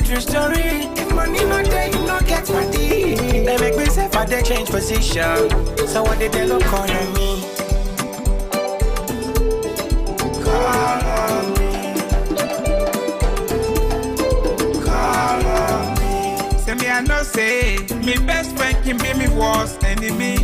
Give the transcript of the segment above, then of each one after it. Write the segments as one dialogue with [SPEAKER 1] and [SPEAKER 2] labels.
[SPEAKER 1] true story? If money not there, you not get money. They make me say for they change position. So what did they go call on me? Call on me. Call on me.
[SPEAKER 2] Say me I know say, me best friend can be me worst enemy.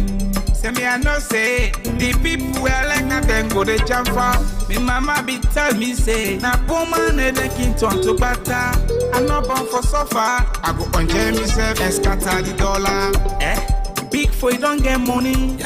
[SPEAKER 2] Say me I know say, the people I like na them go they jump for. Me mama be tell me say, na poor man they can turn to butter. I'm not born for suffer. I go on myself and scatter the dollar. Big for you don't get money.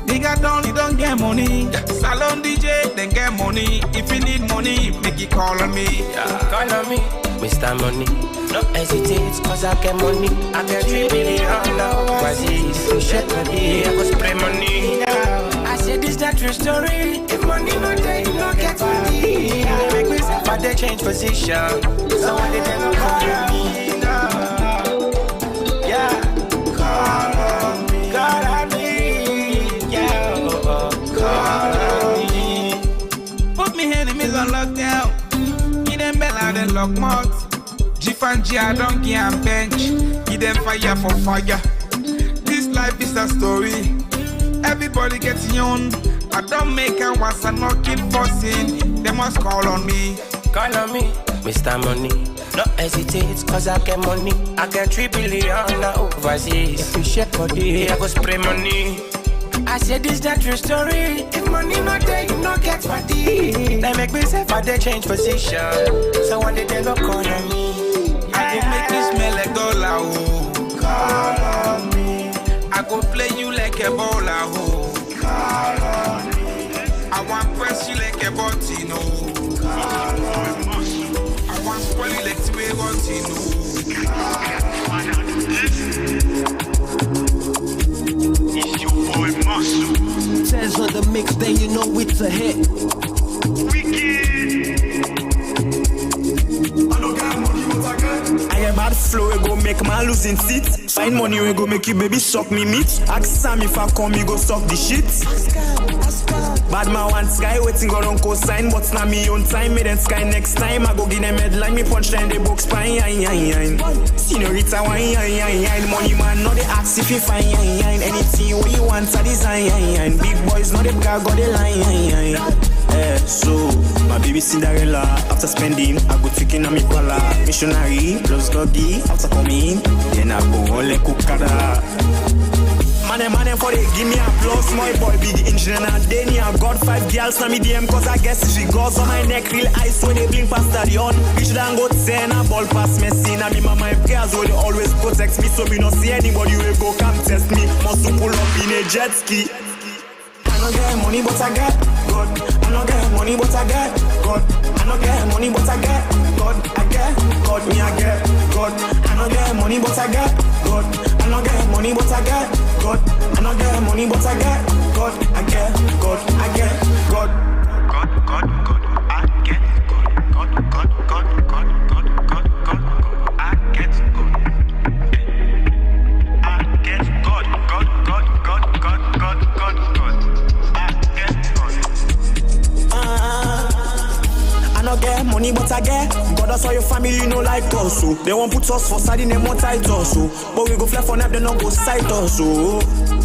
[SPEAKER 2] Nigga don't get money. Salon DJ then get money. If you need money, make it call on me.
[SPEAKER 1] Call on me, Mr. Money. No hesitate, cause I get money. I get 3 billion overseas. Shit money, I go spray money. I said this that true story. If money not there, you don't get money. They make me say, but they change position. So why they never call on me? Yeah, call on me. Call on me. Yeah, call on me.
[SPEAKER 2] Put me enemies on lockdown. Give them bella, then lock mouth. G and G, I don't give and bench. Give them fire for fire. This life is a story. Everybody gets young. I don't make a once and not keep forcing. They must call on me.
[SPEAKER 1] Call on me, Mr. Money. No hesitate, cause I get money. I get 3 billion overseas. If you shake body, I go spray money. I said this that true story. If money not there, you not get money. They make me say for they change position. So what did they go call on me?
[SPEAKER 2] I go make you smell like dollar, oh.
[SPEAKER 1] Call on me.
[SPEAKER 2] I go play you like a baller, oh.
[SPEAKER 1] Call on me.
[SPEAKER 2] I want press you like a button, oh.
[SPEAKER 1] Call on me.
[SPEAKER 2] I want spoil you like the way you want to know.
[SPEAKER 3] It's your boy Muscle.
[SPEAKER 4] Says on the mix, then you know it's a hit.
[SPEAKER 5] I am bad flow, we go make man losing seat. Find money, we go make you baby suck me meat. Ask Sam if I come, you go suck the shit. Bad man want sky, waiting go on co-sign. But now me on time, me then sky next time. I go give them headline, me punchline the box spine. Senorita wine, money man, not the ask if you find. Anything what you want, I design. Big boys, not the car, got the line. So, my baby Cinderella, after spending, I go taking on me collar. Missionary, plus doggy, after coming, then I go all like cookada. Man, for they give me applause, my boy, big engine and then I got 5 girls na me DM, cause I guess she goes on my neck, real ice when they blink past stadion. Bitch then go 10, a ball pass Messi, na me mama and girls where they always protect me, so me not see anybody will go come test me. Must to pull up in a jet ski. I don't get money, but I get God. I don't get money, but I get God. I don't get money, but I get God. I get God, me I get God. I don't get money, but I get God. I don't get money, but I get God. I don't get money, but I get God. I get God. I get God.
[SPEAKER 3] God, I get God. God, I get God. I get God. God, I get God.
[SPEAKER 5] I don't get money, but I get God. That's why your family no like us, so they won't put us for side in them more tight also. But we go fly for them, they not go sight us, so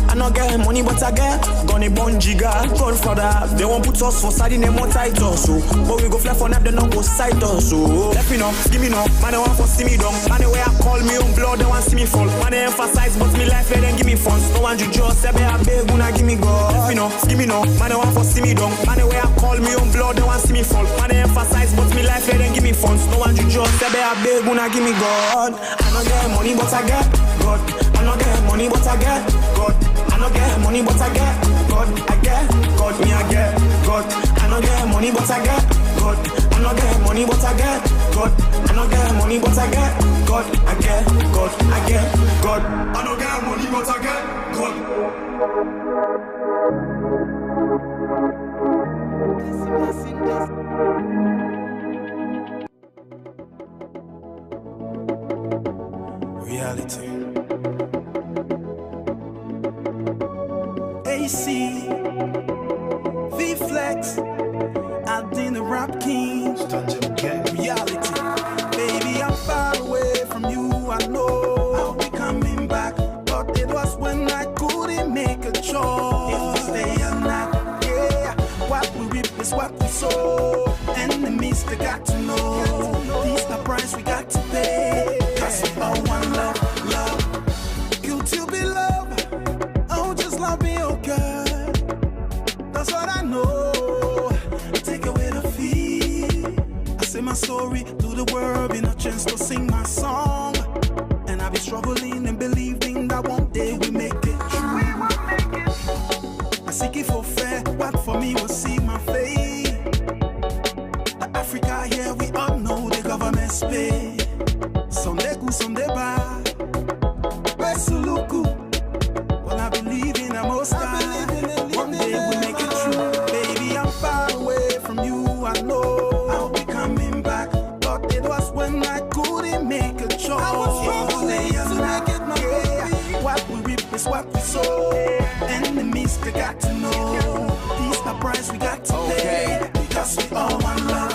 [SPEAKER 5] I don't get money, but I get gonna born jigga, Godfather. They won't put us for side in them more tight also. But we go fly for them, they not go sight us, so let me know, give me no. Man, they want for see me down. Man, they way I call me on blood, they want see me fall. Man, they emphasize, but me life, let them give me funds. No one you just say, I beg, gonna give me God. Let me know, give me no. Man, they want for see me down. Man, they way I call me on blood, they want see me fall. Man, they emphasize, but me life, let them give me funds. No one you just say, I beg, gonna give me God. I don't get money, but I get God. I don't get money, but I get God. I don't get money, but I get God. I get God, me I get God. I don't get money, but I get God. I don't get money, but I get God. I don't get money, but I get God. I get God. I get God. I don't get money, but I get God.
[SPEAKER 2] Reality.
[SPEAKER 6] AC, V-Flex, out in the Rap King. Reality, baby, I'm far away
[SPEAKER 5] respect. Some day good, some day bad. Besuluku. Well, I believe in a most high. One day we'll make it true. Baby, I'm far away from you. I know I'll be coming back. But it was when I couldn't make a choice. I was struggling to make it my way. What we reap is what we sow. Enemies, they got to know. These are price we got to pay. Because we all want love.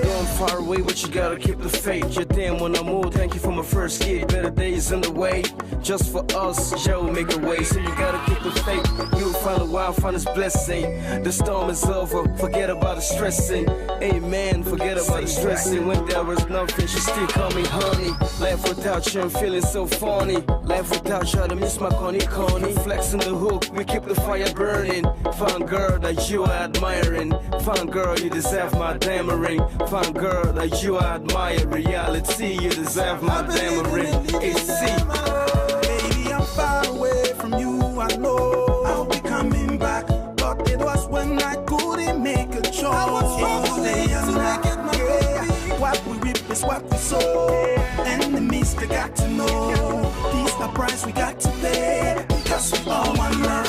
[SPEAKER 4] Going far away, but you gotta keep the faith. You're there when I move. Thank you for my first gig. Better days in the way. Just for us, Joe make a way. So you gotta keep the faith. You'll find a while, find this blessing. The storm is over. Forget about the stressing. Amen. Forget about the stressing. When there was nothing, she still call me honey. Laugh without you, I'm feeling so funny. Laugh without you, I miss my corny. Flexing the hook, we keep the fire burning. Fine girl that you are admiring. Fine girl, you deserve my diamond ring. Fine girl that you are admire. Reality, you deserve my diamond ring. AC.
[SPEAKER 5] Baby, I'm far away from you. I know I'll be coming back. But it was when I couldn't make a choice. I was struggling to make it my way. What we reap is what we sow. Enemies, they got to know. These are price we got to pay. Because we all want love.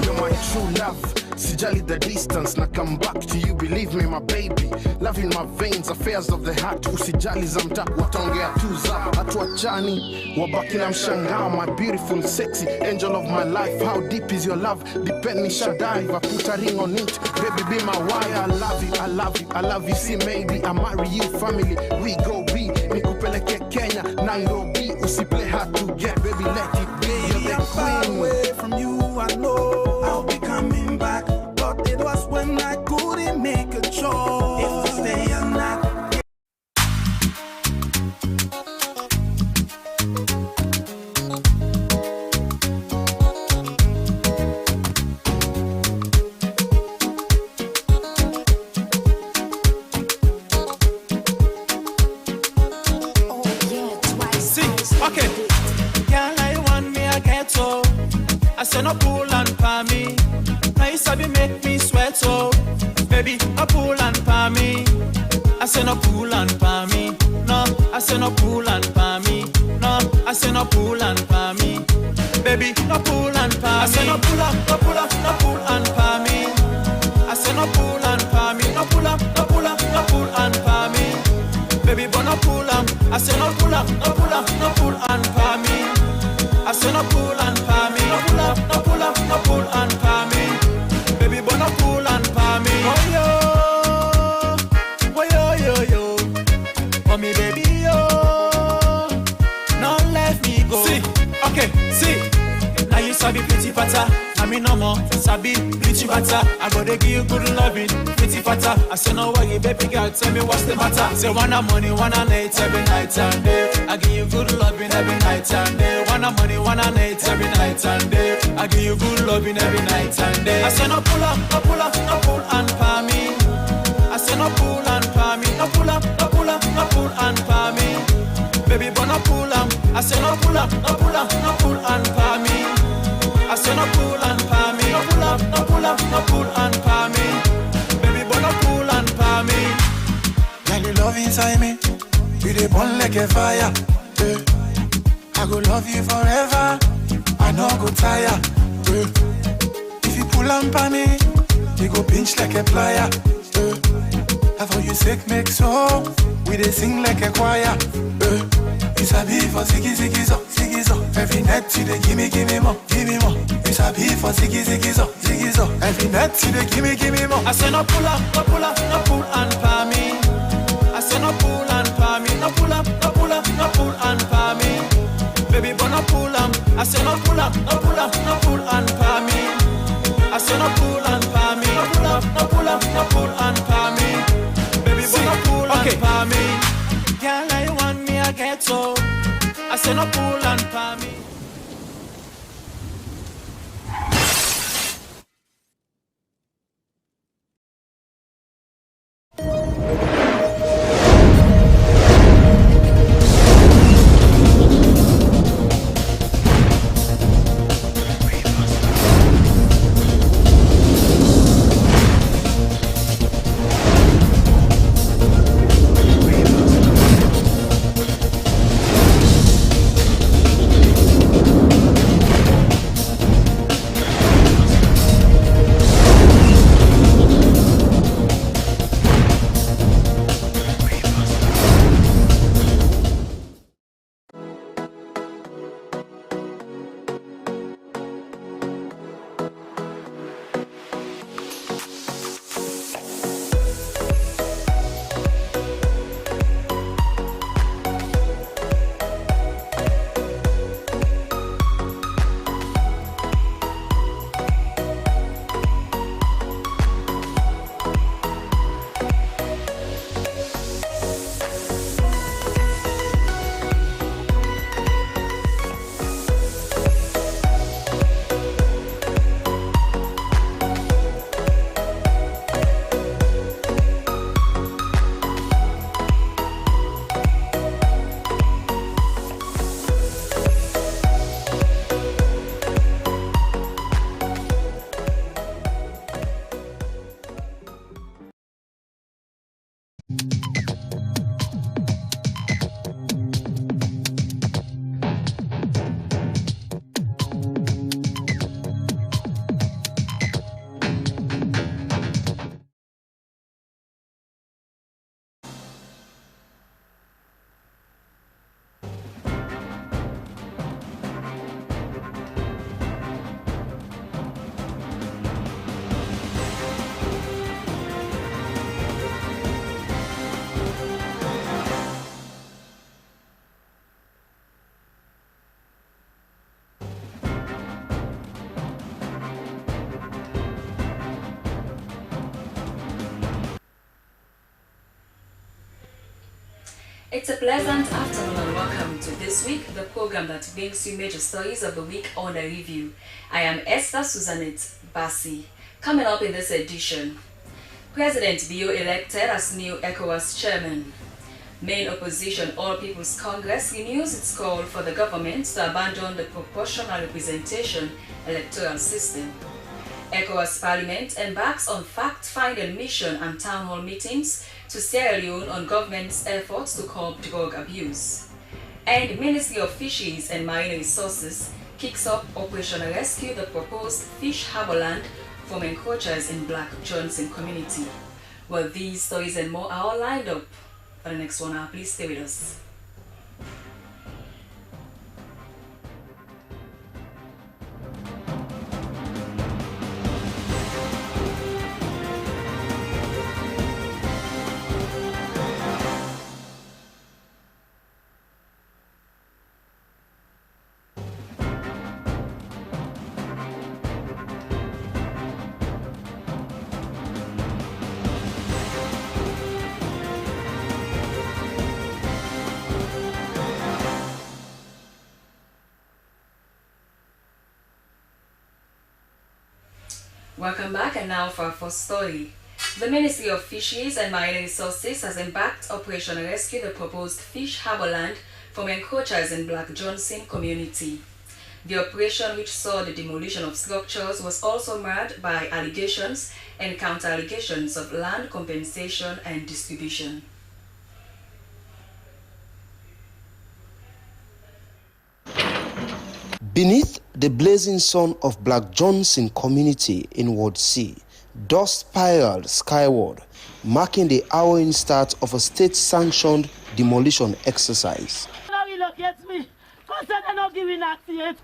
[SPEAKER 6] You're my true love. Sijali the distance, na come back to you. Believe me, my baby. Love in my veins, affairs of the heart. Usijali za mtaa, wataongea tu za hatuachani. Wabaki na mshangao, my beautiful, sexy angel of my life. How deep is your love? Depend me, shall dive. I put a ring on it. Baby, be my wife. I love you, I love you, I love you. See, maybe I marry you, family. We go be. Nikupeleke Kenya, Nairobi. Usi play hard to get, baby, let it be. You're the
[SPEAKER 5] I'm far
[SPEAKER 6] queen.
[SPEAKER 5] away from you. I know I'll be coming back. But it was when I couldn't make a choice. If to stay or not.
[SPEAKER 2] Okay. Girl, I want me a ghetto. I say no pull and pa me. Nice have you make me sweat so. Baby, no pull and pa me. I say no pull and pa me. No, I say no pull and pa me. No, I say no pull and pa me. Baby, no pull and pa me. I say no pull up, no pull up, no pull and pa me. I say no pull and pa me. No pull up, no pull up, no pull and pa me. Baby, but no pull up. I say no pull up, no pull up, no pull and pa me. I say no pull and pa me. No pull up, no pull up, no pull and pa me. Baby, but no pull and pa me. Oh yo, for me baby yo. Don't let me go. See, okay, see. Now you sabi pretty pata. I mean no more, sabi pretty pata. I gotta give you good loving, pretty pata. I say no worry, baby girl, tell me what's the matter. Say wanna money, wanna night every night and day. I give you good loving every night and day. Wanna money, wanna night every night and day. I give you good loving every night and day. I say no pull up, no pull up, no pull and pa me. I say no pull and pa me. No pull up, no pull up, no pull and pa me. Baby, but no pull up. I say no pull up, no pull up, no pull and pa me. I say no pull and pa me. No pull up, no pull up, no pull and pa me. Baby, but no pull and pa me.
[SPEAKER 7] Girl, you love inside me. You dey burn like a fire. Yeah. I go love you forever. I no go tire. Yeah. If you pull and pa me, you go pinch like a plier. Yeah. I for you sake make so. We dey sing like a choir. Yeah. You sabi for ziggy ziggy zo, ziggy zo. Every night you dey give me more, give me more. You sabi for ziggy ziggy zo, ziggy zo. Every night you dey give me more.
[SPEAKER 2] I say no pull up, no pull up, no pull and pa me. I say no pull and pa me. No pull up, no pull up, no pull and pa me. Baby, but no pull up. I say no pull up, no pull up, no pull and pa me. I say no pull and pa me. No pull up, no pull up, no pull and pa me. Baby, but no pull and pa me. Girl, I want me a ghetto. I say no pull and pa me.
[SPEAKER 8] It's a pleasant afternoon and welcome to This Week, the program that brings you major stories of the week on the review. I am Esther Suzanette Bassi. Coming up in this edition, President Bio elected as new ECOWAS chairman. Main opposition All People's Congress renews its call for the government to abandon the proportional representation electoral system. ECOWAS Parliament embarks on fact-finding mission and town hall meetings to Sierra Leone on government's efforts to curb drug abuse. And Ministry of Fisheries and Marine Resources kicks up Operation Rescue the proposed fish harborland from encroachers in Black Johnson community. Well, these stories and more are all lined up for the next 1 hour. Please stay with us. Welcome back, and now for our first story. The Ministry of Fisheries and Marine Resources has embarked Operation Rescue the proposed fish harborland from encroachers in Black Johnson community. The operation, which saw the demolition of structures, was also marred by allegations and counter-allegations of land compensation and distribution.
[SPEAKER 9] Beneath the blazing sun of Black Johnson community in Ward C, dust spiraled skyward, marking the harrowing start of a state-sanctioned demolition exercise.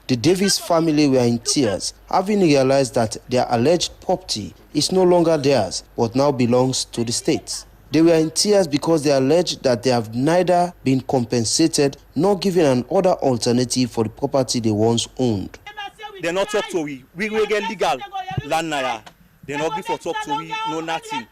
[SPEAKER 9] The Davis family were in tears, having realized that their alleged property is no longer theirs, but now belongs to the state. They were in tears because they alleged that they have neither been compensated nor given an other alternative for the property they once owned.
[SPEAKER 10] They not talk to we get legal land now. They not give for talk to we, no nothing.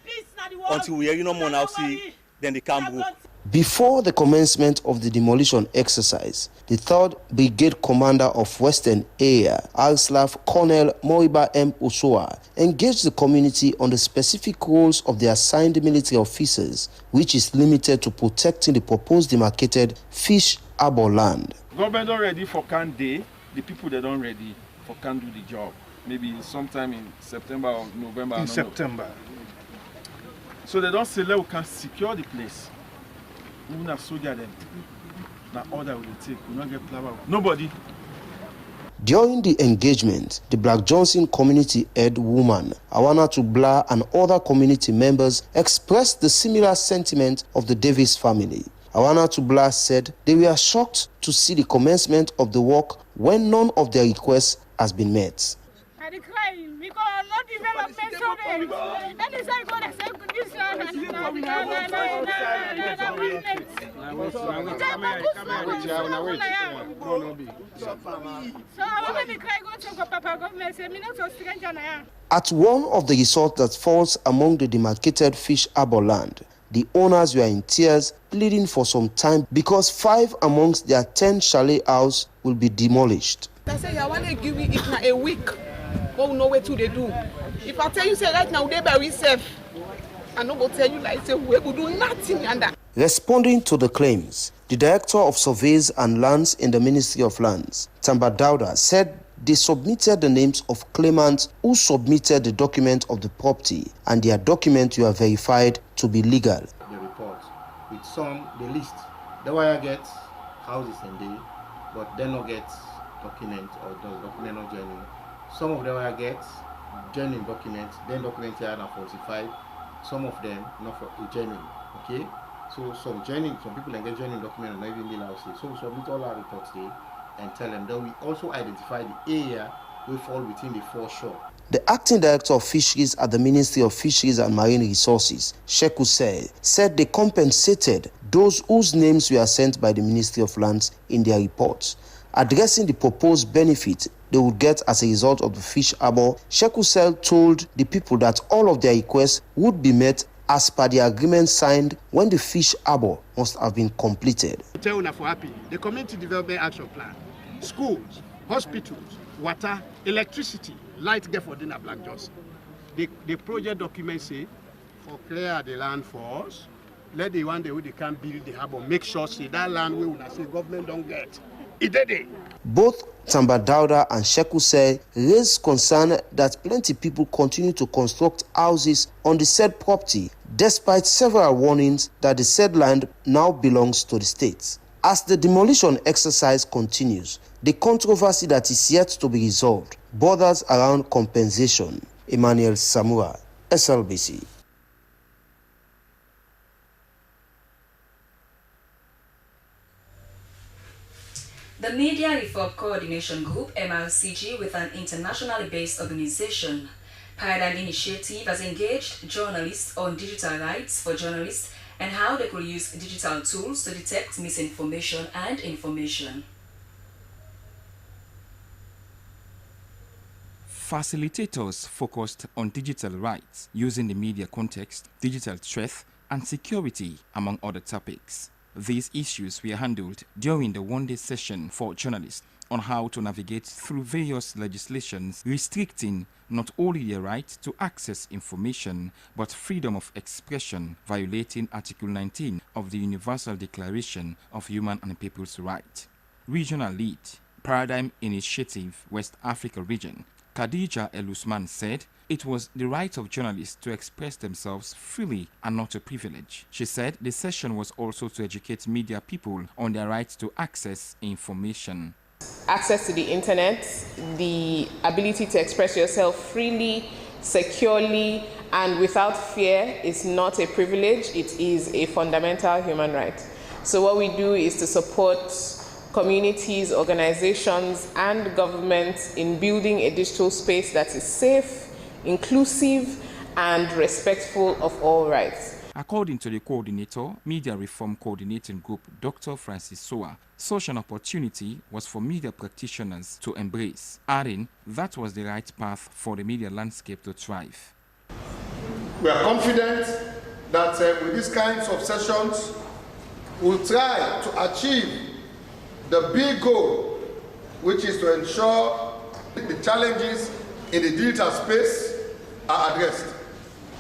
[SPEAKER 10] Until we hear no more now see, then they can't go.
[SPEAKER 9] Before the commencement of the demolition exercise, the 3rd Brigade Commander of Western Area, Alslav Colonel Moriba M. Osoa, engaged the community on the specific roles of the assigned military officers, which is limited to protecting the proposed demarcated fish harbor land.
[SPEAKER 11] Government don't ready for can day, the people that don't ready for can do the job. Maybe sometime in September or November. In September. So they don't say we can secure the place. We will not soldier them. Now order will take. We will not get flower. Nobody.
[SPEAKER 9] During the engagement, the Black Johnson community head woman, Awana Tubla, and other community members expressed the similar sentiment of the Davis family. Awana Tubla said they were shocked to see the commencement of the work when none of their requests has been met. At one of the resorts that falls among the demarcated fish harbor land, the owners were in tears, pleading for some time because 5 amongst their 10 chalet houses will be demolished.
[SPEAKER 12] I say, I want to give you it a week. Go know what they do. If I tell you, say right now, they bury safe. I no go tell you like say we will do nothing under.
[SPEAKER 9] Responding to the claims, the Director of Surveys and Lands in the Ministry of Lands, Tamba Dauda, said they submitted the names of claimants who submitted the document of the property, and their documents were verified to be legal.
[SPEAKER 13] The report with some the list. The wire gets houses in there, but they not get document or the document not joining. Some of them wire get joining documents, then document here are falsified. Some of them not for joining. Okay, so some people can get joining document and not even be allowed to see. So we submit all our reports there and tell them that we also identify the area we fall within the foreshore.
[SPEAKER 9] The acting director of fisheries at the Ministry of Fisheries and Marine Resources, Sheikh Hussein, said they compensated those whose names were sent by the Ministry of Lands in their reports. Addressing the proposed benefit they would get as a result of the fish harbor, Sheikh Hussein told the people that all of their requests would be met as per the agreement signed when the fish harbor must have been completed.
[SPEAKER 14] Tell you for happy. The Community Development Action Plan, schools, hospitals, water, electricity, light get for dinner Black Johnson. The project document say, for clear the land for us, let the one day we can build the harbor, make sure see that land we will say government don't get. It did it.
[SPEAKER 9] Both Tamba Dauda and Sheku say raised concern that plenty people continue to construct houses on the said property, despite several warnings that the said land now belongs to the state. As the demolition exercise continues, the controversy that is yet to be resolved borders around compensation. Emmanuel Samura, SLBC.
[SPEAKER 8] The Media Reform Coordination Group, MRCG, with an internationally based organization, Paradigm Initiative, has engaged journalists on digital rights for journalists and how they could use digital tools to detect misinformation and information.
[SPEAKER 15] Facilitators focused on digital rights using the media context, digital threat, and security, among other topics. These issues were handled during the one-day session for journalists on how to navigate through various legislations restricting not only their right to access information, but freedom of expression, violating Article 19 of the Universal Declaration of Human and People's Rights. Regional Lead, Paradigm Initiative, West Africa Region, Khadija El-Usman said it was the right of journalists to express themselves freely and not a privilege. She said the session was also to educate media people on their right to access information.
[SPEAKER 12] Access to the internet, the ability to express yourself freely, securely, and without fear is not a privilege, it is a fundamental human right. So what we do is to support communities, organizations, and governments in building a digital space that is safe, inclusive, and respectful of all rights.
[SPEAKER 15] According to the coordinator, Media Reform Coordinating Group, Dr. Francis Soa, such an opportunity was for media practitioners to embrace, adding that was the right path for the media landscape to thrive.
[SPEAKER 16] We are confident that with these kinds of sessions, we'll try to achieve the big goal, which is to ensure the challenges in the digital space are addressed.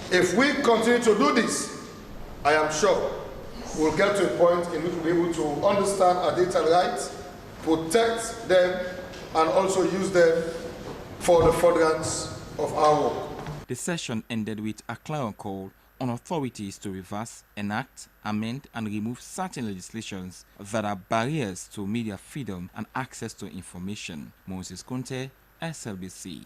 [SPEAKER 16] If we continue to do this, I am sure we'll get to a point in which we'll be able to understand our digital rights, protect them, and also use them for the furtherance of our work.
[SPEAKER 15] The session ended with a clear call on authorities to reverse, enact, amend, and remove certain legislations that are barriers to media freedom and access to information. Moses Conte, SLBC.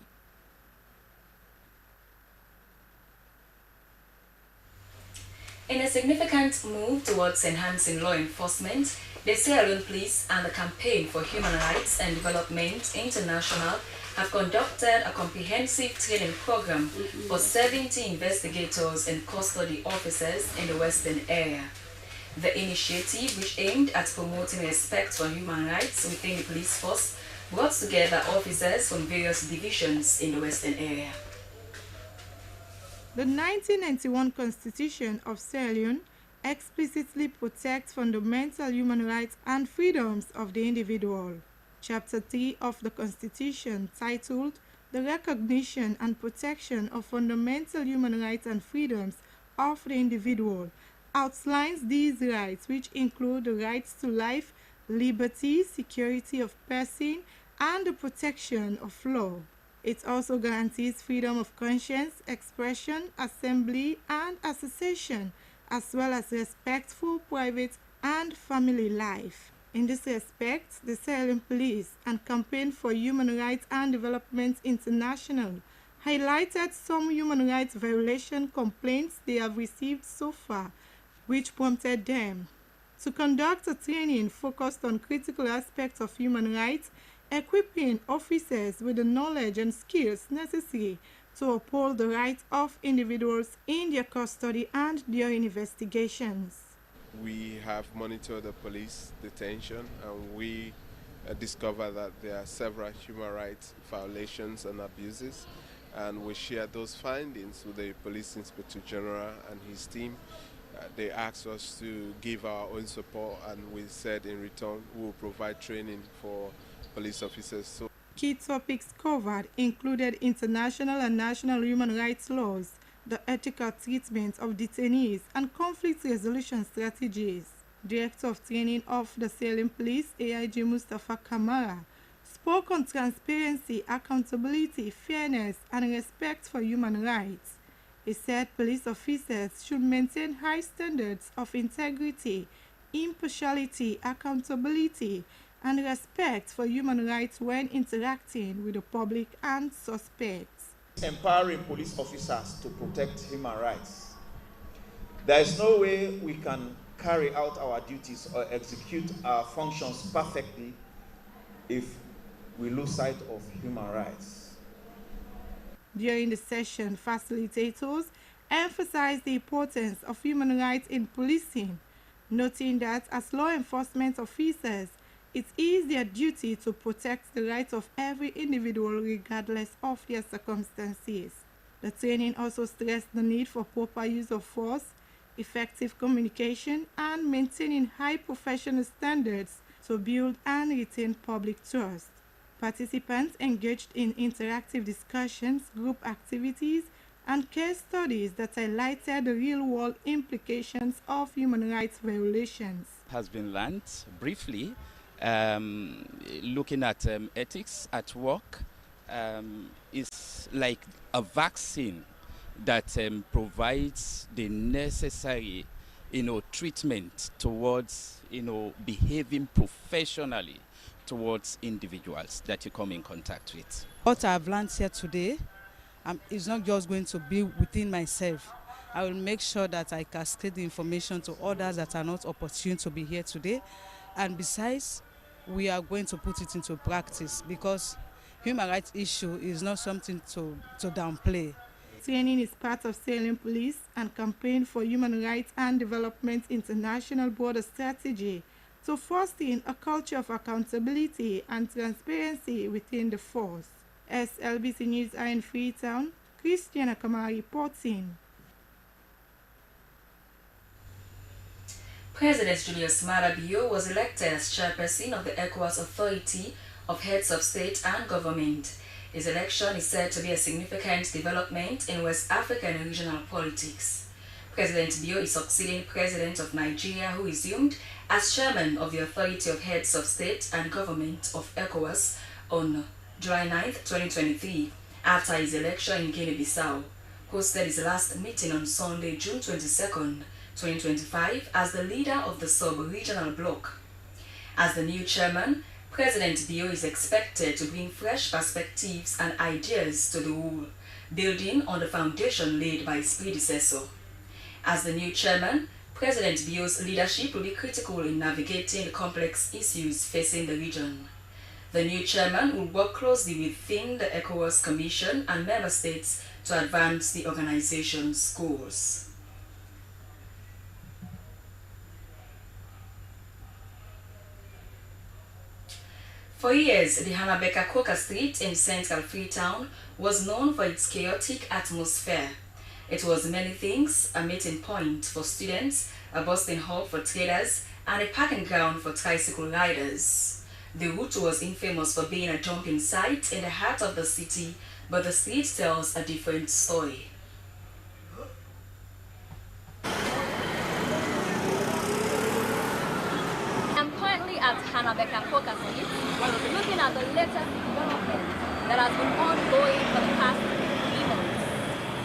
[SPEAKER 8] In a significant move towards enhancing law enforcement, the Sierra Leone Police and the Campaign for Human Rights and Development International have conducted a comprehensive training program for 70 investigators and custody officers in the Western area. The initiative, which aimed at promoting respect for human rights within the police force, brought together officers from various divisions in the Western area.
[SPEAKER 17] The 1991 Constitution of Sierra Leone explicitly protects fundamental human rights and freedoms of the individual. Chapter 3 of the Constitution, titled The Recognition and Protection of Fundamental Human Rights and Freedoms of the Individual, outlines these rights, which include the rights to life, liberty, security of person, and the protection of law. It also guarantees freedom of conscience, expression, assembly, and association, as well as respectful private and family life. In this respect, the Sierra Leone Police and Campaign for Human Rights and Development International highlighted some human rights violation complaints they have received so far, which prompted them to conduct a training focused on critical aspects of human rights, equipping officers with the knowledge and skills necessary to uphold the rights of individuals in their custody and their investigations.
[SPEAKER 18] We have monitored the police detention, and we discovered that there are several human rights violations and abuses. and we shared those findings with the Police Inspector General and his team. They asked us to give our own support, and we said in return we will provide training for police officers. So
[SPEAKER 17] key topics covered included international and national human rights laws, the ethical treatment of detainees, and conflict resolution strategies. Director of Training of the Sierra Leone Police, AIG Mustafa Kamara, spoke on transparency, accountability, fairness, and respect for human rights. He said police officers should maintain high standards of integrity, impartiality, accountability, and respect for human rights when interacting with the public and suspects.
[SPEAKER 19] Empowering police officers to protect human rights. There is no way we can carry out our duties or execute our functions perfectly if we lose sight of human rights.
[SPEAKER 17] During the session, facilitators emphasized the importance of human rights in policing, noting that as law enforcement officers, it is their duty to protect the rights of every individual regardless of their circumstances. The training also stressed the need for proper use of force, effective communication, and maintaining high professional standards to build and retain public trust. Participants engaged in interactive discussions, group activities, and case studies that highlighted the real-world implications of human rights violations.
[SPEAKER 20] Has been learned briefly, looking at ethics at work is like a vaccine that provides the necessary, treatment towards, behaving professionally towards individuals that you come in contact with.
[SPEAKER 21] What I've learned here today is not just going to be within myself. I will make sure that I cascade the information to others that are not opportune to be here today. And besides, we are going to put it into practice because human rights issue is not something to downplay.
[SPEAKER 17] Training is part of Sierra Leone Police and Campaign for Human Rights and Development International Border Strategy to fostering a culture of accountability and transparency within the force. Slbc News are in Freetown. Christiana Kamara reporting.
[SPEAKER 8] President Julius Maada Bio was elected as chairperson of the ECOWAS Authority of Heads of State and Government. His election is said to be a significant development in West African regional politics. President Bio is succeeding President of Nigeria, who resumed as chairman of the Authority of Heads of State and Government of ECOWAS on July 9, 2023, after his election in Guinea-Bissau, hosted his last meeting on Sunday, June 22, 2025, as the leader of the sub-regional bloc. As the new chairman, President Bio is expected to bring fresh perspectives and ideas to the role, building on the foundation laid by his predecessor. As the new chairman, President Bio's leadership will be critical in navigating the complex issues facing the region. The new chairman will work closely within the ECOWAS Commission and member states to advance the organization's goals. For years, the Hanabeka Coca Street in central Freetown was known for its chaotic atmosphere. It was many things: a meeting point for students, a bustling hub for traders, and a parking ground for tricycle riders. The route was infamous for being a dumping site in the heart of the city, but the street tells a different story.
[SPEAKER 22] I'm currently at Hanabeka Coca Street, looking at the latest development that has been ongoing for the past 3 months.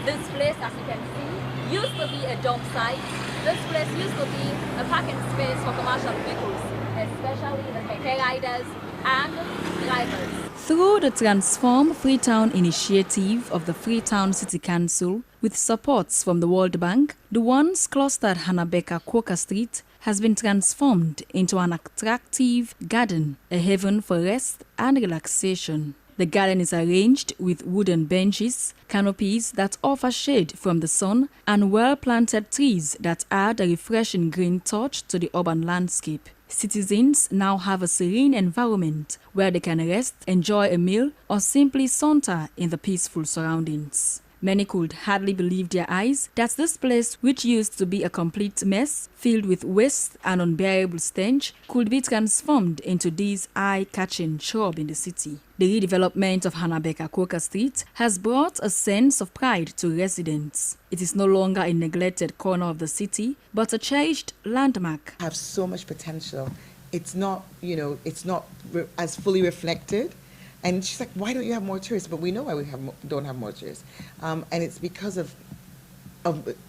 [SPEAKER 22] This place, as you can see, used to be a dump site. This place used to be a parking space for commercial vehicles, especially the keke riders and drivers.
[SPEAKER 8] Through the Transform Freetown initiative of the Freetown City Council, with supports from the World Bank, the once clustered Hanabeka Coca Street has been transformed into an attractive garden, a haven for rest and relaxation. The garden is arranged with wooden benches, canopies that offer shade from the sun, and well-planted trees that add a refreshing green touch to the urban landscape. Citizens now have a serene environment where they can rest, enjoy a meal, or simply saunter in the peaceful surroundings. Many could hardly believe their eyes that this place, which used to be a complete mess, filled with waste and unbearable stench, could be transformed into this eye-catching shrub in the city. The redevelopment of Hanabeka Street has brought a sense of pride to residents. It is no longer a neglected corner of the city, but a cherished landmark.
[SPEAKER 1] Have so much potential. It's not, it's not as fully reflected. And she's like, why don't you have more tourists? But we know why we don't have more tourists. And it's because of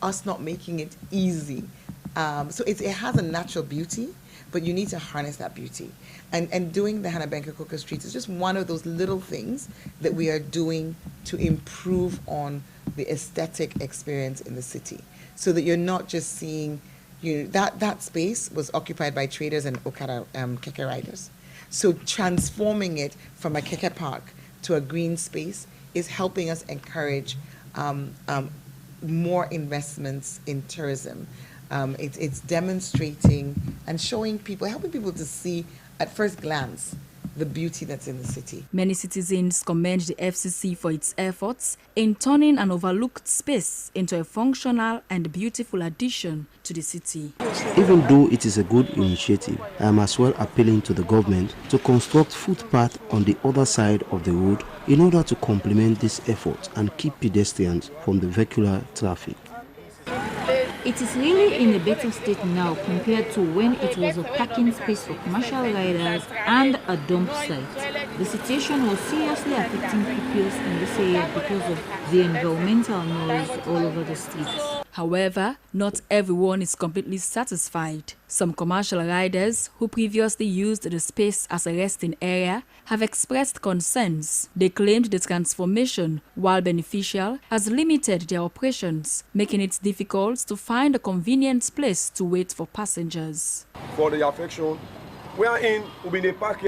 [SPEAKER 1] us not making it easy. So it has a natural beauty, but you need to harness that beauty. And doing the Hanabeka Street is just one of those little things that we are doing to improve on the aesthetic experience in the city. So that you're not just seeing, that space was occupied by traders and Okada keke riders. So transforming it from a keke park to a green space is helping us encourage more investments in tourism. It's demonstrating and showing people, helping people to see at first glance the beauty that's in the city.
[SPEAKER 8] Many citizens commend the FCC for its efforts in turning an overlooked space into a functional and beautiful addition to the city.
[SPEAKER 9] Even though it is a good initiative, I am as well appealing to the government to construct footpath on the other side of the road in order to complement this effort and keep pedestrians from the vehicular traffic.
[SPEAKER 3] It is really in a better state now compared to when it was a parking space for commercial riders and a dump site. The situation was seriously affecting pupils in this area because of the environmental noise all over the streets.
[SPEAKER 8] However, not everyone is completely satisfied. Some commercial riders who previously used the space as a resting area have expressed concerns. They claimed the transformation, while beneficial, has limited their operations, making it difficult to find a convenient place to wait for passengers.
[SPEAKER 23] For the affection,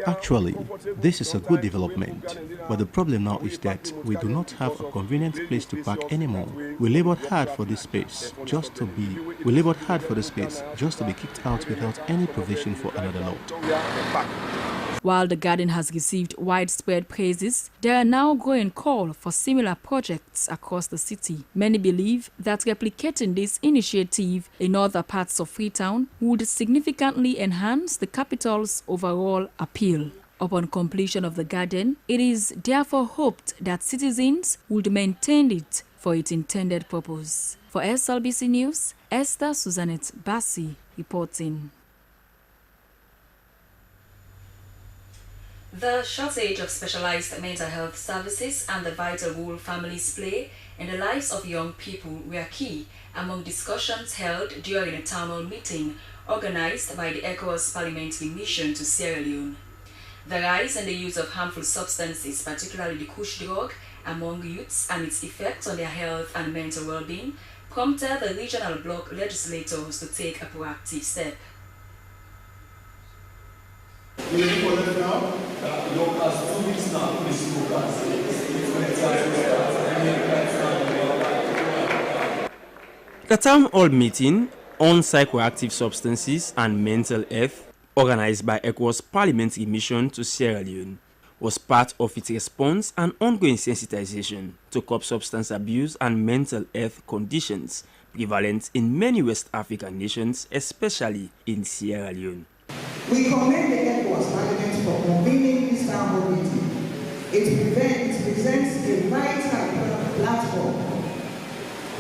[SPEAKER 24] actually, this is a good development, but the problem now is that we do not have a convenient place to park anymore. We labored hard for this space just to be kicked out without any provision for another lot.
[SPEAKER 8] While the garden has received widespread praises, there are now growing calls for similar projects across the city. Many believe that replicating this initiative in other parts of Freetown would significantly enhance the capital's overall appeal. Upon completion of the garden, it is therefore hoped that citizens would maintain it for its intended purpose. For SLBC News, Esther Suzanette Bassi reporting. The shortage of specialized mental health services and the vital role families play in the lives of young people were key among discussions held during a town hall meeting organized by the ECOWAS Parliamentary Mission to Sierra Leone. The rise in the use of harmful substances, particularly the kush drug, among youths and its effects on their health and mental well-being prompted the regional bloc legislators to take a proactive step.
[SPEAKER 25] The town hall meeting on psychoactive substances and mental health, organized by ECOWAS Parliamentary Mission to Sierra Leone, was part of its response and ongoing sensitization to curb substance abuse and mental health conditions prevalent in many West African nations, especially in Sierra Leone.
[SPEAKER 26] We commend the ECOWAS Parliament for convening this town hall meeting. It presents a vital platform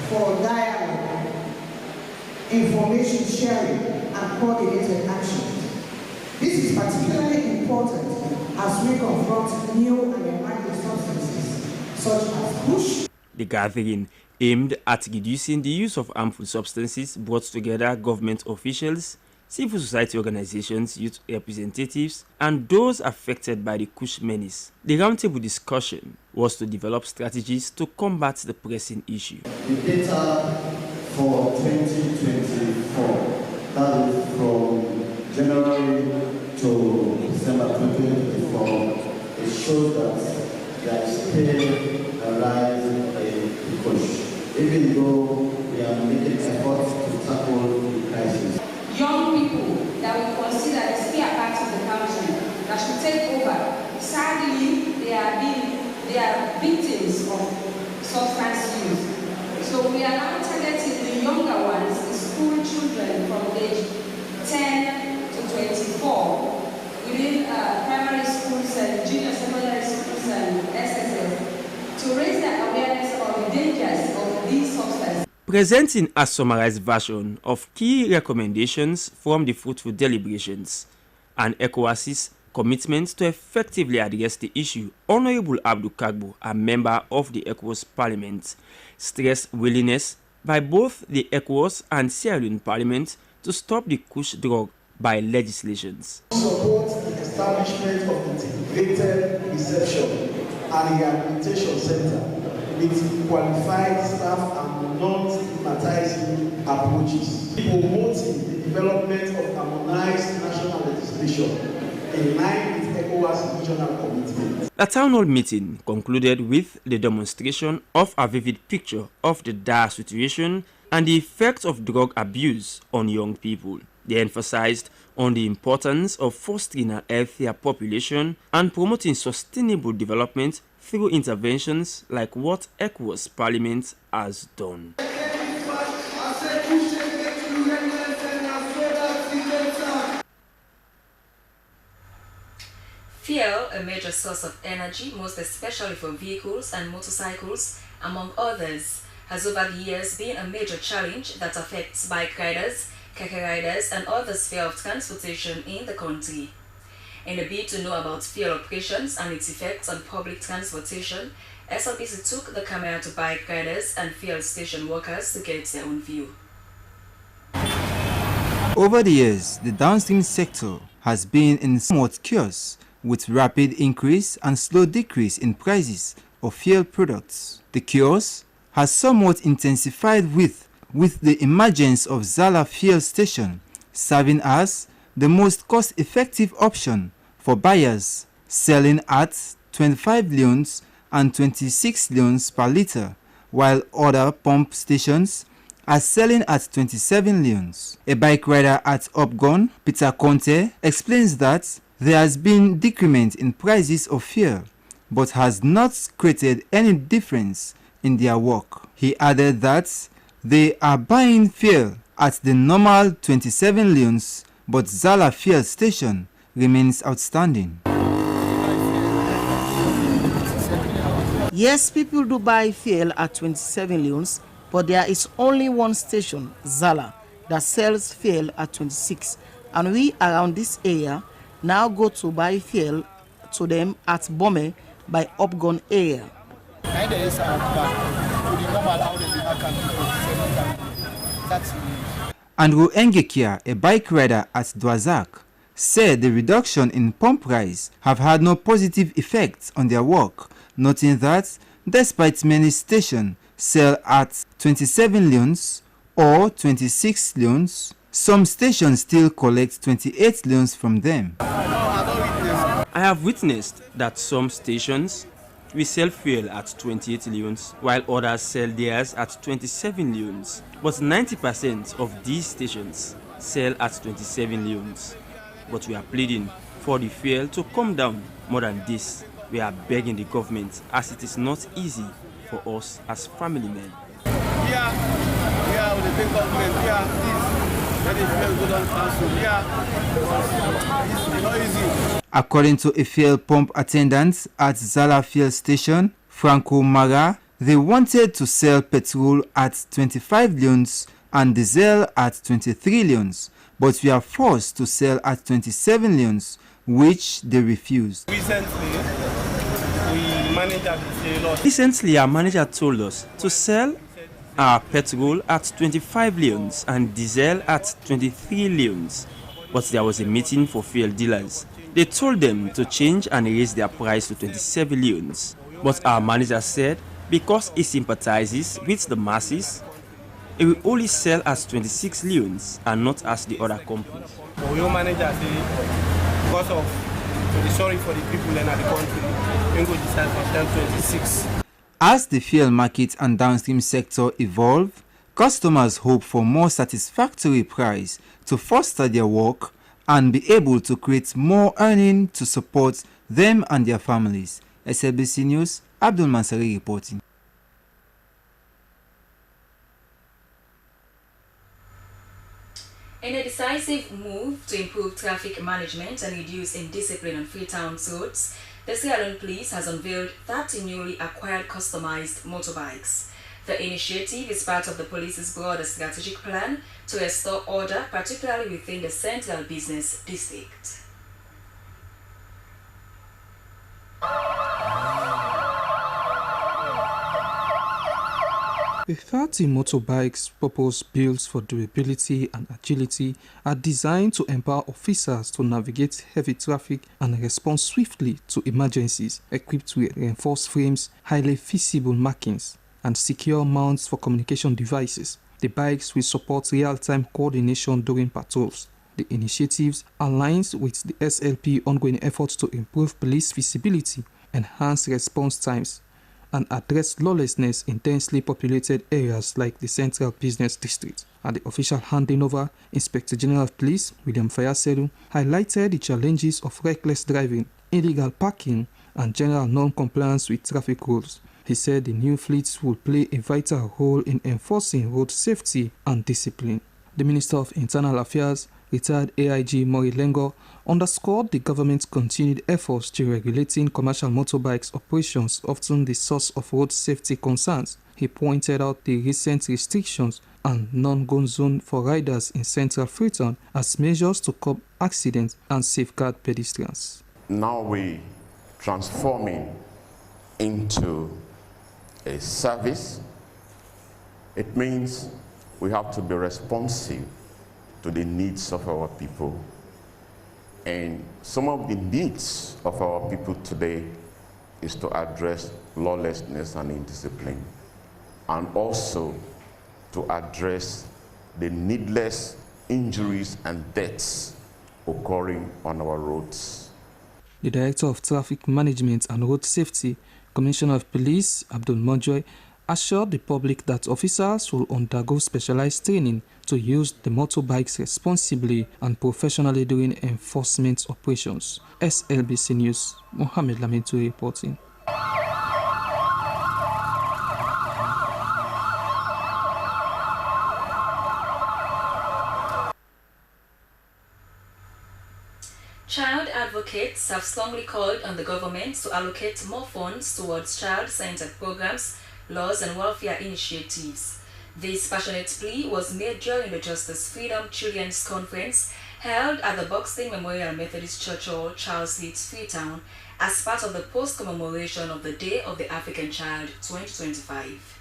[SPEAKER 26] for dialogue, information sharing, and coordinated action. This is particularly important as we confront new and emerging substances such as kush.
[SPEAKER 25] The gathering, aimed at reducing the use of harmful substances, brought together government officials, civil society organizations, youth representatives, and those affected by the kush menace. The roundtable discussion was to develop strategies to combat the pressing issue.
[SPEAKER 27] The data for 2024, that is from January to December 2024, it shows that there is still a rise in kush, even though we are making efforts to tackle the crisis.
[SPEAKER 22] Young people that we consider
[SPEAKER 2] they are victims of substance use. So we are now targeting the younger ones, the school children from age 10 to 24 within primary schools and junior secondary schools and SSS to raise their awareness of the dangers of these substances.
[SPEAKER 25] Presenting a summarized version of key recommendations from the fruitful deliberations and ECOWAS's commitment to effectively address the issue, Honorable Abdul Kagbo, a member of the ECOWAS Parliament, stressed willingness by both the ECOWAS and Sierra Leone Parliament to stop the kush drug by legislations.
[SPEAKER 27] Support the establishment of integrated reception and rehabilitation center with qualified staff and non-stigmatizing approaches, promoting the development of harmonized national legislation in line with ECOWAS regional commitment.
[SPEAKER 25] The town hall meeting concluded with the demonstration of a vivid picture of the dire situation and the effects of drug abuse on young people. They emphasized on the importance of fostering a healthier population and promoting sustainable development through interventions like what ECOWAS Parliament has done.
[SPEAKER 8] Fuel, a major source of energy, most especially for vehicles and motorcycles, among others, has over the years been a major challenge that affects bike riders, keke riders, and other sphere of transportation in the country. In a bid to know about fuel operations and its effects on public transportation, Slbc took the camera to bike riders and fuel station workers to get their own view.
[SPEAKER 4] Over the years, the downstream sector has been in somewhat chaos, with rapid increase and slow decrease in prices of fuel products. The chaos has somewhat intensified with the emergence of Zala fuel station, serving as the most cost-effective option for buyers, selling at 25 leones and 26 leones per litre, while other pump stations are selling at 27 leones. A bike rider at Upgon, Peter Conte, explains that there has been decrement in prices of fuel, but has not created any difference in their work. He added that they are buying fuel at the normal 27 leones, but Zala fuel station remains outstanding.
[SPEAKER 5] Yes, people do buy fuel at 27 leones, but there is only one station, Zala, that sells fuel at 26, and we around this area now go to buy fuel to them at Bome by Upgon area.
[SPEAKER 4] Andrew Engekia, a bike rider at Dwazak, said the reduction in pump price have had no positive effect on their work, noting that despite many stations sell at 27 leones or 26 leones, some stations still collect 28 leones from them.
[SPEAKER 25] I have witnessed that some stations we sell fuel at 28 leones, while others sell theirs at 27 leones. But 90% of these stations sell at 27 leones. But we are pleading for the fuel to come down more than this. We are begging the government, as it is not easy for us as family men.
[SPEAKER 6] With the big government, it's not easy.
[SPEAKER 4] According to a fuel pump attendant at Zala fuel station, Franco Mara, they wanted to sell petrol at 25 leones and diesel at 23 leones, but we are forced to sell at 27 leones, which they refused.
[SPEAKER 25] Recently, our manager told us to sell our petrol at 25 leones and diesel at 23 leones, but there was a meeting for fuel dealers. They told them to change and raise their price to 27 leones, but our manager said because he sympathizes with the masses, he will only sell as 26 leones and not as the other companies.
[SPEAKER 6] Your manager said because of the sorry for the people in the country, we go decide for sell 26.
[SPEAKER 4] As the fuel market and downstream sector evolve, customers hope for more satisfactory price to foster their work and be able to create more earning to support them and their families, SLBC News, Abdul Mansari reporting.
[SPEAKER 8] In a decisive move to improve traffic management and reduce indiscipline on Freetown's roads, the Sierra Leone Police has unveiled 30 newly acquired customized motorbikes. The initiative is part of the police's broader strategic plan to restore order, particularly within the central business district.
[SPEAKER 7] The 30 motorbikes, purpose-built for durability and agility, are designed to empower officers to navigate heavy traffic and respond swiftly to emergencies, equipped with reinforced frames, highly visible markings, and secure mounts for communication devices. The bikes will support real-time coordination during patrols. The initiative aligns with the SLP ongoing efforts to improve police visibility, enhance response times, and address lawlessness in densely populated areas like the Central Business District. At the official handing over, Inspector General of Police William Fayaseru highlighted the challenges of reckless driving, illegal parking, and general non-compliance with traffic rules. He said the new fleets will play a vital role in enforcing road safety and discipline. The Minister of Internal Affairs, retired AIG Mori Lengo, underscored the government's continued efforts to regulating commercial motorbikes operations, often the source of road safety concerns. He pointed out the recent restrictions and non-go zone for riders in central Freetown as measures to curb accidents and safeguard pedestrians.
[SPEAKER 10] Now we're transforming into a service. It means we have to be responsive to the needs of our people. And some of the needs of our people today is to address lawlessness and indiscipline, and also to address the needless injuries and deaths occurring on our roads.
[SPEAKER 7] The Director of Traffic Management and Road Safety, Commissioner of Police Abdul Mojoy, assured the public that officers will undergo specialized training to use the motorbikes responsibly and professionally during enforcement operations. SLBC News, Mohamed Lamintu reporting.
[SPEAKER 8] Child advocates have strongly called on the government to allocate more funds towards child-centered programs, laws and welfare initiatives. This passionate plea was made during the Justice Freedom Children's Conference held at the Buxton Memorial Methodist Church Hall, Charles Street, Freetown, as part of the post-commemoration of the Day of the African Child 2025.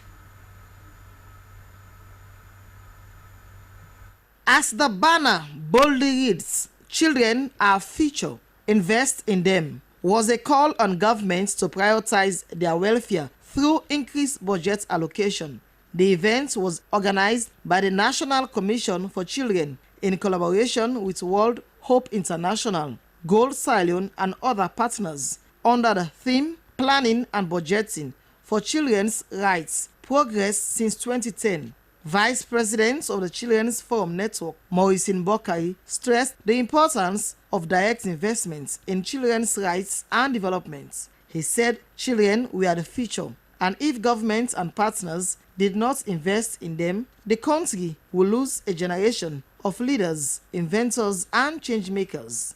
[SPEAKER 5] As the banner boldly reads, "Children are future, invest in them," was a call on governments to prioritize their welfare through increased budget allocation. The event was organized by the National Commission for Children in collaboration with World Hope International, Gold Sierra Leone, and other partners under the theme Planning and Budgeting for Children's Rights, Progress since 2010. Vice President of the Children's Forum Network, Maurice Mbokari, stressed the importance of direct investments in children's rights and development. He said children were the future, and if governments and partners did not invest in them, the country will lose a generation of leaders, inventors, and change makers.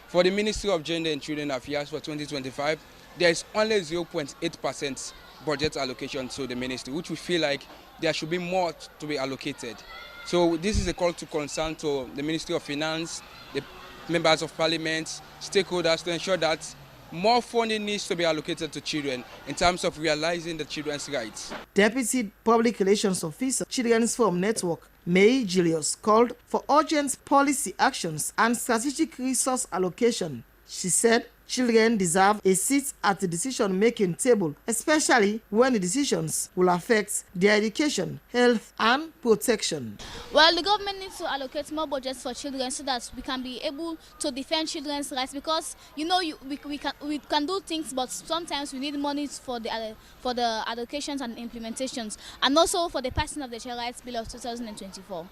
[SPEAKER 11] For the Ministry of Gender and Children Affairs for 2025, there is only 0.8% budget allocation to the ministry, which we feel like there should be more to be allocated. So this is a call to concern to the Ministry of Finance, the members of parliament, stakeholders, to ensure that more funding needs to be allocated to children in terms of realizing the children's rights.
[SPEAKER 5] Deputy Public Relations Officer, Children's Forum Network, May Julius, called for urgent policy actions and strategic resource allocation. She said children deserve a seat at the decision-making table, especially when the decisions will affect their education, health, and protection.
[SPEAKER 12] Well, the government needs to allocate more budgets for children so that we can be able to defend children's rights, because we can do things, but sometimes we need money for the allocations and implementations, and also for the passing of the Child Rights Bill of 2024.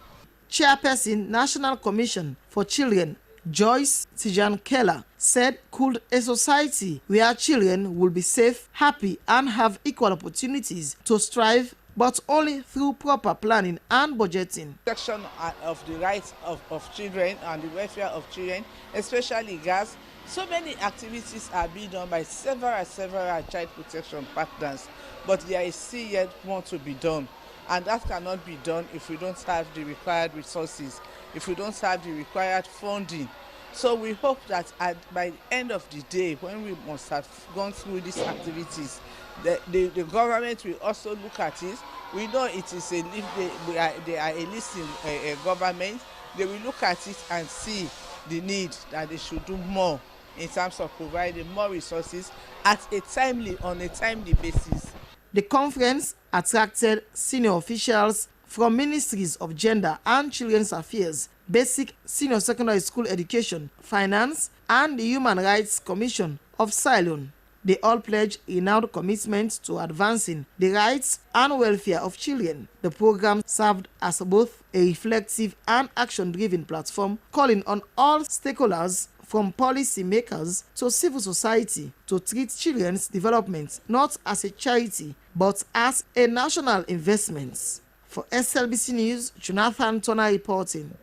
[SPEAKER 5] Chairperson, National Commission for Children, Joyce Tijan Keller, said could a society where children will be safe, happy and have equal opportunities to strive, but only through proper planning and budgeting.
[SPEAKER 13] Protection of the rights of children and the welfare of children, especially girls. So many activities are being done by several child protection partners, but there is still yet more to be done. And that cannot be done if we don't have the required resources, if we don't have the required funding. So we hope that by the end of the day, when we must have gone through these activities, the government will also look at it. We know it is they are a listing government. They will look at it and see the need that they should do more in terms of providing more resources on a timely basis.
[SPEAKER 5] The conference attracted senior officials from Ministries of Gender and Children's Affairs, Basic Senior Secondary School Education, Finance, and the Human Rights Commission of Sierra Leone. They all pledged renewed commitment to advancing the rights and welfare of children. The program served as both a reflective and action-driven platform, calling on all stakeholders from policy makers to civil society to treat children's development not as a charity but as a national investment. For SLBC News, Jonathan Turner reporting.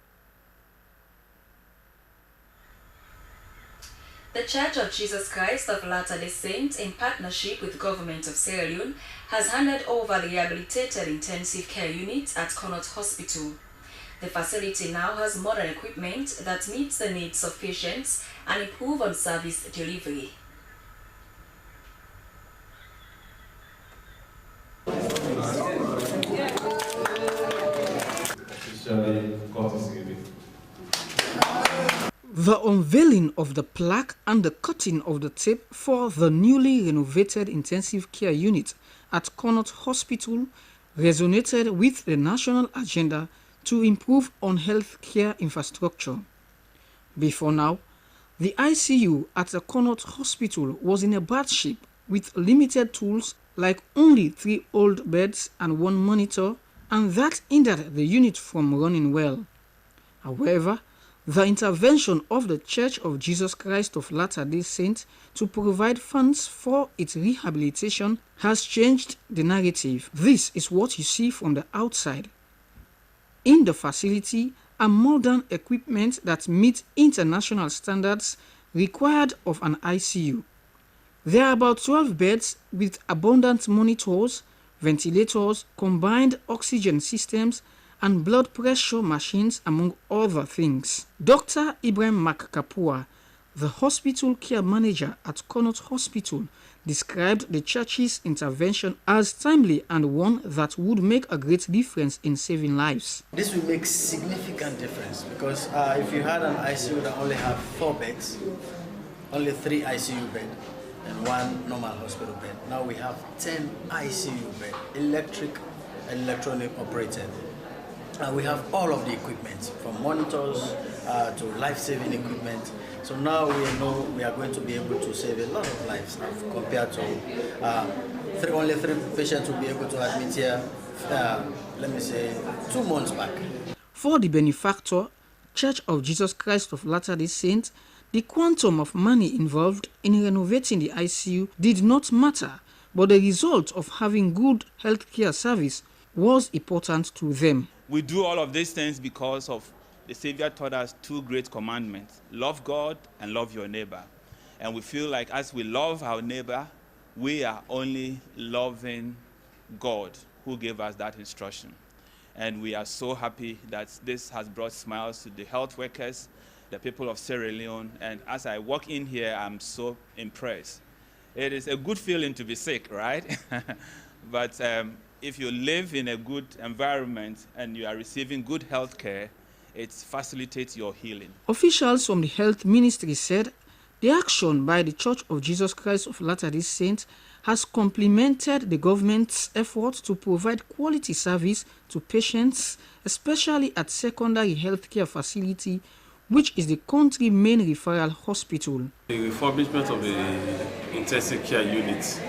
[SPEAKER 8] The Church of Jesus Christ of Latter-day Saints, in partnership with the government of Sierra Leone, has handed over the rehabilitated intensive care unit at Connaught Hospital. The facility now has modern equipment that meets the needs of patients and improve on service delivery.
[SPEAKER 14] The unveiling of the plaque and the cutting of the tape for the newly renovated intensive care unit at Connaught Hospital resonated with the national agenda to improve on health care infrastructure. Before now, the ICU at the Connaught Hospital was in a bad shape with limited tools like only 3 old beds and 1 monitor, and that hindered the unit from running well. However, the intervention of the Church of Jesus Christ of Latter-day Saints to provide funds for its rehabilitation has changed the narrative. This is what you see from the outside. In the facility are modern equipment that meet international standards required of an ICU. There are about 12 beds with abundant monitors, ventilators, combined oxygen systems, and blood pressure machines, among other things. Dr. Ibrahim Makapua, the hospital care manager at Connaught Hospital, described the church's intervention as timely and one that would make a great difference in saving lives.
[SPEAKER 15] This will make significant difference because if you had an ICU that only have 4 beds, only 3 ICU beds, and 1 normal hospital bed, now we have 10 ICU beds, electric and electronic operated. We have all of the equipment, from monitors to life-saving equipment. So now we know we are going to be able to save a lot of lives compared to only 3 patients will be able to admit here, let me say, 2 months back.
[SPEAKER 14] For the benefactor, Church of Jesus Christ of Latter-day Saints, the quantum of money involved in renovating the ICU did not matter, but the result of having good healthcare service was important to them.
[SPEAKER 16] We do all of these things because of the Savior taught us 2 great commandments: love God and love your neighbor. And we feel like as we love our neighbor, we are only loving God, who gave us that instruction. And we are so happy that this has brought smiles to the health workers, the people of Sierra Leone. And as I walk in here, I'm so impressed. It is a good feeling to be sick, right? But if you live in a good environment and you are receiving good health care, it facilitates your healing.
[SPEAKER 14] Officials from the health ministry said the action by the Church of Jesus Christ of Latter-day Saints has complemented the government's efforts to provide quality service to patients, especially at secondary healthcare facility, which is the country's main referral hospital.
[SPEAKER 18] The refurbishment of the intensive care unit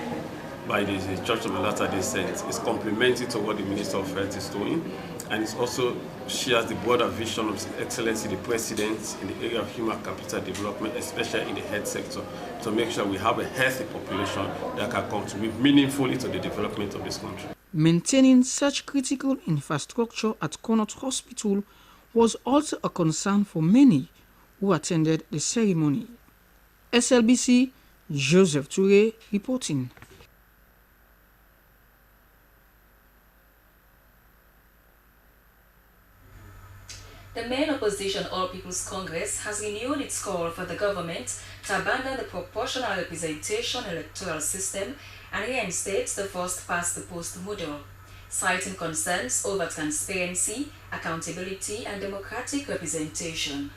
[SPEAKER 1] by the Church of the Latter-day Saints. It's complementary to what the Minister of Health is doing, and it also shares the broader vision of His Excellency the President in the area of human capital development, especially in the health sector, to make sure we have a healthy population that can contribute meaningfully to the development of this country.
[SPEAKER 14] Maintaining such critical infrastructure at Connaught Hospital was also a concern for many who attended the ceremony. SLBC, Joseph Toure reporting.
[SPEAKER 8] The main opposition All People's Congress has renewed its call for the government to abandon the proportional representation electoral system and reinstate the first-past-the-post model, citing concerns over transparency, accountability, and democratic representation.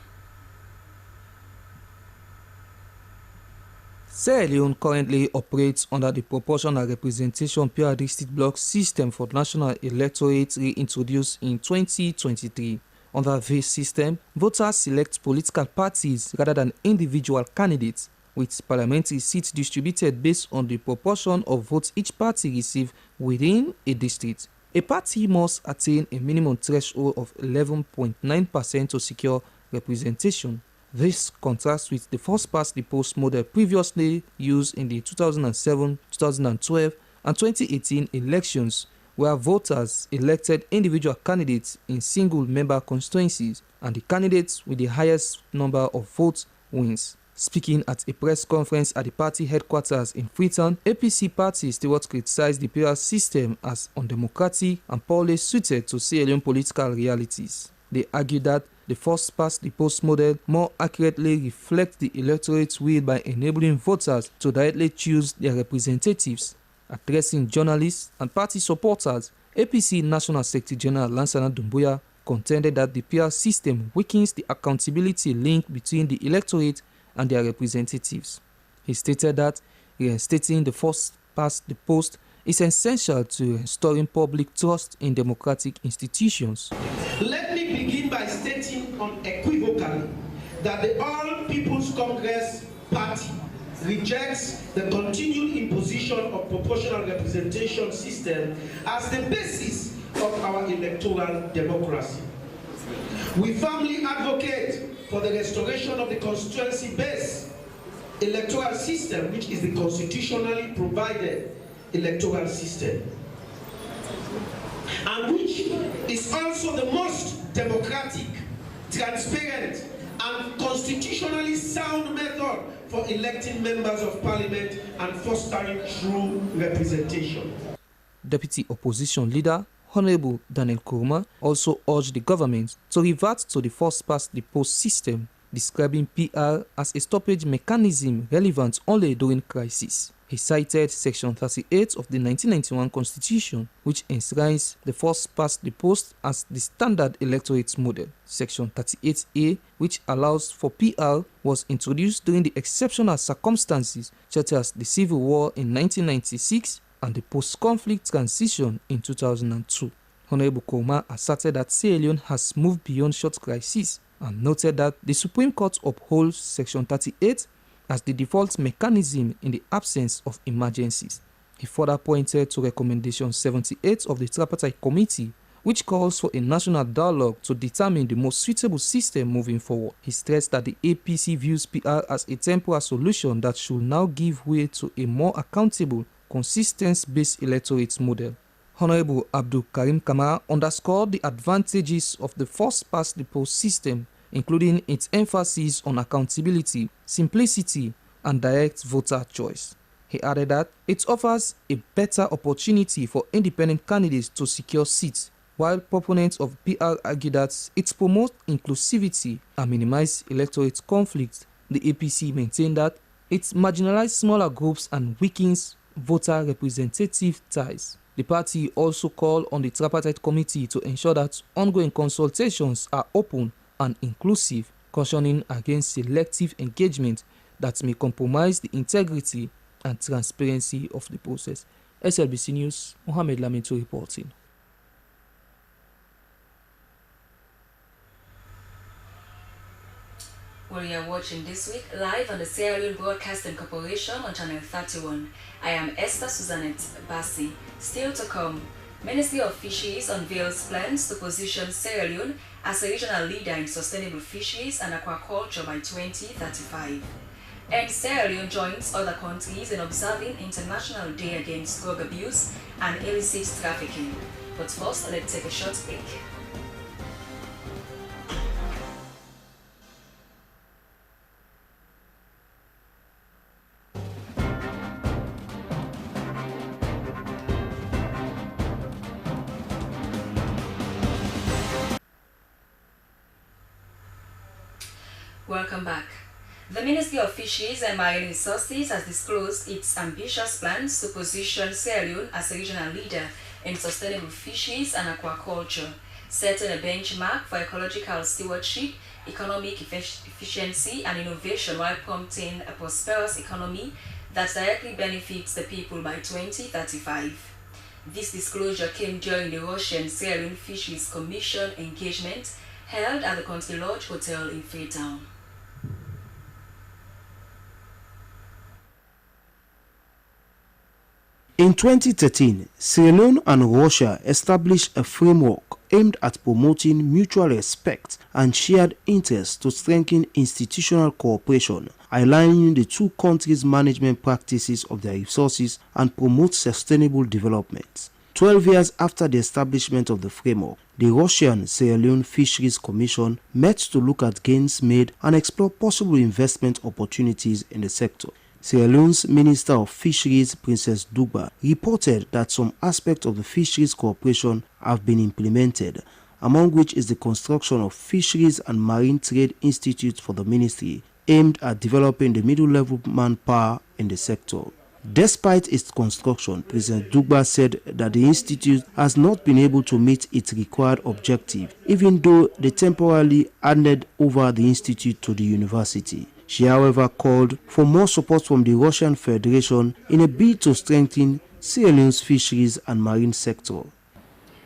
[SPEAKER 7] Sierra Leone currently operates under the proportional representation PR district block system for national electorate reintroduced in 2023. Under this system, voters select political parties rather than individual candidates, with parliamentary seats distributed based on the proportion of votes each party receives within a district. A party must attain a minimum threshold of 11.9% to secure representation. This contrasts with the first-past-the-post model previously used in the 2007, 2012, and 2018 elections, where voters elected individual candidates in single-member constituencies, and the candidates with the highest number of votes wins. Speaking at a press conference at the party headquarters in Freetown, APC party stewards criticized the PR system as undemocratic and poorly suited to Sierra Leone political realities. They argued that the first-past-the-post model more accurately reflects the electorate's will by enabling voters to directly choose their representatives. Addressing journalists and party supporters, APC National Secretary General Lansana Doumbouya contended that the PR system weakens the accountability link between the electorate and their representatives. He stated that reinstating the first-past-the-post is essential to restoring public trust in democratic institutions.
[SPEAKER 27] Let me begin by stating unequivocally that the All People's Congress Party rejects the continued imposition of proportional representation system as the basis of our electoral democracy. We firmly advocate for the restoration of the constituency-based electoral system, which is the constitutionally provided electoral system, and which is also the most democratic, transparent, and constitutionally sound method for electing members of parliament and fostering true representation.
[SPEAKER 7] Deputy Opposition Leader Honorable Daniel Kurma also urged the government to revert to the first-past-the-post system, describing PR as a stoppage mechanism relevant only during crisis. He cited Section 38 of the 1991 Constitution, which enshrines the first-past-the-post as the standard electorate model. Section 38A, which allows for PR, was introduced during the exceptional circumstances such as the Civil War in 1996 and the post-conflict transition in 2002. Honorable Kouma asserted that Sierra Leone has moved beyond short crisis and noted that the Supreme Court upholds Section 38 as the default mechanism in the absence of emergencies. He further pointed to Recommendation 78 of the Tripartite Committee, which calls for a national dialogue to determine the most suitable system moving forward. He stressed that the APC views PR as a temporary solution that should now give way to a more accountable, consistency-based electorate model. Honorable Abdul Karim Kamara underscored the advantages of the first-past-the-post system, including its emphasis on accountability, simplicity, and direct voter choice. He added that it offers a better opportunity for independent candidates to secure seats, while proponents of PR argue that it promotes inclusivity and minimizes electorate conflict. The APC maintained that it marginalizes smaller groups and weakens voter representative ties. The party also called on the Tripartite Committee to ensure that ongoing consultations are open and inclusive, cautioning against selective engagement that may compromise the integrity and transparency of the process. SLBC News, Mohamed Lamento reporting.
[SPEAKER 8] Well, you are watching This Week live on the Sierra Leone Broadcasting Corporation on Channel 31. I am Esther Suzanette Bassi. Still to come, Ministry of Fisheries unveils plans to position Sierra Leone as a regional leader in sustainable fisheries and aquaculture by 2035. And Sierra Leone joins other countries in observing International Day Against Drug Abuse and Illicit Trafficking. But first, let's take a short break. Welcome back. The Ministry of Fisheries and Marine Resources has disclosed its ambitious plans to position Sierra Leone as a regional leader in sustainable fisheries and aquaculture, setting a benchmark for ecological stewardship, economic efficiency and innovation while prompting a prosperous economy that directly benefits the people by 2035. This disclosure came during the Russian Sierra Leone Fisheries Commission engagement held at the Country Lodge Hotel in Freetown.
[SPEAKER 9] In 2013, Sierra Leone and Russia established a framework aimed at promoting mutual respect and shared interests to strengthen institutional cooperation, aligning the two countries' management practices of their resources and promote sustainable development. 12 years after the establishment of the framework, the Russian Sierra Leone Fisheries Commission met to look at gains made and explore possible investment opportunities in the sector. Sierra Leone's Minister of Fisheries, Princess Dugba, reported that some aspects of the fisheries cooperation have been implemented, among which is the construction of Fisheries and Marine Trade Institute for the ministry, aimed at developing the middle-level manpower in the sector. Despite its construction, President Dugba said that the institute has not been able to meet its required objective, even though they temporarily handed over the institute to the university. She, however, called for more support from the Russian Federation in a bid to strengthen Sierra Leone's fisheries and marine sector.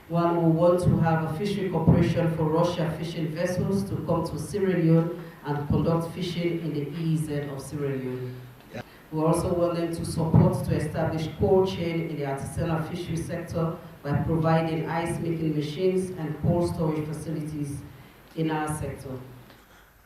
[SPEAKER 17] One will want to have a fishery corporation for Russia fishing vessels to come to Sierra Leone and conduct fishing in the EEZ of Sierra Leone. We also want them to support to establish cold chain in the artisanal fishery sector by providing ice-making machines and cold storage facilities in our sector.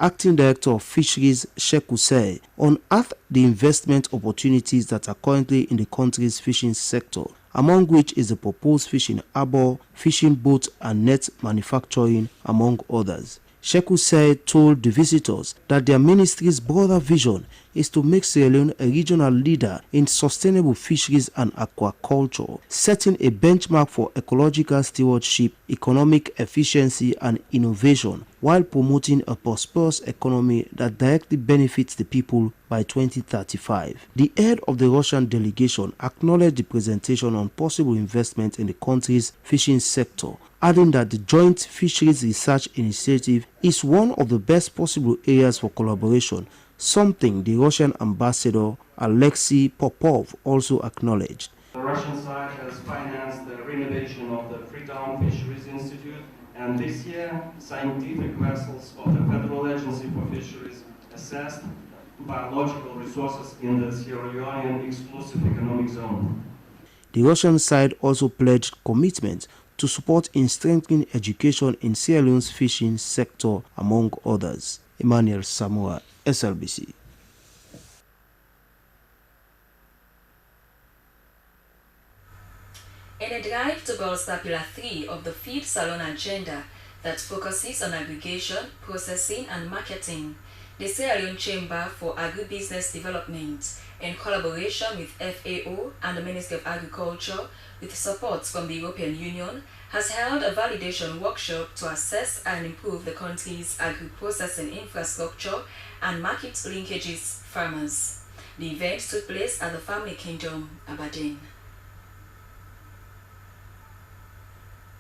[SPEAKER 9] Acting Director of Fisheries Sheikh Hussein unearthed the investment opportunities that are currently in the country's fishing sector, among which is the proposed fishing harbour, fishing boat and net manufacturing, among others. Sheikh Hussein told the visitors that their ministry's broader vision is to make Sierra Leone a regional leader in sustainable fisheries and aquaculture, setting a benchmark for ecological stewardship, economic efficiency and innovation, while promoting a prosperous economy that directly benefits the people by 2035. The head of the Russian delegation acknowledged the presentation on possible investment in the country's fishing sector, adding that the Joint Fisheries Research Initiative is one of the best possible areas for collaboration, something the Russian ambassador Alexei Popov also acknowledged.
[SPEAKER 18] The Russian side has financed the renovation of the Freetown Fisheries Institute, and this year scientific vessels of the Federal Agency for Fisheries assessed biological resources in the Sierra Leone exclusive economic zone.
[SPEAKER 9] The Russian side also pledged commitment to support in strengthening education in Sierra Leone's fishing sector, among others. Emmanuel Samoa, SLBC.
[SPEAKER 8] In a drive to bolster Pillar 3 of the Feed Salon agenda that focuses on aggregation, processing and marketing, the Sierra Leone Chamber for Agribusiness Development, in collaboration with FAO and the Ministry of Agriculture, with support from the European Union, has held a validation workshop to assess and improve the country's agri-processing infrastructure and market linkages farmers. The event took place at the Family Kingdom, Aberdeen.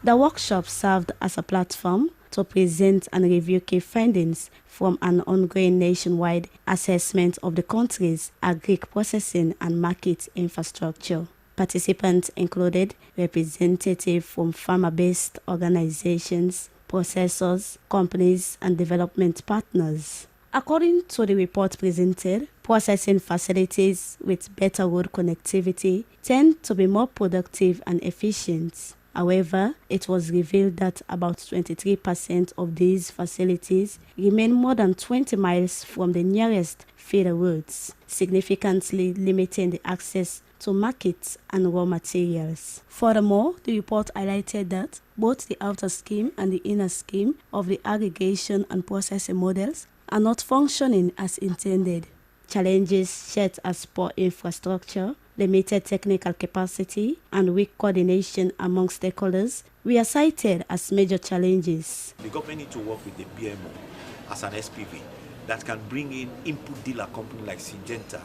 [SPEAKER 19] The workshop served as a platform to present and review key findings from an ongoing nationwide assessment of the country's agri-processing and market infrastructure. Participants included representatives from farmer-based organizations, processors, companies, and development partners. According to the report presented, processing facilities with better road connectivity tend to be more productive and efficient. However, it was revealed that about 23% of these facilities remain more than 20 miles from the nearest feeder roads, significantly limiting the access to markets and raw materials. Furthermore, the report highlighted that both the outer scheme and the inner scheme of the aggregation and processing models are not functioning as intended. Challenges such as poor infrastructure, limited technical capacity, and weak coordination among stakeholders were cited as major challenges.
[SPEAKER 3] The government needs to work with the BMO as an SPV that can bring in input dealer companies like Syngenta,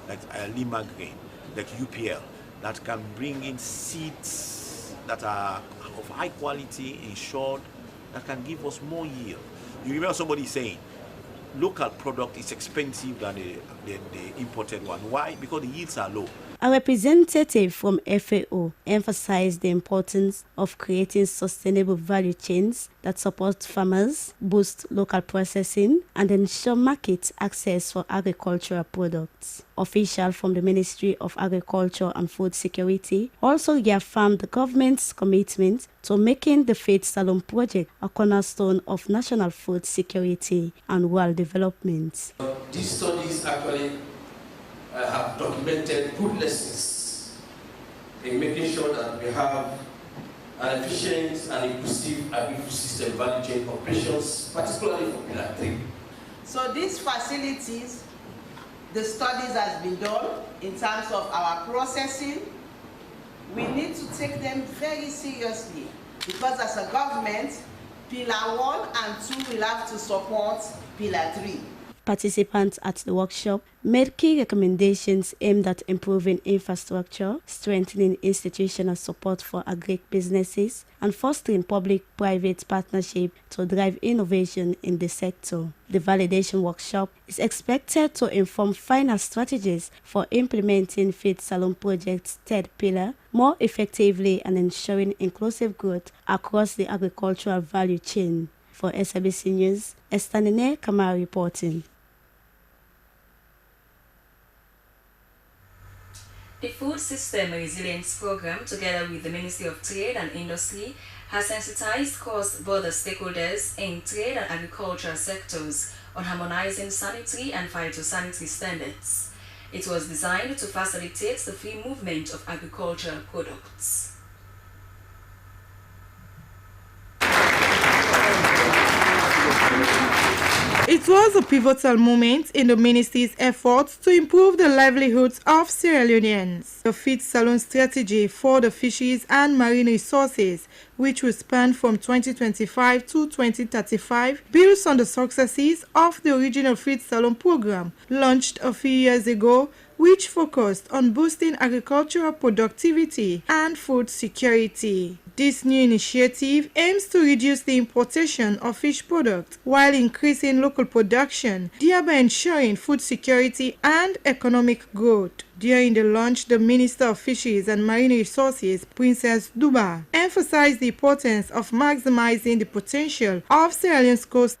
[SPEAKER 3] like Lima Grain, like UPL, that can bring in seeds that are of high quality, insured, that can give us more yield. You remember somebody saying, local product is expensive than the imported one. Why? Because the yields are low.
[SPEAKER 19] A representative from FAO emphasized the importance of creating sustainable value chains that support farmers, boost local processing, and ensure market access for agricultural products. Officials from the Ministry of Agriculture and Food Security also reaffirmed the government's commitment to making the Faith Salon project a cornerstone of national food security and rural development.
[SPEAKER 20] These studies actually have documented good lessons in making sure that we have an efficient and inclusive agri-food system value chain operations, particularly for Pillar 3.
[SPEAKER 13] So these facilities, the studies has been done in terms of our processing. We need to take them very seriously because as a government, Pillar 1 and 2 will have to support Pillar 3.
[SPEAKER 19] Participants at the workshop made key recommendations aimed at improving infrastructure, strengthening institutional support for agri-businesses, and fostering public-private partnership to drive innovation in the sector. The validation workshop is expected to inform final strategies for implementing Faith Salon Project's third pillar more effectively and ensuring inclusive growth across the agricultural value chain. For Slbc News, Estanine Kamara reporting.
[SPEAKER 8] The Food System Resilience Program, together with the Ministry of Trade and Industry, has sensitized cross-border stakeholders in trade and agricultural sectors on harmonizing sanitary and phytosanitary standards. It was designed to facilitate the free movement of agricultural products.
[SPEAKER 21] It was a pivotal moment in the ministry's efforts to improve the livelihoods of Sierra Leoneans. The Faith Salon strategy for the fisheries and marine resources, which will span from 2025 to 2035, builds on the successes of the original Faith Salon program launched a few years ago, which focused on boosting agricultural productivity and food security. This new initiative aims to reduce the importation of fish products while increasing local production, thereby ensuring food security and economic growth. During the launch, the Minister of Fisheries and Marine Resources, Princess Duba, emphasized the importance of maximizing the potential of Sierra Leone's coast.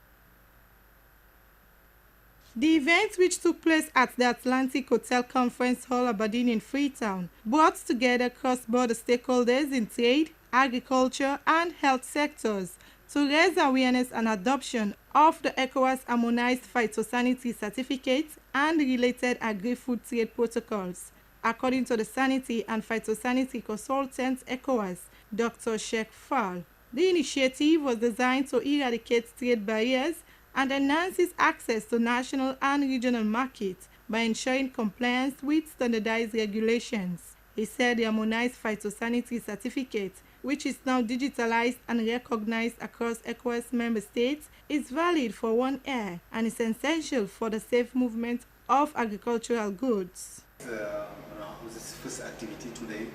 [SPEAKER 21] The event, which took place at the Atlantic Hotel Conference Hall Aberdeen in Freetown, brought together cross-border stakeholders in trade, agriculture and health sectors to raise awareness and adoption of the ECOWAS Harmonized Phytosanitary Certificate and related agri-food trade protocols. According to the Sanitary and Phytosanitary Consultant ECOWAS, Dr. Sheikh Fall, the initiative was designed to eradicate trade barriers and enhances access to national and regional markets by ensuring compliance with standardized regulations. He said the Harmonized Phytosanitary Certificate, which is now digitalized and recognized across ECOWAS member states, is valid for 1 year and is essential for the safe movement of agricultural goods.
[SPEAKER 22] This first activity today,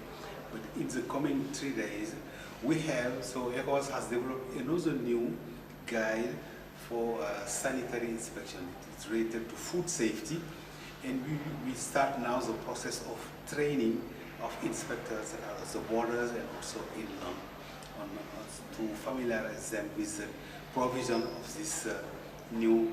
[SPEAKER 22] but in the coming 3 days, ECOWAS has developed another new guide for sanitary inspection. It's related to food safety, and we start now the process of training of inspectors at the borders and also inland to familiarize them with the provision of this new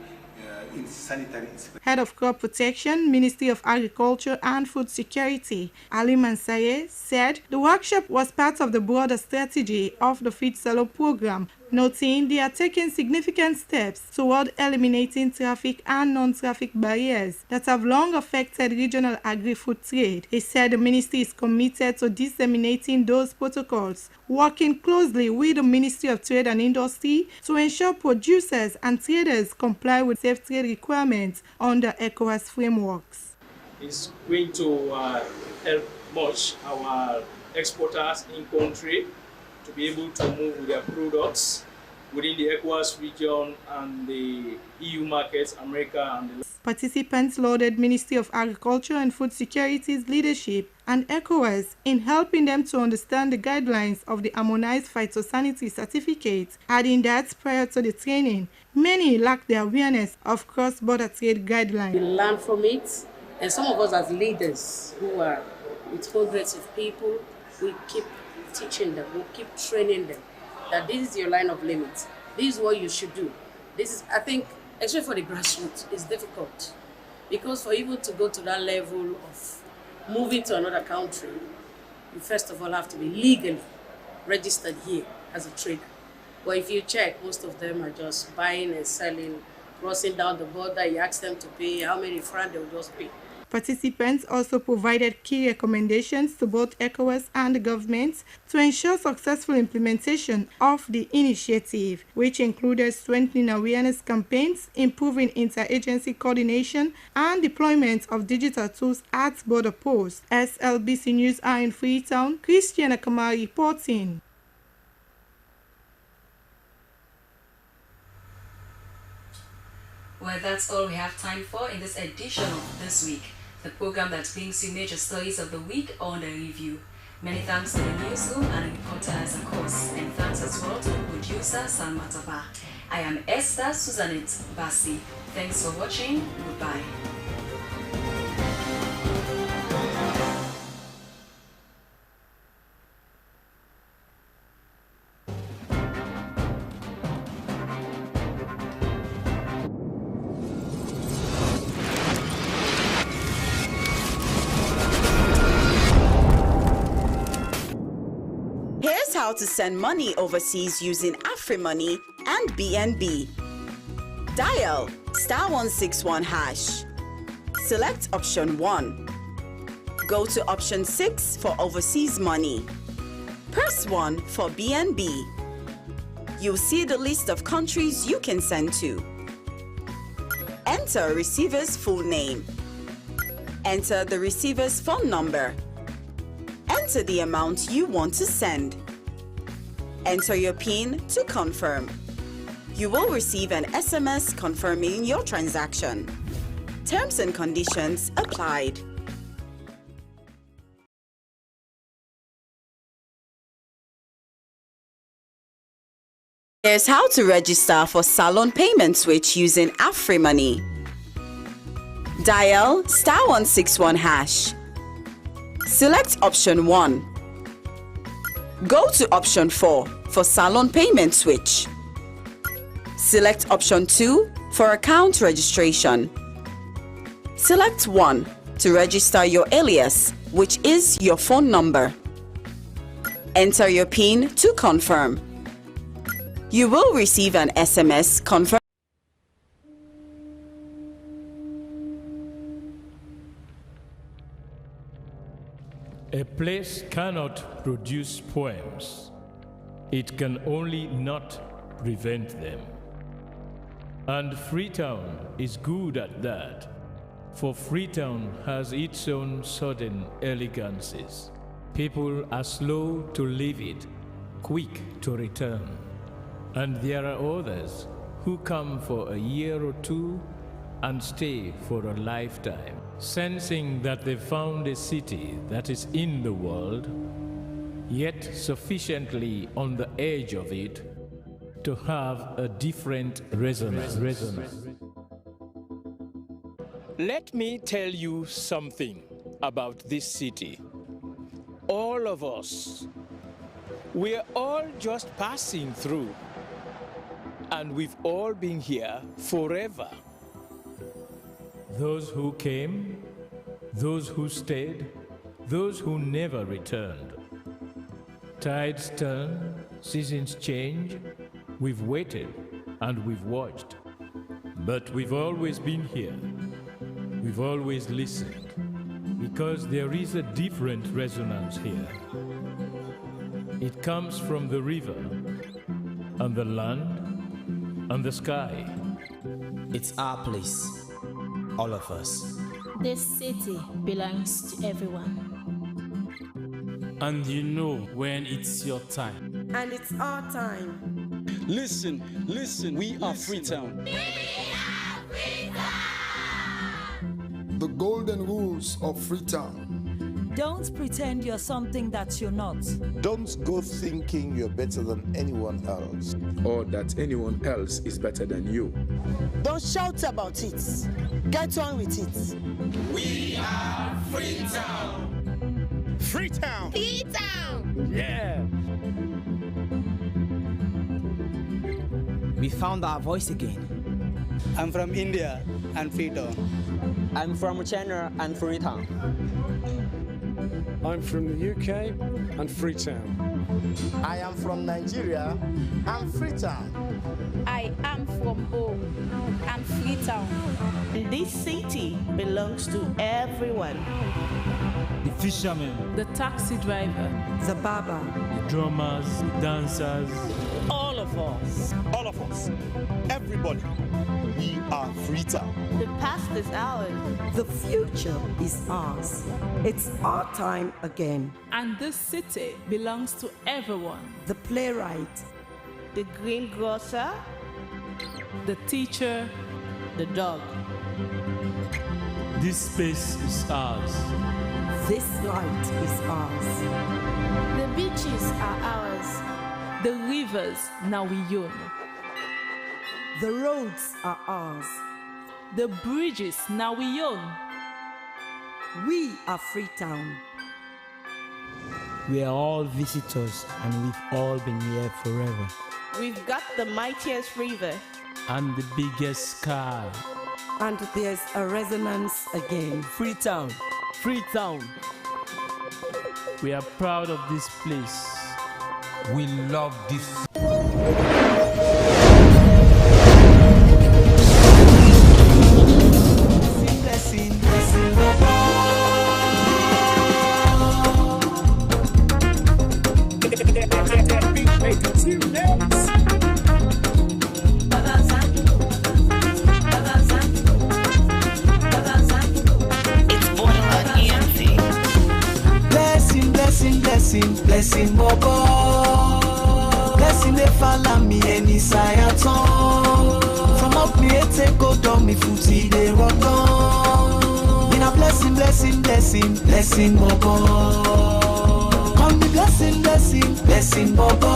[SPEAKER 22] in sanitary inspection.
[SPEAKER 21] Head of Crop Protection, Ministry of Agriculture and Food Security, Ali Mansaye, said the workshop was part of the broader strategy of the Feed Salo program, noting they are taking significant steps toward eliminating traffic and non-traffic barriers that have long affected regional agri-food trade. He said the ministry is committed to disseminating those protocols, working closely with the Ministry of Trade and Industry to ensure producers and traders comply with safe trade requirements under ECOWAS frameworks.
[SPEAKER 2] It's going to help much our exporters in country to be able to move their products within the ECOWAS region and the EU markets, America and the...
[SPEAKER 21] Participants lauded Ministry of Agriculture and Food Security's leadership and ECOWAS in helping them to understand the guidelines of the harmonized phytosanitary certificate, adding that prior to the training, many lacked the awareness of cross-border trade guidelines.
[SPEAKER 4] We learn from it, and some of us as leaders who are with hundreds of people, we keep teaching them, we keep training them that this is your line of limit. This is what you should do. This is, I think, especially for the grassroots, it's difficult because for you to go to that level of moving to another country, you first of all have to be legally registered here as a trader. But if you check, most of them are just buying and selling, crossing down the border. You ask them to pay how many francs, they will just pay.
[SPEAKER 21] Participants also provided key recommendations to both ECOWAS and the government to ensure successful implementation of the initiative, which included strengthening awareness campaigns, improving interagency coordination, and deployment of digital tools at border posts. SLBC News are in Freetown. Christiana Kamari reporting.
[SPEAKER 8] Well, that's all we have time for in this edition of This Week, the program that brings you major stories of the week on the review. Many thanks to the newsroom and the reporters, of course, and thanks as well to the producer, Sam Mataba. I am Esther Susanette Bassi. Thanks for watching. Goodbye.
[SPEAKER 6] How to send money overseas using AfriMoney and BNB. Dial *161#. Select option 1. Go to option 6 for overseas money. Press 1 for BNB. You'll see the list of countries you can send to. Enter receiver's full name. Enter the receiver's phone number. Enter the amount you want to send. Enter your PIN to confirm. You will receive an SMS confirming your transaction. Terms and conditions applied. Here's how to register for Salon Payment Switch using AfriMoney. Dial *161#. Select option 1. Go to option 4 for Salon Payment Switch. Select option 2 for account registration. Select 1 to register your alias, which is your phone number. Enter your PIN to confirm. You will receive an SMS confirming.
[SPEAKER 23] A place cannot produce poems. It can only not prevent them. And Freetown is good at that, for Freetown has its own sudden elegances. People are slow to leave it, quick to return. And there are others who come for a year or two and stay for a lifetime, sensing that they found a city that is in the world, yet sufficiently on the edge of it to have a different resonance. Let me tell you something about this city. All of us, we're all just passing through, and we've all been here forever. Those who came, those who stayed, those who never returned. Tides turn, seasons change, we've waited and we've watched. But we've always been here. We've always listened, because there is a different resonance here. It comes from the river, and the land, and the sky.
[SPEAKER 5] It's our place, all of us.
[SPEAKER 10] This city belongs to everyone.
[SPEAKER 11] And you know when it's your time.
[SPEAKER 12] And it's our time.
[SPEAKER 24] Listen, we are Freetown.
[SPEAKER 25] The golden rules of Freetown.
[SPEAKER 26] Don't pretend you're something that you're not.
[SPEAKER 28] Don't go thinking you're better than anyone else.
[SPEAKER 29] Or that anyone else is better than you.
[SPEAKER 12] Don't shout about it. Get on with it.
[SPEAKER 24] We are Freetown.
[SPEAKER 25] Freetown.
[SPEAKER 12] Freetown.
[SPEAKER 25] Yeah.
[SPEAKER 5] We found our voice again.
[SPEAKER 30] I'm from India and Freetown.
[SPEAKER 31] I'm from China and Freetown.
[SPEAKER 32] I'm from the UK and Freetown.
[SPEAKER 28] I am from Nigeria and Freetown.
[SPEAKER 12] I am from home and Freetown. This city belongs to everyone.
[SPEAKER 11] The fishermen,
[SPEAKER 26] The taxi driver, the barber,
[SPEAKER 11] the drummers, the dancers.
[SPEAKER 12] All of us.
[SPEAKER 28] All of us. Everybody. We are Freetown.
[SPEAKER 12] The past is ours.
[SPEAKER 26] the future is ours. It's our time again.
[SPEAKER 10] And this city belongs to everyone.
[SPEAKER 26] The playwright,
[SPEAKER 12] The greengrocer,
[SPEAKER 10] The teacher,
[SPEAKER 12] the dog.
[SPEAKER 11] This space is ours.
[SPEAKER 26] this light is ours.
[SPEAKER 12] The beaches are ours.
[SPEAKER 10] the rivers now we own.
[SPEAKER 26] The roads are ours.
[SPEAKER 10] The bridges now we own.
[SPEAKER 26] We are Freetown.
[SPEAKER 11] We are all visitors and we've all been here forever.
[SPEAKER 12] We've got the mightiest river.
[SPEAKER 11] And the biggest sky.
[SPEAKER 26] And there's a resonance again.
[SPEAKER 11] Freetown, Freetown. We are proud of this place. We love this.
[SPEAKER 33] Blessing Bobo, blessing the falami any sayaton. From up me take go down me footy they rock on. In a blessing Bobo. Call me blessing Bobo.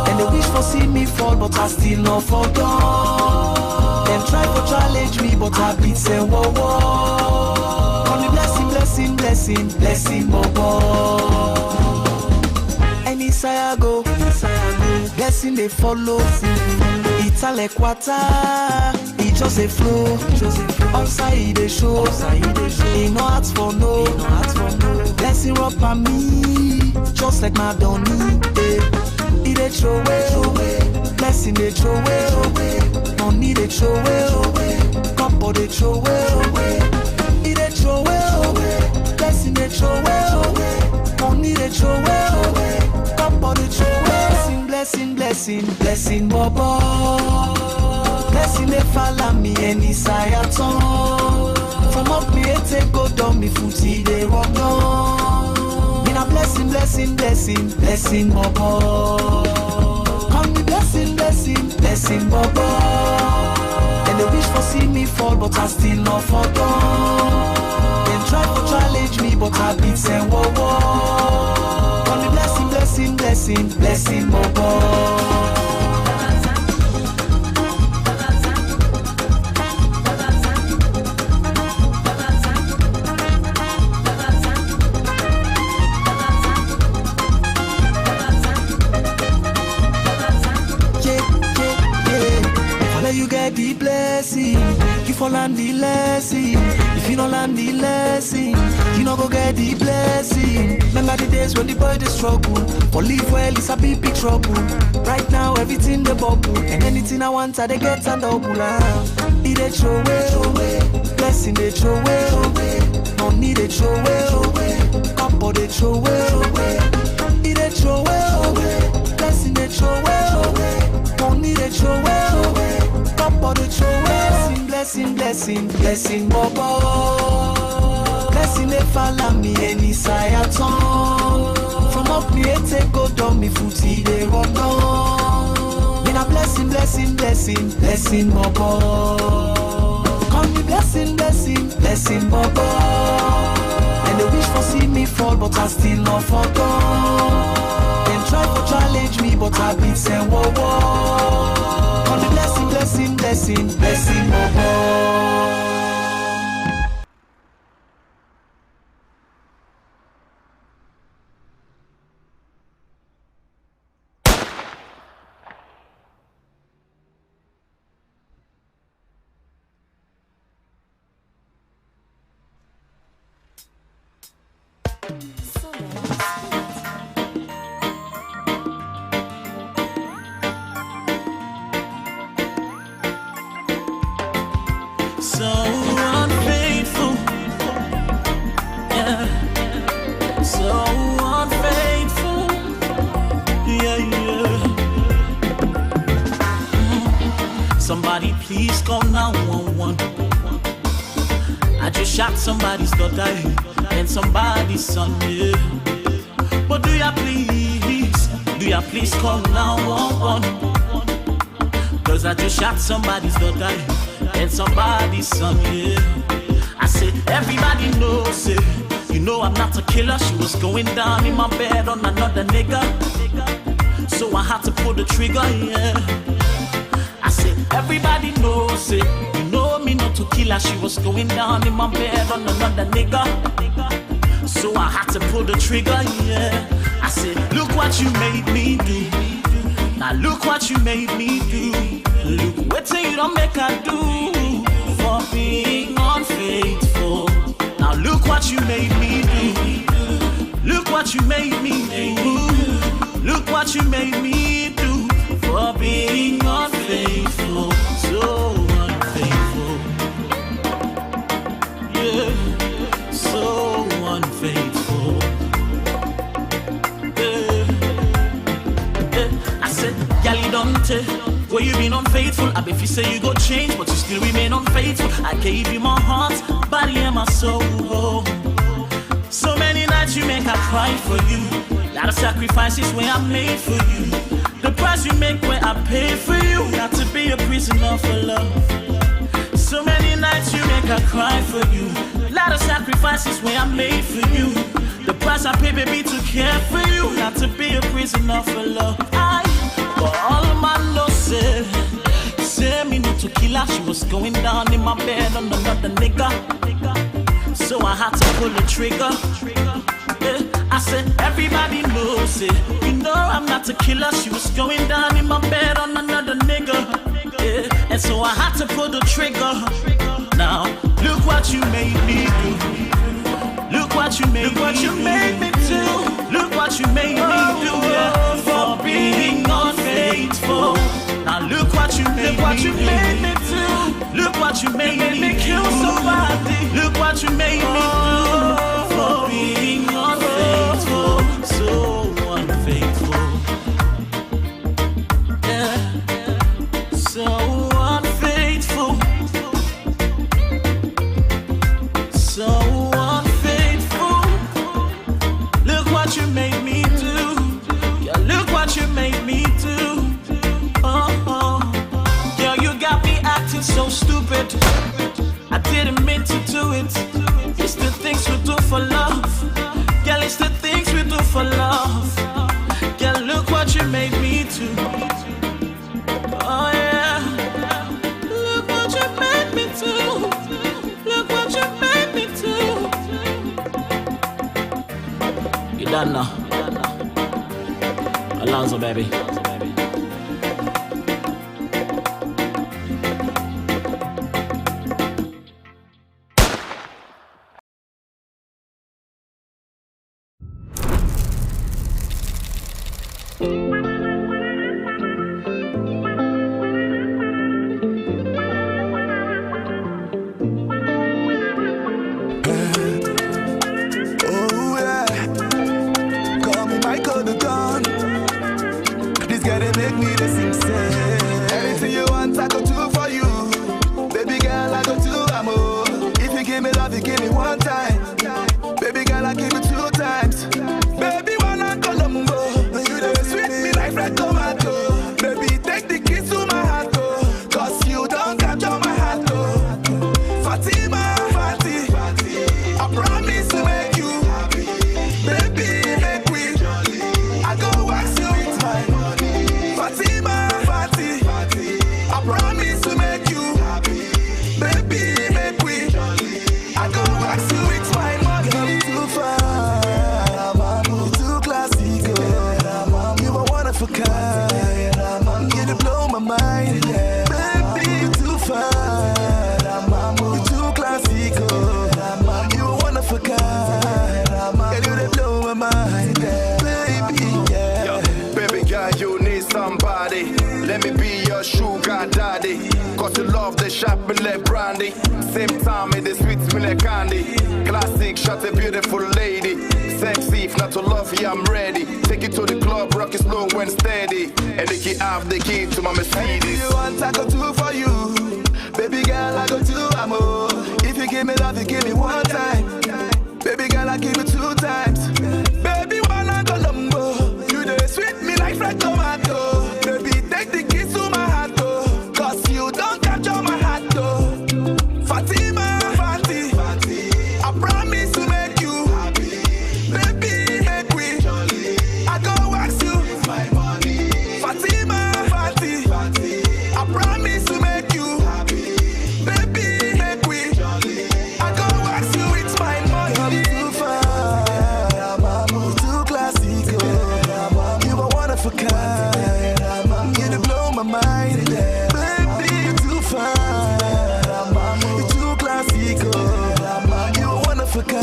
[SPEAKER 33] And they wish for see me fall, but I still not fall down. Them try to challenge me, but I beat say whoa. Call me blessing Bobo. Any saya go, blessing they follow. It's a like water, it just a flow. Outside the show, ain't no hearts for no. Blessing up on me, just like my Donny. It a throw away, blessing they throw away. Don't need a throw away, couple they throw away. It a throw away, blessing they throw away. Don't need a throw away, couple they throw away. Blessing Bobo. Blessing they follow me any sayaton. From up me take go down me footy they rock on. In a blessing Bobo. Call me blessing Bobo. And they wish for see me fall, but I still not fall down. They try to challenge me, but I beat say whoa. Call me blessing Bobo. learn the lesson, if you don't learn the lesson, you no go get the blessing. Remember the days when the boy dey struggle, for live well it's a big trouble. Right now everything the bubble, and anything I want I dey get and double. It dey throw away, blessing dey throw away, money dey throw away, couple dey throw away. It dey throw away, blessing dey throw away, money dey throw away, couple dey throw away. Blessing, Bobo. Blessing dey follow me any side at all. From up me take go down me footy dey run down. Been a blessing, Bobo. Call me blessing, Bobo. And they wish for see me fall, but I still not fall down. Them try to challenge me, but I beat them whoa. Call me blessing, Bobo.
[SPEAKER 1] So unfaithful, yeah. So unfaithful, yeah. Somebody please call 911. I just shot somebody's daughter and somebody's son, yeah. But do ya please call 911? Cause I just shot somebody's daughter and somebody's son, yeah. I said, everybody knows it. You know I'm not a killer. She was going down in my bed on another nigga, so I had to pull the trigger, yeah. I said, everybody knows it. You know me not to kill her. She was going down in my bed on another nigga, so I had to pull the trigger, yeah. I said, look what you made me do. Now look what you made me do. Look what you don't make her do for being unfaithful. Now look what you made me do. Look what you made me do. Look what you made me do for being unfaithful. So unfaithful, yeah. So unfaithful, yeah. I said, Gally Dante, where you been unfaithful? I bet you say you go change, but you still remain unfaithful. I gave you my heart, body and my soul. So many nights you make I cry for you. Lot of sacrifices where I made for you. The price you make where I pay for you. Not to be a prisoner for love. So many nights you make I cry for you. Lot of sacrifices where I made for you. The price I pay, baby, to care for you. Not to be a prisoner for love. But all of my love said me not to kill her. She was going down in my bed on another nigga, so I had to pull the trigger, yeah. I said, everybody knows it. You know I'm not a killer. She was going down in my bed on another nigga, yeah. And so I had to pull the trigger. Now look what you made me do. Look what you made me do. Look what you made me do, yeah. For being unfaithful. Now look what you made me do. Look what you made me kill somebody. Look what you made me do for being unfaithful. So unfaithful, yeah. So unfaithful. So unfaithful. Look what you made me do. Yeah, look what you made me do. Girl, you got me acting so stupid. I didn't mean to do it. It's the things we do for love. Girl, it's the things we do for love. Girl, look what you made me do. Oh yeah. Look what you made me do. Look what you made me do. You done now. Alonzo, baby.
[SPEAKER 3] Cause you love the shop me like brandy. Same time it sweets me like candy. Classic shot a beautiful lady. Sexy, if not to love you, I'm ready. Take it to the club, rock it slow and steady. And the key have the key to my Mercedes.
[SPEAKER 33] If you want, I go do for you. Baby girl, I go do amor. If you give me love, you give me one time. Baby girl, I give you 2 times. Baby, wanna go lumbo. You dey sweet me like fresh tomato. Baby, take the keys to my heart, go. Cause you don't capture my heart, go. Fatima, Fati, I promise to make you happy. Baby, make we I go wax you. My money. Fatima, Fati, I promise to make you happy. Baby, make we I go wax you. It's my money. You're too far, you're too classic. You are one of a kind. You blow my mind. Baby, you're too far. You're too classic. You are one of a kind.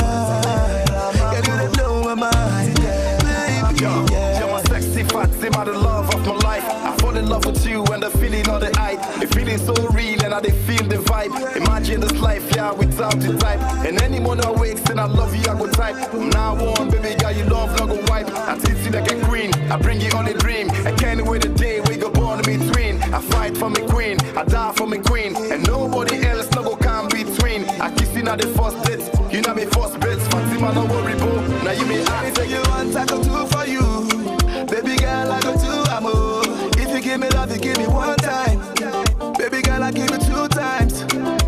[SPEAKER 33] You blow my mind. Baby,
[SPEAKER 3] you're my sexy Fatima, the love of my life. I fall in love with you and the feeling of the hype. The feeling so real and I they feel the vibe. Imagine this life, yeah, without the type. And any morning I wakes and I love you, I go type. From now on, baby girl, you love, not go wipe. I teach you like a queen, I bring you on a dream. I can't wait the day we go born in between. I fight for me queen, I die for me queen. And nobody else no go come between. I kiss you now the first date, you know me first bets. Fatima, no worry, bro. Now you may ask.
[SPEAKER 33] Anything you want, I go do for you. Baby girl, I go do amor. If you give me love, you give me 1 time. Baby girl, I give you 2 times.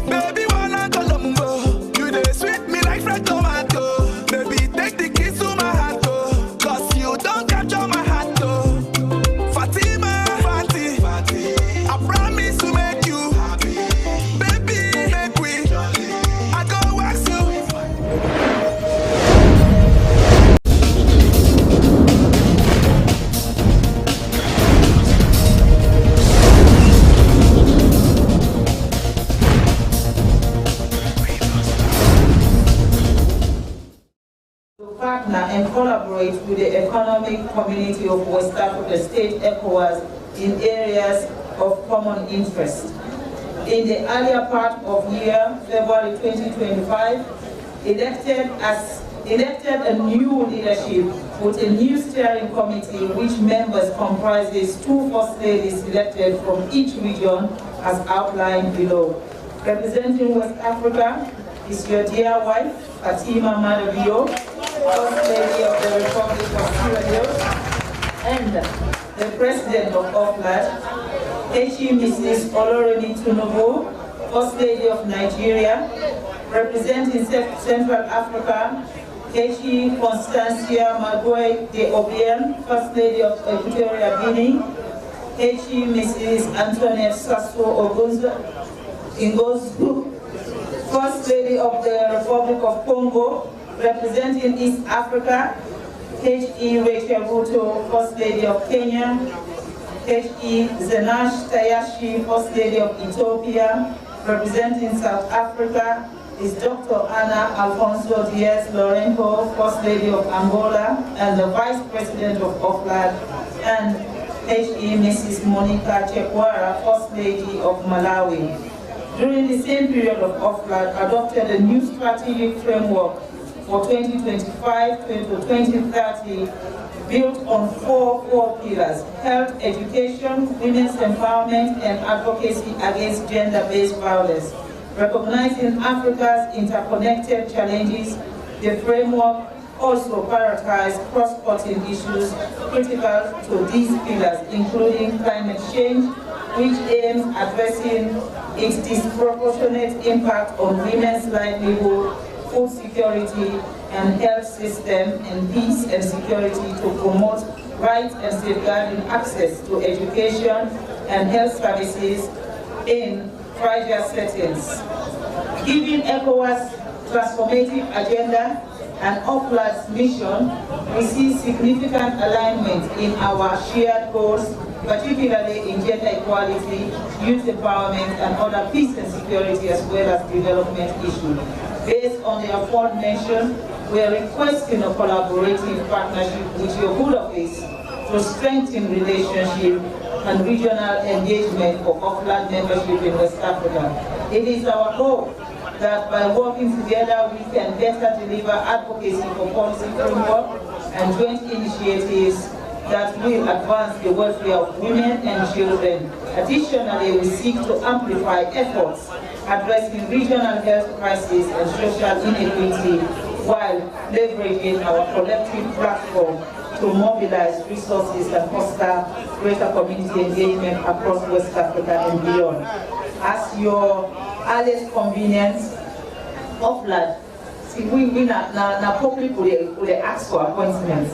[SPEAKER 33] Baby, wanna go lumbo. You dey sweet me like fresh tomato. Baby, take the keys to my heart, go. Cause you don't capture my heart, go. Fatima, Fati, I promise to make you happy. Baby, make we I go wax you.
[SPEAKER 7] Partner and collaborate with the economic community of West Africa State ECOWAS in areas of common interest. In the earlier part of year, February 2025, elected a new leadership with a new steering committee which members comprises 2 first ladies elected from each region as outlined below. Representing West Africa is your dear wife, Fatima Madabio, First Lady of the Republic of Sierra Leone, and the President of OFLAD, Mrs. Oloremi Tinubu, First Lady of Nigeria, representing Central Africa, Constancia Magoy de Obiang, First Lady of Equatorial Guinea, Mrs. Antoinette Sasso Ingozu, First Lady of the Republic of Congo, representing East Africa, Rachel Ruto, First Lady of Kenya, Zenash Tayashi, First Lady of Ethiopia, representing South Africa, is Dr. Anna Alfonso Diaz Lorenzo, First Lady of Angola, and the Vice President of OFLAD, and Mrs. Monica Chekwara, First Lady of Malawi. During the same period of OFLAD, adopted a new strategic framework for 2025 to 2030 built on four pillars: health, education, women's empowerment, and advocacy against gender-based violence. Recognizing Africa's interconnected challenges, the framework also prioritized cross-cutting issues critical to these pillars, including climate change, which aims addressing its disproportionate impact on women's livelihood, food security, and health system, and peace and security to promote rights and safeguarding access to education and health services in fragile settings. Given ECOWAS' transformative agenda and OFLAD's mission, we see significant alignment in our shared goals, particularly in gender equality, youth empowerment, and other peace and security as well as development issues. Based on the aforementioned, we are requesting a collaborative partnership with your good office to strengthen relationship and regional engagement for Auckland membership in West Africa. It is our hope that by working together we can better deliver advocacy for policy framework and joint initiatives that will advance the welfare of women and children. Additionally, we seek to amplify efforts addressing regional health crisis and social inequity while leveraging our collective platform to mobilize resources and foster greater community engagement across West Africa and beyond. As your earliest convenience, Auckland, see, we now public will ask for appointments.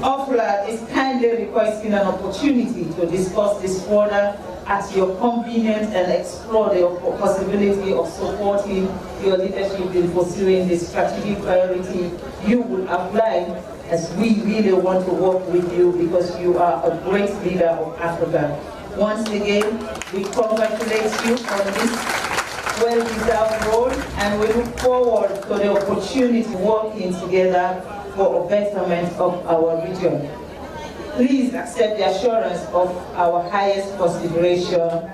[SPEAKER 7] Auckland is kindly requesting an opportunity to discuss this further at your convenience and explore the possibility of supporting your leadership in pursuing the strategic priority you would apply, as we really want to work with you because you are a great leader of Africa. Once again, we congratulate you on this well-deserved role, and we look forward to the opportunity working together for a betterment of our region. Please accept the assurance of our highest consideration,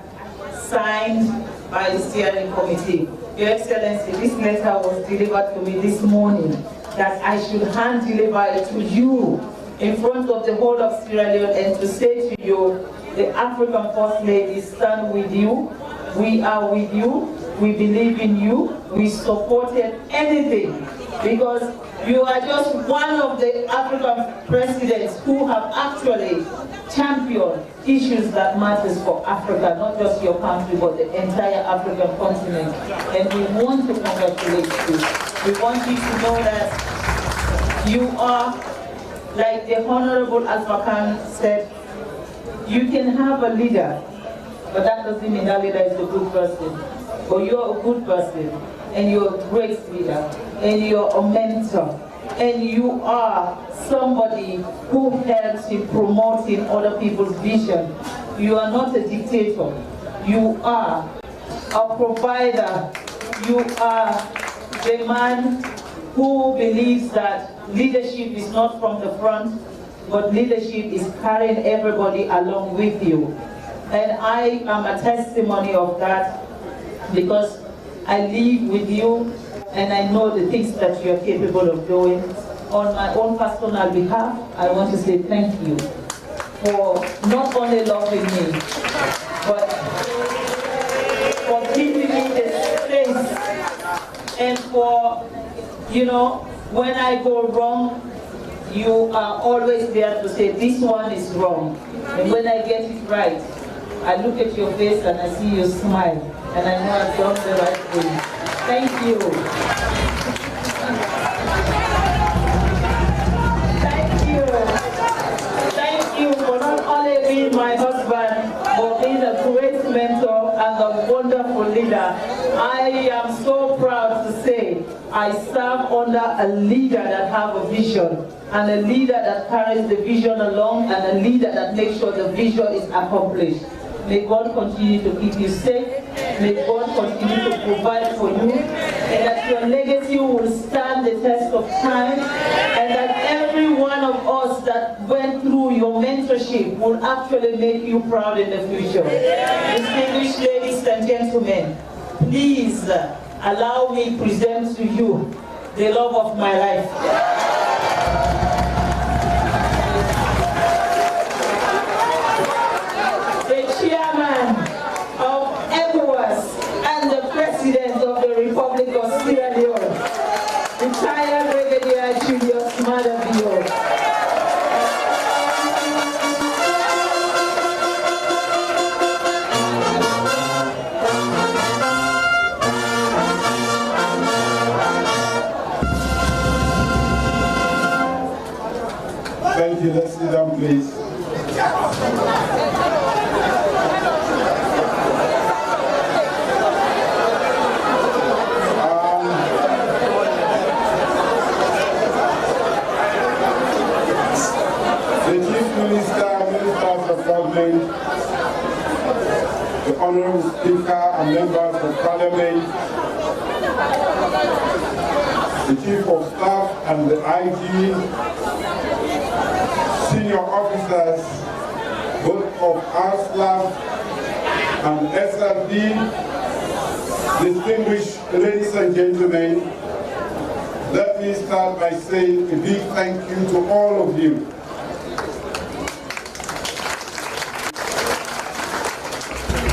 [SPEAKER 7] signed by the steering committee. Your Excellency, this letter was delivered to me this morning, that I should hand deliver it to you in front of the whole of Sierra Leone and to say to you, the African First Lady stand with you, we are with you, we believe in you, we supported anything, because you are just one of the African presidents who have actually championed issues that matters for Africa, not just your country, but the entire African continent. And we want to congratulate you. We want you to know that you are, like the Honorable Alpha Khan said, you can have a leader, but that doesn't mean that leader is a good person. But you're a good person, and you're a great leader, and you're a mentor, and you are somebody who helps in promoting other people's vision. You are not a dictator. You are a provider. You are the man who believes that leadership is not from the front, but leadership is carrying everybody along with you. And I am a testimony of that, because I live with you and I know the things that you are capable of doing. On my own personal behalf, I want to say thank you for not only loving me, but for giving me the space, and for, you know, when I go wrong, you are always there to say this one is wrong. And when I get it right, I look at your face and I see you smile, and I know I've done the right thing. Thank you. Thank you. Thank you for not only being my husband, but being a great mentor and a wonderful leader. I am so proud to say I serve under a leader that has a vision, and a leader that carries the vision along, and a leader that makes sure the vision is accomplished. May God continue to keep you safe. May God continue to provide for you, and that your legacy will stand the test of time, and that every one of us that went through your mentorship will actually make you proud in the future. Distinguished ladies and gentlemen, please allow me to present to you the love of my life. President of the Republic of Sierra Leone, retired Brigadier Julius Madabio.
[SPEAKER 2] Thank you. Let's sit down, please. The Honourable Speaker and members of Parliament, the Chief of Staff and the IG, senior officers, both of ASLAF and SLB, distinguished ladies and gentlemen, let me start by saying a big thank you to all of you.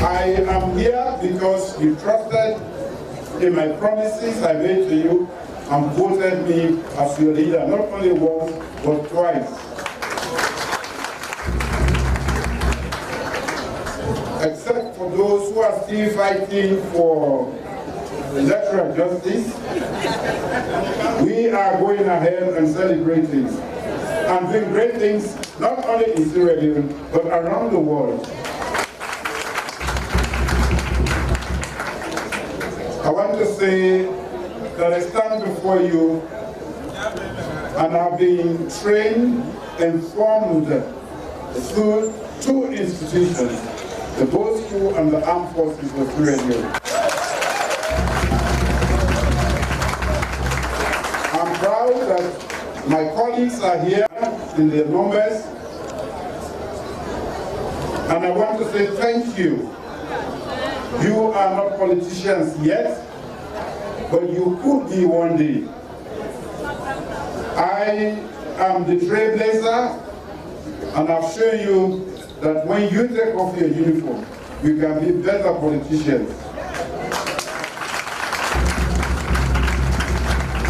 [SPEAKER 2] I am here because you trusted in my promises I made to you and voted me as your leader, not only once, but twice. Except for those who are still fighting for electoral justice, we are going ahead and celebrating and doing great things, not only in Sierra Leone, but around the world. I want to say that I stand before you and have been trained and formed through two institutions, the both school and the armed forces of Sierra Leone. I'm proud that my colleagues are here in their numbers, and I want to say thank you. You are not politicians yet, but you could be one day. I am the trailblazer, and I've shown you that when you take off your uniform, you can be better politicians.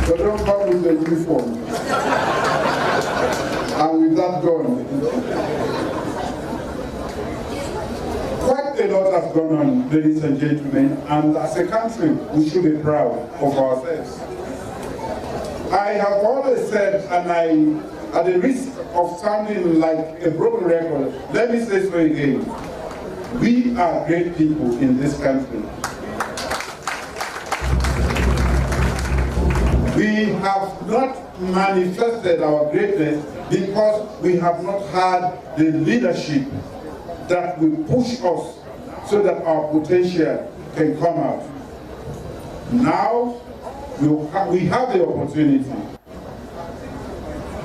[SPEAKER 2] So don't come with the uniform. And with that gone. Quite a lot has gone on, ladies and gentlemen, and as a country, we should be proud of ourselves. I have always said, and I, at the risk of sounding like a broken record, let me say so again. We are great people in this country. We have not manifested our greatness because we have not had the leadership that will push us so that our potential can come out. Now, we have the opportunity.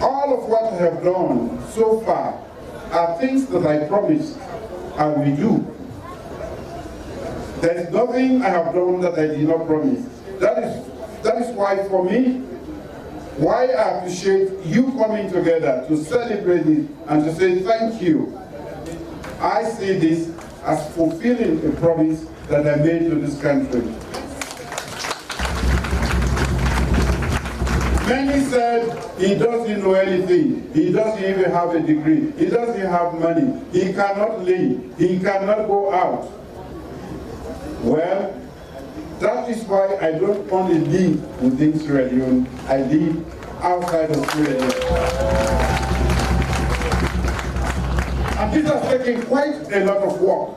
[SPEAKER 2] All of what I have done so far are things that I promised I will do. There is nothing I have done that I did not promise. That is why, for me, why I appreciate you coming together to celebrate it and to say thank you. I see this as fulfilling a promise that I made to this country. Many said he doesn't know anything, he doesn't even have a degree, he doesn't have money, he cannot live, he cannot go out. Well, that is why I don't only live within Sierra Leone, I live outside of Sierra Leone. And this has taken quite a lot of work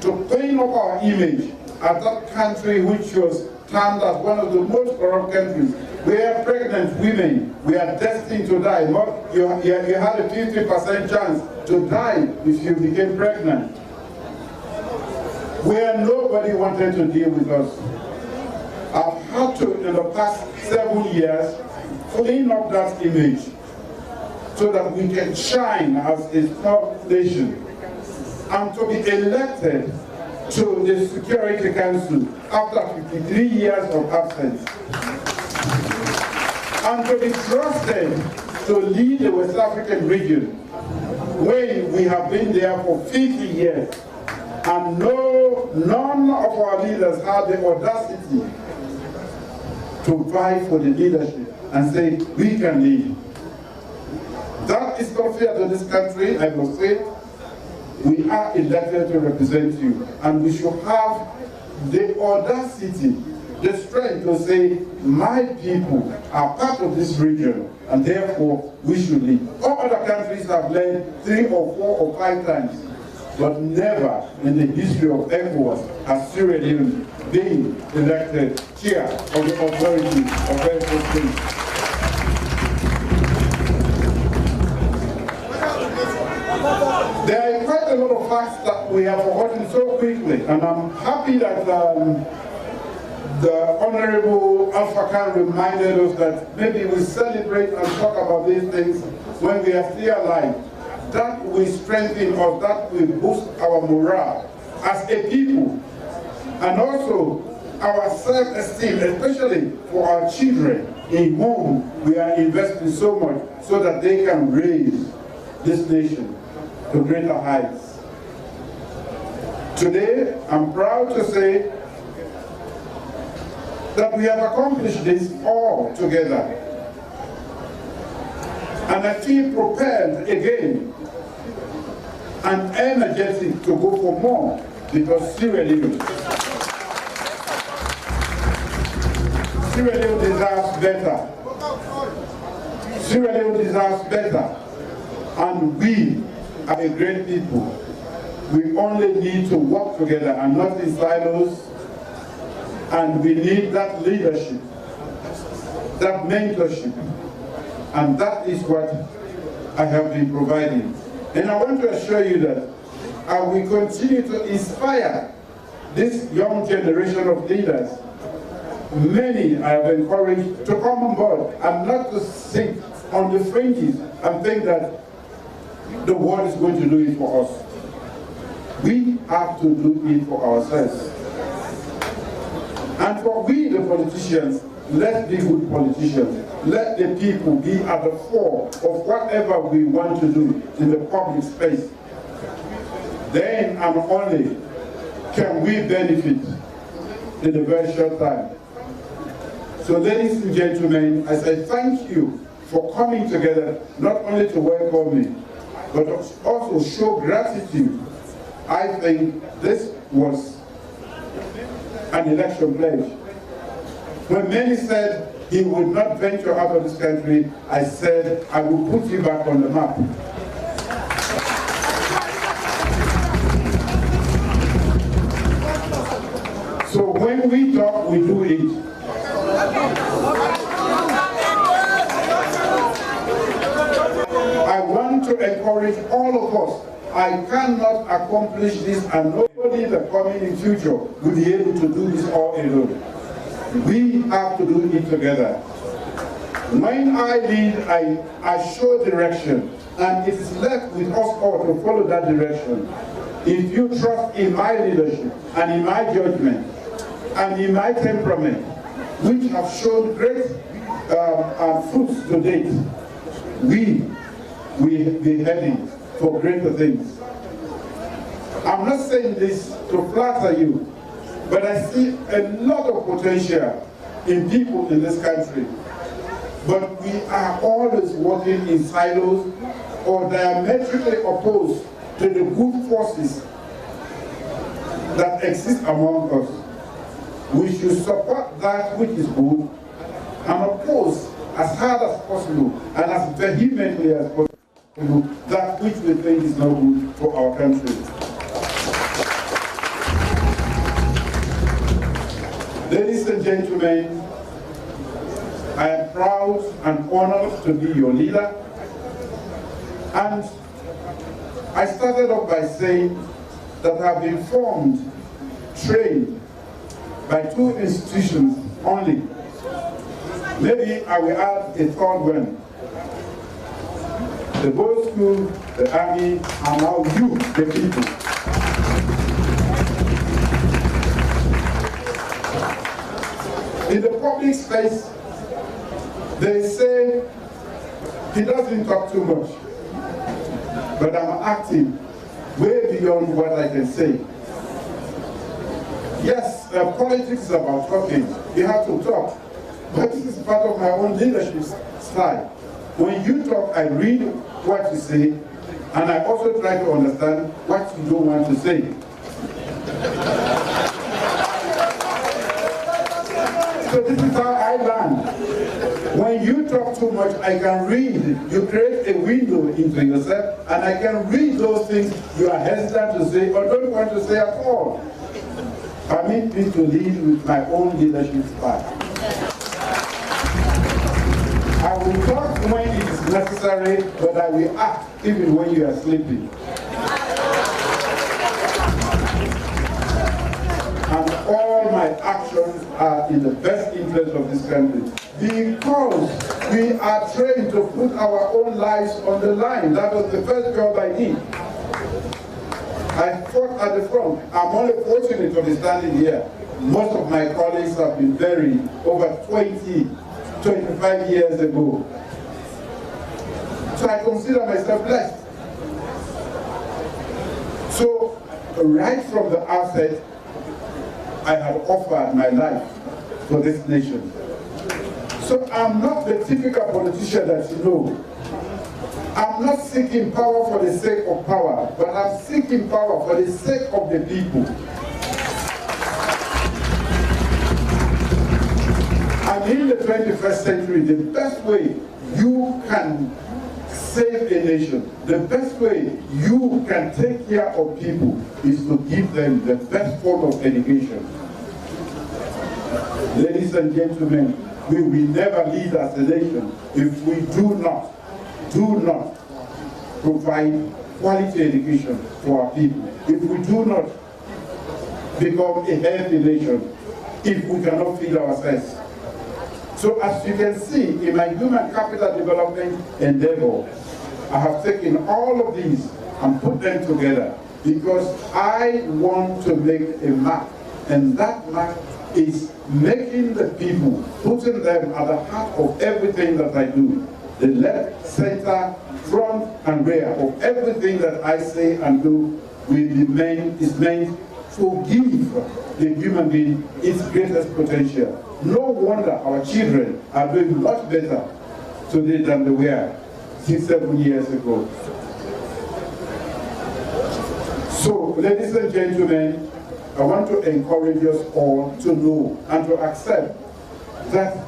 [SPEAKER 2] to clean up our image as that country which was termed as one of the most corrupt countries, where pregnant women were destined to die. You had a 50% chance to die if you became pregnant. Where nobody wanted to deal with us. I've had to, in the past 7 years, clean up that image so that we can shine as a small nation and to be elected to the Security Council after 53 years of absence. And to be trusted to lead the West African region when we have been there for 50 years and none of our leaders had the audacity to vie for the leadership and say, we can lead. That is not fair to this country, I must say. We are elected to represent you, and we should have the audacity, the strength to say, my people are part of this region, and therefore we should lead. All other countries have led 3 or 4 or 5 times, but never in the history of ECOWAS has Sierra Leone been elected chair of the authority of ECOWAS. There are quite a lot of facts that we have forgotten so quickly, and I'm happy that the Honorable Alpha Khan reminded us that maybe we celebrate and talk about these things when we are still alive. that will strengthen us, that will boost our morale as a people, and also our self-esteem, especially for our children in whom we are investing so much so that they can raise this nation to greater heights. Today, I'm proud to say that we have accomplished this all together. And I feel propelled again and energetic to go for more, because Sierra Leone deserves better. Sierra Leone deserves better. And we are a great people. We only need to work together and not in silos. And we need that leadership, that mentorship. And that is what I have been providing. And I want to assure you that I will continue to inspire this young generation of leaders. Many I have encouraged to come on board and not to sit on the fringes and think that the world is going to do it for us. We have to do it for ourselves. And for we, the politicians, let's be good politicians. Let the people be at the fore of whatever we want to do in the public space. Then and only can we benefit in a very short time. So ladies and gentlemen, I say thank you for coming together, not only to welcome me, but also show gratitude. I think this was an election pledge. When many said he would not venture out of this country, I said, I will put you back on the map. So when we talk, we do it. I want to encourage all of us. I cannot accomplish this, and nobody that coming in future will be able to do this all alone. We have to do it together. When I lead, I show direction, and it is left with us all to follow that direction. If you trust in my leadership, and in my judgment, and in my temperament, which have shown great fruits to date, we will be heading for greater things. I'm not saying this to flatter you, but I see a lot of potential in people in this country. But we are always working in silos or diametrically opposed to the good forces that exist among us. We should support that which is good and oppose as hard as possible and as vehemently as possible that which we think is not good for our country. Ladies and gentlemen, I am proud and honored to be your leader. And I started off by saying that I have been formed, trained by 2 institutions only. Maybe I will add a third one. The boys' school, the army, and now you, the people. In the public space, they say he doesn't talk too much, but I'm acting way beyond what I can say. Yes, politics is about talking. You have to talk, but this is part of my own leadership style. When you talk, I read what you say, and I also try to understand what you don't want to say. So this is how I learn. When you talk too much, I can read. You create a window into yourself, and I can read those things you are hesitant to say or don't want to say at all. Permit me to lead with my own leadership style. I will talk when it is necessary, but I will act even when you are sleeping. And all my actions are in the best interest of this country. because we are trained to put our own lives on the line. That was the first job I did. I fought at the front. I'm only fortunate to be standing here. Most of my colleagues have been buried over 25 years ago. So I consider myself blessed. So right from the outset, I have offered my life for this nation. So I'm not the typical politician that you know. I'm not seeking power for the sake of power, but I'm seeking power for the sake of the people. And in the 21st century, the best way you can save a nation, the best way you can take care of people is to give them the best form of education. Ladies and gentlemen, we will never lead as a nation if we do not provide quality education for our people. If we do not become a healthy nation, if we cannot feed ourselves. So as you can see in my human capital development endeavor, I have taken all of these and put them together because I want to make a map, and that map is making the people, putting them at the heart of everything that I do. The left, center, front, and rear of everything that I say and do is meant to give the human being its greatest potential. No wonder our children are doing much better today than they were 6-7 years ago. So, ladies and gentlemen, I want to encourage us all to know and to accept that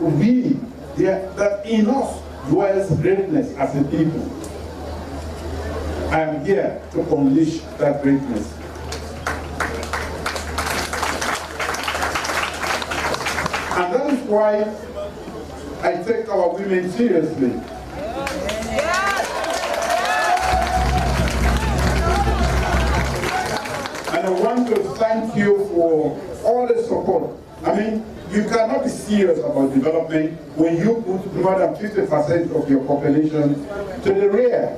[SPEAKER 2] that in us dwells greatness as a people. I am here to unleash that greatness. And that is why I take our women seriously. And I want to thank you for all the support. I mean, you cannot be serious about development when you put more than 50% of your population to the rear,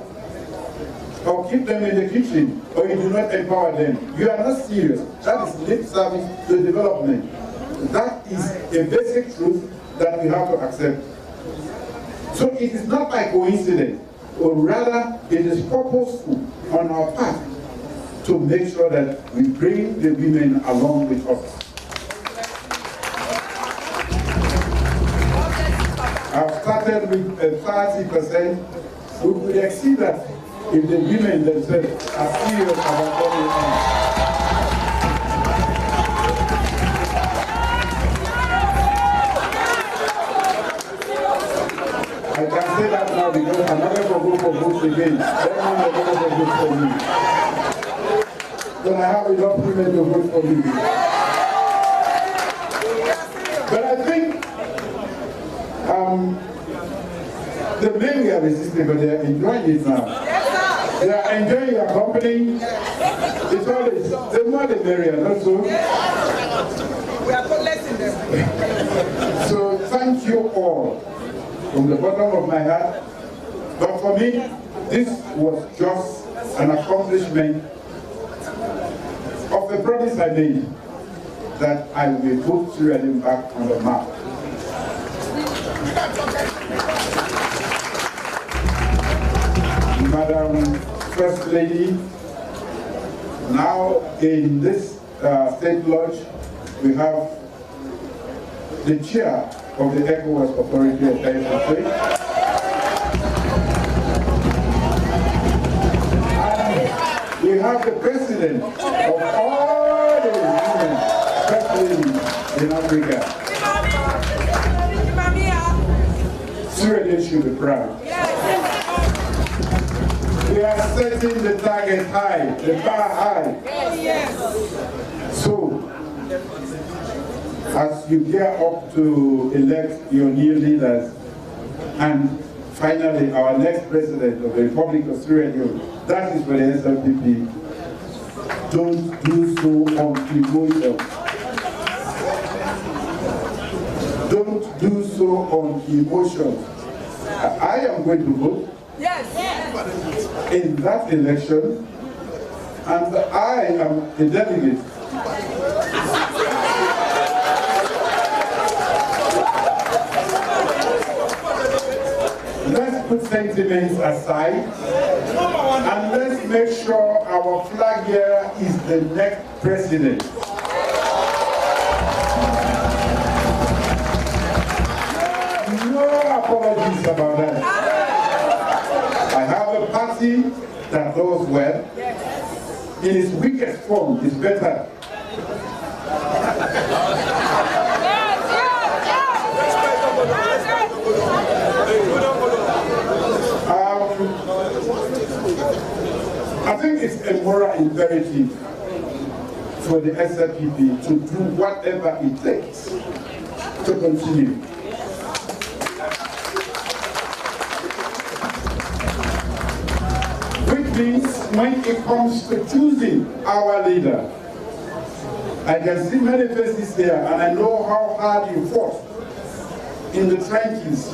[SPEAKER 2] or keep them in the kitchen, or you do not empower them. You are not serious. That is lip service to development. That is a basic truth that we have to accept. So it is not by coincidence, or rather it is purposeful on our part to make sure that we bring the women along with us. I've started with 30%. We could exceed that if the women themselves are serious about coming on. I can say that now because I'm not going to go for votes again. Everyone is going to vote for me. Then I have enough women to vote for me. But I think the men are resisting, but they are enjoying it now. They are enjoying your company. It's always, the more the merrier, not so? We are collecting them. So thank you all from the bottom of my heart. But for me, this was just an accomplishment of the promise I made that I will put Sierra Leone back on the map. Madam First Lady, now in this state lodge, we have the chair of the ECOWAS Authority of State. And we have the president of all the women, First Ladies in Africa. Sierra Leone should be proud. We are setting the target high, the bar high. So, as you gear up to elect your new leaders, and finally our next president of the Republic of Sierra Leone, that is for the SLPP, don't do so on emotion. don't do so on emotion. I am going to vote in that election, and I am a delegate. Let's put sentiments aside and let's make sure our flag bearer is the next president. No apologies about that. I have a party that does well. In its weakest form, it's better. I think it's a moral imperative for the SLPP to do whatever it takes to continue. Which means when it comes to choosing our leader, I can see many faces here and I know how hard you fought in the trenches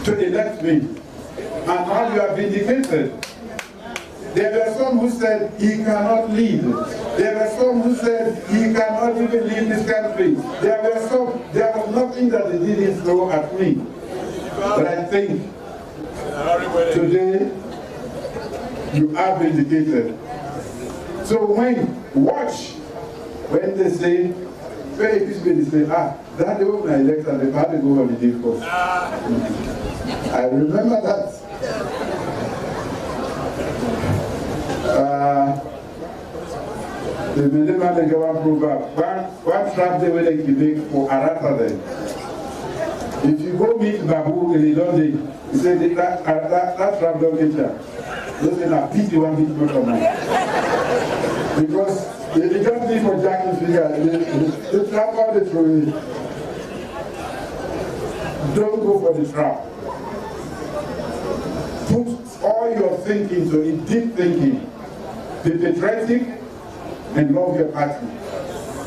[SPEAKER 2] to elect me. And now you are vindicated. There were some who said he cannot lead. There were some who said he cannot even lead this country. There was nothing that they didn't throw at me. But I think today you are vindicated. So when they say, very peacefully they say, that day when I elected, they had to go holiday for. I remember that. The Kenema they go and prove up. One trap they will make for Arata then. If you go meet Babu in London, he said that trap don't get you. Those are pity one bit more from me. Because they just need for jacking figure. The trap out the through. Don't go for the trap. Put all your thinking to it, deep thinking. Be patriotic and love your party.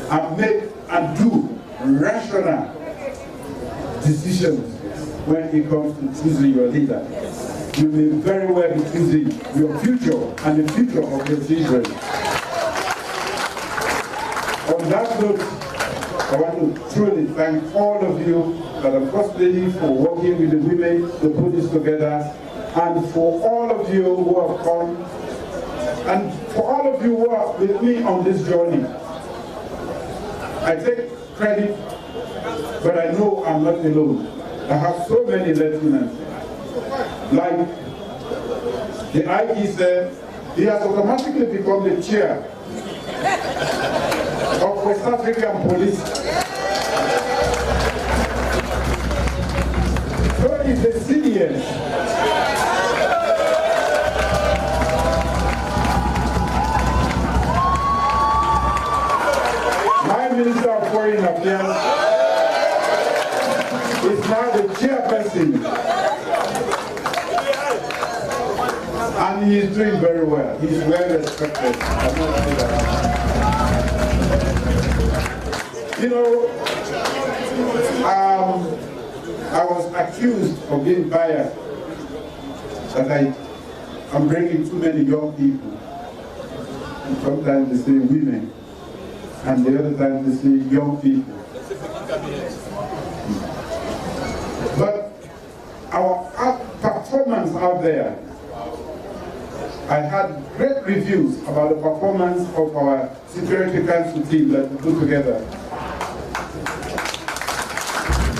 [SPEAKER 2] And make and do rational decisions when it comes to choosing your leader. You may very well be choosing your future and the future of your children. On that note, I want to truly thank all of you, Madam First Lady, for working with the women to put this together, and for all of you who have come, and for all of you who are with me on this journey. I take credit, but I know I'm not alone. I have so many lieutenants. Like the IG said, he has automatically become the chair of West African Police. So he's the senior. My Minister of Foreign Affairs is now the chairperson. And he is doing very well. He is well respected. I must say that. You know, I was accused of being biased, that I'm bringing too many young people. And sometimes they say women, and the other time they say young people. But our performance out there, I had great reviews about the performance of our Security Council team that we put together.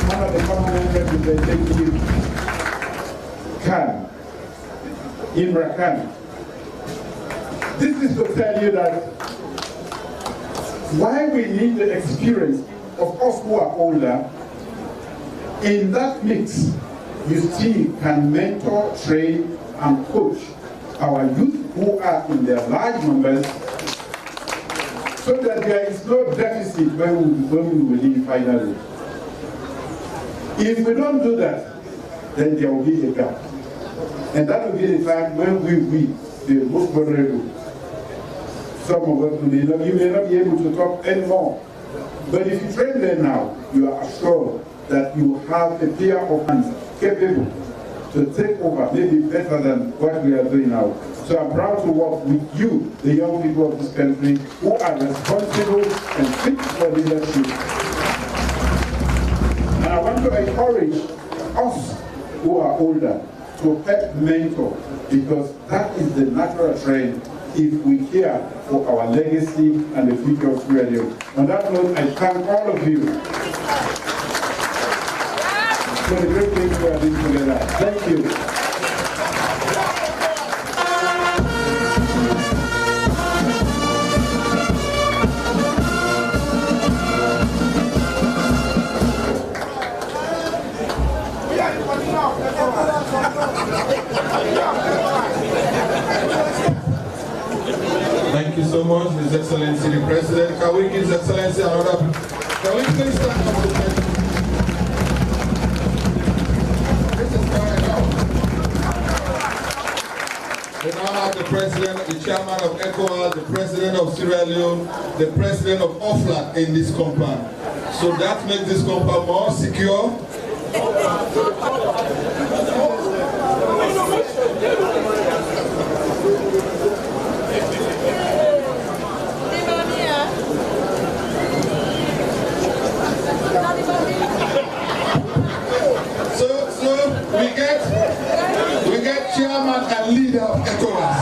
[SPEAKER 2] One of the permanent representatives, Imra Khan. This is to tell you that why we need the experience of us who are older. In that mix, you still can mentor, train, and coach our youth who are in their large numbers, so that there is no deficit when we will leave finally. If we don't do that, then there will be a gap. And that will be the time when we the most vulnerable. Some of us, you may not be able to talk anymore. But if you train there now, you are assured that you have a pair of hands capable to take over, maybe better than what we are doing now. So I'm proud to work with you, the young people of this country, who are responsible and fit for leadership. And I want to encourage us who are older to help mentor, because that is the natural trend if we care for our legacy and the future of Sierra Leone. On that note, I thank all of you for the great things we are doing together. Thank you.
[SPEAKER 4] Thank you so much, His Excellency the President. Can we give His Excellency another? Can we please stand up? This is going on. We now have the President, the Chairman of ECOWAS, the President of Sierra Leone, the President of OFLAC in this compound. So that makes this compound more secure. So we get chairman and leader of ECOWAS.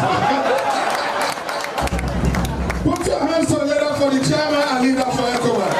[SPEAKER 4] Put your hands together for the chairman and leader for ECOWAS.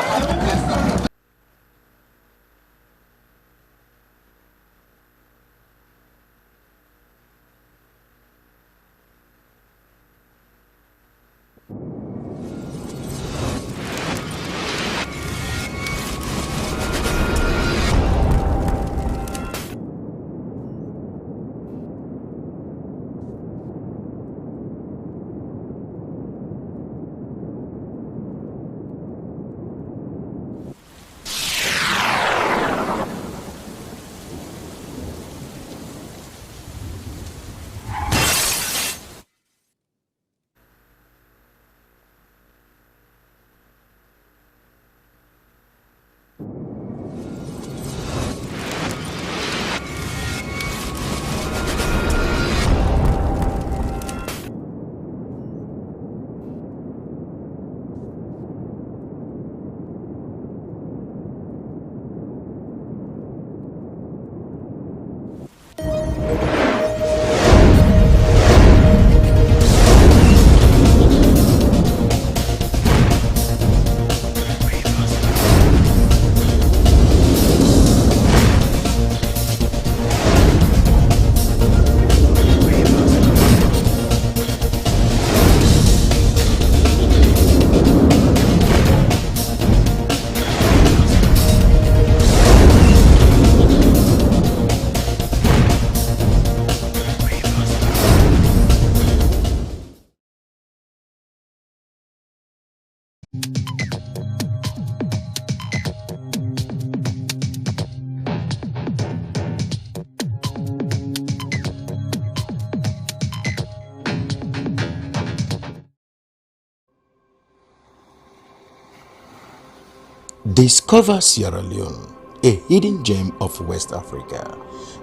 [SPEAKER 9] Discover Sierra Leone, a hidden gem of West Africa,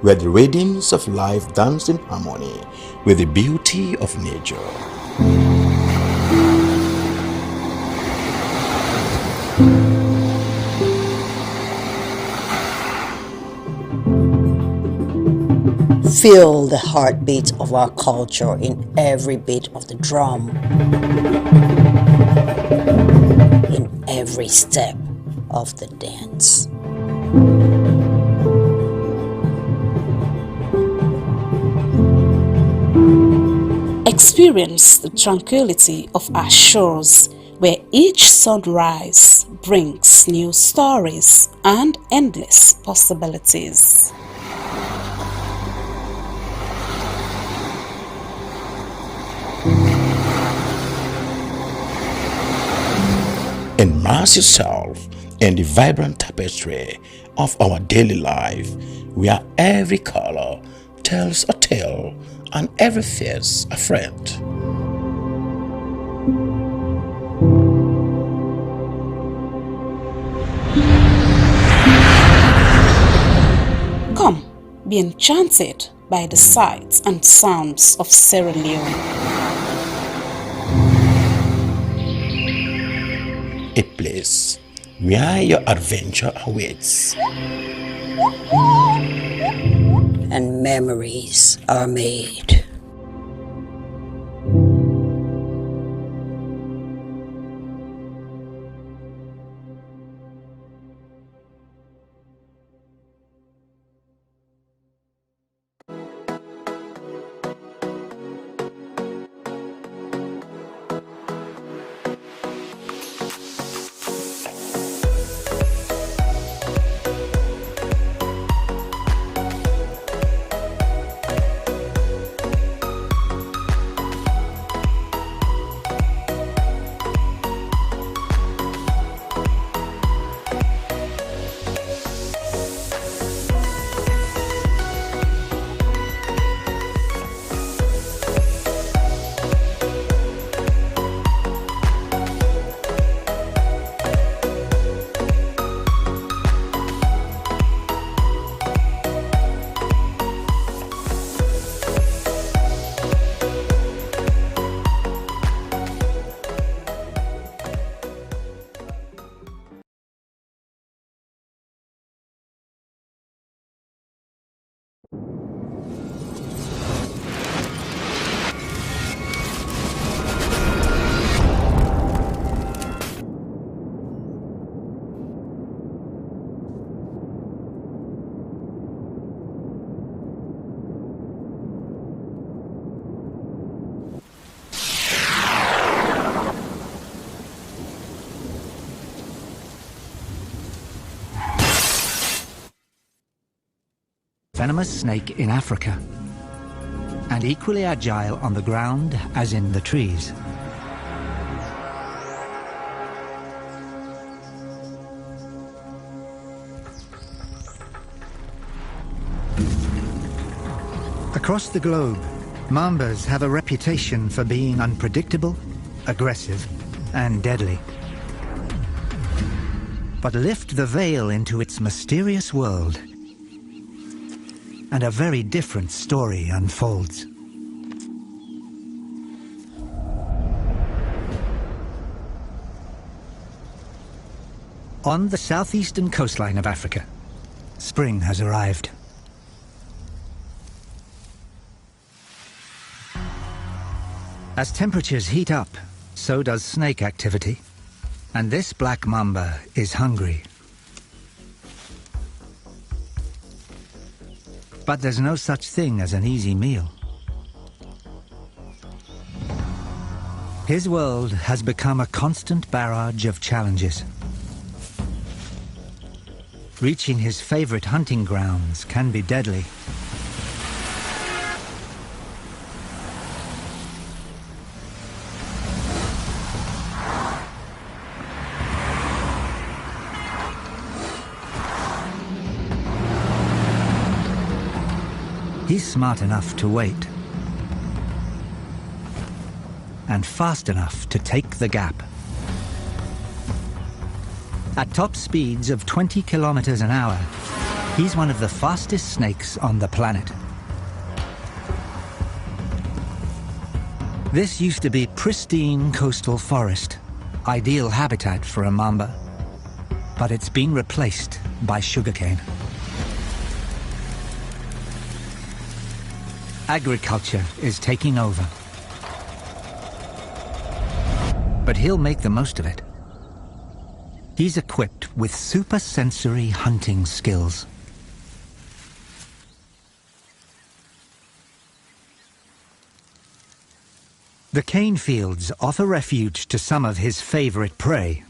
[SPEAKER 9] where the radiance of life danced in harmony with the beauty of nature.
[SPEAKER 13] Feel the heartbeat of our culture in every beat of the drum, in every step of the dance.
[SPEAKER 14] Experience the tranquility of our shores, where each sunrise brings new stories and endless possibilities.
[SPEAKER 9] Immerse yourself in the vibrant tapestry of our daily life, where every color tells a tale and every face a friend.
[SPEAKER 14] Come, be enchanted by the sights and sounds of Sierra Leone.
[SPEAKER 9] A place where your adventure awaits.
[SPEAKER 13] And memories are made.
[SPEAKER 6] Venomous snake in Africa, and equally agile on the ground as in the trees. Across the globe, mambas have a reputation for being unpredictable, aggressive, and deadly. But lift the veil into its mysterious world, and a very different story unfolds. On the southeastern coastline of Africa, spring has arrived. As temperatures heat up, so does snake activity, and this black mamba is hungry. But there's no such thing as an easy meal. His world has become a constant barrage of challenges. Reaching his favorite hunting grounds can be deadly. He's smart enough to wait, and fast enough to take the gap. At top speeds of 20 kilometers an hour, he's one of the fastest snakes on the planet. This used to be pristine coastal forest, ideal habitat for a mamba, but it's been replaced by sugarcane. Agriculture is taking over. But he'll make the most of it. He's equipped with supersensory hunting skills. The cane fields offer refuge to some of his favorite prey.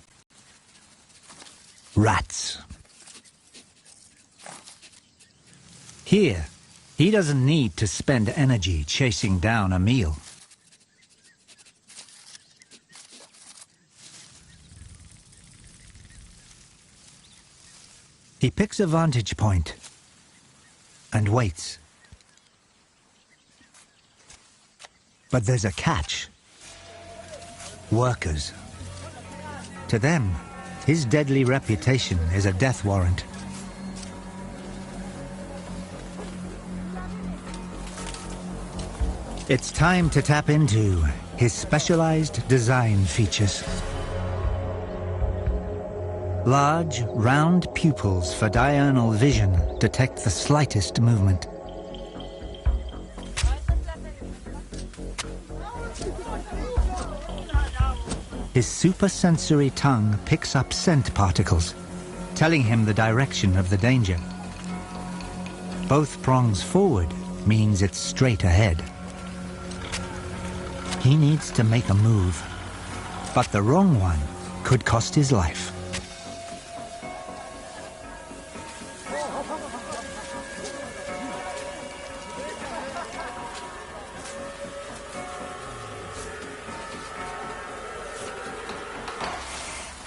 [SPEAKER 6] Rats. Here, he doesn't need to spend energy chasing down a meal. He picks a vantage point and waits. But there's a catch. Workers. To them, his deadly reputation is a death warrant. It's time to tap into his specialized design features. Large, round pupils for diurnal vision detect the slightest movement. His supersensory tongue picks up scent particles, telling him the direction of the danger. Both prongs forward means it's straight ahead. He needs to make a move, but the wrong one could cost his life.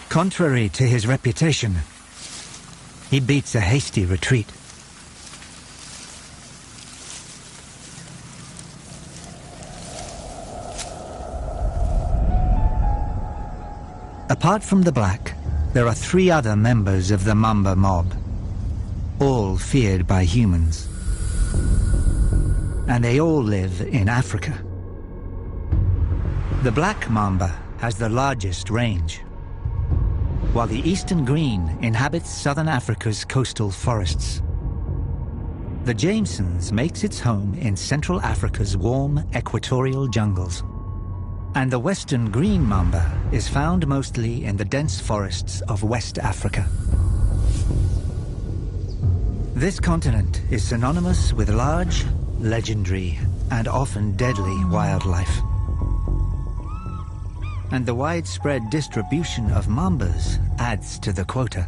[SPEAKER 6] Contrary to his reputation, he beats a hasty retreat. Apart from the black, there are 3 other members of the Mamba mob, all feared by humans. And they all live in Africa. The black Mamba has the largest range, while the eastern green inhabits southern Africa's coastal forests. The Jameson's makes its home in Central Africa's warm equatorial jungles. And the western green mamba is found mostly in the dense forests of West Africa. This continent is synonymous with large, legendary, and often deadly wildlife. And the widespread distribution of mambas adds to the quota.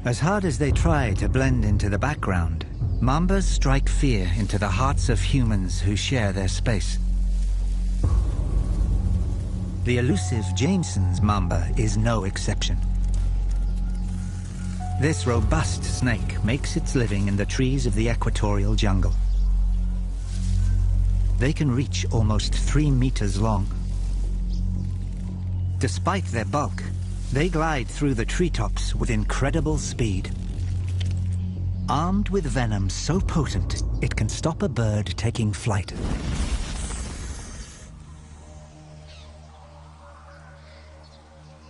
[SPEAKER 6] As hard as they try to blend into the background, mambas strike fear into the hearts of humans who share their space. The elusive Jameson's mamba is no exception. This robust snake makes its living in the trees of the equatorial jungle. They can reach almost 3 meters long. Despite their bulk, they glide through the treetops with incredible speed. Armed with venom so potent, it can stop a bird taking flight.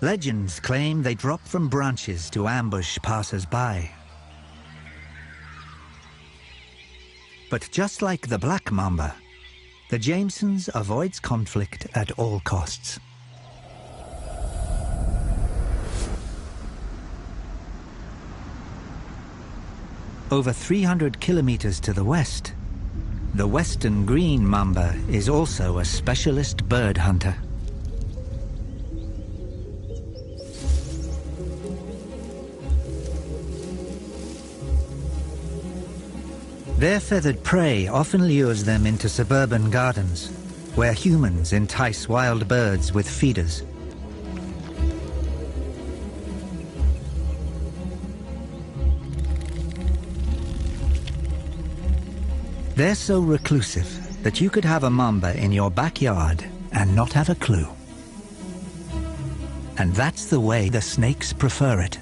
[SPEAKER 6] Legends claim they drop from branches to ambush passers-by. But just like the black mamba, the Jameson's avoids conflict at all costs. Over 300 kilometers to the west, the western green mamba is also a specialist bird hunter. Their feathered prey often lures them into suburban gardens, where humans entice wild birds with feeders. They're so reclusive that you could have a mamba in your backyard and not have a clue. And that's the way the snakes prefer it.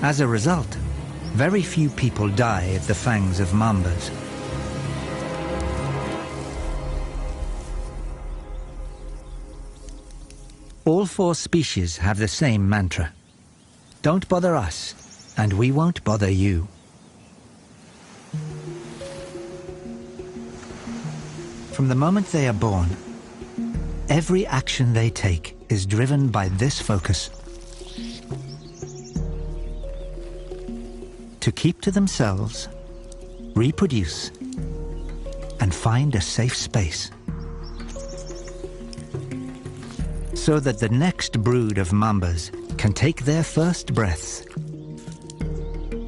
[SPEAKER 6] As a result, very few people die at the fangs of mambas. All 4 species have the same mantra. Don't bother us, and we won't bother you. From the moment they are born, every action they take is driven by this focus: to keep to themselves, reproduce, and find a safe space, so that the next brood of mambas can take their first breaths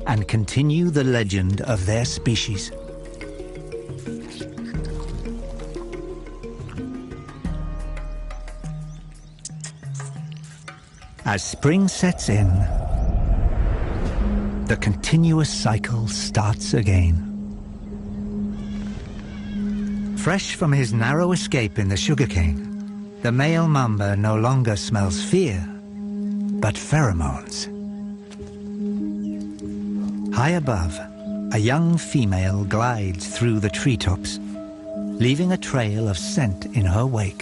[SPEAKER 6] and continue the legend of their species. As spring sets in, the continuous cycle starts again. Fresh from his narrow escape in the sugarcane, the male mamba no longer smells fear, but pheromones. High above, a young female glides through the treetops, leaving a trail of scent in her wake.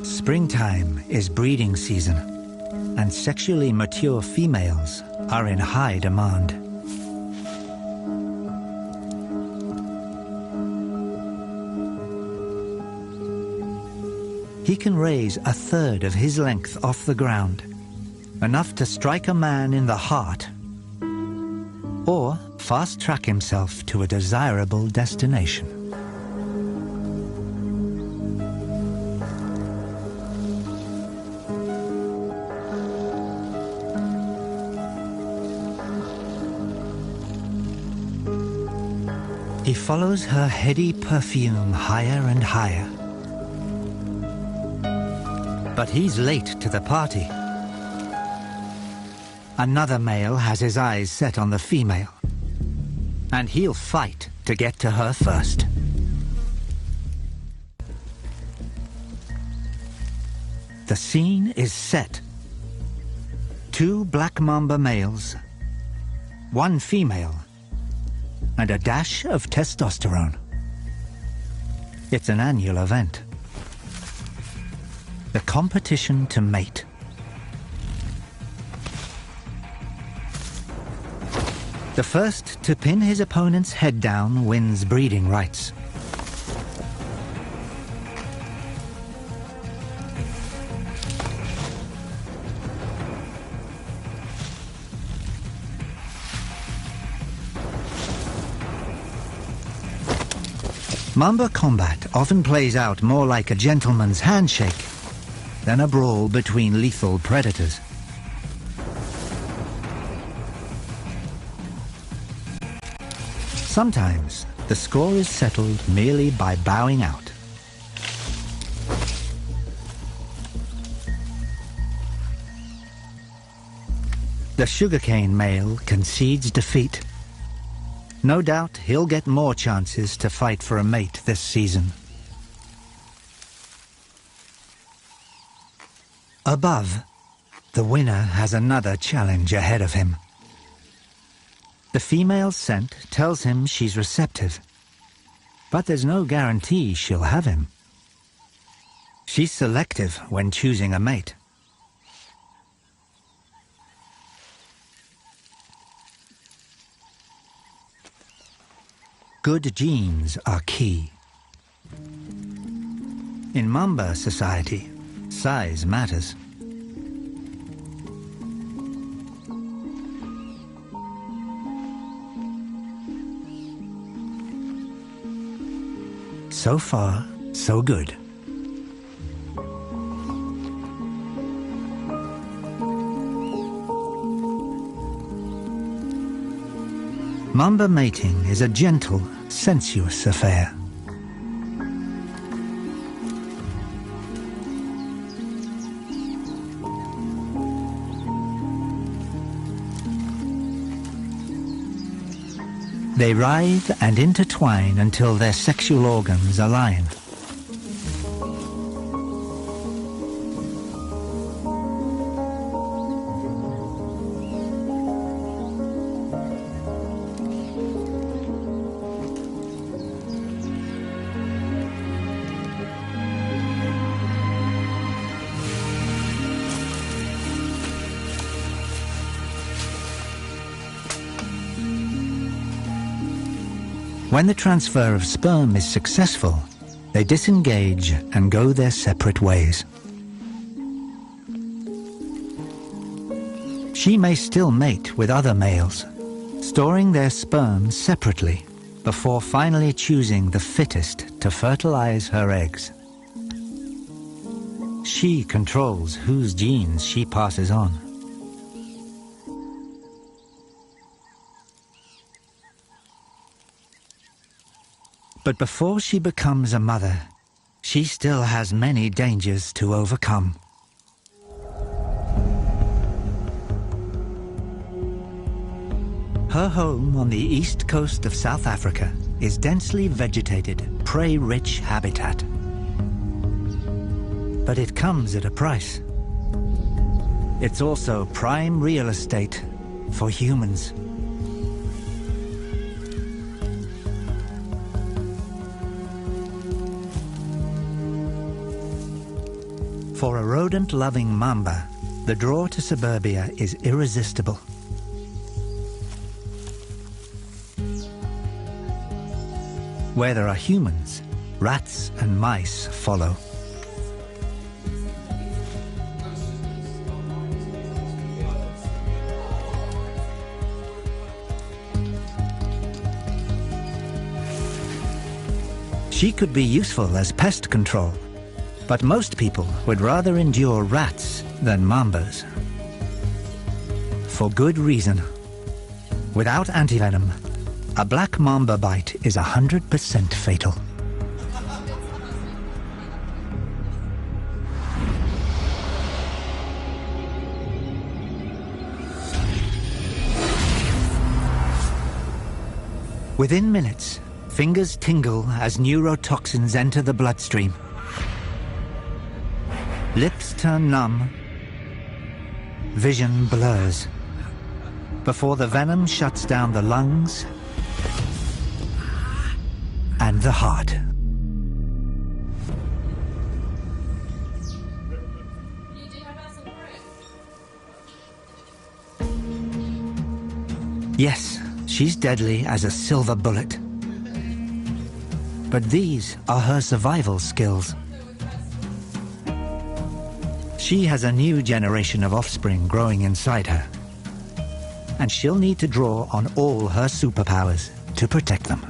[SPEAKER 6] Springtime is breeding season, and sexually mature females are in high demand. He can raise a third of his length off the ground, enough to strike a man in the heart, or fast-track himself to a desirable destination. He follows her heady perfume higher and higher. But he's late to the party. Another male has his eyes set on the female, and he'll fight to get to her first. The scene is set. 2 black mamba males, 1 female, and a dash of testosterone. It's an annual event. The competition to mate. The first to pin his opponent's head down wins breeding rights. Mamba combat often plays out more like a gentleman's handshake than a brawl between lethal predators. Sometimes the score is settled merely by bowing out. The sugarcane male concedes defeat. No doubt he'll get more chances to fight for a mate this season. Above, the winner has another challenge ahead of him. The female's scent tells him she's receptive, but there's no guarantee she'll have him. She's selective when choosing a mate. Good genes are key. In Mamba society, size matters. So far, so good. Mamba mating is a gentle, sensuous affair. They writhe and intertwine until their sexual organs align. When the transfer of sperm is successful, they disengage and go their separate ways. She may still mate with other males, storing their sperm separately before finally choosing the fittest to fertilize her eggs. She controls whose genes she passes on. But before she becomes a mother, she still has many dangers to overcome. Her home on the east coast of South Africa is densely vegetated, prey-rich habitat. But it comes at a price. It's also prime real estate for humans. For a rodent-loving mamba, the draw to suburbia is irresistible. Where there are humans, rats and mice follow. She could be useful as pest control, but most people would rather endure rats than mambas. For good reason. Without antivenom, a black mamba bite is 100% fatal. Within minutes, fingers tingle as neurotoxins enter the bloodstream. Lips turn numb, vision blurs, before the venom shuts down the lungs and the heart. Yes, she's deadly as a silver bullet. But these are her survival skills. She has a new generation of offspring growing inside her, and she'll need to draw on all her superpowers to protect them.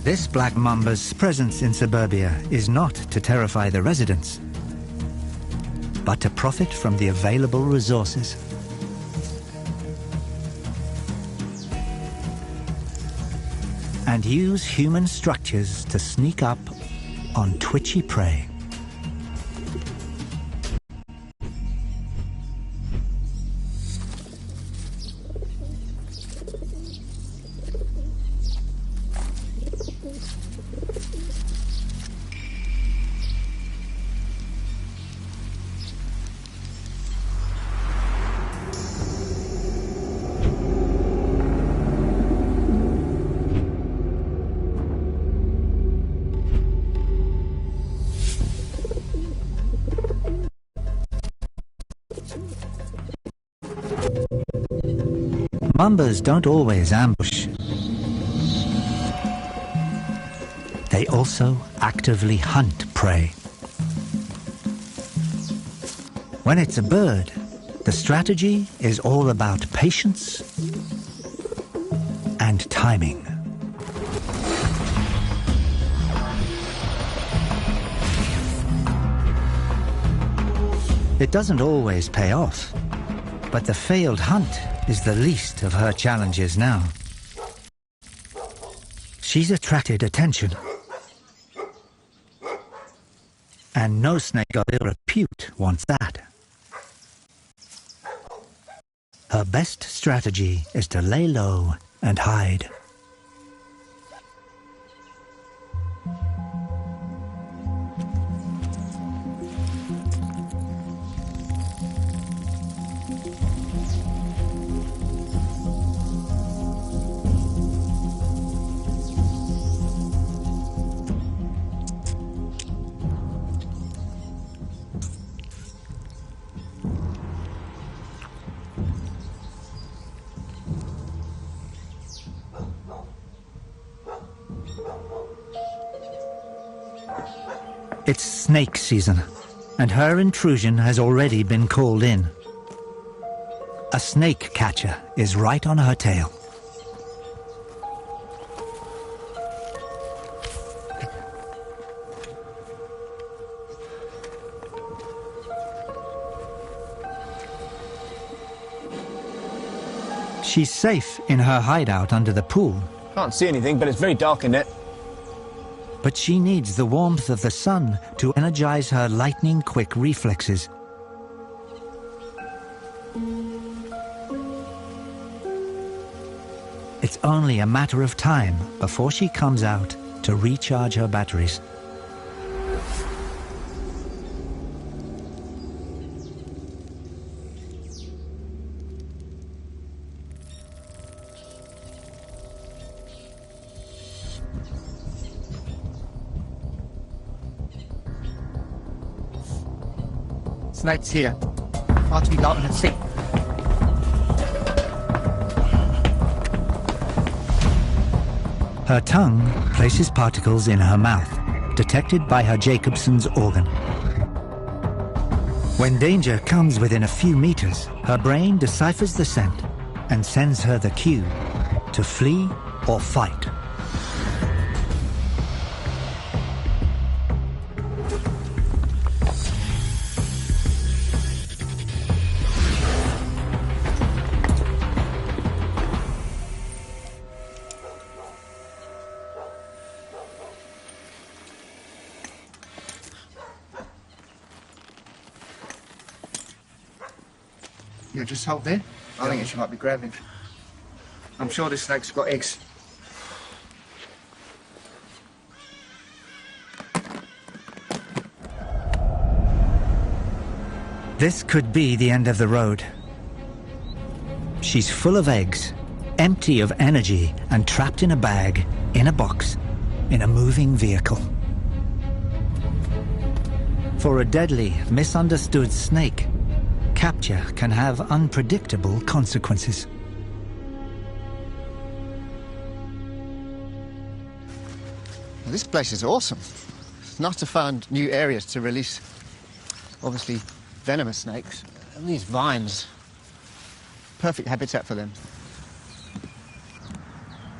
[SPEAKER 6] This black mamba's presence in suburbia is not to terrify the residents, but to profit from the available resources. And use human structures to sneak up on twitchy prey. Mambas don't always ambush. They also actively hunt prey. When it's a bird, the strategy is all about patience and timing. It doesn't always pay off, but the failed hunt is the least of her challenges now. She's attracted attention, and no snake of ill repute wants that. Her best strategy is to lay low and hide. It's snake season, and her intrusion has already been called in. A snake catcher is right on her tail. She's safe in her hideout under the pool.
[SPEAKER 8] Can't see anything, but it's very dark in it.
[SPEAKER 6] But she needs the warmth of the sun to energize her lightning-quick reflexes. It's only a matter of time before she comes out to recharge her batteries.
[SPEAKER 15] snakes here. What we got in the sea?
[SPEAKER 6] Her tongue places particles in her mouth, detected by her Jacobson's organ. When danger comes within a few meters, her brain deciphers the scent and sends her the cue to flee or fight.
[SPEAKER 15] Yeah, just hold there. I think she might be grabbing. I'm sure this snake's got eggs.
[SPEAKER 6] This could be the end of the road. She's full of eggs, empty of energy, and trapped in a bag, in a box, in a moving vehicle. For a deadly, misunderstood snake, capture can have unpredictable consequences.
[SPEAKER 15] Well, this place is awesome. It's nice to find new areas to release, obviously, venomous snakes. And these vines, perfect habitat for them.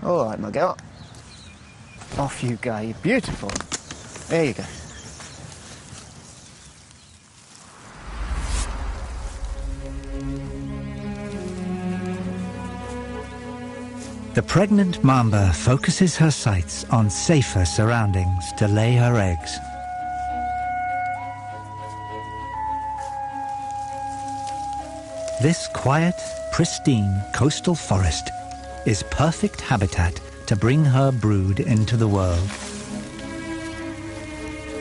[SPEAKER 15] All right, my girl. Off you go, you're beautiful. There you go.
[SPEAKER 6] The pregnant mamba focuses her sights on safer surroundings to lay her eggs. This quiet, pristine coastal forest is perfect habitat to bring her brood into the world.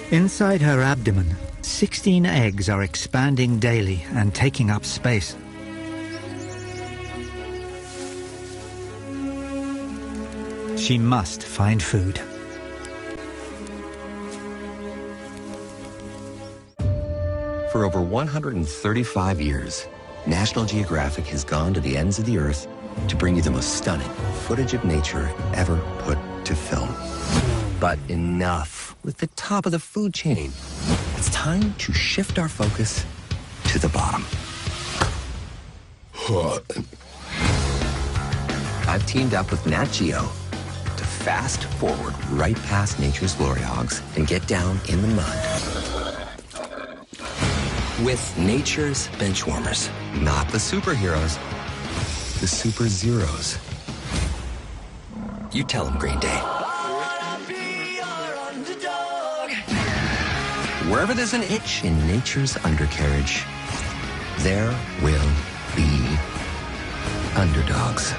[SPEAKER 6] Inside her abdomen, 16 eggs are expanding daily and taking up space. She must find food.
[SPEAKER 16] For over 135 years, National Geographic has gone to the ends of the earth to bring you the most stunning footage of nature ever put to film. But enough with the top of the food chain. It's time to shift our focus to the bottom. I've teamed up with Nat Geo to fast forward right past nature's glory hogs and get down in the mud with nature's benchwarmers, not the superheroes, the super zeros. You tell them, Green Day. Wherever there's an itch in nature's undercarriage, there will be underdogs.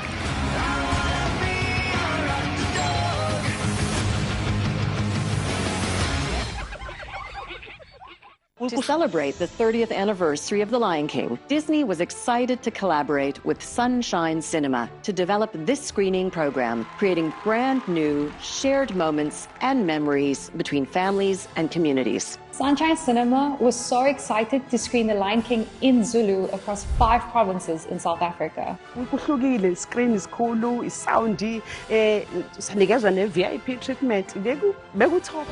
[SPEAKER 17] To celebrate the 30th anniversary of The Lion King, Disney was excited to collaborate with Sunshine Cinema to develop this screening program, creating brand new, shared moments and memories between families and communities.
[SPEAKER 18] Sunshine Cinema was so excited to screen The Lion King in Zulu across 5 provinces in South Africa.
[SPEAKER 19] Kuhlukile, screen is cool, is soundy, sanikezwa ne VIP treatment. Beku top.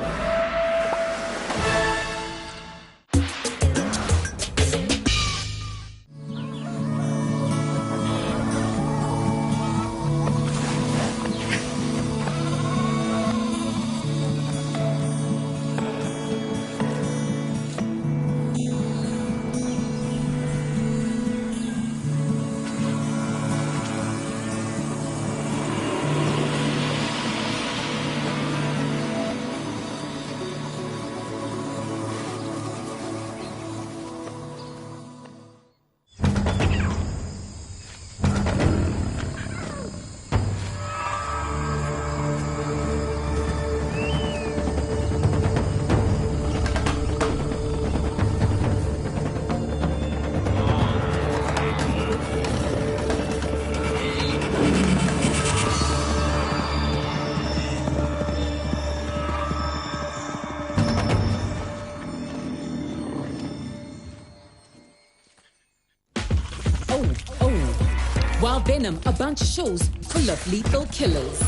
[SPEAKER 5] Wild Venom, a bunch of shows full of lethal killers.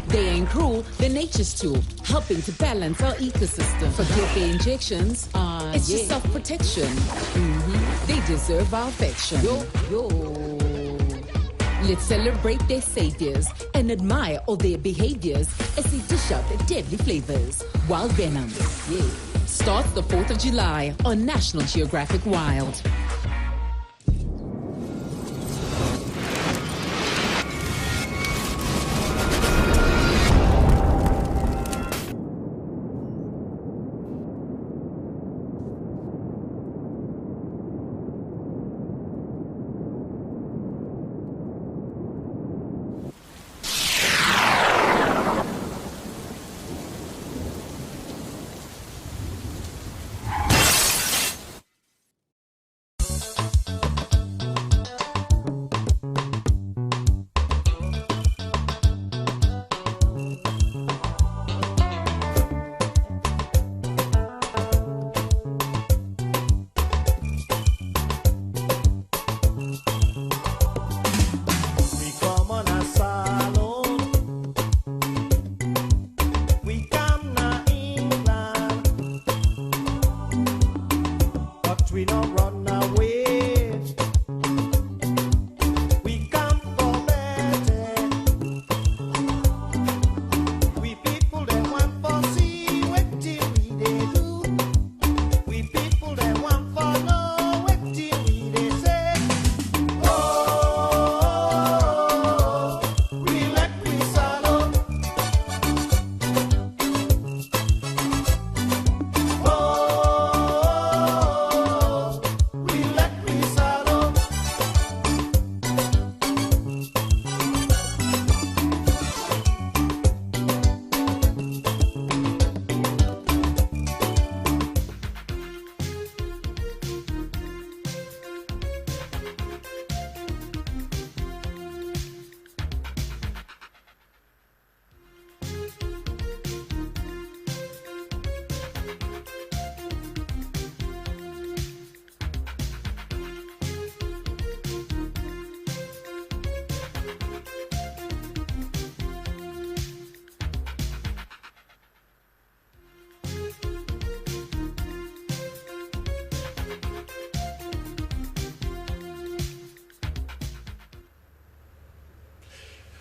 [SPEAKER 5] They ain't cruel, they're nature's tool, helping to balance our ecosystem. Forget the injections, it's just self-protection. They deserve our affection. Yo. Let's celebrate their saviors and admire all their behaviors as they dish out their deadly flavors. Wild Venom, starts the 4th of July on National Geographic Wild.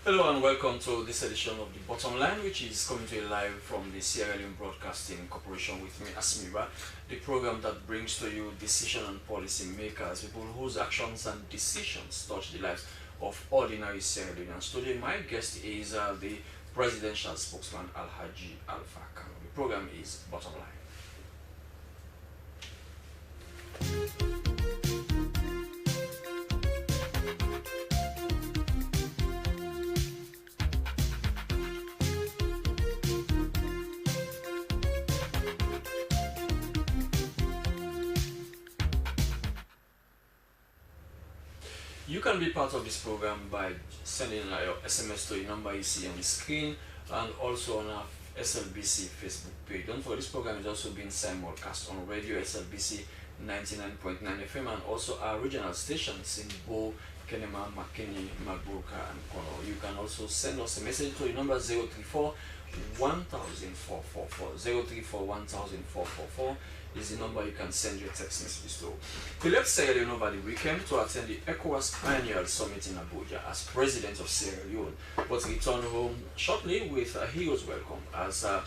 [SPEAKER 20] Hello and welcome to this edition of The Bottom Line, which is coming to you live from the Sierra Leone Broadcasting Corporation with me, Asmira, the program that brings to you decision and policy makers, people whose actions and decisions touch the lives of ordinary Sierra Leoneans. Today, my guest is the presidential spokesman, Alhaji Alpha Kano. The program is Bottom Line. You can be part of this program by sending your SMS to the number you see on the screen and also on our SLBC Facebook page. Don't forget, this program is also being simulcast on radio SLBC 99.9 FM and also our regional stations in Bo, Kenema, Makeni, Magburka and Kono. You can also send us a message to the number 034 104444. 034 104444 is the number you can send your text messages to. He left Sierra Leone over the weekend to attend the ECOWAS annual summit in Abuja as president of Sierra Leone, but returned home shortly with a hero's welcome as the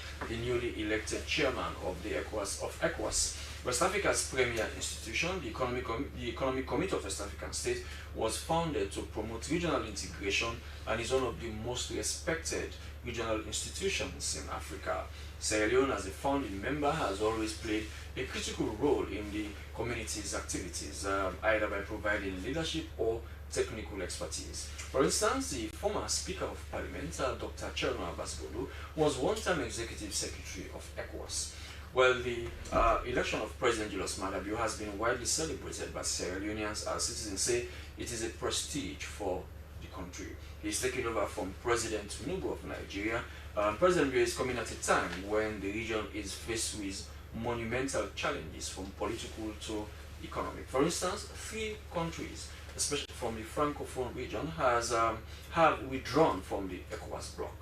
[SPEAKER 20] newly elected chairman of the ECOWAS. West Africa's premier institution, the Economic Committee of West African States, was founded to promote regional integration and is one of the most respected regional institutions in Africa. Sierra Leone, as a founding member, has always played a critical role in the community's activities, either by providing leadership or technical expertise. For instance, the former Speaker of Parliament, Dr. Cherno Abbas-Bodo, was one-time Executive Secretary of ECOWAS. Well, the election of President Julius Maada Bio has been widely celebrated by Sierra Leoneans as citizens say it is a prestige for the country. He's taking over from President Tinubu of Nigeria. President Bio is coming at a time when the region is faced with monumental challenges from political to economic. For instance, 3 countries, especially from the Francophone region, have withdrawn from the ECOWAS bloc,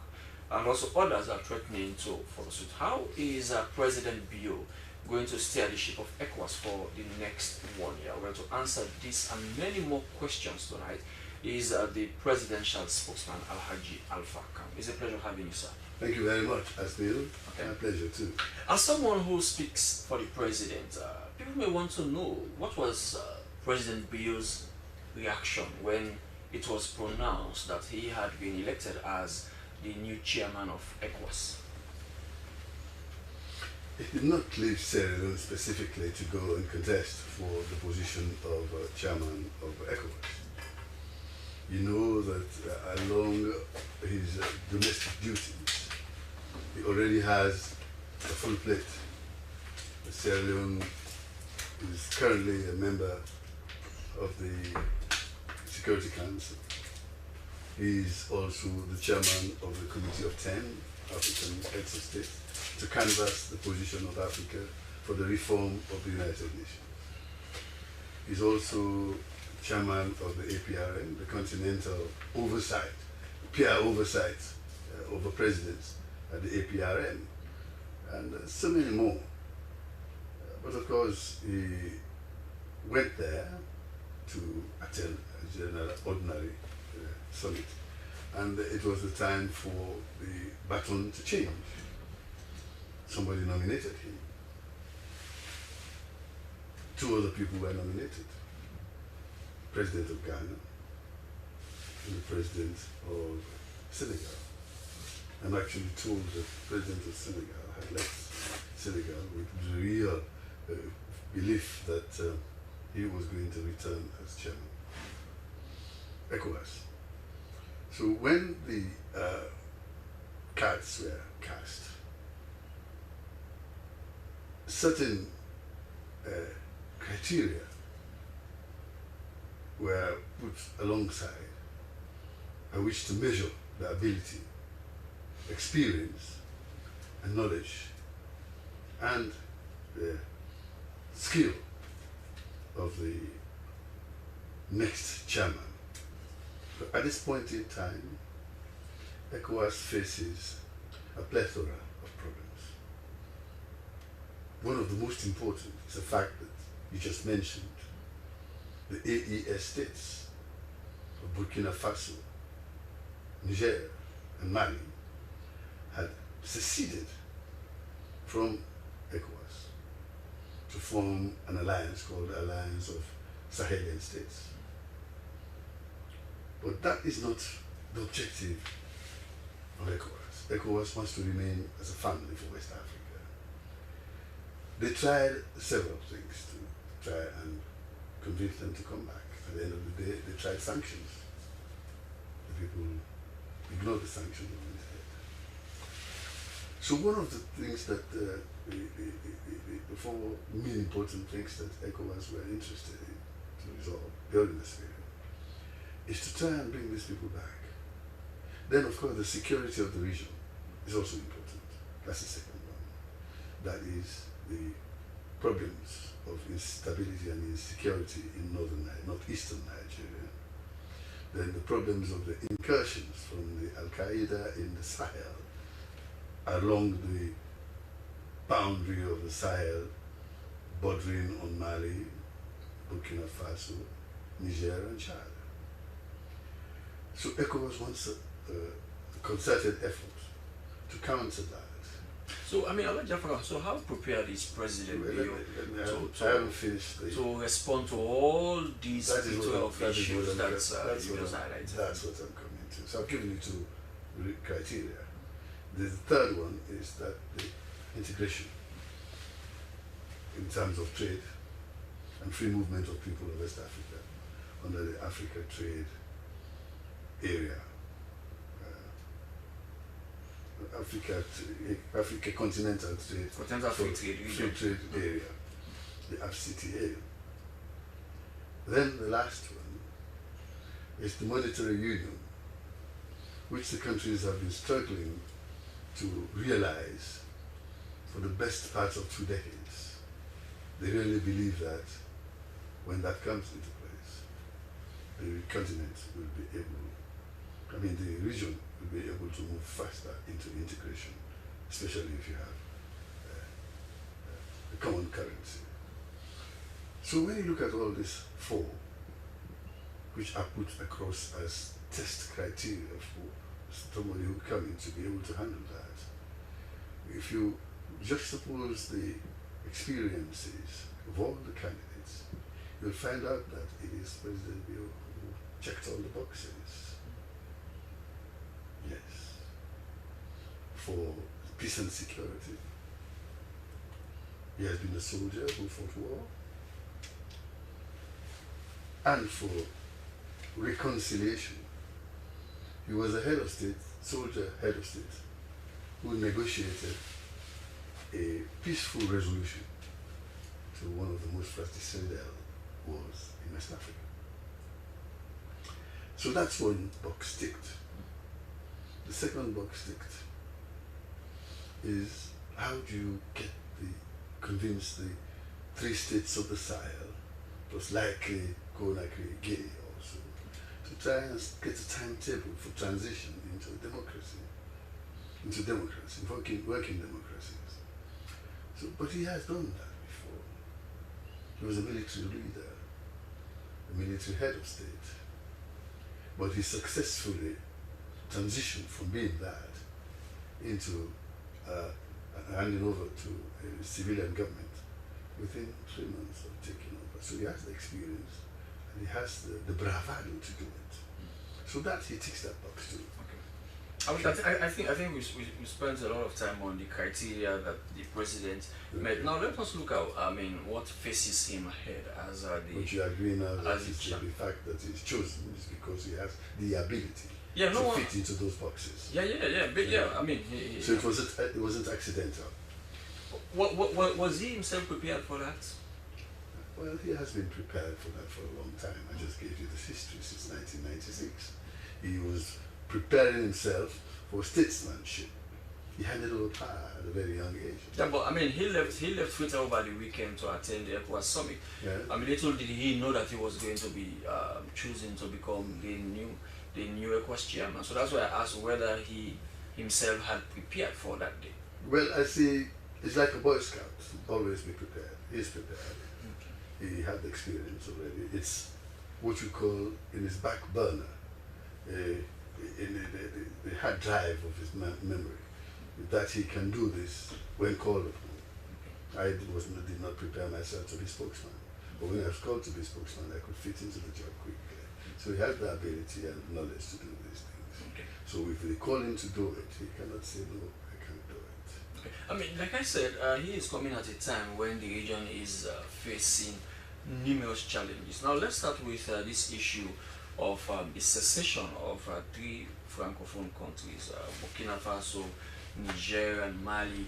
[SPEAKER 20] and also others are threatening to follow suit. How is President Bio going to steer the ship of ECOWAS for the next 1 year? Well, to answer this and many more questions tonight is the presidential spokesman, Alhaji Alpha Kam. It's a pleasure having you, sir.
[SPEAKER 10] Thank you very much, Asnil. Okay. My pleasure too.
[SPEAKER 20] As someone who speaks for the president, people may want to know what was President Bio's reaction when it was pronounced that he had been elected as the new chairman of ECOWAS.
[SPEAKER 10] It did not leave Sierra Leone specifically to go and contest for the position of chairman of ECOWAS. You know that along his domestic duties, he already has a full plate. Sierra Leone is currently a member of the Security Council. He is also the chairman of the Committee of 10 African heads of state to canvass the position of Africa for the reform of the United Nations. He's also chairman of the APRN, the Continental Oversight, peer oversight over presidents at the APRN, and so many more. But of course, he went there to attend a general ordinary summit, and it was the time for the baton to change. Somebody nominated him. 2 other people were nominated. President of Ghana and the President of Senegal. I'm actually told that the President of Senegal had left Senegal with the real belief that he was going to return as chairman. ECOWAS. So when the cards were cast, certain criteria were put alongside by which to measure the ability, experience, and knowledge, and the skill of the next chairman. But at this point in time, ECOWAS faces a plethora of problems. One of the most important is the fact that you just mentioned the AES states of Burkina Faso, Niger, and Mali had seceded from ECOWAS to form an alliance called the Alliance of Sahelian States. But that is not the objective of ECOWAS. ECOWAS wants to remain as a family for West Africa. They tried several things to try and convince them to come back. At the end of the day, they tried sanctions. The people ignored the sanctions instead. So one of the things that, the 4 main important things that ECOWAS were interested in to resolve during this period is to try and bring these people back. Then, of course, the security of the region is also important. That's the second one. That is the problems of instability and insecurity in northeastern Nigeria. Then the problems of the incursions from the Al-Qaeda in the Sahel along the boundary of the Sahel, bordering on Mali, Burkina Faso, Niger, and Chad. So ECOWAS wants a concerted effort to counter that.
[SPEAKER 20] So, I mean, so how prepared is President Bio to respond to all these plethora of issues that you just highlighted?
[SPEAKER 10] That's what I'm coming to. So I've given you 2 criteria. The third one is that the integration in terms of trade and free movement of people of West Africa under the Africa Trade Area. Africa Continental Trade, Free Trade Area, the AFCTA. Then the last one is the monetary union, which the countries have been struggling to realize for the best part of 2 decades. They really believe that when that comes into place, the continent will be able, the region will be able to move faster into integration, especially if you have a common currency. So when you look at all these four, which are put across as test criteria for somebody who come in to be able to handle that, if you juxtapose the experiences of all the candidates, you'll find out that it is President Bio who checked all the boxes. Yes. For peace and security. He has been a soldier who fought war. And for reconciliation. He was a head of state, soldier head of state, who negotiated a peaceful resolution to one of the most fratricidal wars in West Africa. So that's one box ticked. The second box ticked is how do you convince the 3 states of the Sahel, plus likely Conakry, Guinea also, to try and get a timetable for transition into democracy, working democracies. So, but he has done that before. He was a military leader, a military head of state, but he successfully transitioned from being that into handing over to a civilian government within 3 months of taking over. So he has the experience and he has the bravado to do it. So that he ticks that box too.
[SPEAKER 20] Okay. I think we spent a lot of time on the criteria that the president made. Now let us look at what faces him ahead as
[SPEAKER 10] But you agree now that the fact that he's chosen is because he has the ability to fit into those boxes.
[SPEAKER 20] So
[SPEAKER 10] it wasn't accidental.
[SPEAKER 20] Was he himself prepared for that?
[SPEAKER 10] Well, he has been prepared for that for a long time. I just gave you this history since 1996. He was preparing himself for statesmanship. He handed over power at a very young age.
[SPEAKER 20] Yeah, but he left Freetown over the weekend to attend the ECOWAS summit.
[SPEAKER 10] Yeah.
[SPEAKER 20] Little did he know that he was going to be chosen to become the new ECOWAS chairman. So that's why I asked whether he himself had prepared for that day.
[SPEAKER 10] Well, I see. It's like a Boy Scout. Always be prepared. He's prepared. Okay. He had the experience already. It's what you call in his back burner, in the hard drive of his memory, that he can do this when called upon. I did not prepare myself to be spokesman, but when I was called to be spokesman, I could fit into the job quickly. So he has the ability and knowledge to do these things.
[SPEAKER 20] Okay.
[SPEAKER 10] So if they call him to do it, he cannot say no.
[SPEAKER 20] Like I said, he is coming at a time when the region is facing numerous challenges. Now let's start with this issue of the secession of 3 francophone countries, Burkina Faso, Niger and Mali.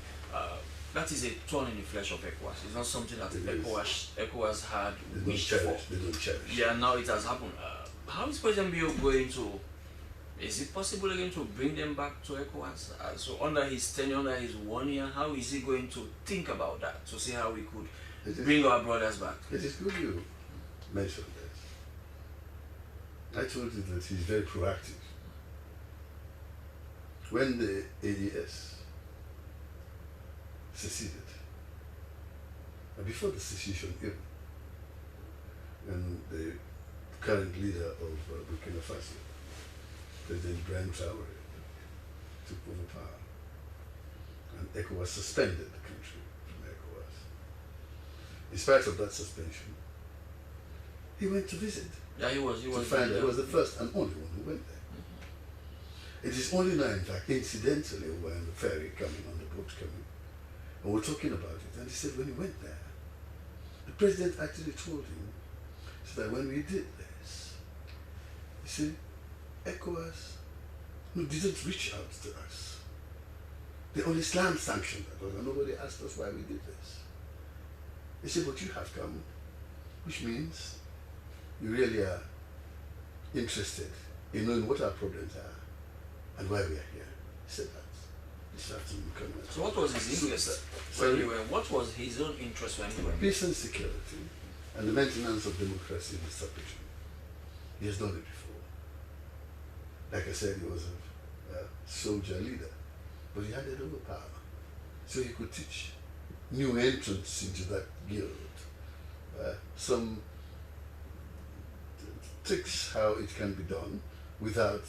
[SPEAKER 20] That is a thorn in the flesh of ECOWAS. It's not something that ECOWAS had wished for.
[SPEAKER 10] They don't cherish.
[SPEAKER 20] Yeah, now it has happened. How is President Bio going to... Is it possible again to bring them back to ECOWAS? So under his tenure, under his 1 year, how is he going to think about that to see how we could bring our brothers back?
[SPEAKER 10] It is good you mentioned that. I told you that he's very proactive. When the ADS seceded, and before the secession even, when the current leader of Burkina Faso, President Ibrahim Traoré, took over power, and ECOWAS suspended the country from ECOWAS. In spite of that suspension, he went to visit.
[SPEAKER 20] Yeah, he was
[SPEAKER 10] He was the first and only one who went there. It is only now, in fact, incidentally, when the ferry coming, on the boat coming, and we're talking about it, and he said when he went there, the president actually told him, so that when we did this, he said, ECOWAS didn't reach out to us. They only sanctioned us, and nobody asked us why we did this. He said, but you have come, which means you really are interested in knowing what our problems are and why we are here. He said that. This afternoon,
[SPEAKER 20] so what was his interest when he went? What was his own interest when he went?
[SPEAKER 10] Peace and security, and the maintenance of democracy in the sub-region. He has done it before. Like I said, he was a soldier leader, but he handed over power. So he could teach new entrants into that guild some tricks how it can be done without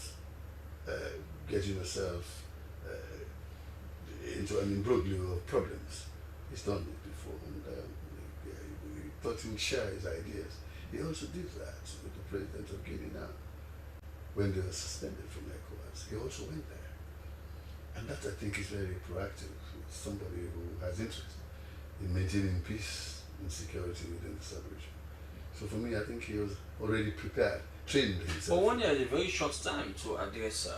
[SPEAKER 10] getting yourself into an imbroglio of problems. He's done it before, and he thought he would share his ideas. He also did that with the president of Guinea now. When they were suspended from ECOWAS, he also went there. And that, I think, is very proactive. Somebody who has interest in maintaining peace and security within the sub-region. So for me, I think he was already prepared, trained himself.
[SPEAKER 20] But one year is a very short time to address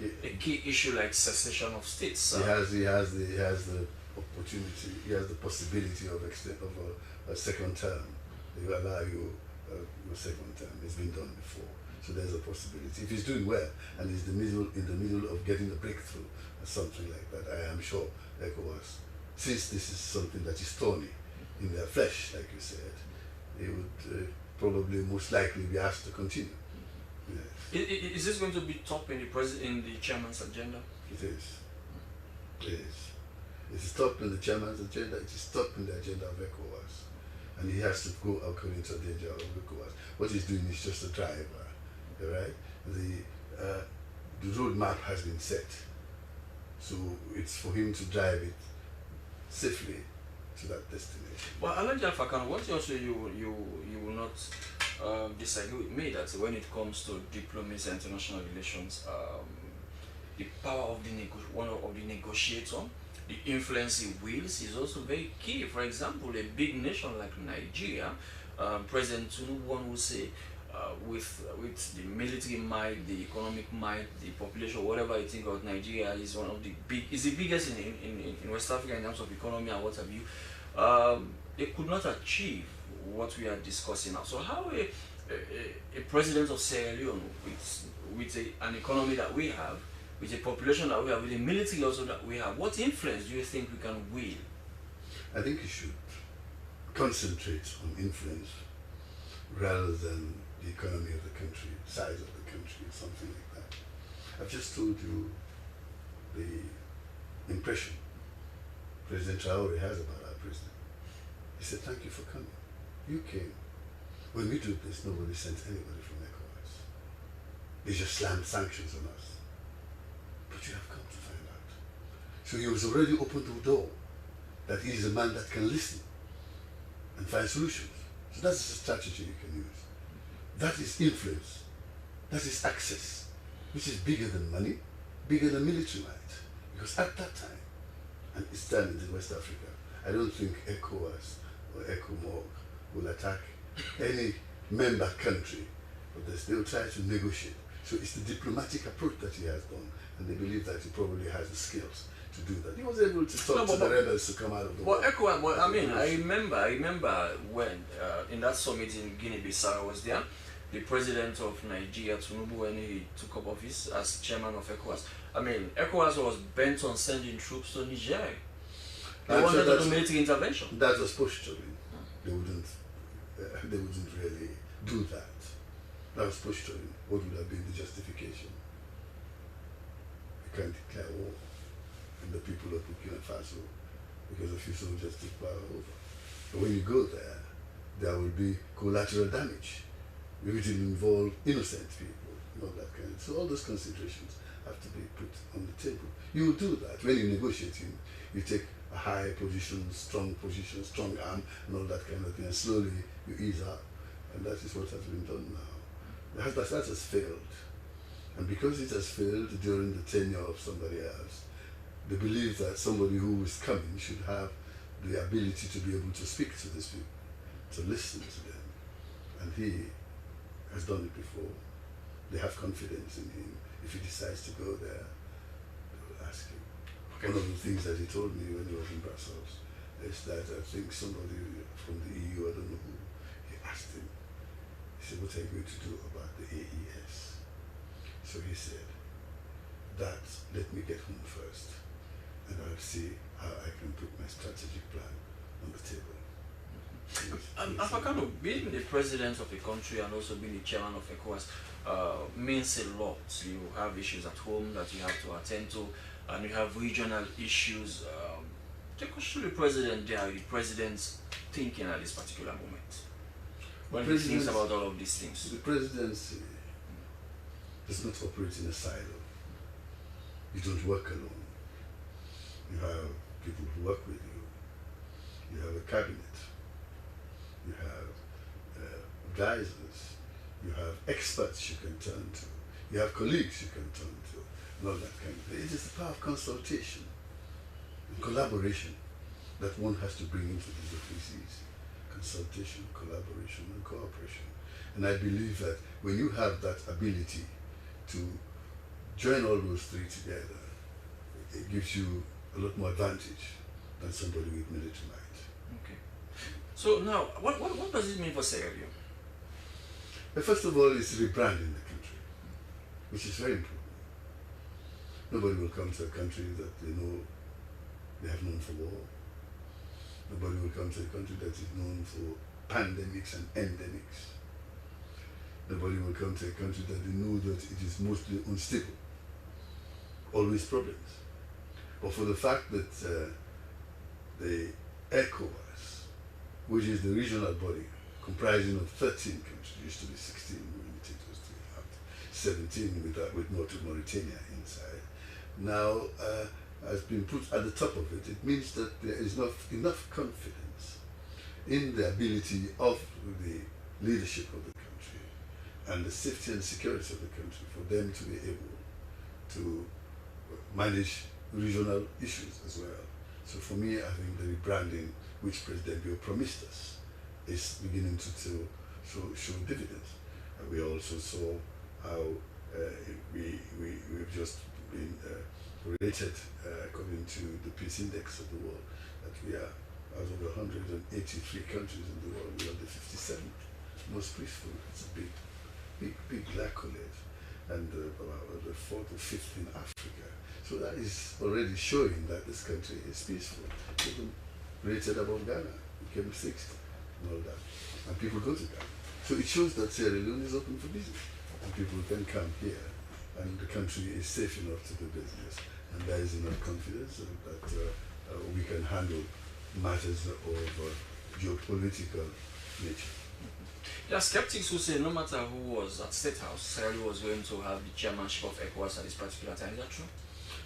[SPEAKER 20] a key issue like cessation of states.
[SPEAKER 10] He has the opportunity, he has the possibility of a second term. They will allow you a second term. It's been done before. So there's a possibility. If he's doing well and he's in the middle of getting a breakthrough or something like that, I am sure ECOWAS, since this is something that is thorny in their flesh, like you said, they would probably most likely be asked to continue. Yes.
[SPEAKER 20] Is this going to be top in the chairman's agenda?
[SPEAKER 10] It is. It is. It is top in the chairman's agenda. It is top in the agenda of ECOWAS. And he has to go according to the agenda of ECOWAS. What he's doing is just a driver. Right? The roadmap has been set, so it's for him to drive it safely to that destination.
[SPEAKER 20] Well, Alaji Alfakan, what also you will not disagree with me that when it comes to diplomacy and international relations, the power of one of the negotiator, the influence he wields is also very key. For example, a big nation like Nigeria, President Tinubu, one will say, with the military might, the economic might, the population, whatever you think of Nigeria is the biggest in West Africa in terms of economy and what have you. They could not achieve what we are discussing now. So how a president of Sierra Leone with an economy that we have, with a population that we have, with a military also that we have, what influence do you think we can wield?
[SPEAKER 10] I think you should concentrate on influence rather than the economy of the country, size of the country, something like that. I've just told you the impression President Traore has about our president. He said, thank you for coming. You came. When we did this, nobody sent anybody from ECOWAS. They just slammed sanctions on us. But you have come to find out. So he was already opened the door that he is a man that can listen and find solutions. So that's a strategy you can use. That is influence. That is access, which is bigger than money, bigger than military might. Because at that time, and it's done in West Africa, I don't think ECOWAS or ECOMOG will attack any member country, but they will try to negotiate. So it's the diplomatic approach that he has done, and they believe that he probably has the skills to do that. He was able to talk to the rebels to come out of the war.
[SPEAKER 20] ECOWAS, well, I mean, I remember when in that summit in Guinea-Bissau I was there, the president of Nigeria, Tinubu, when he took up office as chairman of ECOWAS. I mean, ECOWAS was bent on sending troops to Niger. They wanted to do military intervention.
[SPEAKER 10] That was posturing. They wouldn't really do that. That was posturing. What would have been the justification? You can't declare war on the people of Burkina Faso because a few soldiers took power over. But when you go there, there will be collateral damage. It will involve innocent people and all that kind of. So all those considerations have to be put on the table. You will do that when you're negotiating. You take a high position, strong arm, and all that kind of thing, and slowly you ease up. And that is what has been done now. That has failed. And because it has failed during the tenure of somebody else, they believe that somebody who is coming should have the ability to be able to speak to these people, to listen to them. And he has done it before. They have confidence in him. If he decides to go there, they will ask him. Okay. One of the things that he told me when he was in Brussels is that I think somebody from the EU, I don't know who, he asked him, he said, what are you going to do about the AES? So he said, that let me get home first, and I'll see how I can put my strategic plan on the table.
[SPEAKER 20] Afakano, being the president of a country and also being the chairman of ECOWAS means a lot. You have issues at home that you have to attend to, and you have regional issues. Take us through the president there, the president's thinking at this particular moment. When he thinks about all of these things.
[SPEAKER 10] The presidency does not operate in a silo. You don't work alone. You have people who work with you. You have a cabinet. You have advisors. You have experts you can turn to. You have colleagues you can turn to. And all that kind of thing. It is the power of consultation and collaboration that one has to bring into these offices. Consultation, collaboration, and cooperation. And I believe that when you have that ability to join all those three together, it gives you a lot more advantage than somebody with military might.
[SPEAKER 20] Okay. So now, what does it mean for Sierra Leone?
[SPEAKER 10] First of all, it's rebranding the country, which is very important. Nobody will come to a country that they know they have known for war. Nobody will come to a country that is known for pandemics and endemics. Nobody will come to a country that they know that it is mostly unstable. Always problems. But for the fact that the ECOWAS, which is the regional body comprising of 13 countries, used to be 16 when it was 17 with Mauritania inside, now has been put at the top of it. It means that there is enough confidence in the ability of the leadership of the country and the safety and security of the country for them to be able to manage regional issues as well. So for me, I think the rebranding which President Bill promised us is beginning to show dividends. And we also saw how we've just been rated according to the Peace Index of the world, that we are out of 183 countries in the world, we are the 57th most peaceful. It's a big accolade, and about the 4th or 5th in Africa. So that is already showing that this country is peaceful. Even rated above Ghana, became 6th and all that. And people go to Ghana. So it shows that Sierra Leone is open for business. And people can come here, and the country is safe enough to do business. And there is enough confidence that we can handle matters of geopolitical nature.
[SPEAKER 20] There are skeptics who say no matter who was at State House, Sierra Leone was going to have the chairmanship of ECOWAS at this particular time. Is that true?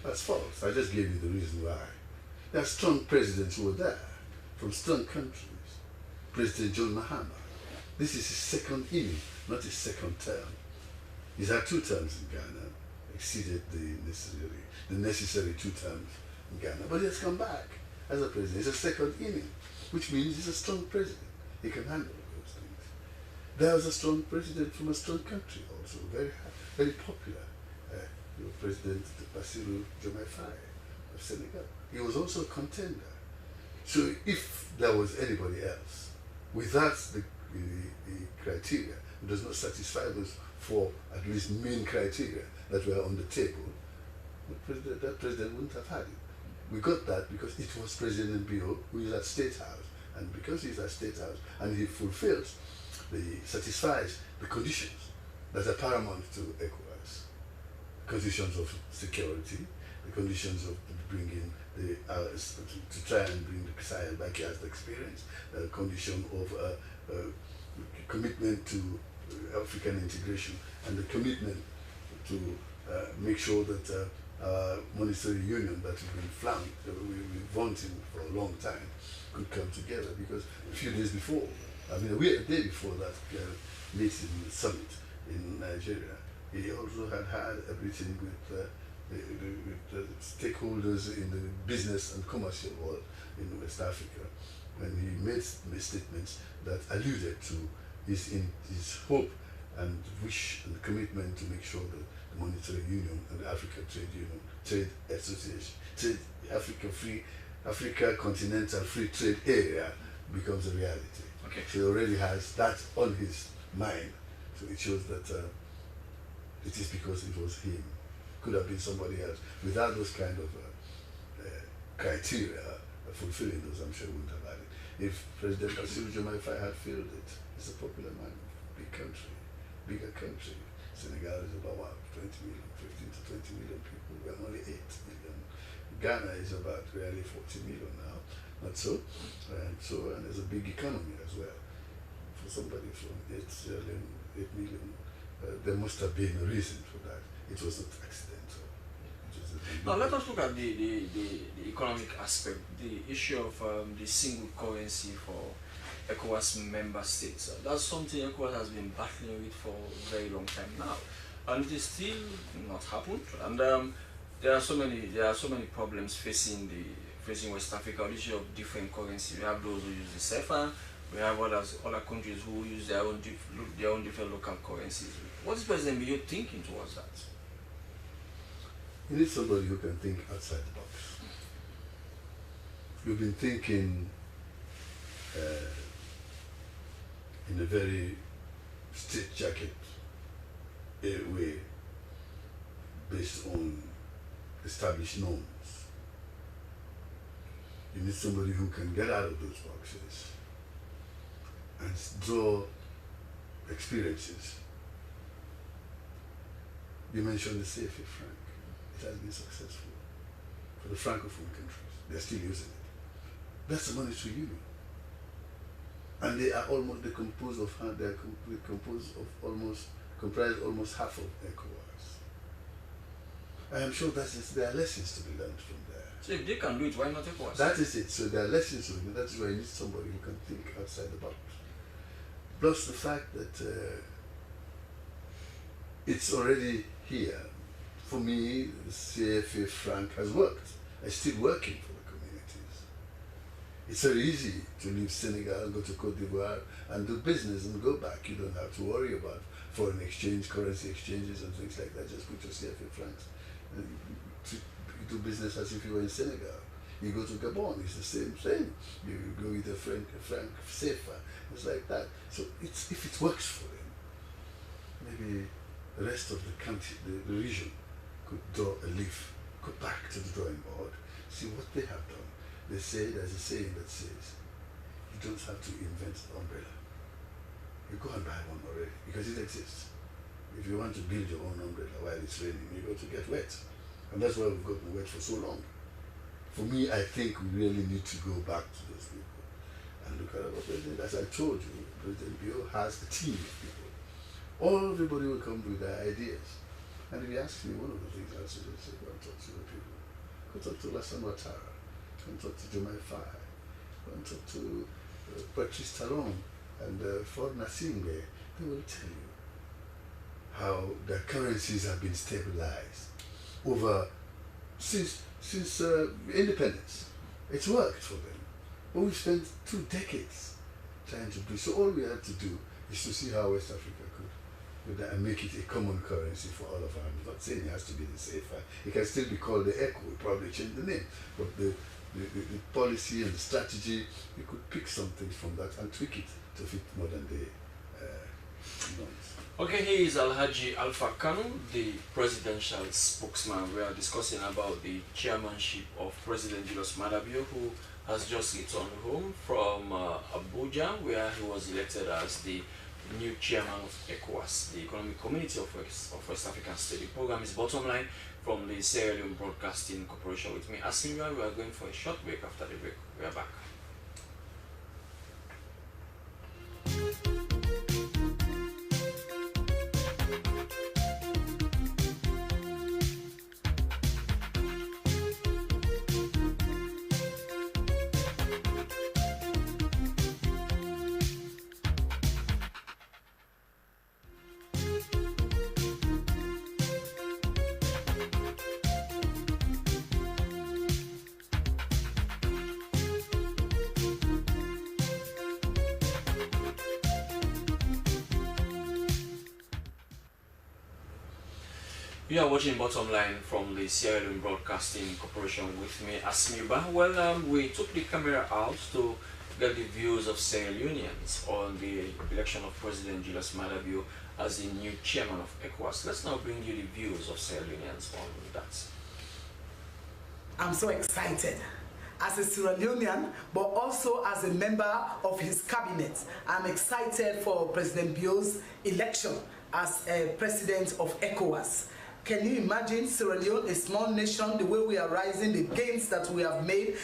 [SPEAKER 10] That's false. I just gave you the reason why. There are strong presidents who were there from strong countries. President John Mahama. This is his second inning, not his second term. He's had 2 terms in Ghana, exceeded the necessary 2 terms in Ghana, but he has come back as a president. It's a second inning, which means he's a strong president. He can handle those things. There was a strong president from a strong country also, very popular. President Bassirou Diomaye Faye of Senegal. He was also a contender. So if there was anybody else without the criteria, who does not satisfy those 4 at least main criteria that were on the table, that president wouldn't have had it. We got that because it was President Bio who is at State House, and because he's at State House and he satisfies the conditions that are paramount to ECOWAS, conditions of security, the conditions of bringing to try and bring the Sahel back as the experience, the condition of commitment to African integration, and the commitment to make sure that monetary union that has been we've been wanting for a long time could come together. Because a few days before, a day before that meeting summit in Nigeria, he also had everything with the stakeholders in the business and commercial world in West Africa, when he made statements that alluded to his hope and wish and commitment to make sure that the Monetary Union and the African Trade Association, Africa Continental Free Trade Area becomes a reality.
[SPEAKER 20] Okay.
[SPEAKER 10] So he already has that on his mind. So it shows that it is because it was him. Could have been somebody else. Without those kind of criteria, fulfilling those, I'm sure wouldn't have had it. if President Bassirou Diomaye Faye had failed it. He's a popular man, bigger country. Senegal is about what, 20 million, 15 to 20 million people. We are only 8 million. Ghana is about really 40 million now, not so. And there's a big economy as well. For somebody from 8 million, there must have been a reason for that. It was not accidental.
[SPEAKER 20] Now let us look at the economic aspect, the issue of the single currency for ECOWAS member states. That's something ECOWAS has been battling with for a very long time now, and it is still not happened. And there are so many problems facing West Africa. The issue of different currency. We have those who use the CFA. We have other countries who use their own different local currencies. What is President Biyo thinking towards that?
[SPEAKER 10] You need somebody who can think outside the box. You've been thinking in a very straitjacket way based on established norms. You need somebody who can get out of those boxes and draw experiences. You mentioned the CFA franc. It has been successful for the francophone countries. They're still using it. That's the monetary union. And they are almost comprise almost half of ECOWAS. I am sure there are lessons to be learned from there.
[SPEAKER 20] So if they can do it, why not ECOWAS?
[SPEAKER 10] That is it. So there are lessons to be learned. That is why you need somebody who can think outside the box. Plus the fact that it's already here. For me, the CFA franc has worked. It's still working for the communities. It's very easy to leave Senegal, go to Cote d'Ivoire and do business and go back. You don't have to worry about foreign exchange, currency exchanges and things like that. Just put your CFA francs. You do business as if you were in Senegal. You go to Gabon, it's the same thing. You go with a franc CFA. It's like that. So if it works for them, maybe the rest of the country, the region, could draw a leaf, go back to the drawing board, see what they have done. They say, there's a saying that says, you don't have to invent the umbrella. You go and buy one already, because it exists. If you want to build your own umbrella while it's raining, you go to get wet. And that's why we've gotten wet for so long. For me, I think we really need to go back to those people and look at our president. As I told you, President Biyo has a team of people. Everybody will come with their ideas. And if you ask me, one of the things I'll say, go and talk to the people. Go talk to Lassana Ouattara. Go and talk to Diomaye Faye. Go and talk to Patrice Talon and Ford Nasingbe. They will tell you how their currencies have been stabilized over since independence. It's worked for them. But we've spent 2 decades trying to do. So all we had to do is to see how West Africa could and make it a common currency for all of us. I'm not saying it has to be the CFA. It can still be called the ECO. We'll probably change the name. But the policy and the strategy, we could pick something from that and tweak it to fit modern day norms.
[SPEAKER 20] Okay, here is Alhaji Alpha Kanu, the presidential spokesman. We are discussing about the chairmanship of President Julius Maada Bio, who has just returned home from Abuja, where he was elected as the new chairman of ECOWAS, the Economic Community of West African States. The program is Bottom Line from the Sierra Leone Broadcasting Corporation. With me, Asimba. We are going for a short break. After the break, we are back. You are watching Bottom Line from the Sierra Leone Broadcasting Corporation. With me, Asmiba. Well, we took the camera out to get the views of Sierra Leoneans on the election of President Julius Maada Bio as the new chairman of ECOWAS. Let's now bring you the views of Sierra Leoneans on that.
[SPEAKER 12] I'm so excited. as a Sierra Leonean, but also as a member of his cabinet. I'm excited for President Bio's election as president of ECOWAS. Can you imagine Sierra Leone, a small nation, the way we are rising, the gains that we have made?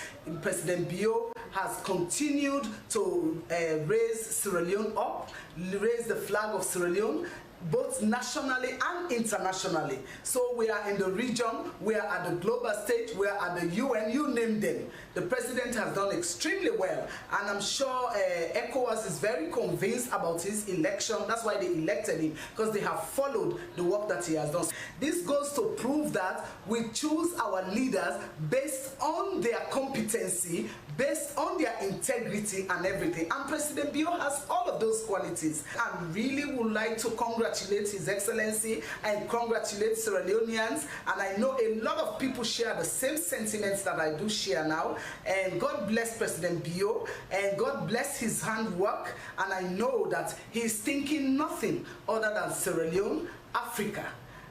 [SPEAKER 12] President Bio has continued to raise Sierra Leone up, raise the flag of Sierra Leone, both nationally and internationally. So we are in the region, we are at the global stage, we are at the UN, you name them. The president has done extremely well, and I'm sure ECOWAS is very convinced about his election. That's why they elected him, because they have followed the work that he has done. This goes to prove that we choose our leaders based on their competency, based on their integrity and everything. And President Bio has all of those qualities. I really would like to congratulate His Excellency and congratulate Sierra Leoneans. And I know a lot of people share the same sentiments that I do share now. And God bless President Bio, and God bless his handwork. And I know that he is thinking nothing other than Sierra Leone, Africa,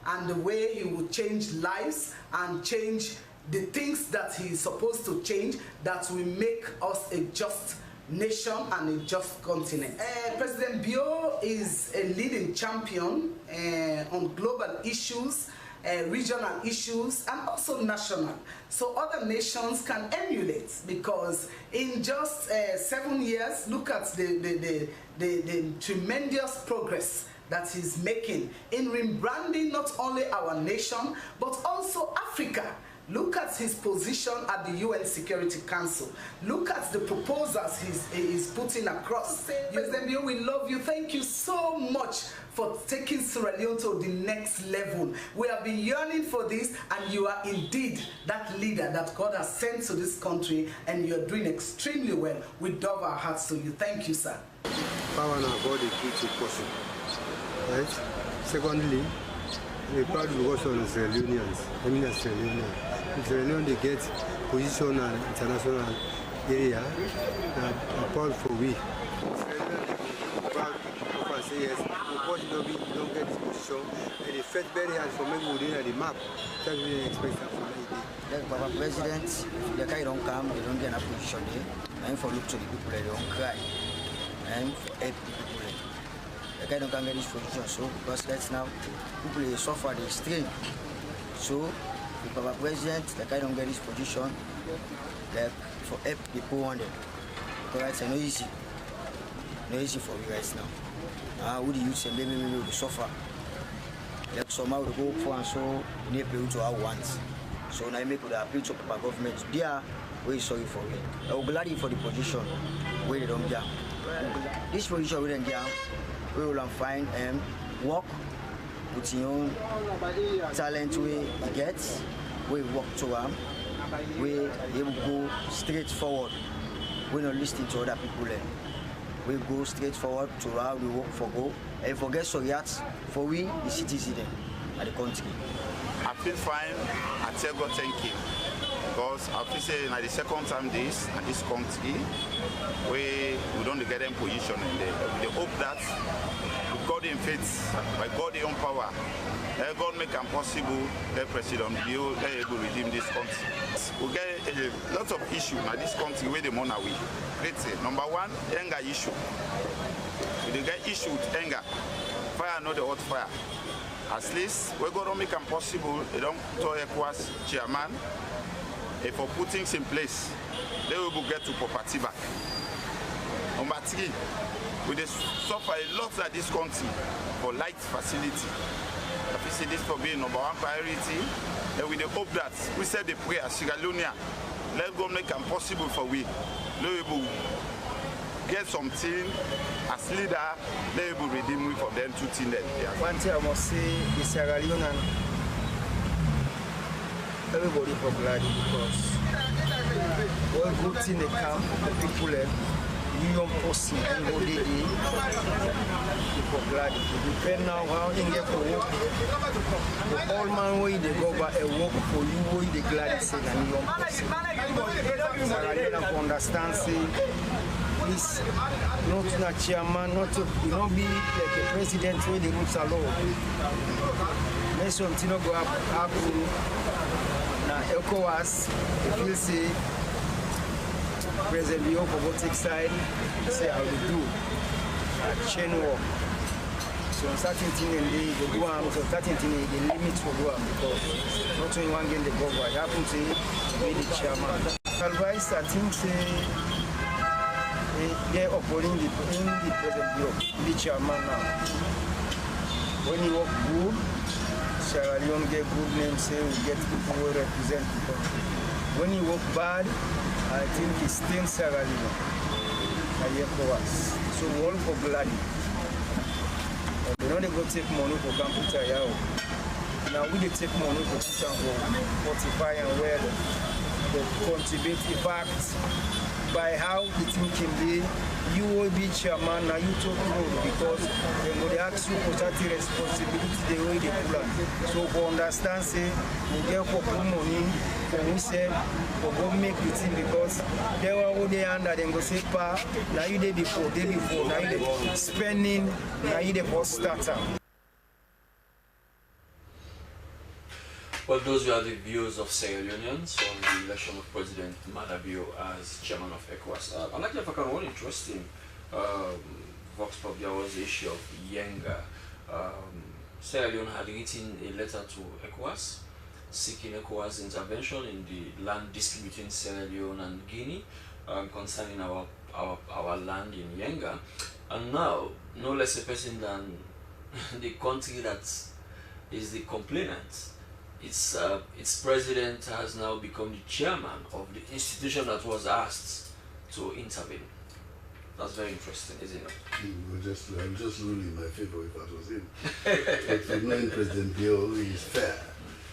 [SPEAKER 12] and the way he will change lives and change the things that he is supposed to change, that will make us a just nation and a just continent. President Bio is a leading champion on global issues, regional issues, and also national. So other nations can emulate, because in just 7 years, look at the tremendous progress that he's making in rebranding not only our nation, but also Africa. Look at his position at the UN Security Council. Look at the proposals he's putting across. President Bio, we love you. Thank you so much for taking Sierra Leone to the next level. We have been yearning for this, and you are indeed that leader that God has sent to this country, and you're doing extremely well. We love our hearts to you. Thank you, sir.
[SPEAKER 21] Power and God is good person. Right? Secondly, we're proud to work on the Sierra Leoneans. I mean, the Sierra Leoneans. Sierra Leone, they get position and international area. I'm proud for we. Proud of say yes. Unfortunately, we don't get this position, and it felt very hard for me within the map. That we didn't expect that from the
[SPEAKER 22] Baba President, the guy don't come, they don't get a position there. I'm for look to the people, they don't cry. I'm for help the people. The guy don't come get this position, so because right now people they suffer, they strain. So the Baba President, the guy don't get this position, like for help people on them. Because it's no easy for you guys now. Who the youth say maybe we will suffer. Like somehow we go for and so they pay to our wants. So now I make with the appeal to Papa government. They are very sorry for me. I will glad for the position where they don't jam. This position we don't jam, we will find work with your own talent we get, we work to them, we will go straight forward. We don't listen to other people. We go straight forward to how we work for go and forget Soriats for we the citizens and the country.
[SPEAKER 23] I feel fine. I tell God thank you, because I feel say na the second time this and this country we don't get in position in there. We hope that with God in faith, by God in power, God make it possible that President Bio able to redeem this country. We get a lot of issues in this country where the money we. Number one, anger issue. We get issue with anger. Fire not the hot fire. At least we're going to make it possible. They don't tell ECOWAS chairman. If for put things in place, they will get to property back. Number three, we suffer a lot at this country for light facility. If you see this for being number one priority, and we hope that we said the prayer Sierra Leone, let go make it possible for we. They will get something as leader, they will redeem we for them to think that.
[SPEAKER 22] One thing I must say is Sierra Leone, everybody for glad because all good thing they come, the people young person and go day for glad. Depend now how they get to work. The old man way they go back and work for you way they glad say that young person. Sierra Leone for understand say is not a chairman, not to be like a president where the rules are low. Let's something go up now ECOWAS, if you say
[SPEAKER 1] President Bio for take side, say how we do chain work. So certain thing in the do so certain thing in the limits for do because not only one game the go what happen to be the chairman. Advice I think say they operating the President Bio, the chairman now. When you work good, Sierra Leone get good name, say we get people who represent the country. When you work bad, I think it's still Sierra Leone. So we all for gladly. They don't go take money for computer yao. Now we dey take money for put and fortify and where the contribute impact by how the thing can be. You will be chairman, now you talk road because they will ask you for that responsibility the way they plan. So for understand say we get for money and we say for go make the thing because they were all they under them go say pa now you day before, now you dey spending, now you dey for starter.
[SPEAKER 20] Well, those were the views of Sierra Leoneans on the election of President Madabio as chairman of ECOWAS. I'd like to have one interesting vox pop. There was the issue of Yenga. Sierra Leone had written a letter to ECOWAS seeking ECOWAS intervention in the land dispute between Sierra Leone and Guinea concerning our land in Yenga. And now, no less a person than the country that is the complainant, its president has now become the chairman of the institution that was asked to intervene. That's very interesting, isn't it?
[SPEAKER 10] I'm just ruling my favor if that was him. But for knowing President Bill, he is fair.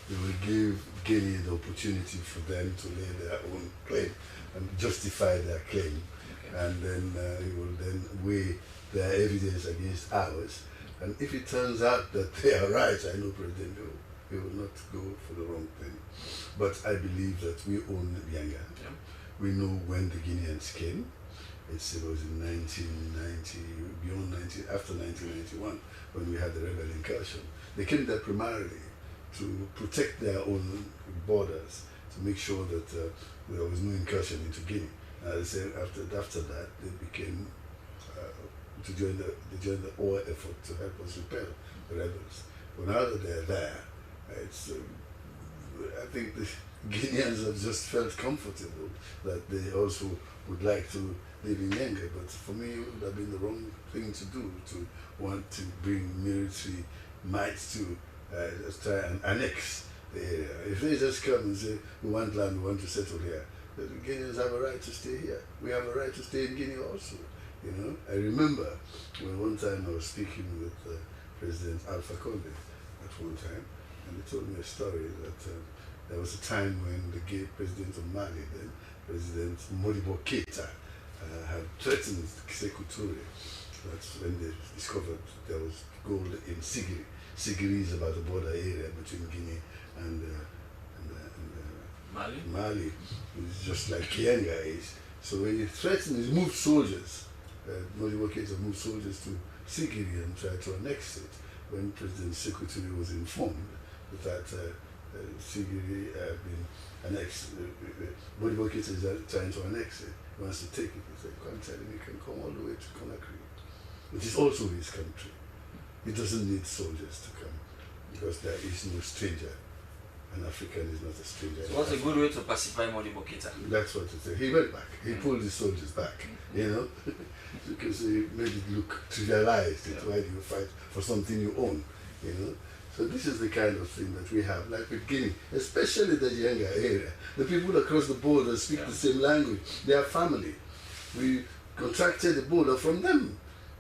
[SPEAKER 10] He will give Guinea the opportunity for them to lay their own claim and justify their claim. Okay. And then he will then weigh their evidence against ours. And if it turns out that they are right, I know President Bill, he will not go for the wrong thing. But I believe that we own Yenga. Yeah. We know when the Guineans came. It was in 1990, after 1991, when we had the rebel incursion. They came there primarily to protect their own borders, to make sure that there was no incursion into Guinea. After that, they became to join the war effort to help us repel the rebels. But now that they're there, I think the Guineans have just felt comfortable that they also would like to live in Yenga. But for me, it would have been the wrong thing to do, to want to bring military might to try and annex the area. If they just come and say, we want land, we want to settle here, the Guineans have a right to stay here. We have a right to stay in Guinea also. You know, I remember when one time I was speaking with President Alpha Conde at one time, and he told me a story that there was a time when the president of Mali, then President Modibo Keita, had threatened Sékou Touré. That's when they discovered there was gold in Sigiri. Sigiri is about the border area between Guinea and Mali, which is just like Yenga is. So when he threatened, he moved soldiers. Modibo Keita moved soldiers to Sigiri and tried to annex it. When President Sékou Touré was informed that Sigiri had been annexed, Modibo Keita is trying to annex it. He wants to take it. He said, come tell him he can come all the way to Conakry, which is also his country. He doesn't need soldiers to come because there is no stranger. An African is not a stranger.
[SPEAKER 20] So what's a good way to pacify Modibo Keita?
[SPEAKER 10] That's what it said. He went back. He pulled his soldiers back, you know, because he made it look trivialized. Yeah. Why do you fight for something you own, you know? So this is the kind of thing that we have, like with Guinea, especially the Yenga area. The people across the border speak the same language. They are family. We contracted the border from them.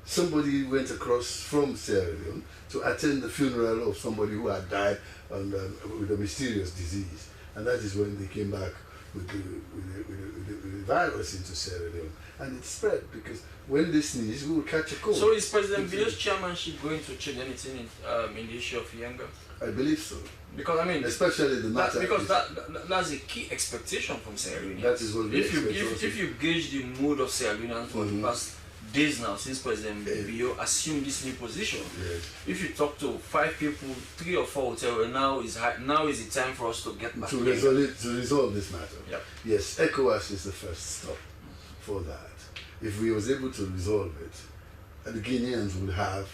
[SPEAKER 10] Somebody went across from Sierra Leone to attend the funeral of somebody who had died with a mysterious disease. And that is when they came back with the virus into Sierra Leone. And it spread because when they sneeze, we will catch a cold.
[SPEAKER 20] So is President Bio's chairmanship going to change anything in the issue of Yenga?
[SPEAKER 10] I believe so.
[SPEAKER 20] Because I mean,
[SPEAKER 10] especially the matter.
[SPEAKER 20] Because that's a key expectation from Sierra Leone.
[SPEAKER 10] That is what we expect.
[SPEAKER 20] If you gauge the mood of Sierra Leone for the past days now, since President Bio assumed this new position, if you talk to 5 people, 3 or 4 will tell you now is the time for us to get back
[SPEAKER 10] to resolve this matter. Yep. Yes, ECOWAS is the first stop. for that. If we was able to resolve it, the Guineans will have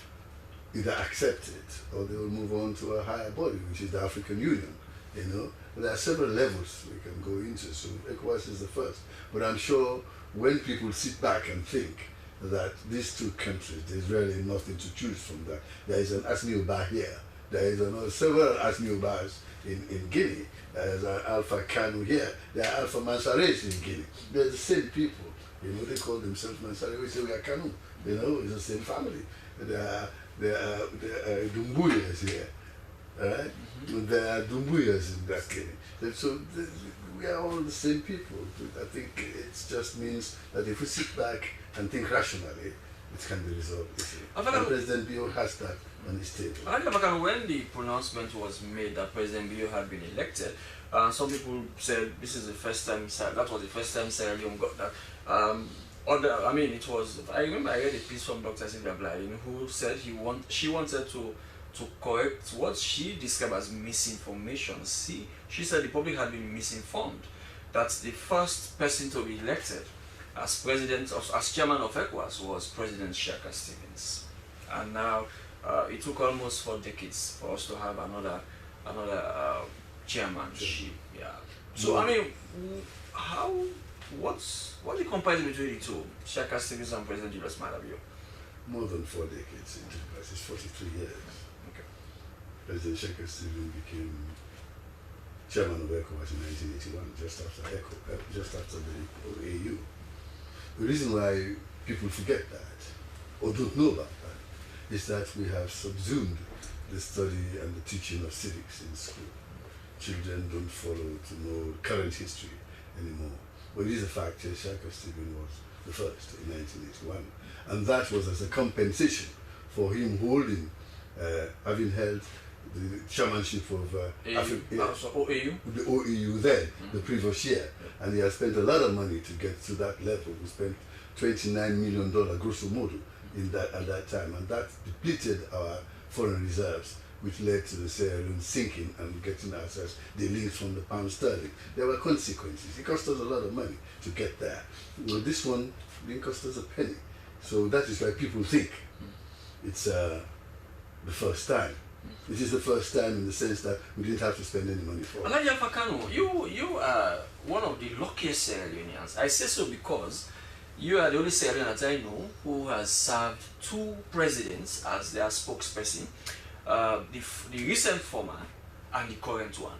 [SPEAKER 10] either accept it or they will move on to a higher body, which is the African Union. You know, there are several levels we can go into. So ECOWAS is the first, but I'm sure when people sit back and think that these two countries, there's really nothing to choose from that. There is an Asni Oba here. There is several Asni Obas in Guinea. There is an Alpha Kanu here. There are Alpha Mansares in Guinea. They're the same people. You know, they call themselves Mansare. We say we are Kanu. You know, it's the same family. There are Dumbuyas here. Right? There are Dumbuyas in that Guinea. So we are all the same people. I think it just means that if we sit back and think rationally, it can be resolved. And President Bio has that on his table.
[SPEAKER 20] When the pronouncement was made that President Bio had been elected, some people said this is the first time, that was the first time Sierra Leone got that. I remember I read a piece from Dr. Sylvia Blyden who said she wanted to correct what she described as misinformation. She said the public had been misinformed, that the first person to be elected as chairman of ECOWAS was President Shaka Stevens, and now it took almost 4 decades for us to have another chairmanship. Yeah. So I mean, what's the comparison between the two, Shaka Stevens and President Julius Maada Bio?
[SPEAKER 10] More than 4 decades into this. It's 43 years.
[SPEAKER 20] Okay.
[SPEAKER 10] President Shaka Stevens became chairman of ECOWAS in 1981, just after the OAU. The reason why people forget that, or don't know about that, is that we have subsumed the study and the teaching of civics in school. Children don't follow to know current history anymore. But it is a fact that Shaka Stevens was the first in 1981. And that was as a compensation for him having held the chairmanship of
[SPEAKER 20] OAU?
[SPEAKER 10] The OAU then, the previous year. And he has spent a lot of money to get to that level. We spent $29 million grosso modo at that time. And that depleted our foreign reserves, which led to the Sierra Leone sinking and getting ourselves the links from the pound sterling. There were consequences. It cost us a lot of money to get there. Well, this one didn't cost us a penny. So that is why people think it's the first time. It is the first time in the sense that we didn't have to spend any money for it.
[SPEAKER 20] Alhaji Alpha Kanu, you are one of the luckiest Sierra Leoneans. I say so because you are the only Sierra Leonean that I know who has served 2 presidents as their spokesperson, the recent former and the current one.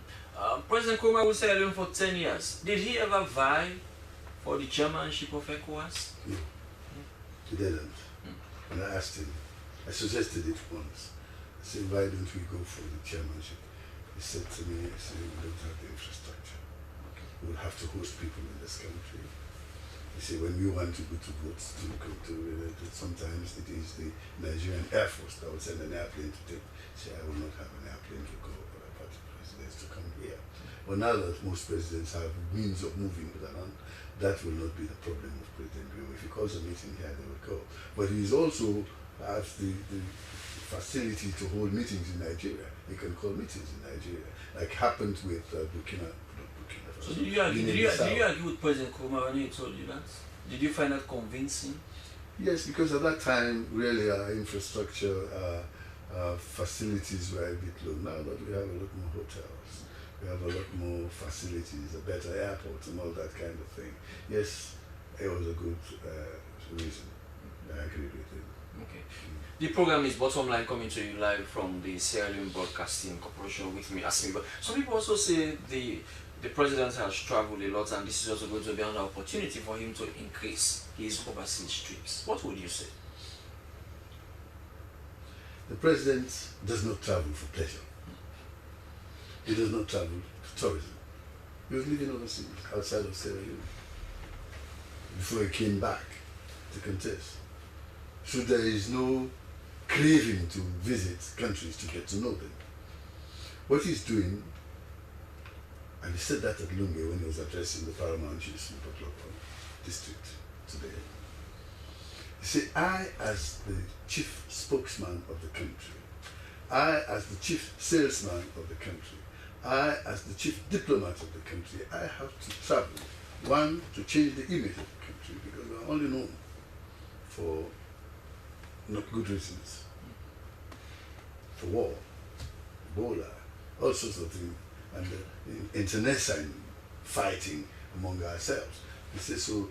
[SPEAKER 20] President Nkrumah was Sierra Leone for 10 years. Did he ever vie for the chairmanship of ECOWAS?
[SPEAKER 10] No, he didn't. And I asked him, I suggested it once. I said, why don't we go for the chairmanship? He said to me, we don't have the infrastructure. We will have to host people in this country. He said, when we want to go to vote, sometimes it is the Nigerian Air Force that will send an airplane to take. He said, I will not have an airplane to go, but I want the presidents to come here. Well, now that most presidents have means of moving around, that will not be the problem of President Bio. If he calls a meeting here, they will go. But he also has the facility to hold meetings in Nigeria. He can call meetings in Nigeria, like happened with Burkina Faso.
[SPEAKER 20] So did you argue with President Nkrumah when he told you that? Did you find that convincing?
[SPEAKER 10] Yes, because at that time, really our infrastructure, facilities were a bit low. Now that we have a lot more hotels, we have a lot more facilities, a better airport and all that kind of thing. Yes, it was a good reason. I agree with it.
[SPEAKER 20] Okay. The program is Bottom Line, coming to you live from the Sierra Leone Broadcasting Corporation with me, Asmi. But some people also say the president has traveled a lot and this is also going to be an opportunity for him to increase his overseas trips. What would you say?
[SPEAKER 10] The president does not travel for pleasure. He does not travel for tourism. He was living overseas, outside of Sierra Leone, before he came back to contest. So there is no craving to visit countries to get to know them. What he's doing, and he said that at Lunge when he was addressing the paramount chiefs in Potloko district today. He said, I as the chief spokesman of the country, I as the chief salesman of the country, I as the chief diplomat of the country, I have to travel One, to change the image of the country, because we are only known for not good reasons, for war, Ebola, all sorts of things, and internecine fighting among ourselves. He says, so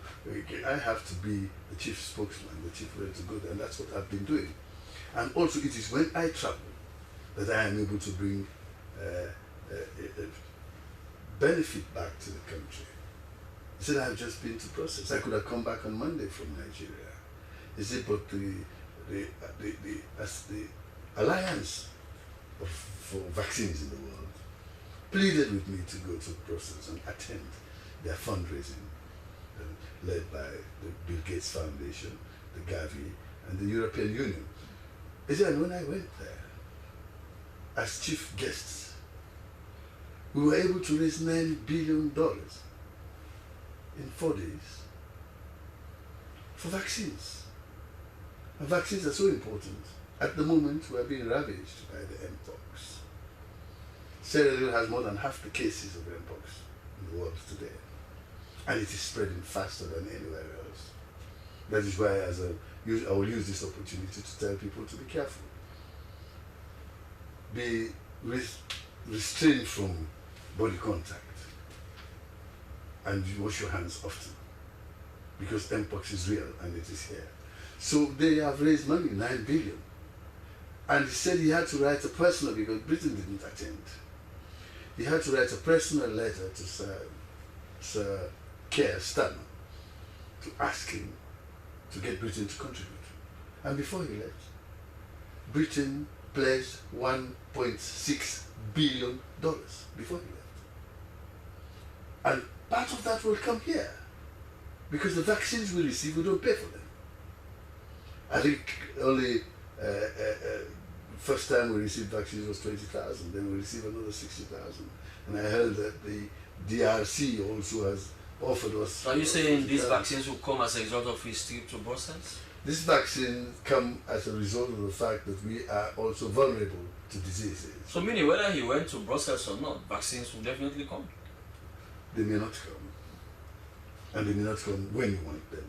[SPEAKER 10] I have to be the chief spokesman, the chief way to go there, and that's what I've been doing. And also it is when I travel that I am able to bring benefit back to the country. He said, I've just been to process. I could have come back on Monday from Nigeria. He said, but the Alliance for Vaccines in the World pleaded with me to go to process and attend their fundraising led by the Bill Gates Foundation, the Gavi, and the European Union. He said, and when I went there as chief guests, we were able to raise $9 billion in 4 days for vaccines. And vaccines are so important. At the moment, we are being ravaged by the Mpox. Sierra Leone has more than half the cases of Mpox in the world today. And it is spreading faster than anywhere else. That is why I will use this opportunity to tell people to be careful. Be restrained from body contact. And you wash your hands often. Because Mpox is real and it is here. So they have raised money, $9 billion. And he said he had to write a personal, because Britain didn't attend. He had to write a personal letter to Sir Keir Starmer to ask him to get Britain to contribute. And before he left, Britain pledged $1.6 billion before he left. And part of that will come here, because the vaccines we receive, we don't pay for them. I think only first time we received vaccines was 20,000, then we received another 60,000. And I heard that the DRC also has offered us...
[SPEAKER 20] Are you saying these vaccines will come as a result of his trip to Brussels?
[SPEAKER 10] These vaccines come as a result of the fact that we are also vulnerable to diseases.
[SPEAKER 20] So meaning whether he went to Brussels or not, vaccines will definitely come?
[SPEAKER 10] They may not come. And they may not come when you want them.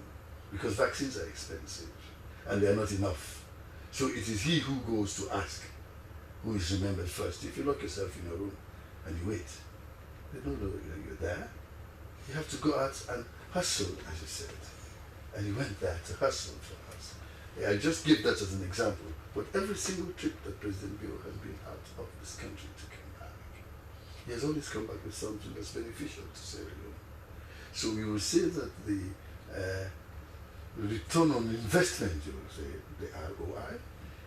[SPEAKER 10] Because vaccines are expensive. And they are not enough. So it is he who goes to ask who is remembered first. If you lock yourself in a room and you wait, they don't know you're there. You have to go out and hustle, as you said. And he went there to hustle for us. I just give that as an example. But every single trip that President Bill has been out of this country to come back, he has always come back with something that's beneficial to Sierra Leone. So we will say that the return on investment, you will say, the ROI,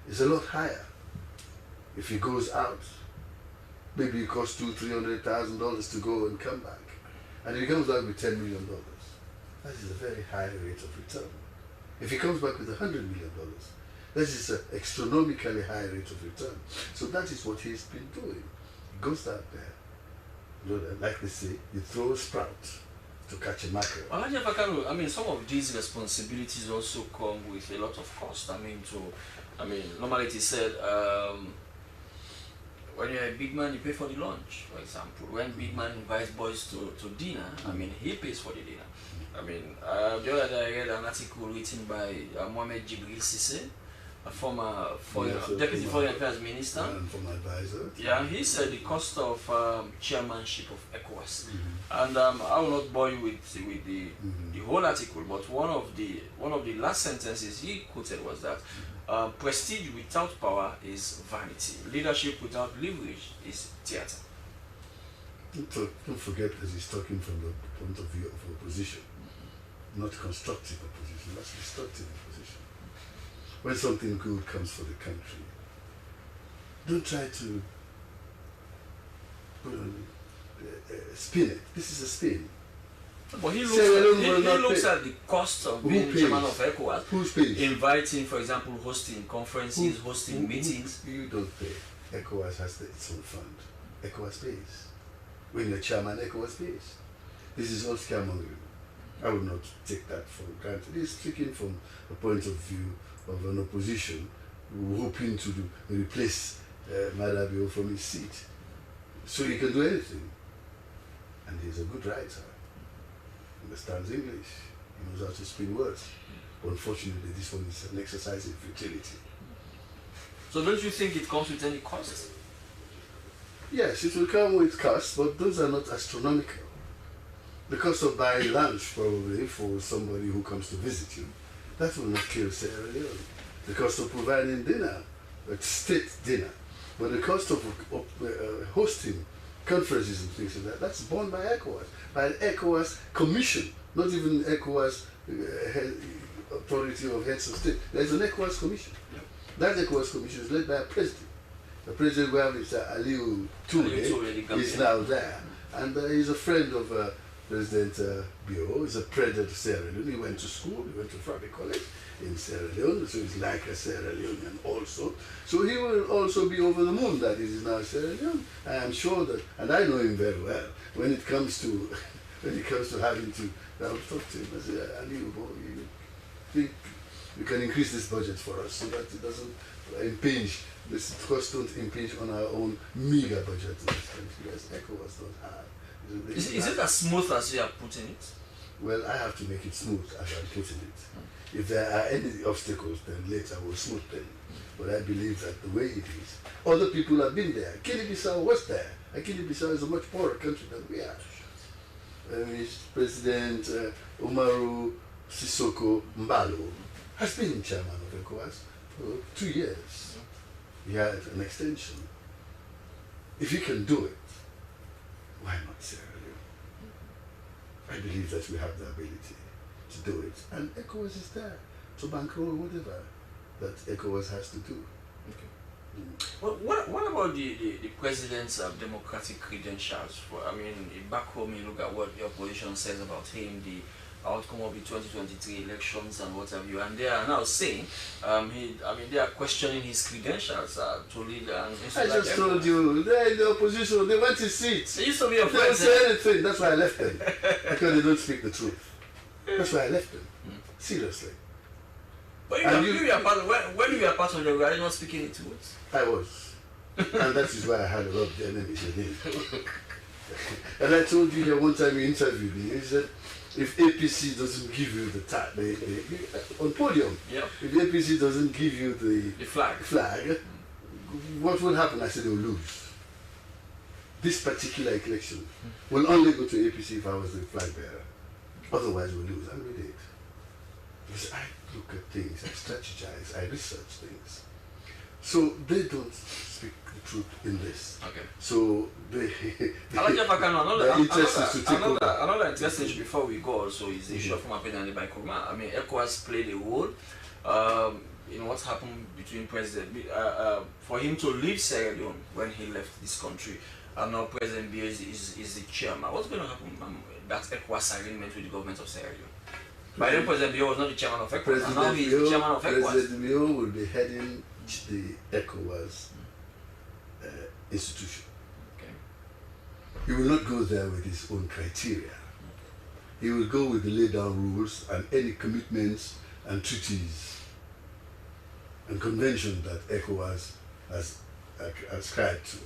[SPEAKER 10] is a lot higher if he goes out. Maybe it costs $200,000-300,000 to go and come back. And if he comes back with $10 million, that is a very high rate of return. If he comes back with $100 million, that is an astronomically high rate of return. So that is what he's been doing. He goes out there, you know, like they say, you throw a sprout to catch a mackerel.
[SPEAKER 20] I mean, some of these responsibilities also come with a lot of cost. Normally it is said, when you're a big man, you pay for the lunch, for example. When big man invites boys to dinner, he pays for the dinner. The other day I read an article written by Mohamed Jibril Sisse, a former Deputy Foreign Affairs Minister.
[SPEAKER 10] And former advisor.
[SPEAKER 20] Yeah, he said the cost of chairmanship of ECOWAS. And I will not bore you with the whole article, but one of the last sentences he quoted was that prestige without power is vanity. Leadership without leverage is theater.
[SPEAKER 10] Don't forget that he's talking from the point of view of opposition, not constructive opposition, that's destructive opposition. When something good comes for the country, don't try to spin it. This is a spin.
[SPEAKER 20] But he looks at the cost of being chairman of ECOWAS.
[SPEAKER 10] Who pays?
[SPEAKER 20] Inviting, for example, hosting conferences, hosting meetings.
[SPEAKER 10] You don't pay. ECOWAS has its own fund. ECOWAS pays. When you're chairman, ECOWAS pays. This is all scaremongering. I would not take that for granted. It's speaking from a point of view of an opposition hoping to replace Madabio from his seat. So he can do anything. And he's a good writer. understands English, he knows how to spin words. Unfortunately, this one is an exercise in futility.
[SPEAKER 20] So don't you think it comes with any cost?
[SPEAKER 10] Yes, it will come with costs, but those are not astronomical. The cost of buying lunch, probably, for somebody who comes to visit you, that will not kill Sierra Leone. The cost of providing dinner, a state dinner, but the cost of hosting conferences and things like that, that's borne by ECOWAS, by an ECOWAS commission, not even ECOWAS authority of heads of state. There's an ECOWAS commission. That ECOWAS commission is led by a president. The president we have is Aliou Touré, is now there. And he's a friend of President Bio. He's a president of Sierra Leone. He went to school, he went to Fabi College in Sierra Leone, so he's like a Sierra Leonean also. So he will also be over the moon that he is now Sierra Leone. I am sure that, and I know him very well, when it comes to having to, I will talk to him and say, Aliou, you think you can increase this budget for us so that it doesn't impinge, this cost don't impinge on our own meager budget in this country, as ECOWAS don't have.
[SPEAKER 20] Is it as smooth as you are putting it?
[SPEAKER 10] Well, I have to make it smooth as I'm putting it. If there are any obstacles, then later we'll smooth them. But I believe that the way it is, other people have been there. Guinea-Bissau was there. And Guinea-Bissau is a much poorer country than we are. President Umaru Sissoko Mbalo has been chairman of ECOWAS for 2 years. He had an extension. If he can do it, why not Sierra Leone? I believe that we have the ability to do it. And ECOWAS is there to bankroll whatever that ECOWAS has to do.
[SPEAKER 20] Okay. Well, what about the president's democratic credentials? I mean, back home you look at what the opposition says about him, the outcome of the 2023 elections and what have you, and they are now saying, they are questioning his credentials to lead.
[SPEAKER 10] I just told you, they're in the opposition, they want his seats.
[SPEAKER 20] They used to be a
[SPEAKER 10] They don't say anything, that's why I left them. Because they don't speak the truth. That's why I left them. Seriously.
[SPEAKER 20] But when you were part of them, were you not speaking the truth?
[SPEAKER 10] I was. And that is why I had a lot of enemies within. And I told you that one time you interviewed me, you said, if APC doesn't give you the on podium,
[SPEAKER 20] yep.
[SPEAKER 10] If APC doesn't give you the
[SPEAKER 20] flag,
[SPEAKER 10] what will happen? I said they will lose. This particular election will only go to APC if I was the flag bearer. Otherwise we'll lose. And we did. Because I look at things, I strategize, I research things. So they don't speak the truth in this.
[SPEAKER 20] Okay.
[SPEAKER 10] So they
[SPEAKER 20] another interesting
[SPEAKER 10] issue
[SPEAKER 20] before we go also is the issue of former President by Nkrumah. I mean, ECOWAS played a role in what happened between President for him to leave Sierra Leone when he left this country. And now President Bio is the chairman. What's going to happen? That ECOWAS agreement with the government of Sierra Leone. By then, President Bio was not the chairman of ECOWAS, and now he is the chairman of ECOWAS.
[SPEAKER 10] President Bio will be heading the ECOWAS institution.
[SPEAKER 20] Okay.
[SPEAKER 10] He will not go there with his own criteria. He will go with the laid down rules and any commitments and treaties and conventions that ECOWAS has ascribed to.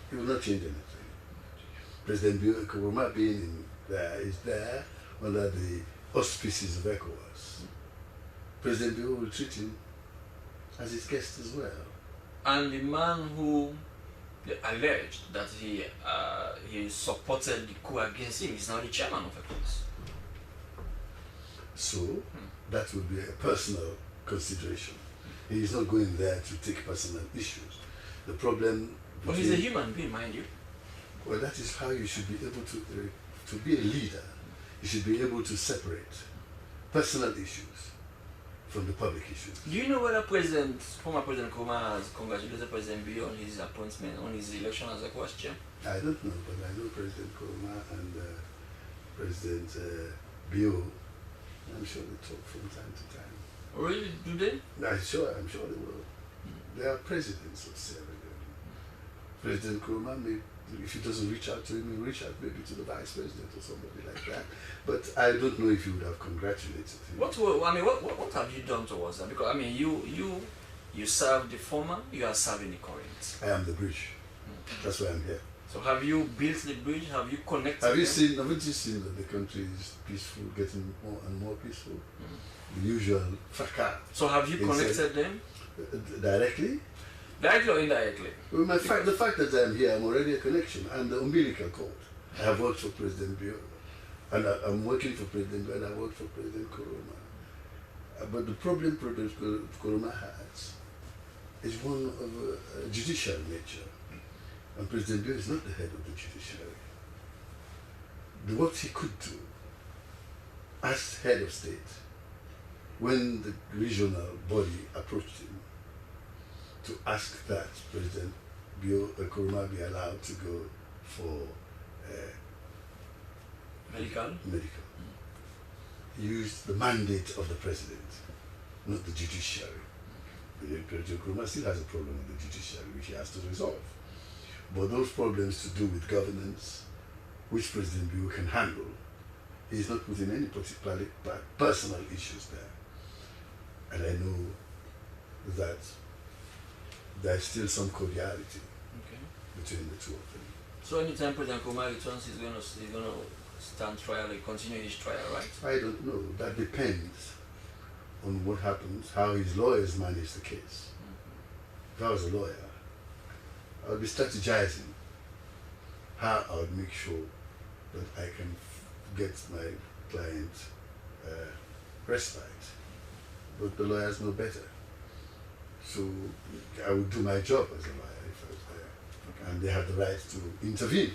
[SPEAKER 10] He will not change anything. President Nkrumah being there is there under the auspices of ECOWAS. President Bio will treat him as his guest as well.
[SPEAKER 20] And the man who alleged that he supported the coup against him is now the chairman of ECOWAS.
[SPEAKER 10] So that would be a personal consideration. He is not going there to take personal issues. The problem.
[SPEAKER 20] But he's a human being, mind you.
[SPEAKER 10] Well, that is how you should be able to be a leader. You should be able to separate personal issues from the public issues.
[SPEAKER 20] Do you know whether former President Nkrumah has congratulated President Bio on his appointment, on his election as ECOWAS chair?
[SPEAKER 10] I don't know, but I know President Nkrumah and President Bio. I'm sure they talk from time to time.
[SPEAKER 20] Really? Do they?
[SPEAKER 10] I'm sure they will. They are presidents of Sierra Leone. President Nkrumah may, if he doesn't reach out to him, he'll reach out maybe to the vice president or somebody like that. But I don't know if he would have congratulated him.
[SPEAKER 20] What have you done towards that? Because I mean, you serve the former, you are serving the current.
[SPEAKER 10] I am the bridge. That's why I'm here.
[SPEAKER 20] So have you built the bridge? Have you connected
[SPEAKER 10] Haven't you seen that the country is peaceful, getting more and more peaceful? The usual fracas.
[SPEAKER 20] So have you connected them?
[SPEAKER 10] Directly?
[SPEAKER 20] Directly or indirectly?
[SPEAKER 10] Well, the fact that I'm here, I'm already a connection. I'm the umbilical cord. I have worked for President Bio, and I'm working for President Bio, and I worked for President Koroma. But the problem President Koroma has is one of a judicial nature. And President Bio is not the head of the judiciary. What he could do as head of state, when the regional body approached him to ask that President Koroma be allowed to go for
[SPEAKER 20] medical,
[SPEAKER 10] he used the mandate of the president, not the judiciary. President Koroma still has a problem with the judiciary, which he has to resolve. But those problems to do with governance, which President Bio can handle, he is not putting any particularly personal issues there. And I know that there's still some cordiality between the two of them.
[SPEAKER 20] So anytime President Koroma returns, he's going to stand trial and continue his trial, right?
[SPEAKER 10] I don't know. That depends on what happens, how his lawyers manage the case. If I was a lawyer, I would be strategizing how I would make sure that I can get my client respite. But the lawyers know better. So I would do my job as a lawyer if I was there. And they have the right to intervene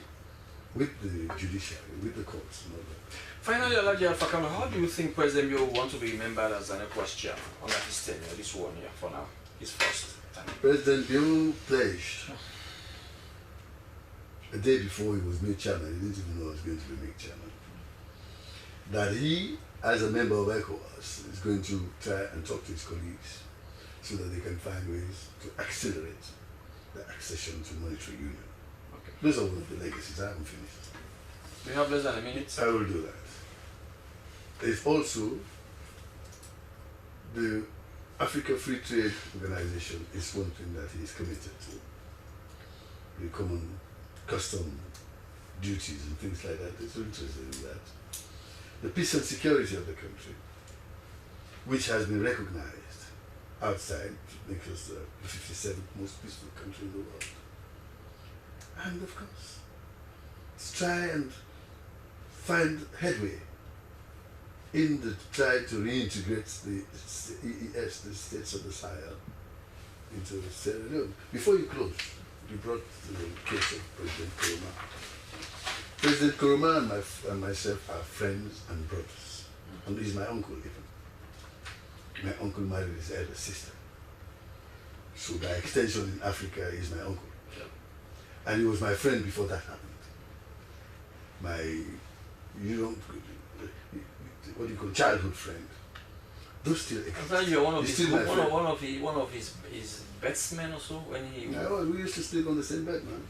[SPEAKER 10] with the judiciary, with the courts and all that.
[SPEAKER 20] Finally, Alhaji Alpha Kano, how do you think President Bio want to be remembered as an ECOWAS chairman under his tenure, this 1 year for now, his first time?
[SPEAKER 10] President Bio pledged a day before he was made chairman, he didn't even know he was going to be made chairman, that he, as a member of ECOWAS, is going to try and talk to his colleagues so that they can find ways to accelerate the accession to monetary union.
[SPEAKER 20] Okay.
[SPEAKER 10] Those are one of the legacies. I haven't finished.
[SPEAKER 20] We have less than a minute.
[SPEAKER 10] I will do that. There's also the Africa Free Trade Organization is one thing that he is committed to. The common custom duties and things like that. He's interested in that. The peace and security of the country, which has been recognized outside, makes us the 57th most peaceful country in the world. And of course, to try and find headway in the try to reintegrate the EES, the states of the Sahel, into Sierra Leone. Before you close, you brought the case of President Koroma. President Koroma and myself are friends and brothers. And he's my uncle even. My uncle married his elder sister. So by extension in Africa, he's my uncle. And he was my friend before that happened. What do you call childhood friend. Those still exist.
[SPEAKER 20] I thought you were one of his batsmen or so when he...
[SPEAKER 10] Yeah, well, we used to sleep on the same bed, man.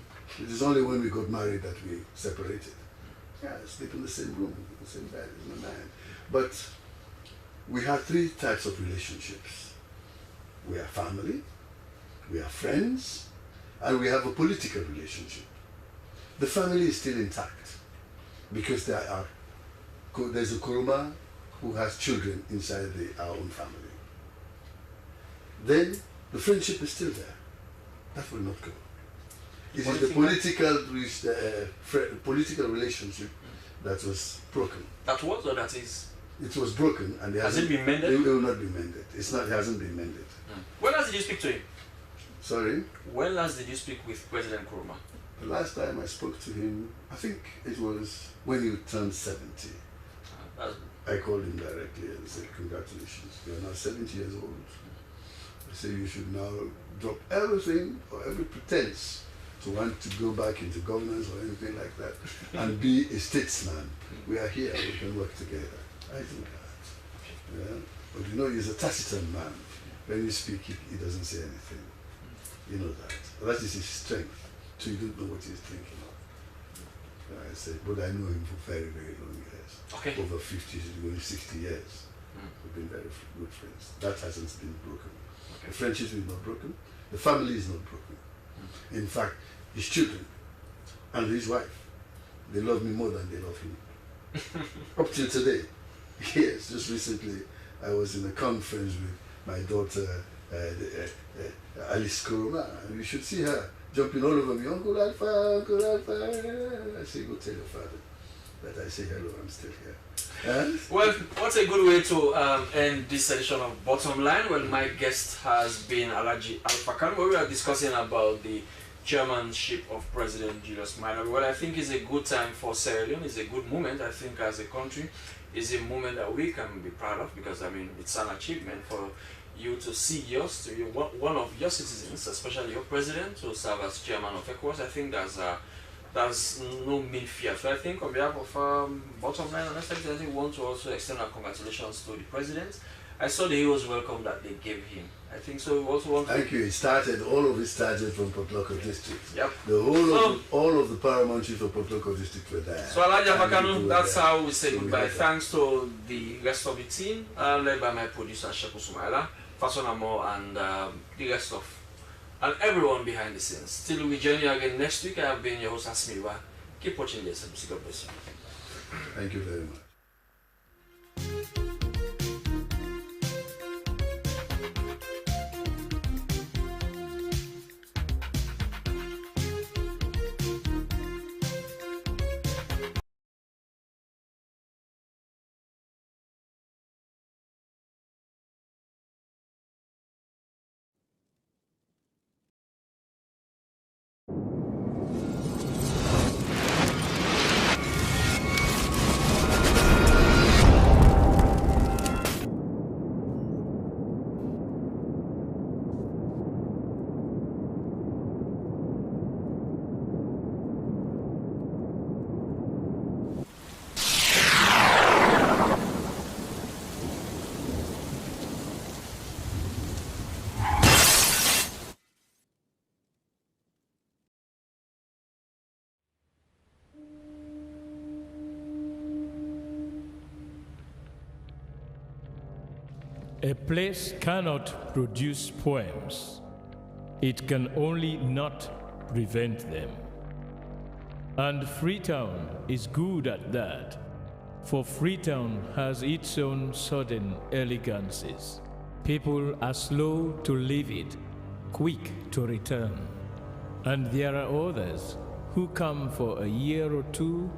[SPEAKER 10] It is only when we got married that we separated. Yeah, sleep in the same room, the same bed, he's my man. But we have three types of relationships. We are family, we are friends, and we have a political relationship. The family is still intact because there's a Koroma who has children inside our own family. Then the friendship is still there. That will not go. It is the political relationship that was broken.
[SPEAKER 20] That was or that is?
[SPEAKER 10] It was broken and
[SPEAKER 20] has it been mended?
[SPEAKER 10] It will not be mended. It hasn't been mended.
[SPEAKER 20] When last did you speak to him?
[SPEAKER 10] Sorry?
[SPEAKER 20] When last did you speak with President Koroma?
[SPEAKER 10] The last time I spoke to him, I think it was when he turned 70. I called him directly and said, congratulations, you are now 70 years old. I said, you should now drop everything or every pretense to want to go back into governance or anything like that and be a statesman. We are here, we can work together. I think that. Yeah? But you know, he's a taciturn man. When you speak, he doesn't say anything. You know that. That is his strength. So you don't know what he's thinking of. I said, but I know him for very, very long years.
[SPEAKER 20] Okay.
[SPEAKER 10] Over 50, going 60 years. We've been very good friends. That hasn't been broken. Okay. The friendship is not broken. The family is not broken. In fact, his children and his wife. They love me more than they love him. Up till today. Yes, just recently I was in a conference with my daughter, Alice Kuruma, and you should see her jumping all over me. Uncle Alpha, Uncle Alpha. I say, go tell your father that I say hello, I'm still here.
[SPEAKER 20] Well, what a good way to end this edition of Bottom Line. Well, my guest has been Alhaji Alpha Khan, where we are discussing about the chairmanship of President Julius Maada. Well, I think it's a good time for Sierra Leone. It's a good moment, I think, as a country. It's a moment that we can be proud of, because, I mean, it's an achievement for you to see one of your citizens, especially your president, to serve as chairman of ECOWAS. I think that's no mean feat. So I think on behalf of Bottom Line and SLBC, I think we want to also extend our congratulations to the president. I saw the hero's welcome that they gave him. I think so. We also want to...
[SPEAKER 10] Thank you. All of it started from Port Loko district.
[SPEAKER 20] Yep.
[SPEAKER 10] All of the paramount chiefs of Port Loko district were there.
[SPEAKER 20] So Alhaji Alpha Khan, that's how we say goodbye. Thanks to the rest of the team, led by my producer Sheku Sumaila, Fasonamo, and the rest of and everyone behind the scenes. Till we join you again next week, I have been your host Asmiwa. Keep watching this. God bless you.
[SPEAKER 10] Thank you very much.
[SPEAKER 3] A place cannot produce poems. It can only not prevent them. And Freetown is good at that, for Freetown has its own sudden elegances. People are slow to leave it, quick to return. And there are others who come for a year or two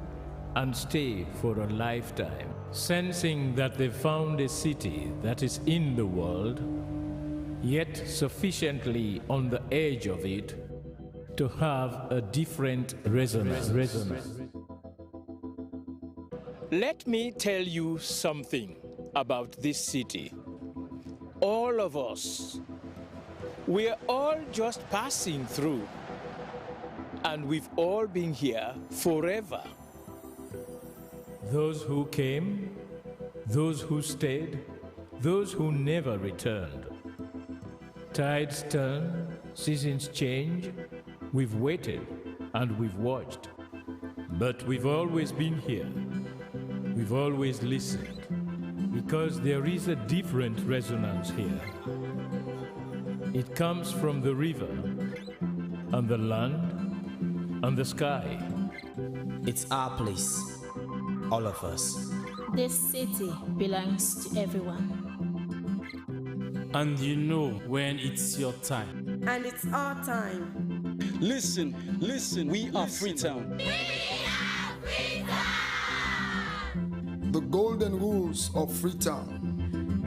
[SPEAKER 3] and stay for a lifetime, sensing that they've found a city that is in the world, yet sufficiently on the edge of it to have a different resonance. Let me tell you something about this city. All of us, we're all just passing through, and we've all been here forever. Those who came, those who stayed, those who never returned. Tides turn, seasons change, we've waited and we've watched. But we've always been here. We've always listened, because there is a different resonance here. It comes from the river, and the land, and the sky.
[SPEAKER 7] It's our place. All of us.
[SPEAKER 11] This city belongs to everyone.
[SPEAKER 24] And you know when it's your time.
[SPEAKER 25] And it's our time.
[SPEAKER 24] Listen, we are Freetown.
[SPEAKER 25] We are Freetown!
[SPEAKER 26] The golden rules of Freetown.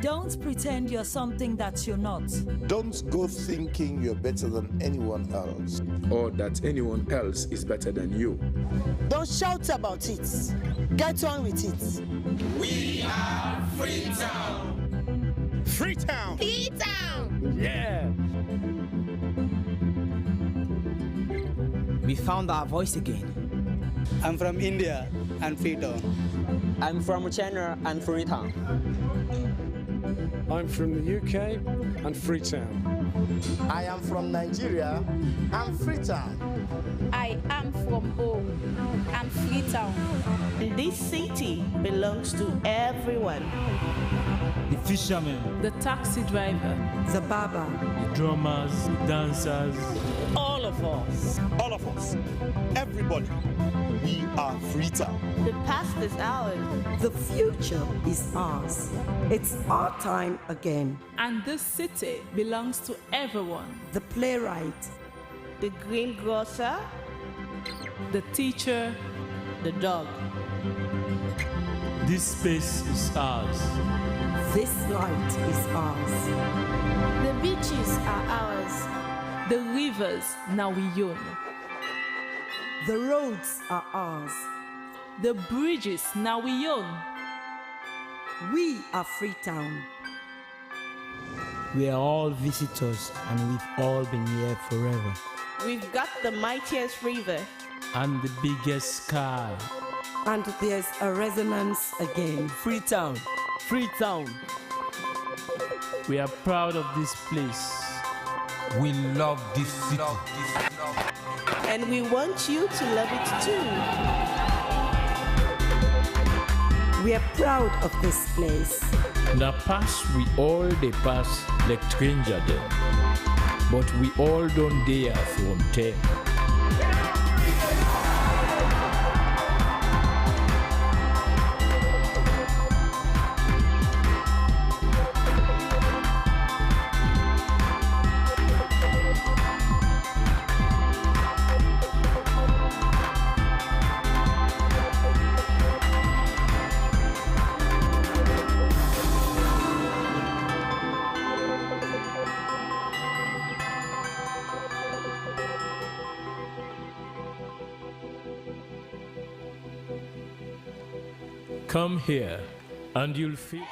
[SPEAKER 27] Don't pretend you're something that you're not.
[SPEAKER 28] Don't go thinking you're better than anyone else.
[SPEAKER 29] Or that anyone else is better than you.
[SPEAKER 30] Don't shout about it. Get on with it.
[SPEAKER 25] We are Freetown!
[SPEAKER 24] Freetown!
[SPEAKER 25] Freetown!
[SPEAKER 24] Yeah!
[SPEAKER 7] We found our voice again.
[SPEAKER 31] I'm from India and Freetown.
[SPEAKER 7] I'm from China and Freetown.
[SPEAKER 32] I'm from the UK and Freetown.
[SPEAKER 31] I am from Nigeria and Freetown.
[SPEAKER 33] I am from home and Freetown.
[SPEAKER 34] This city belongs to everyone.
[SPEAKER 3] The fishermen,
[SPEAKER 33] the taxi driver,
[SPEAKER 34] the barber,
[SPEAKER 3] the drummers, the dancers.
[SPEAKER 34] All of us.
[SPEAKER 24] All of us.
[SPEAKER 2] everybody. We are Freetown.
[SPEAKER 34] The past is ours.
[SPEAKER 4] The future is ours. It's our time again.
[SPEAKER 34] And this city belongs to everyone.
[SPEAKER 4] The playwright,
[SPEAKER 34] the greengrocer, the teacher, the dog.
[SPEAKER 3] This space is ours.
[SPEAKER 4] This light is ours.
[SPEAKER 33] The beaches are ours.
[SPEAKER 34] The rivers now we own.
[SPEAKER 4] The roads are ours.
[SPEAKER 34] The bridges now we own.
[SPEAKER 4] We are Freetown.
[SPEAKER 5] We are all visitors and we've all been here forever.
[SPEAKER 34] We've got the mightiest river.
[SPEAKER 3] And the biggest sky.
[SPEAKER 4] And there's a resonance again.
[SPEAKER 5] Freetown. Freetown.
[SPEAKER 3] We are proud of this place.
[SPEAKER 6] We love this city.
[SPEAKER 34] And we want you to love it too.
[SPEAKER 4] We are proud of this place.
[SPEAKER 3] Na pass we all they pass like stranger them. But we all don't dare from them. Come here and you'll feel.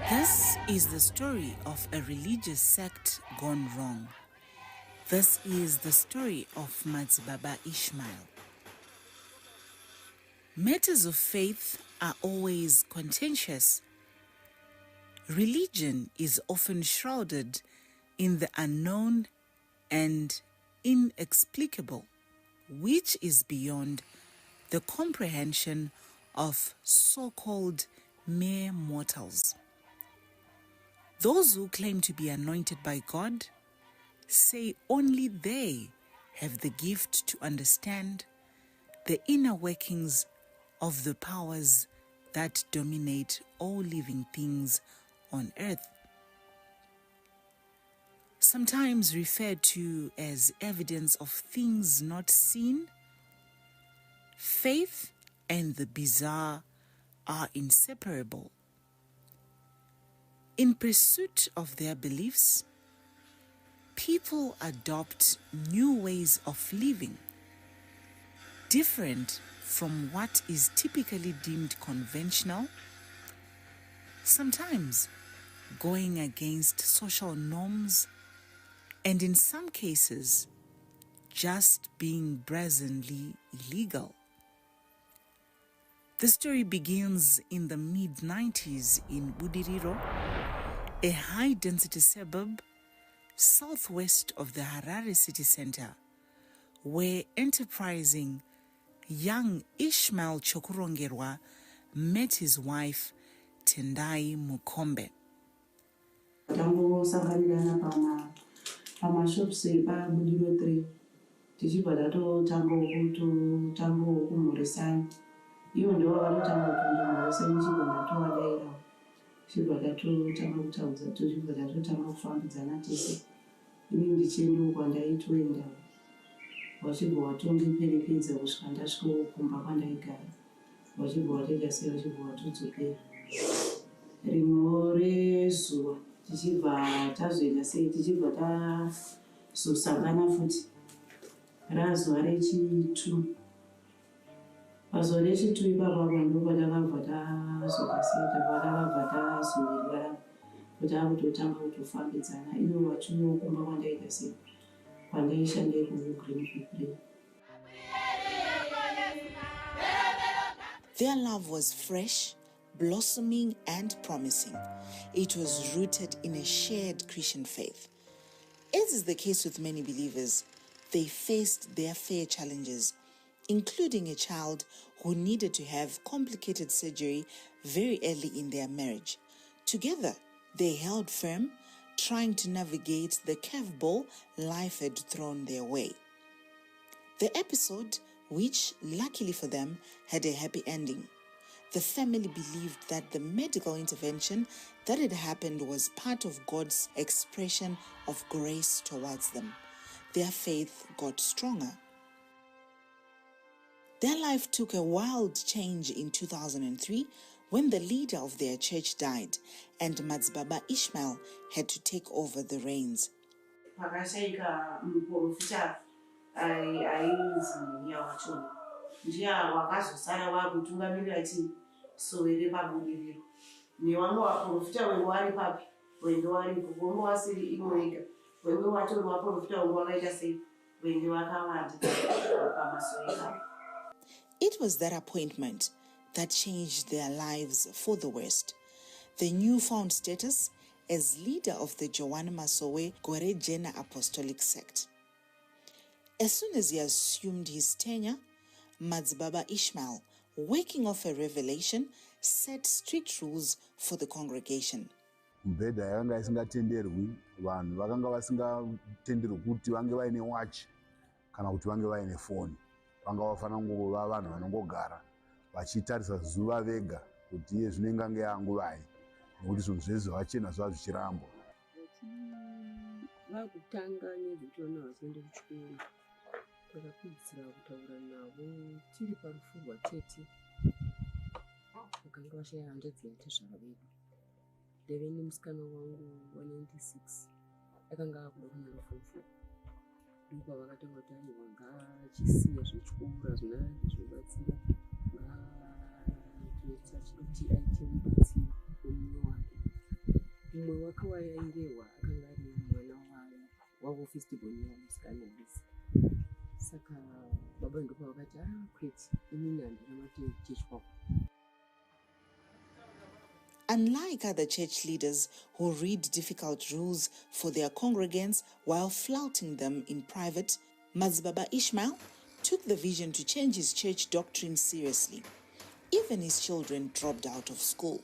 [SPEAKER 8] This is the story of a religious sect gone wrong. This is the story of Baba Ishmael. Matters of faith are always contentious. Religion is often shrouded in the unknown and inexplicable, which is beyond the comprehension of so-called mere mortals. Those who claim to be anointed by God say only they have the gift to understand the inner workings of the powers that dominate all living things on earth. Sometimes referred to as evidence of things not seen, faith and the bizarre are inseparable. In pursuit of their beliefs, people adopt new ways of living, different from what is typically deemed conventional, sometimes going against social norms, and in some cases, just being brazenly illegal. The story begins in the mid-90s in Budiriro, a high-density suburb southwest of the Harare city center, where enterprising young Ishmael Chokurongerwa met his wife Tendai Mukombe.
[SPEAKER 9] Ivo ndo vakatotanga kutondomhoresa muchigona tovadaira chibva tatotanga kutaudza tochibva tatotanga kufambidzana tese ini ndichienda kwandaitoenda wachibva watondiperekedza kusvika ndasvika kumba kwandaigara wachibva watoita sei wachibva watodzokera rimwewo rezuva tichibva tazoita sei tichibva tazosangana futi razuva rechitu pazuva rechitu ipapa ndo patakabva tazokaseta patakabva tazoverera kuti akutotanga kutofambidzana ivo vachinokumba kwandaita sei kwandaishandei kugreen people.
[SPEAKER 8] Their love was fresh, blossoming, and promising. It was rooted in a shared Christian faith. As is the case with many believers, they faced their fair challenges, including a child who needed to have complicated surgery very early in their marriage. Together, they held firm, trying to navigate the curveball life had thrown their way. The episode, which luckily for them had a happy ending. The family believed that the medical intervention that had happened was part of God's expression of grace towards them. Their faith got stronger. Their life took a wild change in 2003 when the leader of their church died and Madzibaba Ishmael had to take over the reins. It was that appointment that changed their lives for the worst. The newfound status as leader of the Joanna Masowe Gorejena Apostolic Sect. As soon as he assumed his tenure, Madzibaba Ishmael, working off a revelation, set strict rules for the congregation.
[SPEAKER 1] Mbeda yanga isingatenderwi vanhu vakanga vasingatenderwi kuti vange vaine watch kana kuti vange vaine phone. Vanga vafana ngova vanhu vanongogara vachitarisa zuva vega kuti iye zvinenge yanguvai nokuti zvinhu zvese vachena zvava zvichirambo.
[SPEAKER 10] Vakutanga nezvitona vachienda kuchikoro takapedzisira kutaura navo tiri parufu rwatete vakanga vashaya handadzi yatezvara vedu. Ndeve nemusikana wangu wa96 akanga akuda kunyora form 4 ndipo vakatanga kuti aiwa ngachisiya zvechikoro hazvina zvobatsira ngatoita chidoti aite mubatsiri womumwe wake. Mumwe wake wayairehwa akanga ari mwana wavo festival yamusikana vese. Saka baba ndipo vakati kwete inini handina matechechi kwako.
[SPEAKER 8] Unlike other church leaders who read difficult rules for their congregants while flouting them in private, Madzibaba Ishmael took the vision to change his church doctrine seriously. Even his children dropped out of school.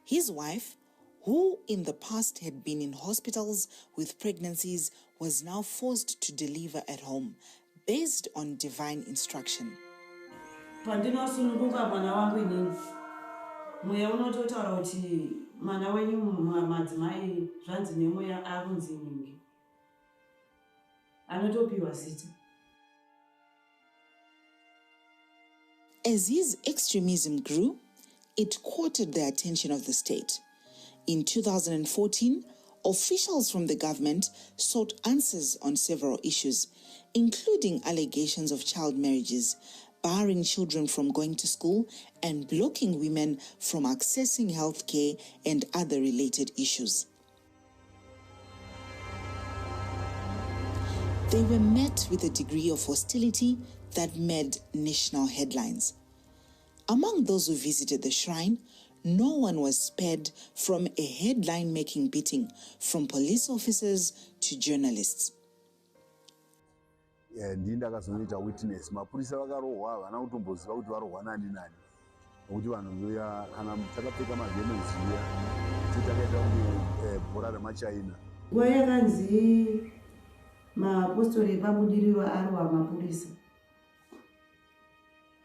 [SPEAKER 8] His wife, who in the past had been in hospitals with pregnancies, was now forced to deliver at home based on divine instruction.
[SPEAKER 9] Mweya unototaura kuti mwana wenyu madzimai zvanzi nemweya akunzi nyingi anotopiwa zita.
[SPEAKER 8] As his extremism grew, it courted the attention of the state. In 2014, officials from the government sought answers on several issues, including allegations of child marriages, barring children from going to school, and blocking women from accessing health care and other related issues. They were met with a degree of hostility that made national headlines. Among those who visited the shrine, no one was spared from a headline-making beating, from police officers to journalists.
[SPEAKER 1] Ndindakazoita witness mapurisa vakarohwa havana kutomboziva kuti varohwa nani nokuti vanhu voya kana takapfeka magemenzi iya titakaita kunge bhora remachaina.
[SPEAKER 9] Nguva yakanzi maapostori epabudiriro arohwa mapurisa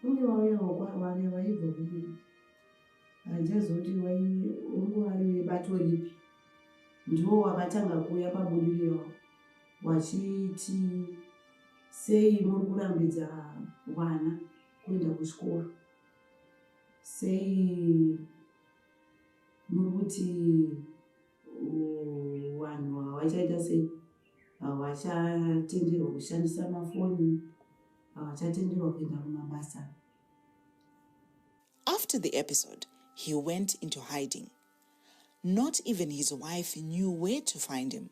[SPEAKER 9] kunge vauyawo kwavari vaibva kudini hanjazoti uri webato ripi ndiwo wakatanga kuuya pabudiriro wachiti sei muri kurambidza vana kuenda kuchikoro, sei muri kuti vanhu havachaita sei, havachatenderwa kushandisa mafoni, havachatenderwa kuenda kumabasa.
[SPEAKER 8] After the episode, he went into hiding. Not even his wife knew where to find him.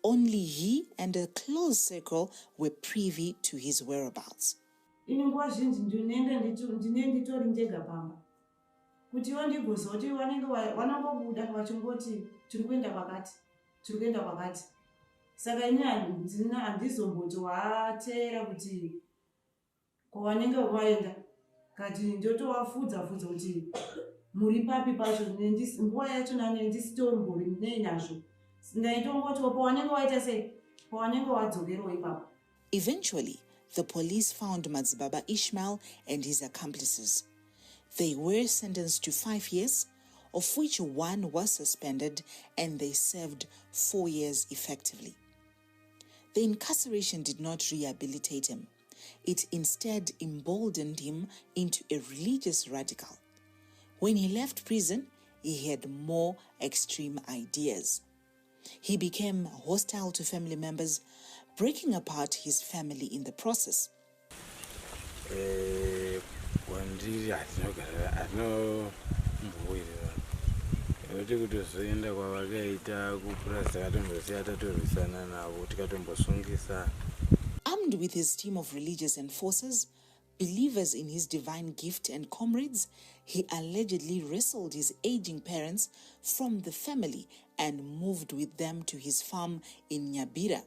[SPEAKER 8] Only he and a close circle were privy to his whereabouts.
[SPEAKER 9] Ini nguva zhinji ndine nditori ndega pamba kuti wandigoza kuti vanongobuda vachingoti tiri kuenda kwakati. Saka ini handizomboti wateera kuti kwavanenge vaenda kati ndotovafudza kuti muri papi pacho. Nguva yacho nane ndisitombori nei nazvo
[SPEAKER 8] Eventually, the police found Madzibaba Ishmael and his accomplices. They were sentenced to 5 years, of which 1 was suspended, and they served 4 years effectively. The incarceration did not rehabilitate him. It instead emboldened him into a religious radical. When he left prison, he had more extreme ideas. He became hostile to family members, breaking apart his family in the process. Armed with his team of religious enforcers, believers in his divine gift and comrades, he allegedly wrestled his aging parents from the family and moved with them to his farm in Nyabira.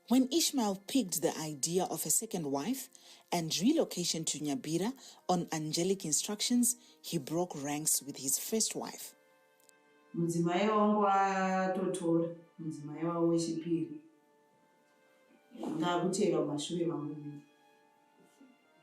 [SPEAKER 8] When Ishmael picked the idea of a second wife and relocation to Nyabira on angelic instructions, he broke ranks with his first wife.
[SPEAKER 9] Mudzimai wangu atotora mudzimai wawo wechipiri ngakuteera mashure mangu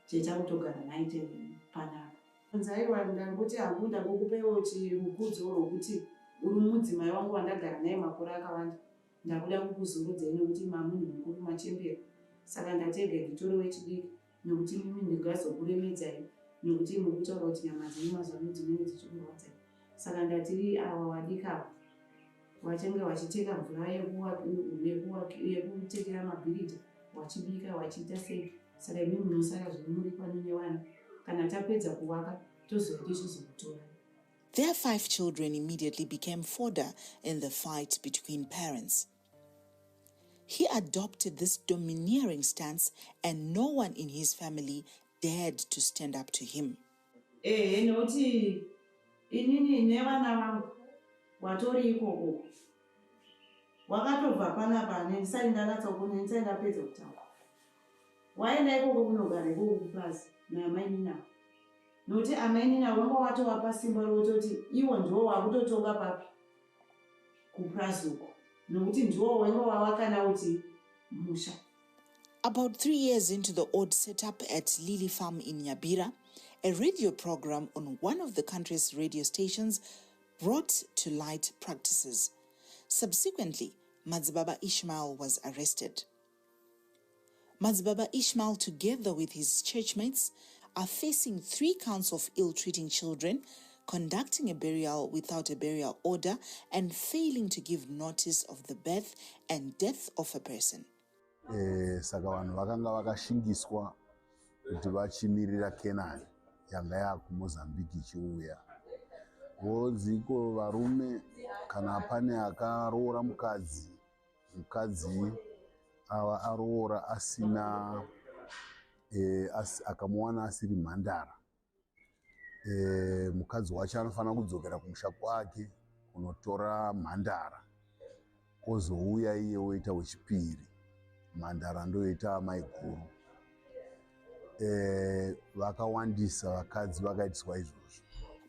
[SPEAKER 9] chechakutogara naite panapa nzaiwa ndanguti hakunda kukupewo chirukudzo rwokuti uri mudzimai wangu wandagara naye makore akawanda ndakuda kukuzorodza nekuti mamunhu mukuru machembera saka ndatega nditore wechidiki nekuti mimi ndingazokuremedzai nekuti mukutaura kuti nyama dzenyu mazano dzinenge dzichikurwadzai saka ndatiri ava wadikava vachange vachiteka mvura yekutekera mabhirita wachibika wachiita sei saka imi munosara zviri muri panonyewana kana tapedza kuvaka toziva tichizomutora.
[SPEAKER 8] Their 5 children immediately became fodder in the fight between parents. He adopted this domineering stance and no one in his family dared to stand up to him.
[SPEAKER 9] Noti inini nevana vangu watori ikoko wakatobva panapa ndisati ndakatsaukune ndisati ndapedza kutaura waenda ikoko kunogara ikoko kuplazi namainina noti amainina vanga watovapa simba rototi iwo ndiwo wakutotonga papi kuplazi uko nokuti ndiwo wenga wawakana kuti musha.
[SPEAKER 8] About 3 years into the odd setup at Lily Farm in Nyabira, a radio program on one of the country's radio stations brought to light practices. Subsequently, Madzibaba Ishmael was arrested. Madzibaba Ishmael, together with his churchmates, are facing 3 counts of ill-treating children, conducting a burial without a burial order, and failing to give notice of the birth and death of a person.
[SPEAKER 1] Saka vanhu vakanga vakashingiswa kuti vachimirira Kenani yanga yakumozambiki ichiuya. Vodziko varume kana pane akaroora mukadzi ava aroora asina akamuwana asiri mhandara, mukadzi wacho anofanira kudzokera kumusha kwake kunotora mhandara, ozouya iye oita wechipiri, mhandara ndoita amai guru. Vakawandisa vakadzi vakaitiswa izvozvo.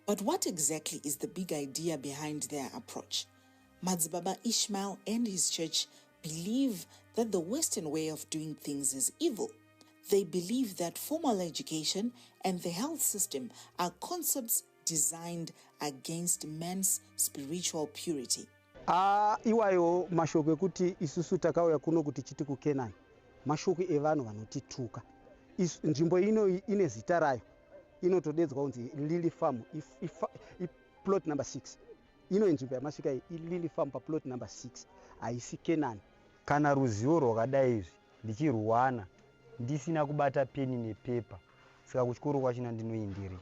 [SPEAKER 8] But what exactly is the big idea behind their approach? Madzibaba Ishmael and his church believe that the Western way of doing things is evil. They believe that formal education and the health system are concepts designed against men's spiritual purity.
[SPEAKER 11] Iwayo mashoko ekuti isusu takauya kuno kuti chiti kuKenani, mashoko evanhu vanotituka. Nzvimbo ino ine zita rayo, inotodedzwa kunzi Lily Farm, plot number 6. Ino nzvimbo yamasvika iyi Lily Farm plot number 6, haisi Kenani. Kana ruzivo rwakadai izvi ndichirwana ndisina kubata peni nepepa, saka kuchikoro kwachina ndinoenderei.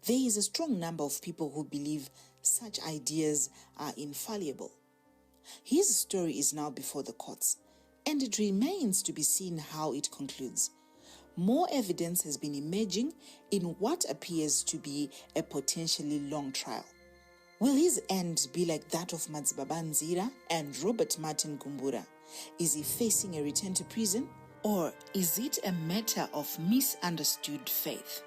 [SPEAKER 8] There is a strong number of people who believe such ideas are infallible. His story is now before the courts, and it remains to be seen how it concludes. More evidence has been emerging in what appears to be a potentially long trial. Will his end be like that of Madzibaba Nzira and Robert Martin Gumbura? Is he facing a return to prison, or is it a matter of misunderstood faith?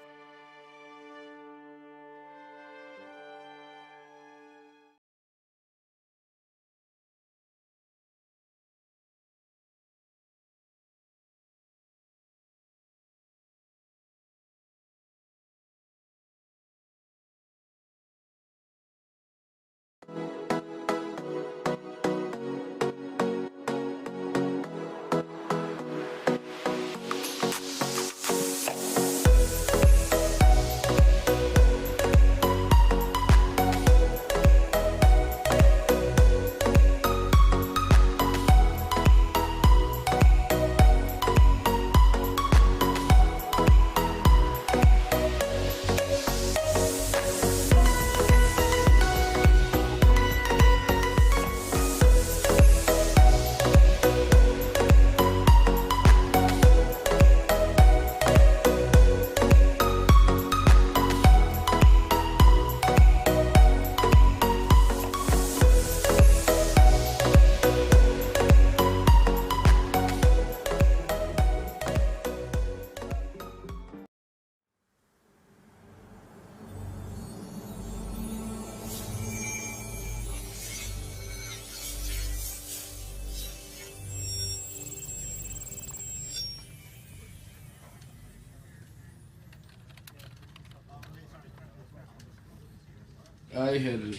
[SPEAKER 12] I had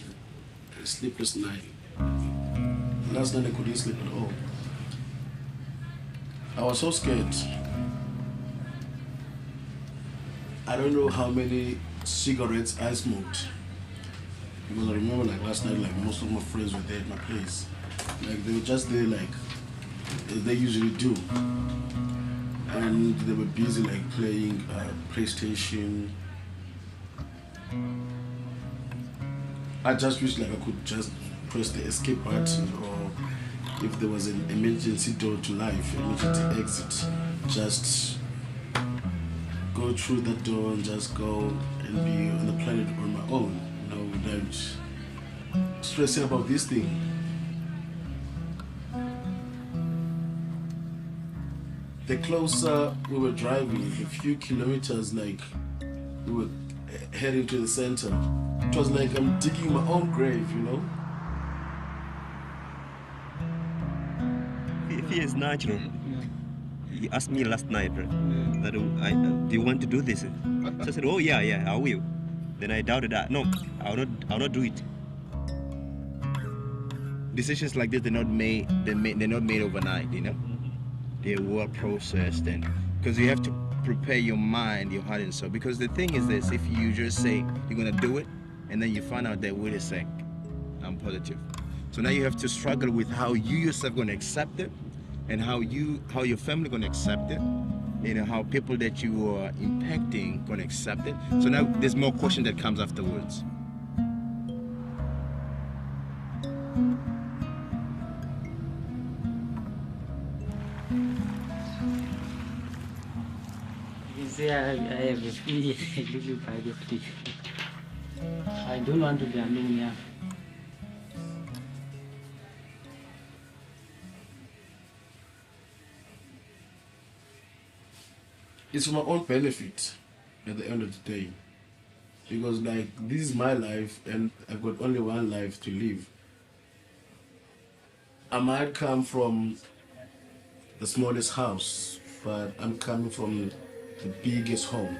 [SPEAKER 12] a sleepless night. Last night I couldn't sleep at all. I was so scared. I don't know how many cigarettes I smoked. Because I remember like last night, like most of my friends were there at my place. Like they were just there like they usually do. And they were busy like playing PlayStation. I just wish like I could just press the escape button, or if there was an emergency door to life, emergency exit, just go through that door and just go and be on the planet on my own, you know, without stressing about this thing. The closer we were driving, a few kilometers, like we were heading to the center, it was like I'm digging my own grave, you know?
[SPEAKER 13] Fear is natural. You asked me last night, right, that do you want to do this? So I said, oh yeah, I will. Then I doubted that. No, I'll not do it.
[SPEAKER 14] Decisions like this, they're not made overnight, you know? They're well processed, and because you have to prepare your mind, your heart and soul. Because the thing is this, if you just say you're gonna do it, and then you find out that, wait a sec, I'm positive. So now you have to struggle with how you yourself gonna accept it, and how your family gonna accept it, you know, how people that you are impacting gonna accept it. So now there's more question that comes afterwards.
[SPEAKER 15] I have a feeling really privately. I don't want to be alone here.
[SPEAKER 12] It's for my own benefit at the end of the day. Because like, this is my life and I've got only one life to live. I might come from the smallest house, but I'm coming from the biggest home.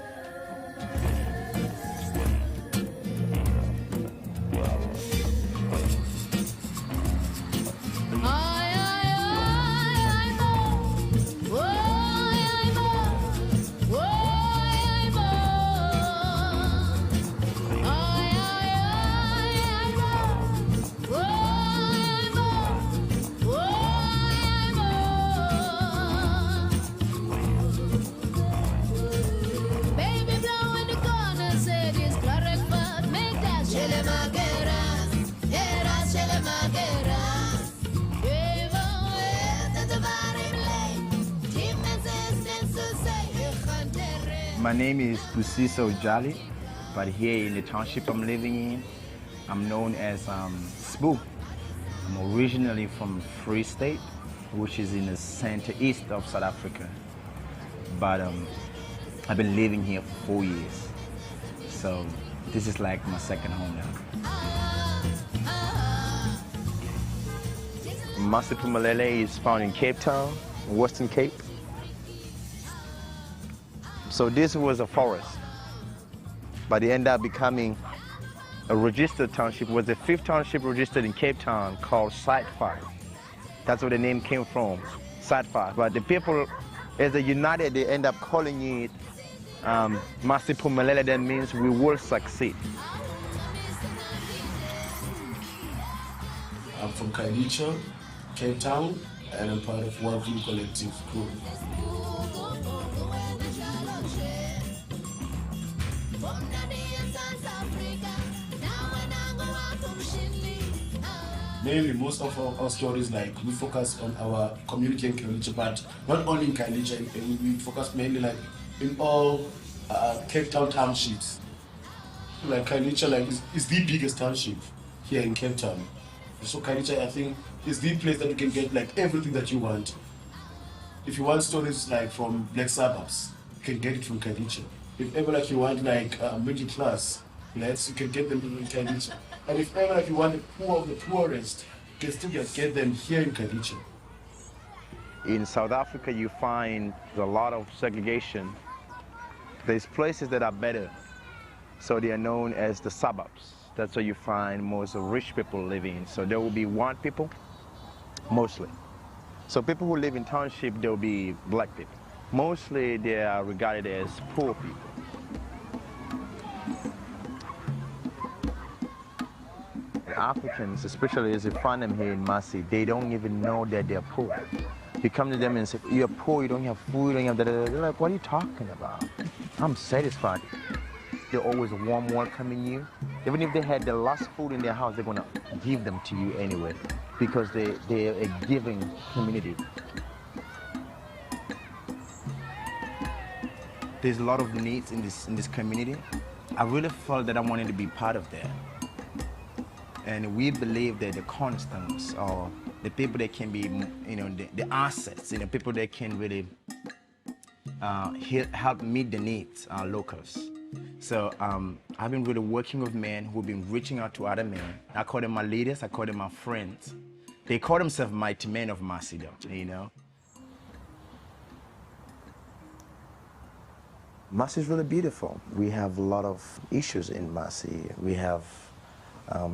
[SPEAKER 14] My name is Busiso Jali, but here in the township I'm living in, I'm known as Spoo. I'm originally from Free State, which is in the center-east of South Africa. But I've been living here for 4 years. So this is like my second home now. Masipumalele is found in Cape Town, Western Cape. So this was a forest, but it ended up becoming a registered township. It was the 5th township registered in Cape Town called Site 5. That's where the name came from, Site 5. But the people, as they united, they end up calling it Masipumalele. That means we will succeed.
[SPEAKER 12] I'm from Kailicha, Cape Town, and I'm part of World View Collective Crew. Mainly, most of our stories, like, we focus on our community in Kailicha, but not only in Kailicha, we focus mainly like in all Cape Town townships. Like Kailicha, like, is the biggest township here in Cape Town. So Kailicha, I think, is the place that you can get like everything that you want. If you want stories like from black suburbs, you can get it from Kailicha. If ever like you want like middle class, you can get them in Kailicha. And if ever like you want the poor of the poorest, you can still get them here in Kailicha.
[SPEAKER 14] In South Africa, you find a lot of segregation. There's places that are better, so they are known as the suburbs. That's where you find most rich people living. So there will be white people, mostly. So people who live in township, there will be black people. Mostly they are regarded as poor people. Africans, especially as you find them here in Masi, they don't even know that they're poor. You come to them and say, you're poor, you don't have food, you don't have da-da-da. They're like, what are you talking about? I'm satisfied. They're always warm welcoming you. Even if they had the last food in their house, they're gonna give them to you anyway, because they're a giving community. There's a lot of needs in this community. I really felt that I wanted to be part of that. And we believe that the cornerstones, or the people that can be, the assets, people that can really help meet the needs are locals. So I've been really working with men who've been reaching out to other men. I call them my leaders, I call them my friends. They call themselves mighty men of Masi, Masi is really beautiful. We have a lot of issues in Masi. We have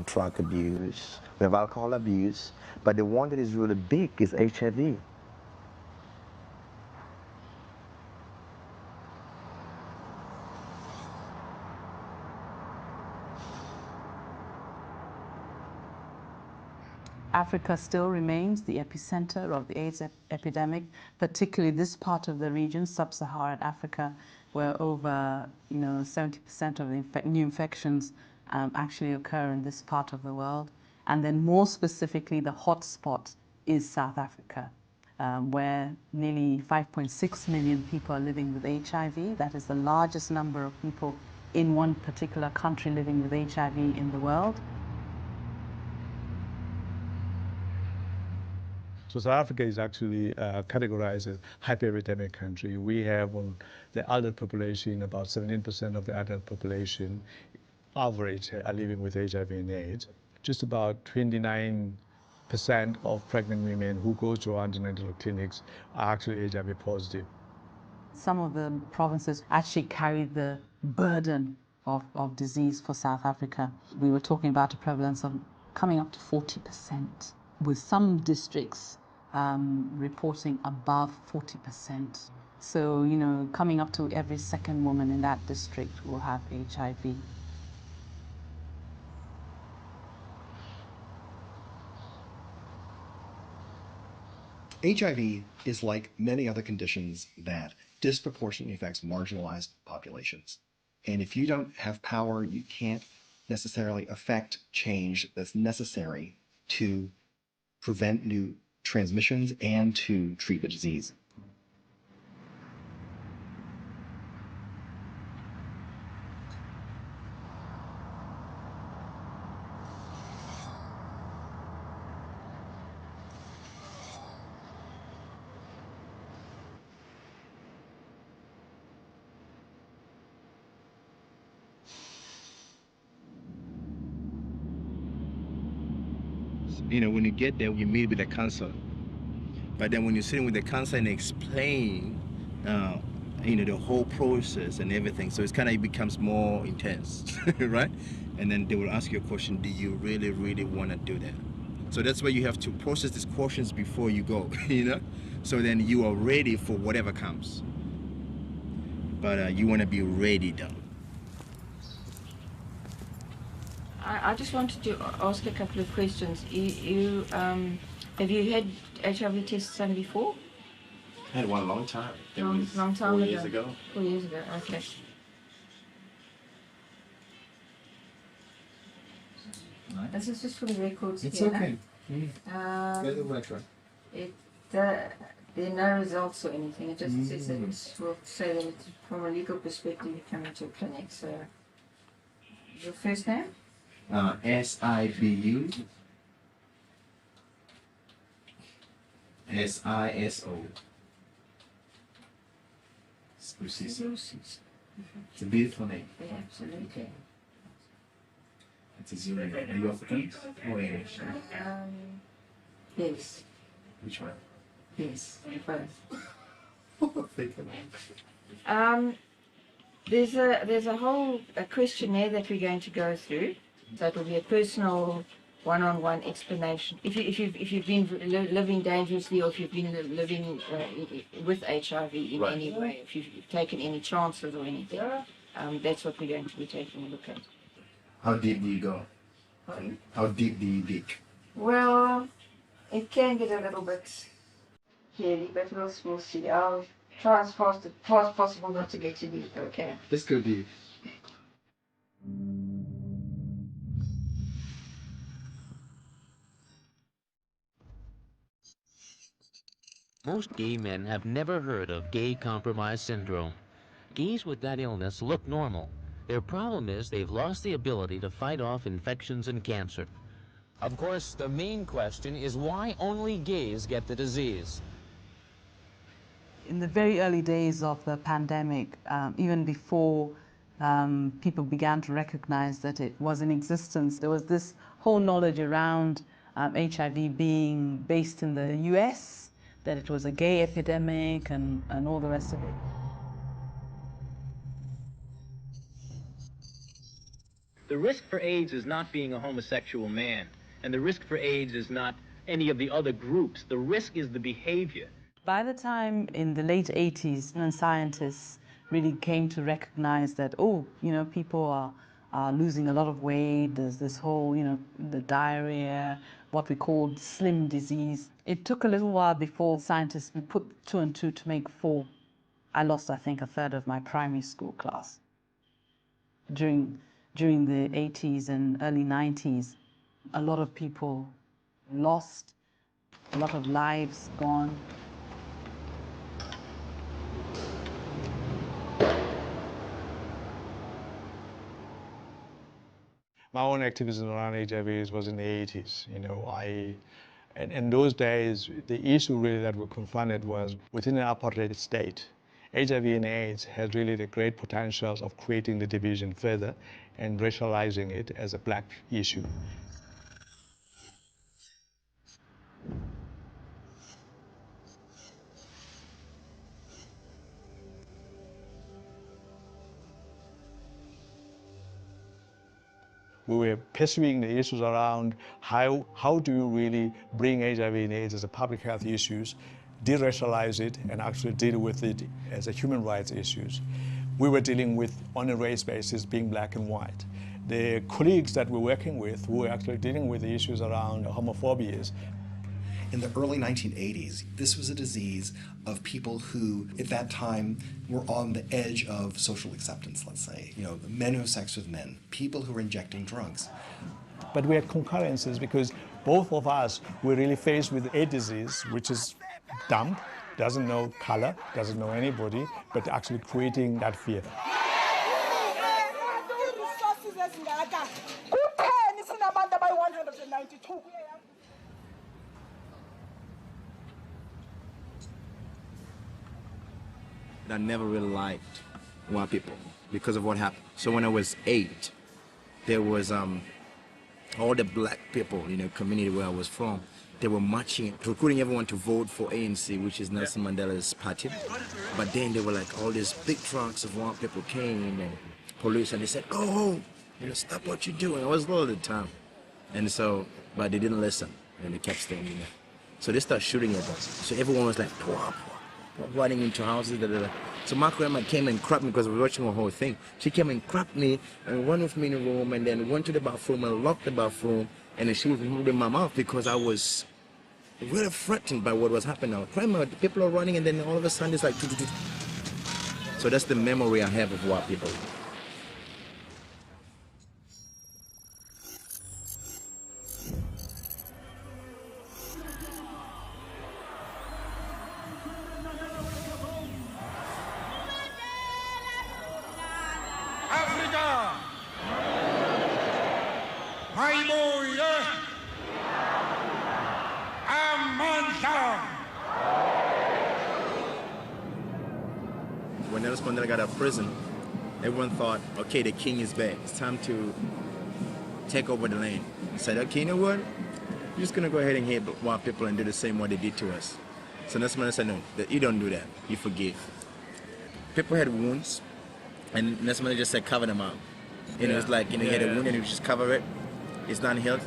[SPEAKER 14] drug abuse, we have alcohol abuse, but the one that is really big is HIV.
[SPEAKER 16] Africa still remains the epicenter of the AIDS epidemic, particularly this part of the region, sub-Saharan Africa, where over 70% of the new infections actually occur in this part of the world. And then more specifically, the hotspot is South Africa, where nearly 5.6 million people are living with HIV. That is the largest number of people in one particular country living with HIV in the world.
[SPEAKER 17] So South Africa is actually categorized as hyper-epidemic country. We have the adult population, about 17% of the adult population average are living with HIV and AIDS. Just about 29% of pregnant women who go to antenatal clinics are actually HIV positive.
[SPEAKER 16] Some of the provinces actually carry the burden of disease for South Africa. We were talking about a prevalence of coming up to 40%, with some districts reporting above 40%. So, coming up to every second woman in that district will have HIV.
[SPEAKER 18] HIV is like many other conditions that disproportionately affects marginalized populations. And if you don't have power, you can't necessarily affect change that's necessary to prevent new transmissions and to treat the disease.
[SPEAKER 14] You know, when you get there, you meet with the counselor. But then when you're sitting with the counselor and explain, you know, the whole process and everything, so it's kind of, it becomes more intense, right? And then they will ask you a question, do you really, really want to do that? So that's why you have to process these questions before you go, you know? So then you are ready for whatever comes. But you want to be ready though.
[SPEAKER 7] I just wanted to ask a couple of questions. Have you had HIV tests done before?
[SPEAKER 14] I had one long time.
[SPEAKER 7] Long time
[SPEAKER 14] 4
[SPEAKER 7] ago.
[SPEAKER 14] years ago.
[SPEAKER 7] 4 years ago, okay. This is just for the records.
[SPEAKER 14] It's
[SPEAKER 7] here,
[SPEAKER 14] okay.
[SPEAKER 7] no?
[SPEAKER 14] Get the record.
[SPEAKER 7] There are no results or anything. It just says that we'll say that it's, from a legal perspective, you come into a clinic. So, your first name?
[SPEAKER 14] SIBU. SISO. Spusiso. It's a beautiful name.
[SPEAKER 7] Yeah, absolutely.
[SPEAKER 14] It's a zero name. Are you African or English?
[SPEAKER 7] Yes.
[SPEAKER 14] Which one?
[SPEAKER 7] Yes, both.
[SPEAKER 14] Think about it.
[SPEAKER 7] There's a whole questionnaire that we're going to go through. So it will be a personal, one-on-one explanation. If you've been living dangerously, or if you've been living with HIV in any way, if you've taken any chances or anything, that's what we're going to be taking a look at.
[SPEAKER 14] How deep do you go?
[SPEAKER 7] Pardon?
[SPEAKER 14] How deep do you dig?
[SPEAKER 7] Well, it can get a little bit hairy, but we'll see. I'll try as fast as possible not to get too deep, okay?
[SPEAKER 14] Let's go deep.
[SPEAKER 19] Most gay men have never heard of gay compromise syndrome. Gays with that illness look normal. Their problem is they've lost the ability to fight off infections and cancer.
[SPEAKER 20] Of course, the main question is why only gays get the disease.
[SPEAKER 16] In the very early days of the pandemic, even before people began to recognize that it was in existence, there was this whole knowledge around HIV being based in the US, that it was a gay epidemic and all the rest of it.
[SPEAKER 21] The risk for AIDS is not being a homosexual man, and the risk for AIDS is not any of the other groups. The risk is the behavior.
[SPEAKER 16] By the time in the late 80s, when scientists really came to recognize that, oh, you know, people are losing a lot of weight, there's this whole, you know, the diarrhea, what we called slim disease. It took a little while before scientists put 2 and 2 to make 4. I lost, I think, a third of my primary school class during the 80s and early 90s. A lot of people lost, a lot of lives gone.
[SPEAKER 17] My own activism around HIV was in the 80s. You know, and in those days, the issue really that we confronted was within an apartheid state. HIV and AIDS has really the great potentials of creating the division further and racializing it as a black issue. We were pursuing the issues around how do you really bring HIV and AIDS as a public health issues, de-racialize it, and actually deal with it as a human rights issues. We were dealing with, on a race basis, being black and white. The colleagues that we're working with were actually dealing with the issues around homophobia.
[SPEAKER 18] In the early 1980s, this was a disease of people who, at that time, were on the edge of social acceptance, let's say. You know, men who have sex with men, people who are injecting drugs.
[SPEAKER 17] But we had concurrences because both of us were really faced with a disease which is dumb, doesn't know color, doesn't know anybody, but actually creating that fear.
[SPEAKER 14] I never really liked white people because of what happened. So when I was 8, there was all the black people, community where I was from, they were marching, recruiting everyone to vote for ANC, which is Nelson Mandela's party. But then they were like, all these big trucks of white people came and police, and they said, go home, stop what you're doing. I was little at the time. And so, but they didn't listen, and they kept staying there. So they started shooting at us. So everyone was like, running into houses. So my grandma came and grabbed me because we were watching the whole thing. She came and grabbed me and went with me in the room and then went to the bathroom and locked the bathroom. And then she was holding my mouth because I was really frightened by what was happening. Grandma, people are running and then all of a sudden it's like... So that's the memory I have of white people. When Nelson Mandela got out of prison, everyone thought, okay, the king is back. It's time to take over the land. He said, okay, you know what? You're just going to go ahead and hate white people and do the same what they did to us. So Nelson Mandela said, no, you don't do that. You forgive. People had wounds, and Nelson Mandela just said, cover them up. It's like, you had a wound and you just cover it. It's not healed.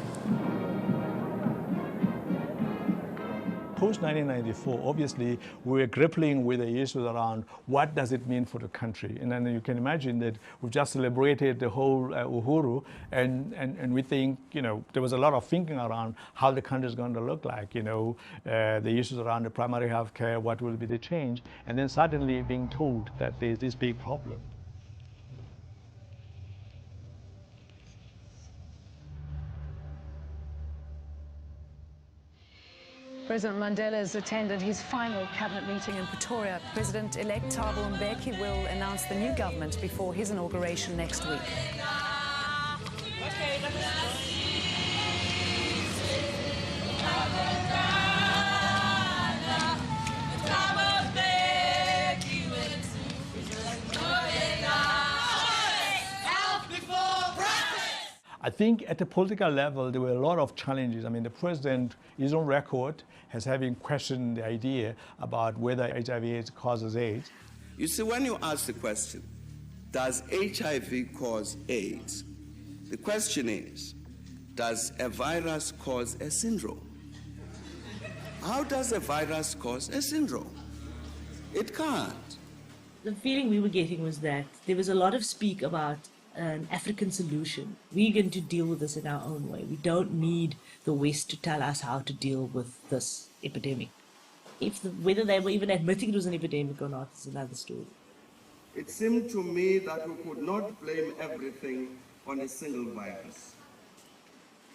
[SPEAKER 17] Post-1994, obviously, we were grappling with the issues around what does it mean for the country. And then you can imagine that we've just celebrated the whole Uhuru, and we think, there was a lot of thinking around how the country is going to look like, the issues around the primary health care, what will be the change, and then suddenly being told that there's this big problem.
[SPEAKER 2] President Mandela has attended his final cabinet meeting in Pretoria. President-elect Thabo Mbeki will announce the new government before his inauguration next week.
[SPEAKER 17] I think at the political level, there were a lot of challenges. I mean, the president is on record as having questioned the idea about whether HIV/AIDS causes AIDS.
[SPEAKER 5] You see, when you ask the question, does HIV cause AIDS? The question is, does a virus cause a syndrome? How does a virus cause a syndrome? It can't.
[SPEAKER 22] The feeling we were getting was that there was a lot of speak about an African solution. We're going to deal with this in our own way. We don't need the West to tell us how to deal with this epidemic. Whether they were even admitting it was an epidemic or not is another story.
[SPEAKER 5] It seemed to me that we could not blame everything on a single virus.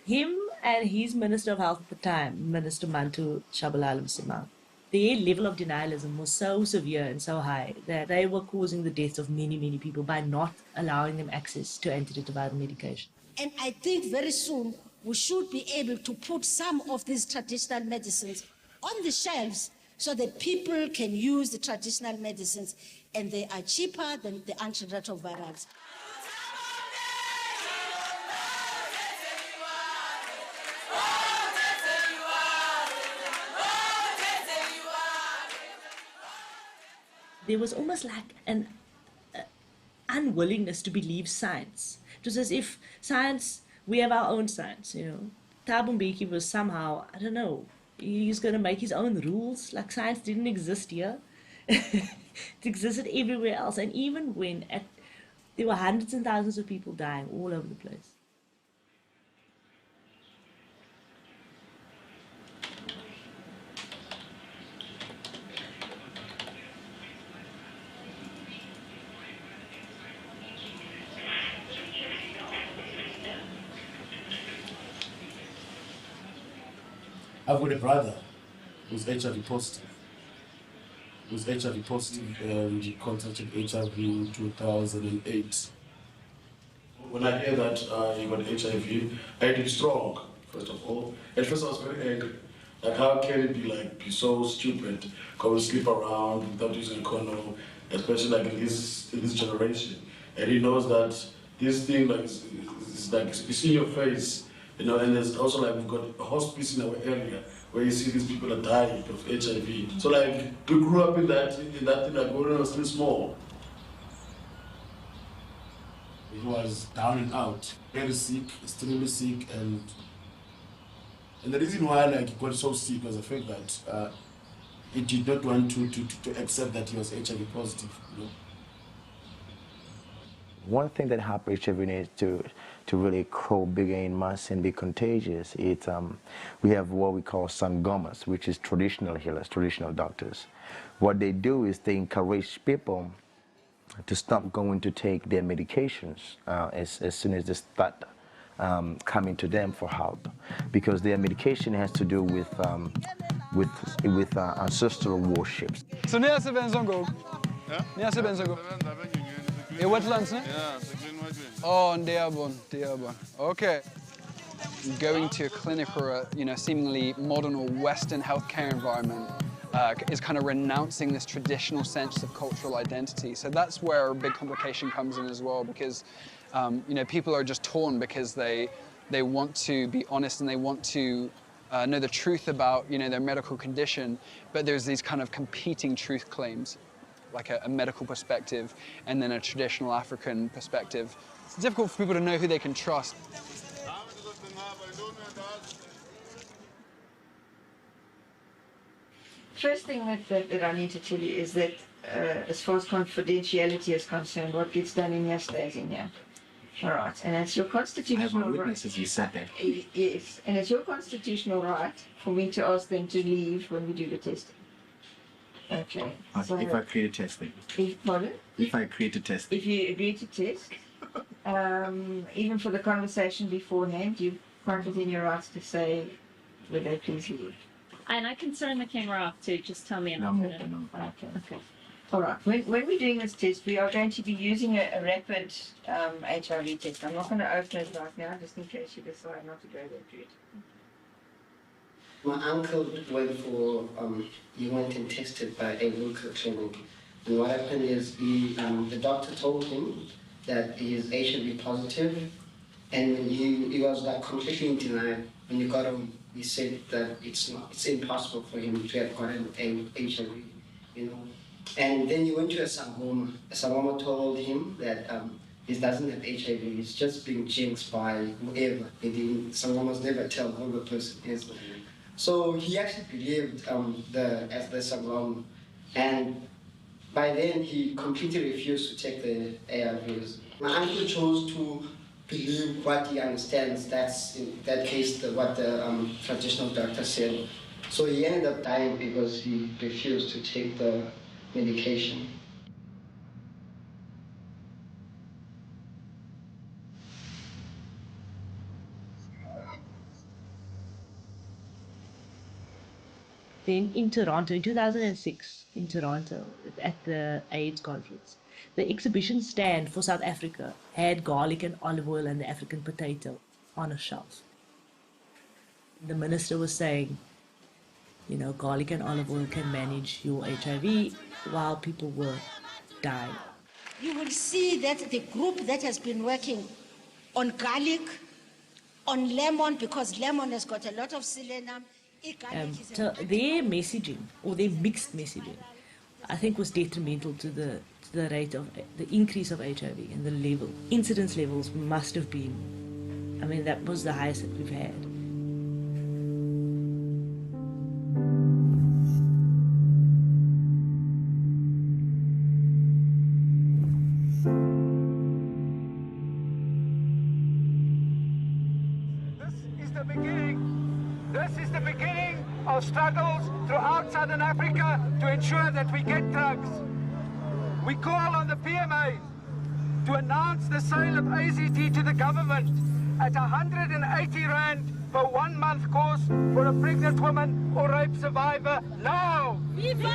[SPEAKER 22] Him and his Minister of Health at the time, Minister Mantu Shabalala Msimang, their level of denialism was so severe and so high that they were causing the deaths of many, many people by not allowing them access to antiretroviral medication.
[SPEAKER 23] And I think very soon we should be able to put some of these traditional medicines on the shelves so that people can use the traditional medicines and they are cheaper than the antiretrovirals.
[SPEAKER 22] There was almost like an unwillingness to believe science. It was as if science, we have our own science, Thabo Mbeki was somehow, I don't know, he's going to make his own rules, like science didn't exist here. It existed everywhere else. And even when there were hundreds and thousands of people dying all over the place.
[SPEAKER 12] I've got a brother who's HIV positive. And he contracted HIV in 2008. When I heard that he got HIV, I had to be strong, first of all. At first I was very angry. Like, how can it be so stupid, go and sleep around without using a condom, especially like in this generation. And he knows that this thing it's in your face, You know, and there's also like we've got a hospice in our area where you see these people are dying of HIV. So like we grew up in that thing like when I was still small. He was down and out, very sick, extremely sick, and the reason why like he got so sick was the fact that he did not want to accept that he was HIV positive. You know?
[SPEAKER 14] One thing that helps HIV is to really grow bigger in mass and be contagious. It's we have what we call sangomas, which is traditional healers, traditional doctors. What they do is they encourage people to stop going to take their medications as soon as they start coming to them for help, because their medication has to do with ancestral worships.
[SPEAKER 3] So ni asebenza ngoku? Ni asebenza ngoku? Wetlands, ne?
[SPEAKER 4] Yeah,
[SPEAKER 3] oh, ndiyabona. Okay. Going to a clinic or a seemingly modern or Western healthcare environment is kind of renouncing this traditional sense of cultural identity. So that's where a big complication comes in as well, because people are just torn because they want to be honest and they want to know the truth about their medical condition, but there's these kind of competing truth claims, like a medical perspective and then a traditional African perspective. It's difficult for people to know who they can trust.
[SPEAKER 7] First thing that I need to tell you is that as far as confidentiality is concerned, what gets done in here stays in here. All right, and it's your constitutional right.
[SPEAKER 18] Witnesses, you said that.
[SPEAKER 7] Yes, and it's your constitutional right for me to ask them to leave when we do the testing. Okay.
[SPEAKER 18] So if I create a testing.
[SPEAKER 7] Pardon?
[SPEAKER 18] If I create a test.
[SPEAKER 7] If you agree to test, even for the conversation beforehand, you've quite within your rights to say, would they please leave?
[SPEAKER 6] And I can turn the camera off too, just tell me.
[SPEAKER 18] No.
[SPEAKER 7] Okay. All right. When we're doing this test, we are going to be using a rapid HIV test. I'm not going to open it right now, just in case you decide not to go that route.
[SPEAKER 24] My uncle went he went and tested by a local clinic. And what happened is the doctor told him that he is HIV positive, and he was like completely in denial. When he got home, he said that it's impossible for him to have gotten HIV, And then he went to a Sangoma. A Sangoma told him that he doesn't have HIV, he's just being jinxed by whoever. Sangomas never tell who the person is. So he actually believed the Sangoma, and by then he completely refused to take the ARVs. My uncle chose to believe what he understands. That's in that case what the traditional doctor said. So he ended up dying because he refused to take the medication.
[SPEAKER 22] Then in Toronto, in 2006, at the AIDS conference, the exhibition stand for South Africa had garlic and olive oil and the African potato on a shelf. The minister was saying, garlic and olive oil can manage your HIV while people were dying.
[SPEAKER 23] You will see that the group that has been working on garlic, on lemon, because lemon has got a lot of selenium.
[SPEAKER 22] So their messaging, or their mixed messaging, I think was detrimental to the rate of the increase of HIV, and the incidence levels must have been, that was the highest that we've had.
[SPEAKER 25] This is the beginning of struggles throughout Southern Africa to ensure that we get drugs. We call on the PMA to announce the sale of AZT to the government at 180 Rand for 1 month course for a pregnant woman or rape survivor now. Viva!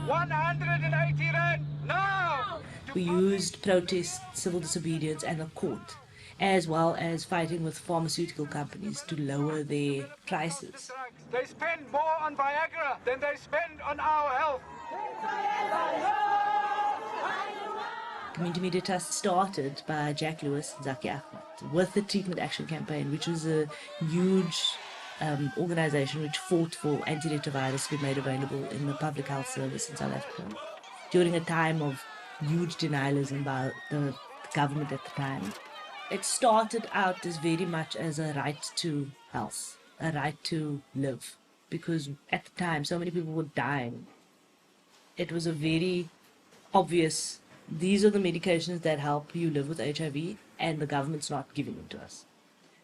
[SPEAKER 25] 180 Rand now!
[SPEAKER 22] We used protest, civil disobedience and the court, as well as fighting with pharmaceutical companies to lower their prices.
[SPEAKER 25] They spend more on Viagra than they spend on our health.
[SPEAKER 22] Community Media Trust started by Jack Lewis and Zaki Ahmed with the Treatment Action Campaign, which was a huge organization which fought for antiretrovirus to be made available in the public health service in South Africa during a time of huge denialism by the government at the time. It started out as very much as a right to health, a right to live, because at the time so many people were dying. It was a very obvious, these are the medications that help you live with HIV, and the government's not giving them to us.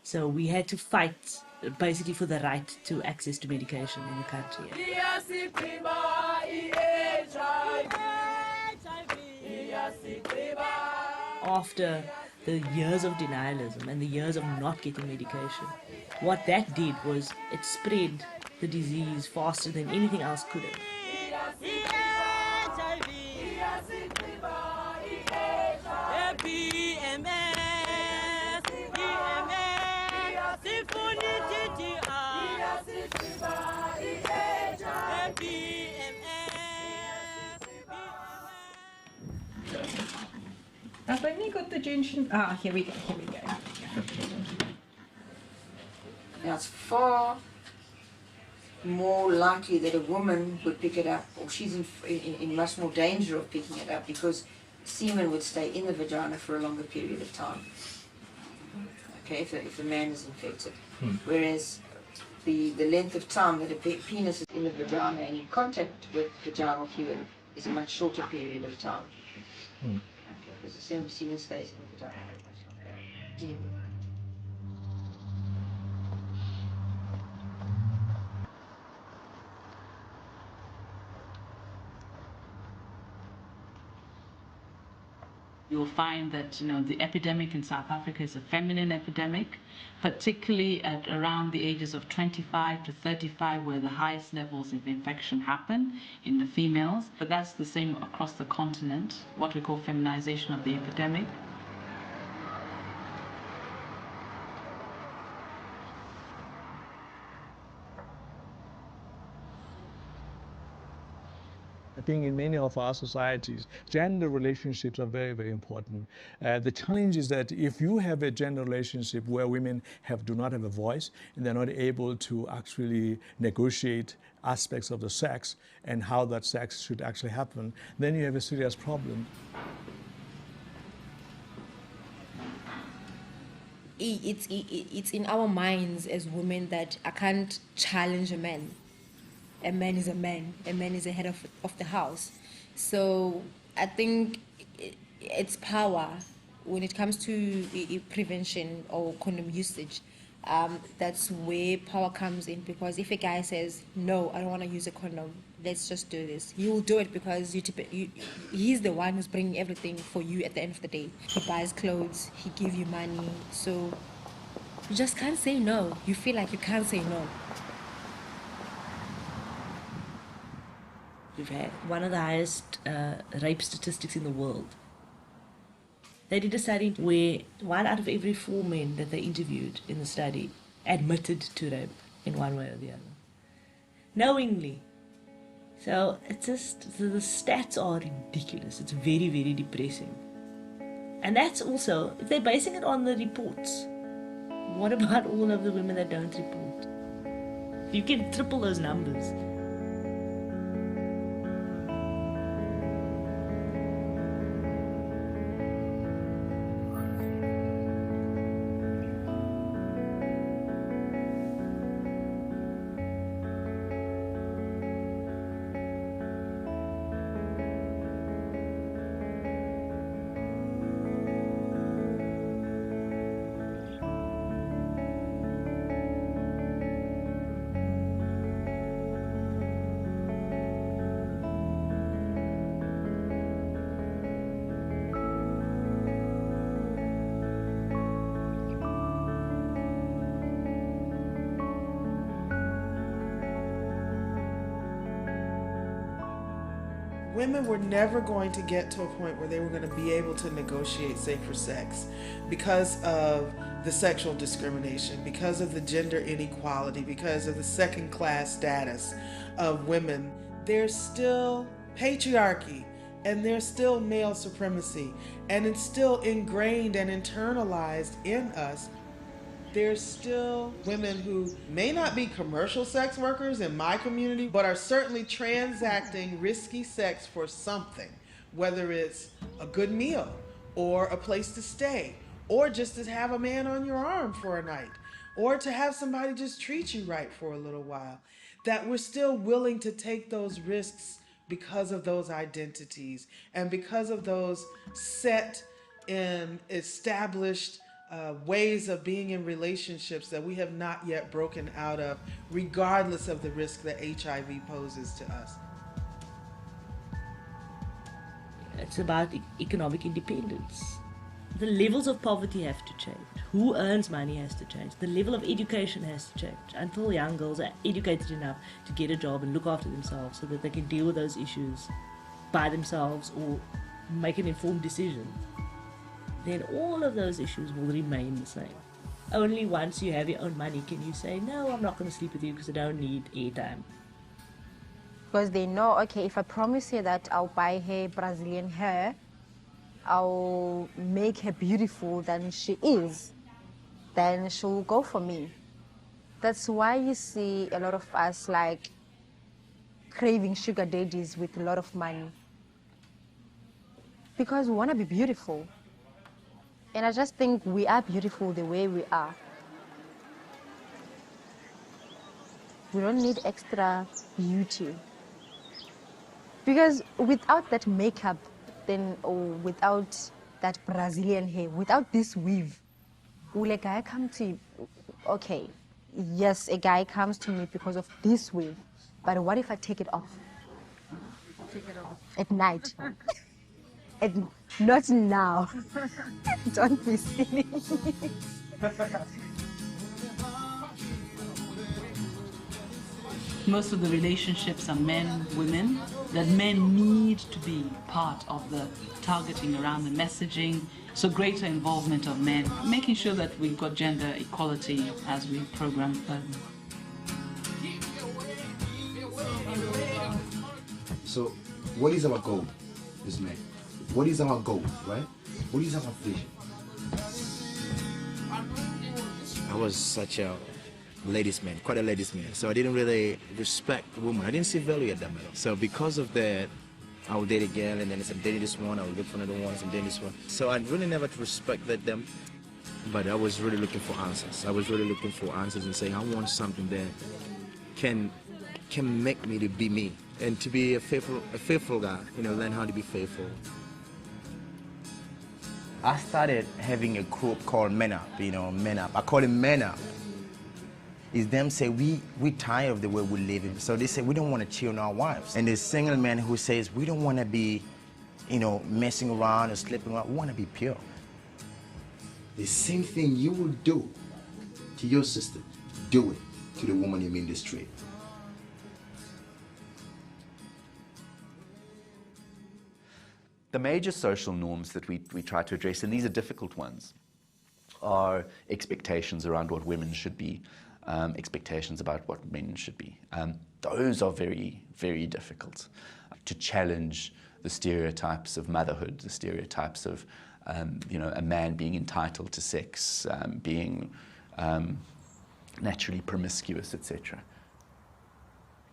[SPEAKER 22] So we had to fight basically for the right to access to medication in the country. After the years of denialism and the years of not getting medication, what that did was it spread the disease faster than anything else could have.
[SPEAKER 7] I've only got the gentian. Ah, here we go. Now it's far more likely that a woman would pick it up, or she's in much more danger of picking it up, because semen would stay in the vagina for a longer period of time. Okay, if the man is infected. Whereas the length of time that a penis is in the vagina and in contact with vaginal fluid is a much shorter period of time. Because the semen stays in the vagina.
[SPEAKER 16] You'll find that the epidemic in South Africa is a feminine epidemic, particularly at around the ages of 25 to 35, where the highest levels of infection happen in the females. But that's the same across the continent, what we call feminization of the epidemic.
[SPEAKER 17] I think in many of our societies, gender relationships are very, very important. The challenge is that if you have a gender relationship where women do not have a voice and they're not able to actually negotiate aspects of the sex and how that sex should actually happen, then you have a serious problem.
[SPEAKER 1] It's in our minds as women that I can't challenge a man. A man is a man. A man is the head of the house. So I think it's power when it comes to prevention or condom usage. That's where power comes in, because if a guy says, no, I don't want to use a condom, let's just do this, he will do it because he's the one who's bringing everything for you at the end of the day. He buys clothes, he gives you money, so you just can't say no. You feel like you can't say no.
[SPEAKER 22] We've had one of the highest rape statistics in the world. They did a study where 1 out of every 4 men that they interviewed in the study admitted to rape in one way or the other, knowingly. So it's just, the stats are ridiculous. It's very, very depressing. And that's also, if they're basing it on the reports, what about all of the women that don't report? You can triple those numbers.
[SPEAKER 4] Women were never going to get to a point where they were going to be able to negotiate safer sex because of the sexual discrimination, because of the gender inequality, because of the second-class status of women. There's still patriarchy and there's still male supremacy, and it's still ingrained and internalized in us. There's still women who may not be commercial sex workers in my community, but are certainly transacting risky sex for something, whether it's a good meal or a place to stay, or just to have a man on your arm for a night, or to have somebody just treat you right for a little while. That we're still willing to take those risks because of those identities and because of those set and established ways of being in relationships that we have not yet broken out of, regardless of the risk that HIV poses to us.
[SPEAKER 22] It's about economic independence. The levels of poverty have to change. Who earns money has to change. The level of education has to change until young girls are educated enough to get a job and look after themselves so that they can deal with those issues by themselves or make an informed decision. Then all of those issues will remain the same. Only once you have your own money can you say, no, I'm not going to sleep with you because I don't need airtime.
[SPEAKER 8] Because they know, okay, if I promise her that I'll buy her Brazilian hair, I'll make her beautiful than she is, then she'll go for me. That's why you see a lot of us like craving sugar daddies with a lot of money. Because we want to be beautiful. And I just think we are beautiful the way we are. We don't need extra beauty. Because without that makeup, then without that Brazilian hair, without this weave, will a guy come to you? Okay, yes, a guy comes to me because of this weave, but what if I take it off?
[SPEAKER 22] Take it off.
[SPEAKER 8] At night. Not now. Don't be silly.
[SPEAKER 16] Most of the relationships are men, women, that men need to be part of the targeting around the messaging, so greater involvement of men, making sure that we've got gender equality as we program further.
[SPEAKER 9] So what is our goal as men? What is our goal, right? What is our vision?
[SPEAKER 14] I was such a ladies' man, quite a ladies' man. So I didn't really respect women. I didn't see value at them at all. So because of that, I would date a girl, and then if I'm dating this one, I would look for another one, if I'm dating this one. So I really never respected them, but I was really looking for answers. I was really looking for answers and saying, I want something that can make me to be me and to be a faithful guy, you know, learn how to be faithful. I started having a group called Men Up, you know, Men Up. I call it Men Up. Is them say, we tired of the way we're living. So they say, we don't want to cheat on our wives. And there's single man who says, we don't want to be, you know, messing around or sleeping around. We want to be pure.
[SPEAKER 9] The same thing you would do to your sister, do it to the woman you meet in the street.
[SPEAKER 10] The major social norms that we try to address, and these are difficult ones, are expectations around what women should be, expectations about what men should be. Those are very, very difficult. To challenge the stereotypes of motherhood, the stereotypes of you know, a man being entitled to sex, being naturally promiscuous, etc.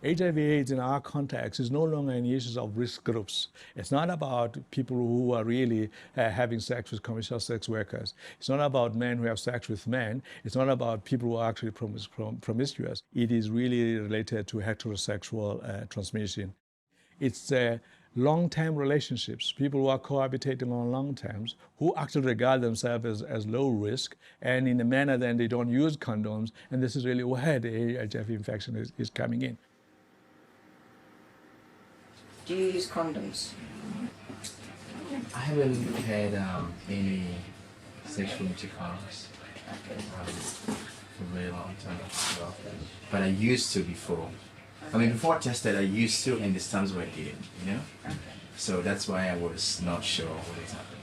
[SPEAKER 17] HIV/AIDS in our context is no longer an issue of risk groups. It's not about people who are really having sex with commercial sex workers. It's not about men who have sex with men. It's not about people who are actually promiscuous. It is really related to heterosexual transmission. It's long-term relationships, people who are cohabitating on long terms, who actually regard themselves as low risk, and in a manner then they don't use condoms, and this is really where the HIV infection is coming in.
[SPEAKER 7] Do you use condoms?
[SPEAKER 11] I haven't had any sexual intercourse for a very long time, but I used to before. I mean, before I tested, I used to, and this times where I didn't, you know? So that's why I was not sure what is happening.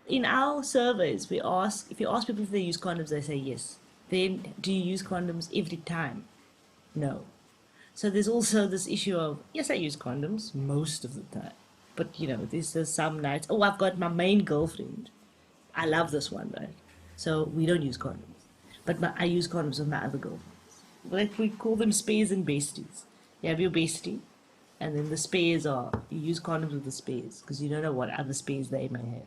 [SPEAKER 22] In our surveys, we ask, if you ask people if they use condoms, they say yes. Then, do you use condoms every time? No. So there's also this issue of, yes, I use condoms most of the time. But, you know, there's some nights, oh, I've got my main girlfriend. I love this one, right? So we don't use condoms. But I use condoms with my other girlfriends. Like, we call them spares and besties. You have your bestie, and then the spares are, you use condoms with the spares, because you don't know what other spares they may have.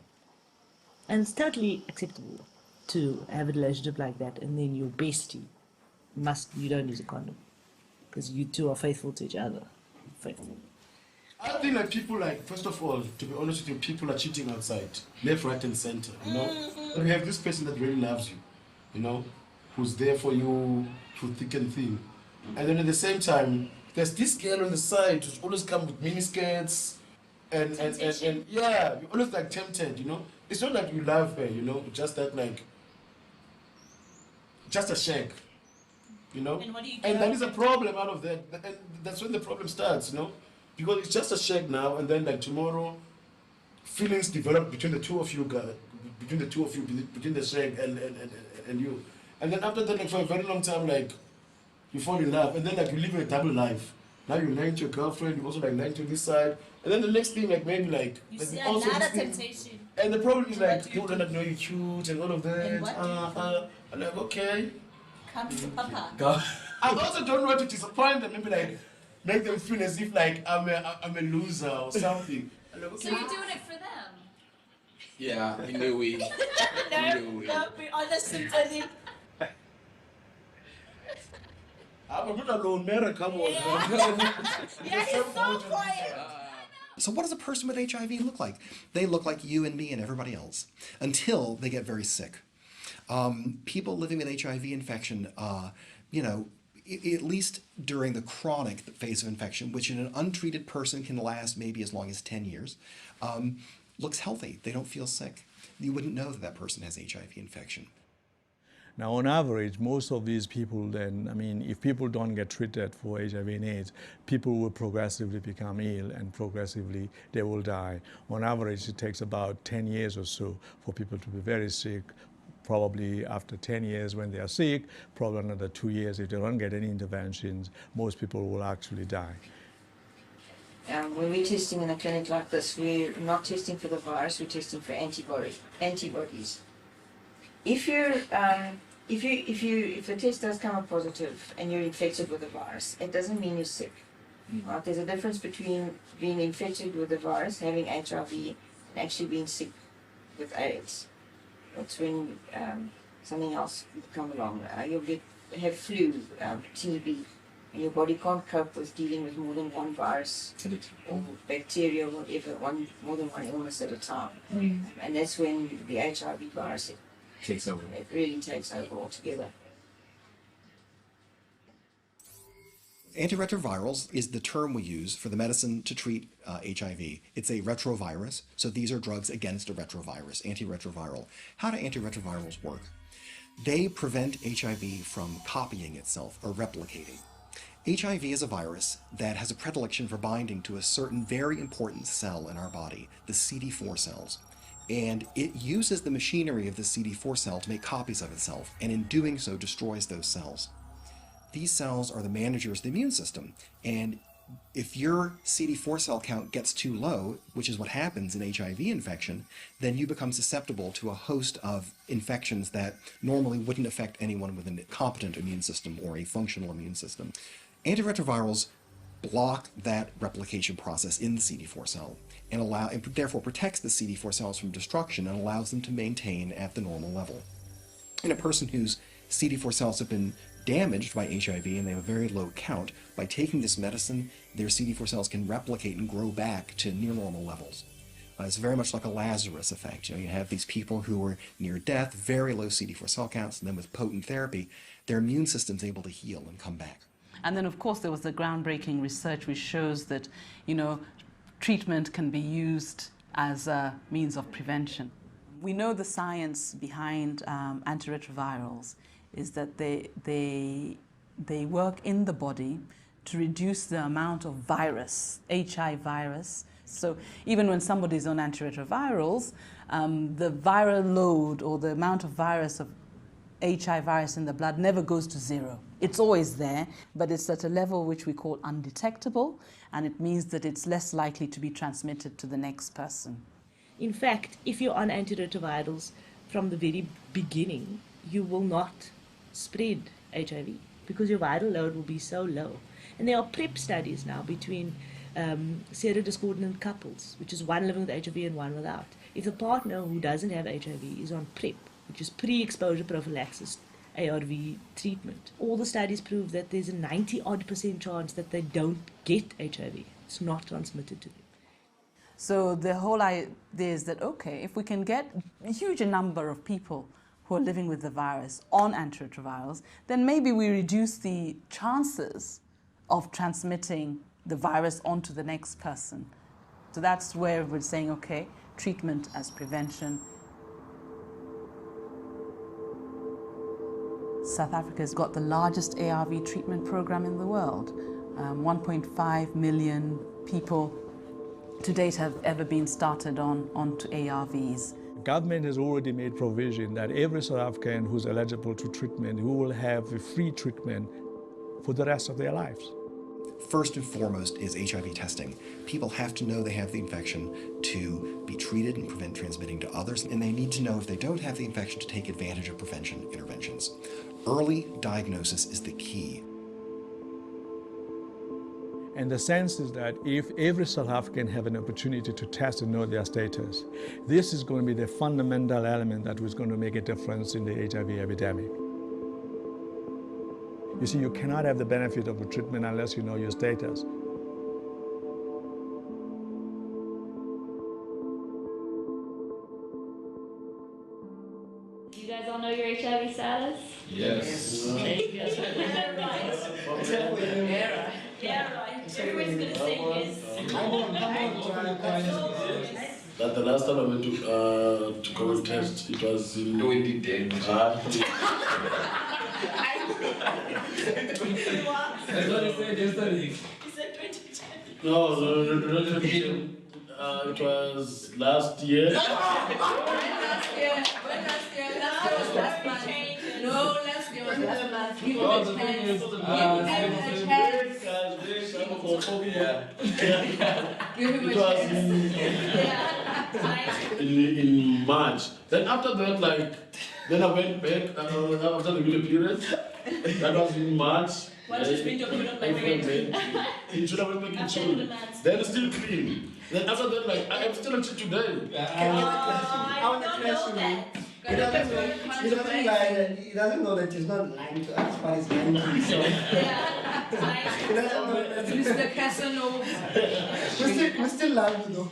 [SPEAKER 22] And it's totally acceptable to have a relationship like that, and then your bestie you don't use a condom, because you two are faithful to each other. Faithful.
[SPEAKER 12] I think like people like, first of all, to be honest with you, people are cheating outside, left, right, and center, you know? And we have this person that really loves you, you know, who's there for you through thick and thin. And then at the same time, there's this girl on the side who's always come with mini skirts, and yeah, you're always like tempted, you know? It's not like you love her, you know, just that like, just a shag, you know?
[SPEAKER 22] And what do you
[SPEAKER 12] And that is a problem out of that, and that's when the problem starts, you know? Because it's just a shag now, and then like tomorrow, feelings develop between the two of you, between the shag and you. And then after that, like for a very long time, like, you fall in love, and then like you live a double life. Now you're lying to your girlfriend, you also like lying to this side, and then the next thing, like maybe like
[SPEAKER 22] You
[SPEAKER 12] like
[SPEAKER 22] see a
[SPEAKER 12] also
[SPEAKER 22] lot
[SPEAKER 12] this
[SPEAKER 22] of
[SPEAKER 12] thing-
[SPEAKER 22] temptation.
[SPEAKER 12] And the problem is
[SPEAKER 22] And what
[SPEAKER 12] like
[SPEAKER 22] do you
[SPEAKER 12] people
[SPEAKER 22] do?
[SPEAKER 12] don't know you're cute and all of that.
[SPEAKER 22] And what do you
[SPEAKER 12] I'm like, okay.
[SPEAKER 22] Come to Papa.
[SPEAKER 12] I also don't want to disappoint them. Maybe like make them feel as if like I'm a loser or something. I'm like,
[SPEAKER 6] So you're doing it for them?
[SPEAKER 12] Yeah, in a way.
[SPEAKER 22] No, be honest and tell him.
[SPEAKER 12] I'm not alone, Mary, come on.
[SPEAKER 22] Yeah, he's so quiet.
[SPEAKER 18] So what does a person with HIV look like? They look like you and me and everybody else until they get very sick. People living with HIV infection, you know, at least during the chronic phase of infection, which in an untreated person can last maybe as long as 10 years, looks healthy. They don't feel sick. You wouldn't know that that person has HIV infection.
[SPEAKER 17] Now, on average, most of these people then, I mean, if people don't get treated for HIV and AIDS, people will progressively become ill and progressively they will die. On average, it takes about 10 years or so for people to be very sick. Probably after 10 years when they are sick, probably another 2 years if they don't get any interventions, most people will actually die.
[SPEAKER 7] When we're testing in a clinic like this, we're not testing for the virus, we're testing for antibodies. If the test does come up positive and you're infected with the virus, it doesn't mean you're sick. Right? There's a difference between being infected with the virus, having HIV, and actually being sick with AIDS. That's when something else will come along. You'll have flu, TB, and your body can't cope with dealing with more than one virus or bacteria or whatever, more than one illness at a time. And that's when the HIV virus
[SPEAKER 11] takes over.
[SPEAKER 7] It really takes over altogether.
[SPEAKER 18] Antiretrovirals is the term we use for the medicine to treat HIV. It's a retrovirus, so these are drugs against a retrovirus, antiretroviral. How do antiretrovirals work? They prevent HIV from copying itself or replicating. HIV is a virus that has a predilection for binding to a certain very important cell in our body, the CD4 cells. And it uses the machinery of the CD4 cell to make copies of itself, and in doing so destroys those cells. These cells are the managers of the immune system, and if your CD4 cell count gets too low, which is what happens in HIV infection, then you become susceptible to a host of infections that normally wouldn't affect anyone with a competent immune system or a functional immune system. Antiretrovirals block that replication process in the CD4 cell and therefore protects the CD4 cells from destruction and allows them to maintain at the normal level. In a person whose CD4 cells have been damaged by HIV and they have a very low count, by taking this medicine, their CD4 cells can replicate and grow back to near normal levels. It's very much like a Lazarus effect. You have these people who are near death, very low CD4 cell counts, and then with potent therapy, their immune system's able to heal and come back.
[SPEAKER 16] And then, of course, there was the groundbreaking research which shows that, you know, treatment can be used as a means of prevention. We know the science behind antiretrovirals is that they work in the body to reduce the amount of virus, HIV virus. So even when somebody's on antiretrovirals, the viral load or the amount of virus HIV virus in the blood never goes to zero. It's always there, but it's at a level which we call undetectable, and it means that it's less likely to be transmitted to the next person.
[SPEAKER 22] In fact, if you're on antiretrovirals from the very beginning, you will not spread HIV because your viral load will be so low. And there are PrEP studies now between serodiscordant couples, which is one living with HIV and one without. If the partner who doesn't have HIV is on PrEP, which is pre-exposure prophylaxis ARV treatment, all the studies prove that there's a 90-odd% chance that they don't get HIV. It's not transmitted to them.
[SPEAKER 16] So the whole idea is that, okay, if we can get a huge number of people who are living with the virus on antiretrovirals, then maybe we reduce the chances of transmitting the virus onto the next person. So that's where we're saying, okay, treatment as prevention. South Africa has got the largest ARV treatment program in the world. 1.5 million people to date have ever been started onto ARVs.
[SPEAKER 17] Government has already made provision that every South African who's eligible to treatment, who will have a free treatment for the rest of their lives.
[SPEAKER 18] First and foremost is HIV testing. People have to know they have the infection to be treated and prevent transmitting to others, and they need to know if they don't have the infection to take advantage of prevention interventions. Early diagnosis is the key.
[SPEAKER 17] And the sense is that if every South African have an opportunity to test and know their status, this is going to be the fundamental element that is going to make a difference in the HIV epidemic. You see, you cannot have the benefit of a treatment unless you know your status.
[SPEAKER 6] You guys all know your HIV status?
[SPEAKER 12] Yes.
[SPEAKER 6] There you go. Yeah, right. Everyone's going to say yes.
[SPEAKER 12] That the last time I went to go and test, it was in 2010. That's what he said yesterday.
[SPEAKER 6] He said 2010.
[SPEAKER 12] No, it was last year.
[SPEAKER 23] When last year? Last year was last month. No, last year was last month. Give him a chance. Give him a chance.
[SPEAKER 12] In March. Then after that, then I went back after the middle period. That was in March.
[SPEAKER 6] Once you spend your period, my friend.
[SPEAKER 12] In June, I went back in June. Then still clean. Then after that, I am still until today.
[SPEAKER 23] I don't know that.
[SPEAKER 13] He doesn't know that he's not lying to us, but he's lying to himself. He doesn't know that.
[SPEAKER 23] Mr. Casanova.
[SPEAKER 13] We still love you though.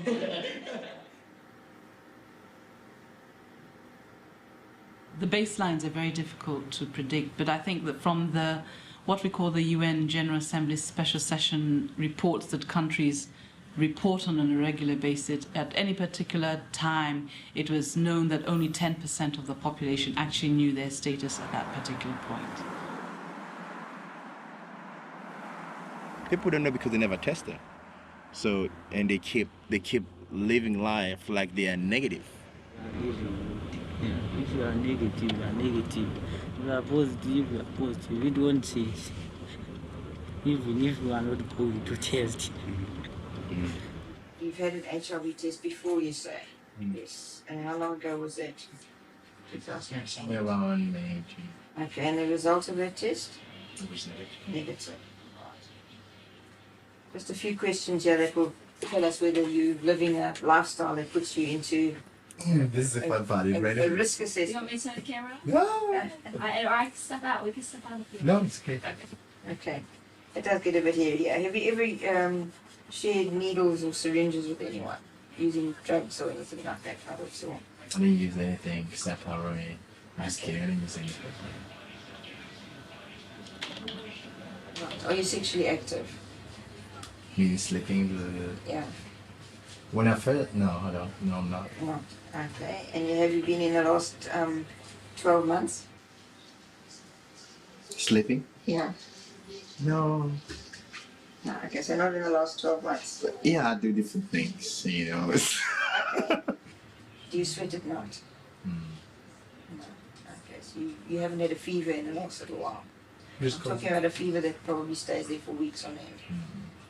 [SPEAKER 16] The baselines are very difficult to predict, but I think that from what we call the UN General Assembly's special session reports that countries report on a regular basis, at any particular time, it was known that only 10% of the population actually knew their status at that particular point.
[SPEAKER 14] People don't know because they never tested. So, and they keep living life like they are negative.
[SPEAKER 15] If you are negative, you are negative. If you are positive, you are positive. We don't change. Even if you are not going to test.
[SPEAKER 7] You've had an HIV test before, you say? Yes. And how long ago was that?
[SPEAKER 11] Somewhere around May.
[SPEAKER 7] Okay, and the result of that test?
[SPEAKER 11] It was
[SPEAKER 7] Negative. Just a few questions here that will tell us whether you're living a lifestyle that puts you into
[SPEAKER 9] this is a fun part.
[SPEAKER 7] a risk
[SPEAKER 6] You
[SPEAKER 7] assessment.
[SPEAKER 6] want me to turn the camera?
[SPEAKER 9] No.
[SPEAKER 6] Or I can step out. We can step out. If you
[SPEAKER 9] No,
[SPEAKER 6] want.
[SPEAKER 9] it's okay.
[SPEAKER 7] Okay. It does get a bit hairy. Have you ever shared needles or syringes with anyone using drugs or anything like that?
[SPEAKER 11] I didn't use anything except heroin. I didn't use anything.
[SPEAKER 7] Are you sexually active?
[SPEAKER 11] Me sleeping?
[SPEAKER 7] Yeah.
[SPEAKER 11] When I first, no, I don't. No, I'm not.
[SPEAKER 7] No. Okay. And have you been in the last 12 months?
[SPEAKER 14] Sleeping?
[SPEAKER 7] Yeah.
[SPEAKER 14] No.
[SPEAKER 7] No, okay, so not in the last 12 months.
[SPEAKER 14] Yeah, I do different things, you know.
[SPEAKER 7] Do you sweat at night? No. Okay, so you haven't had a fever in the last little while. I'm talking about a fever that probably stays there for weeks on end.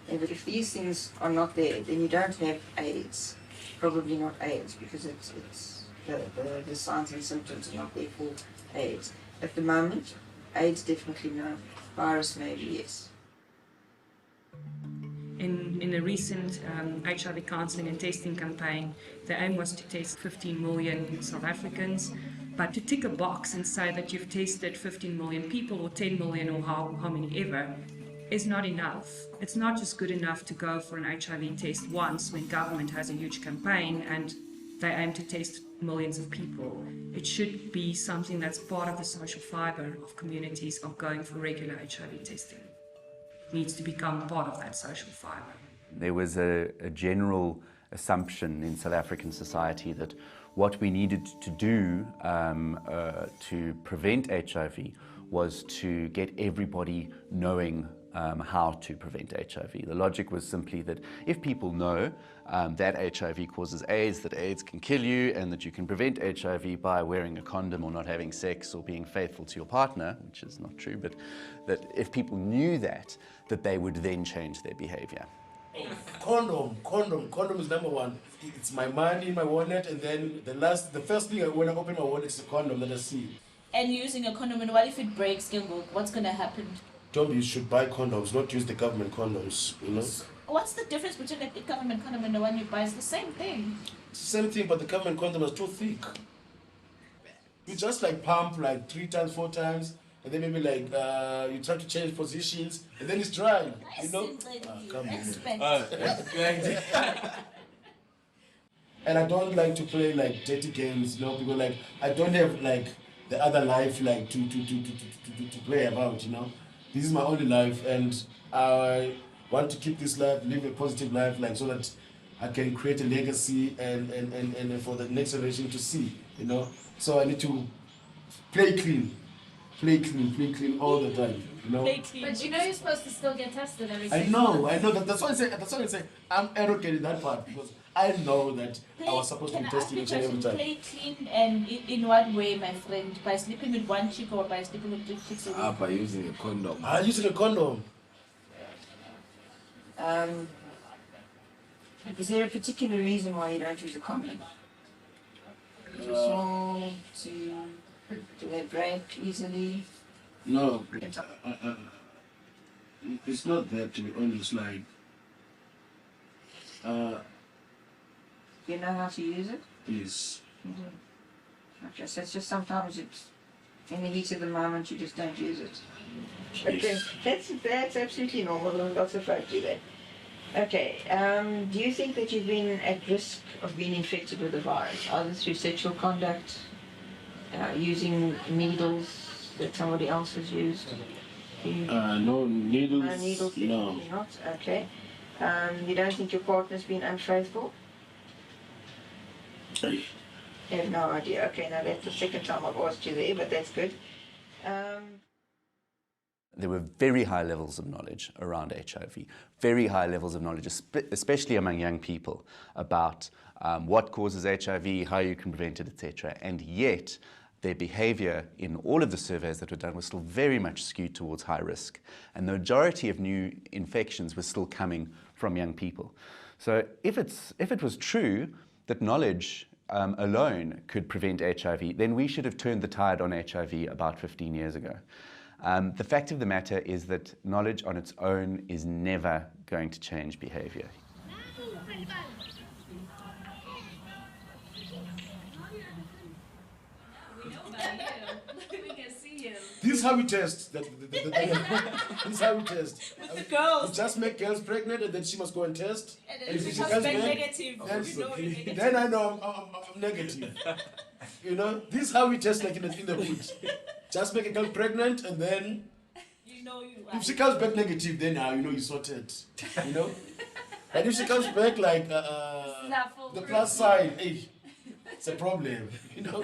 [SPEAKER 7] Yeah, but if these things are not there, then you don't have AIDS. Probably not AIDS, because it's the signs and symptoms are not there for AIDS. At the moment, AIDS definitely no. Virus maybe yes.
[SPEAKER 2] In a recent HIV counselling and testing campaign, the aim was to test 15 million South Africans. But to tick a box and say that you've tested 15 million people or 10 million or how many ever is not enough. It's not just good enough to go for an HIV test once when government has a huge campaign and they aim to test millions of people. It should be something that's part of the social fibre of communities of going for regular HIV testing. It needs to become part of that social fibre.
[SPEAKER 10] There was a general assumption in South African society that what we needed to do to prevent HIV was to get everybody knowing how to prevent HIV. The logic was simply that if people know that HIV causes AIDS, that AIDS can kill you, and that you can prevent HIV by wearing a condom or not having sex or being faithful to your partner, which is not true, but that if people knew that they would then change their behavior.
[SPEAKER 12] Condom is number one. It's my money in my wallet, and then the first thing when I open my wallet is a condom that I see.
[SPEAKER 22] And using a condom, and what if it breaks, what's going to happen?
[SPEAKER 12] You should buy condoms, not use the government condoms, you know?
[SPEAKER 22] What's the difference between a government condom and the one you buy? It's the same thing.
[SPEAKER 12] It's the same thing, but the government condom is too thick. You just like pump like 3 times, 4 times, and then maybe like you try to change positions, and then it's dry, you know? Come on. And I don't like to play like dirty games, you know, because like I don't have like the other life like to play about, you know. This is my only life, and I want to keep this life, live a positive life, like so that I can create a legacy and for the next generation to see, you know. So I need to play clean all the time, you know.
[SPEAKER 6] But you know you're supposed to still get tested every 6
[SPEAKER 12] I know
[SPEAKER 6] months.
[SPEAKER 12] that's why I say I'm arrogant in that part, because I know that I was supposed to be tested each and every time.
[SPEAKER 22] Play clean, and in what way, my friend? By sleeping with one chick or by sleeping with 2 chicks a week?
[SPEAKER 11] By using a condom.
[SPEAKER 12] Using a condom.
[SPEAKER 7] Is there a particular reason why you don't use a condom? Too small, do they break easily?
[SPEAKER 12] No, it's not that, to be honest. Like,
[SPEAKER 7] you know how to use it?
[SPEAKER 12] yes.
[SPEAKER 7] Okay, so it's just sometimes it's in the heat of the moment you just don't use it. Okay, that's absolutely normal. Lots of folk do that. Okay, do you think that you've been at risk of being infected with the virus, either through sexual conduct, using needles that somebody else has used?
[SPEAKER 12] No needles.
[SPEAKER 7] No needles.
[SPEAKER 12] No.
[SPEAKER 7] Not okay. You don't think your partner's been unfaithful? I have no idea. Okay, now that's the second time I've asked you there, but that's good.
[SPEAKER 10] There were very high levels of knowledge around HIV, very high levels of knowledge, especially among young people, about what causes HIV, how you can prevent it, etc. And yet, their behavior in all of the surveys that were done was still very much skewed towards high risk. And the majority of new infections were still coming from young people. So if it was true that knowledge alone could prevent HIV, then we should have turned the tide on HIV about 15 years ago. The fact of the matter is that knowledge on its own is never going to change behavior.
[SPEAKER 12] This is how we test. This is how we test.
[SPEAKER 22] With the girls.
[SPEAKER 12] We just make girls pregnant, and then she must go and test.
[SPEAKER 22] And then
[SPEAKER 12] if
[SPEAKER 22] she
[SPEAKER 12] she
[SPEAKER 22] comes
[SPEAKER 12] comes
[SPEAKER 22] back
[SPEAKER 12] back
[SPEAKER 22] negative.
[SPEAKER 12] then I know I'm negative. You know, this is how we test, like in the hood. Just make a girl pregnant, and then if she comes back negative, then you know you sorted. You know, and if she comes back like the plus sign, hey, it's a problem. You know.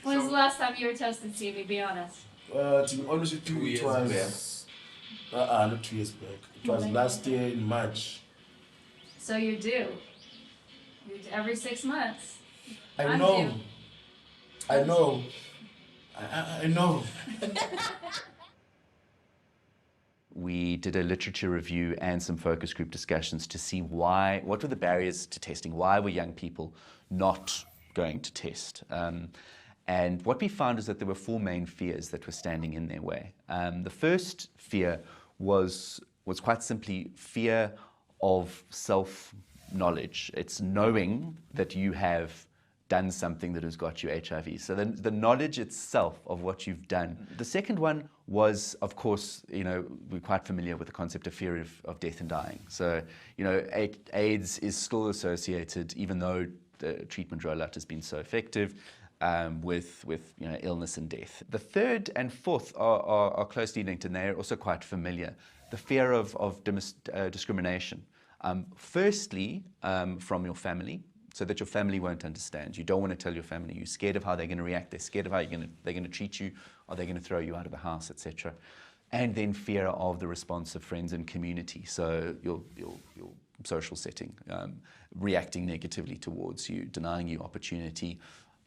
[SPEAKER 6] When's the last time you were tested, Stevie? Be honest.
[SPEAKER 12] To be honest with you, it was not 2 years back. It was last year in March.
[SPEAKER 6] So you do. Every 6 months.
[SPEAKER 12] I know. I know.
[SPEAKER 10] We did a literature review and some focus group discussions to see what were the barriers to testing, why were young people not going to test. And what we found is that there were four main fears that were standing in their way. The first fear was quite simply fear of self-knowledge. It's knowing that you have done something that has got you HIV. So the knowledge itself of what you've done. The second one was, of course, we're quite familiar with the concept of fear of death and dying. So, AIDS is still associated, even though the treatment rollout has been so effective, with illness and death. The third and fourth are closely linked, and they're also quite familiar. The fear of discrimination. Firstly, from your family, so that your family won't understand. You don't want to tell your family. You're scared of how they're going to react. They're scared of how they're going to treat you. Are they going to throw you out of the house, etc. And then fear of the response of friends and community. So your social setting, reacting negatively towards you, denying you opportunity,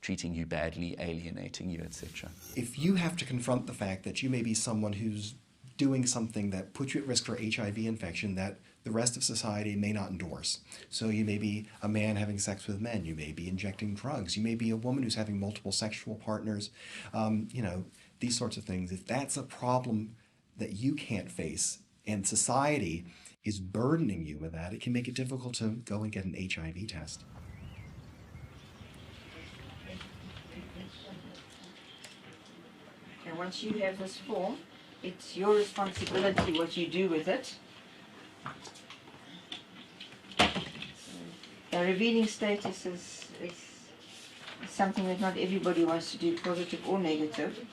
[SPEAKER 10] treating you badly, alienating you, etc.
[SPEAKER 18] If you have to confront the fact that you may be someone who's doing something that puts you at risk for HIV infection that the rest of society may not endorse. So you may be a man having sex with men, you may be injecting drugs, you may be a woman who's having multiple sexual partners, these sorts of things. If that's a problem that you can't face and society is burdening you with that, it can make it difficult to go and get an HIV test.
[SPEAKER 7] And once you have this form, it's your responsibility what you do with it. The revealing status is something that not everybody wants to do, positive or negative.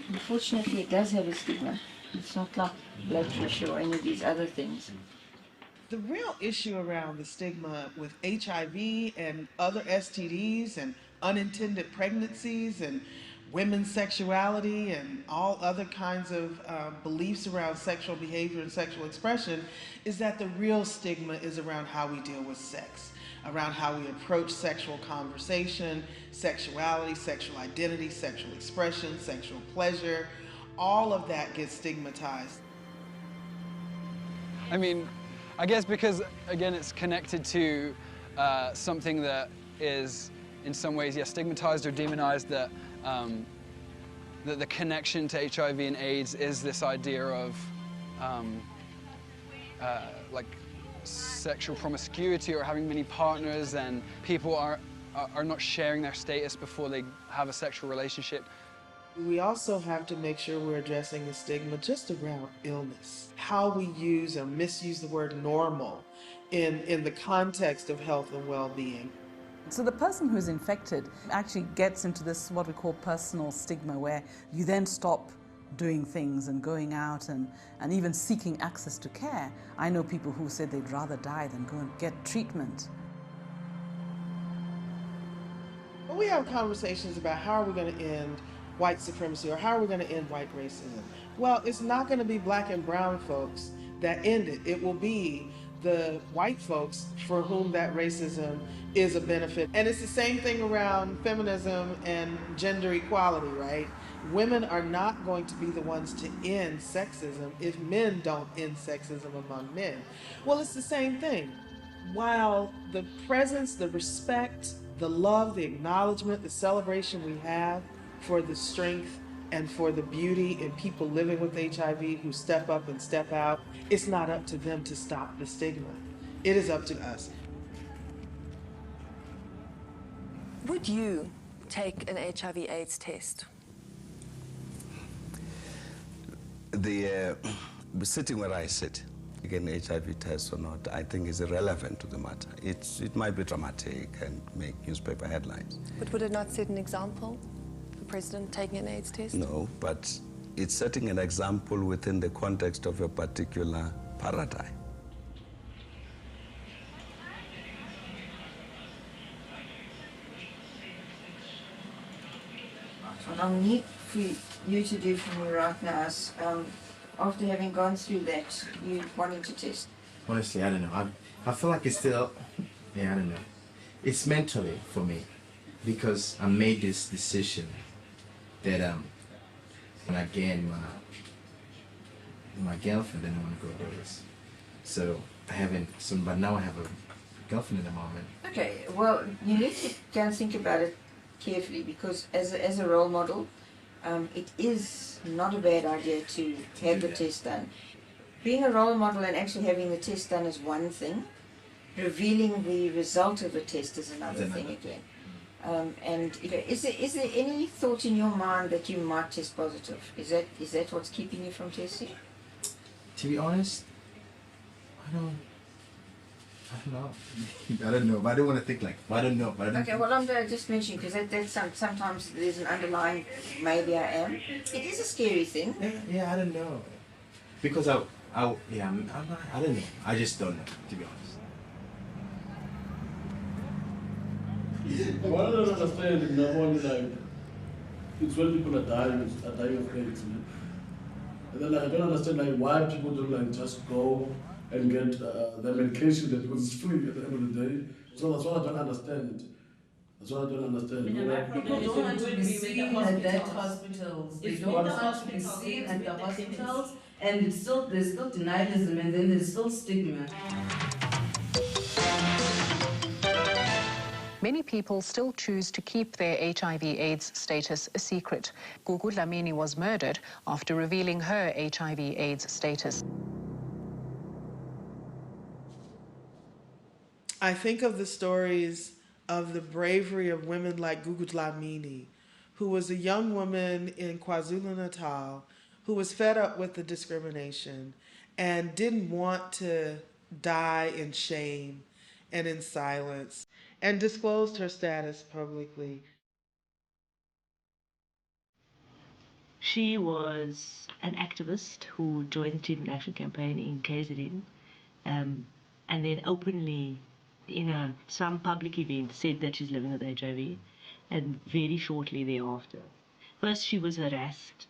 [SPEAKER 7] Unfortunately, it does have a stigma. It's not like blood pressure or any of these other things.
[SPEAKER 4] The real issue around the stigma with HIV and other STDs and unintended pregnancies and women's sexuality and all other kinds of beliefs around sexual behavior and sexual expression is that the real stigma is around how we deal with sex, around how we approach sexual conversation, sexuality, sexual identity, sexual expression, sexual pleasure. All of that gets stigmatized.
[SPEAKER 3] I mean, I guess because, again, it's connected to something that is, in some ways, stigmatized or demonized, that the connection to HIV and AIDS is this idea of like sexual promiscuity or having many partners, and people are not sharing their status before they have a sexual relationship.
[SPEAKER 4] We also have to make sure we're addressing the stigma just around illness. How we use or misuse the word normal in the context of health and well-being.
[SPEAKER 16] So the person who's infected actually gets into this, what we call personal stigma, where you then stop doing things and going out and even seeking access to care. I know people who said they'd rather die than go and get treatment.
[SPEAKER 4] When we have conversations about how are we going to end white supremacy or how are we going to end white racism, well, it's not going to be black and brown folks that end it. It will be the white folks for whom that racism is a benefit. And it's the same thing around feminism and gender equality, right? Women are not going to be the ones to end sexism if men don't end sexism among men. Well, it's the same thing. While the presence, the respect, the love, the acknowledgement, the celebration we have for the strength and for the beauty in people living with HIV who step up and step out, it's not up to them to stop the stigma. It is up to us.
[SPEAKER 5] Would you take an HIV/AIDS test?
[SPEAKER 19] Sitting where I sit, again, HIV test or not, I think is irrelevant to the matter. It might be dramatic and make newspaper headlines.
[SPEAKER 5] But would it not set an example? The president taking an AIDS test?
[SPEAKER 19] No, but it's setting an example within the context of a particular paradigm.
[SPEAKER 7] What I need for you to do for me right now is, after having gone through that, you wanting to test.
[SPEAKER 11] Honestly, I don't know. I feel like it's still, yeah, I don't know. It's mentally for me because I made this decision that and again my girlfriend didn't want to go do this. So I haven't, but now I have a girlfriend at the moment.
[SPEAKER 7] Okay, well, you need to go and think about it carefully because as a role model, it is not a bad idea to have the test done. Being a role model and actually having the test done is one thing. Revealing the result of the test is another thing again. And is there any thought in your mind that you might test positive? Is that what's keeping you from testing?
[SPEAKER 11] To be honest, I don't know. I don't know, but I don't want to think like, I don't know. But I don't
[SPEAKER 7] Okay, well, I'm just mentioning because sometimes there's an underlying maybe I am. It is a scary thing.
[SPEAKER 11] Yeah, I don't know. Because I don't know. I just don't know, to be honest.
[SPEAKER 12] What I don't understand is number one, like, it's when people are dying of AIDS. And then I don't understand like why people don't like just go and get the medication that was free at the end of the day. So that's what I don't understand. That's what I don't understand.
[SPEAKER 1] People don't want to be seen at the hospitals. They don't want to be seen at the hospitals, and there's still denialism, and then there's still stigma.
[SPEAKER 20] Many people still choose to keep their HIV/AIDS status a secret. Gugu Dlamini was murdered after revealing her HIV/AIDS status.
[SPEAKER 4] I think of the stories of the bravery of women like Gugu Dlamini, who was a young woman in KwaZulu-Natal who was fed up with the discrimination and didn't want to die in shame and in silence, and disclosed her status publicly.
[SPEAKER 22] She was an activist who joined the Treatment Action Campaign in KZN, and then openly, in some public event, said that she's living with HIV, and very shortly thereafter. First, she was harassed.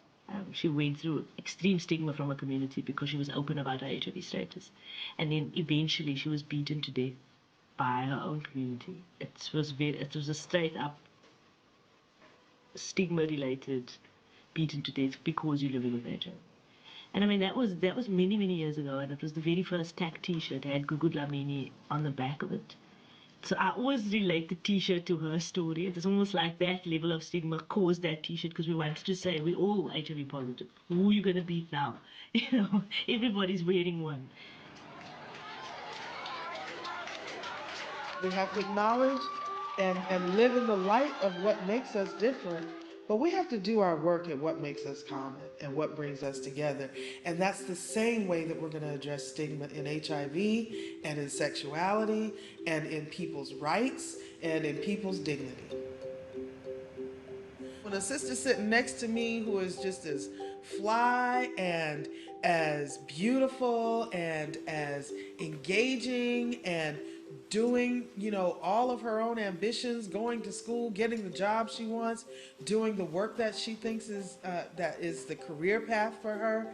[SPEAKER 22] She went through extreme stigma from her community because she was open about her HIV status, and then eventually she was beaten to death by her own community. It was a straight up stigma-related beaten to death because you're living with HIV. And I mean, that was many, many years ago, and it was the very first tag t-shirt that had Gugu Dlamini on the back of it. So I always relate the t-shirt to her story. It's almost like that level of stigma caused that t-shirt because we wanted to say we're all HIV positive. Who are you going to beat now? You know, everybody's wearing one.
[SPEAKER 4] We have to acknowledge and live in the light of what makes us different, but we have to do our work at what makes us common and what brings us together. And that's the same way that we're going to address stigma in HIV and in sexuality and in people's rights and in people's dignity. When a sister's sitting next to me who is just as fly and as beautiful and as engaging and doing, all of her own ambitions, going to school, getting the job she wants, doing the work that she thinks is the career path for her,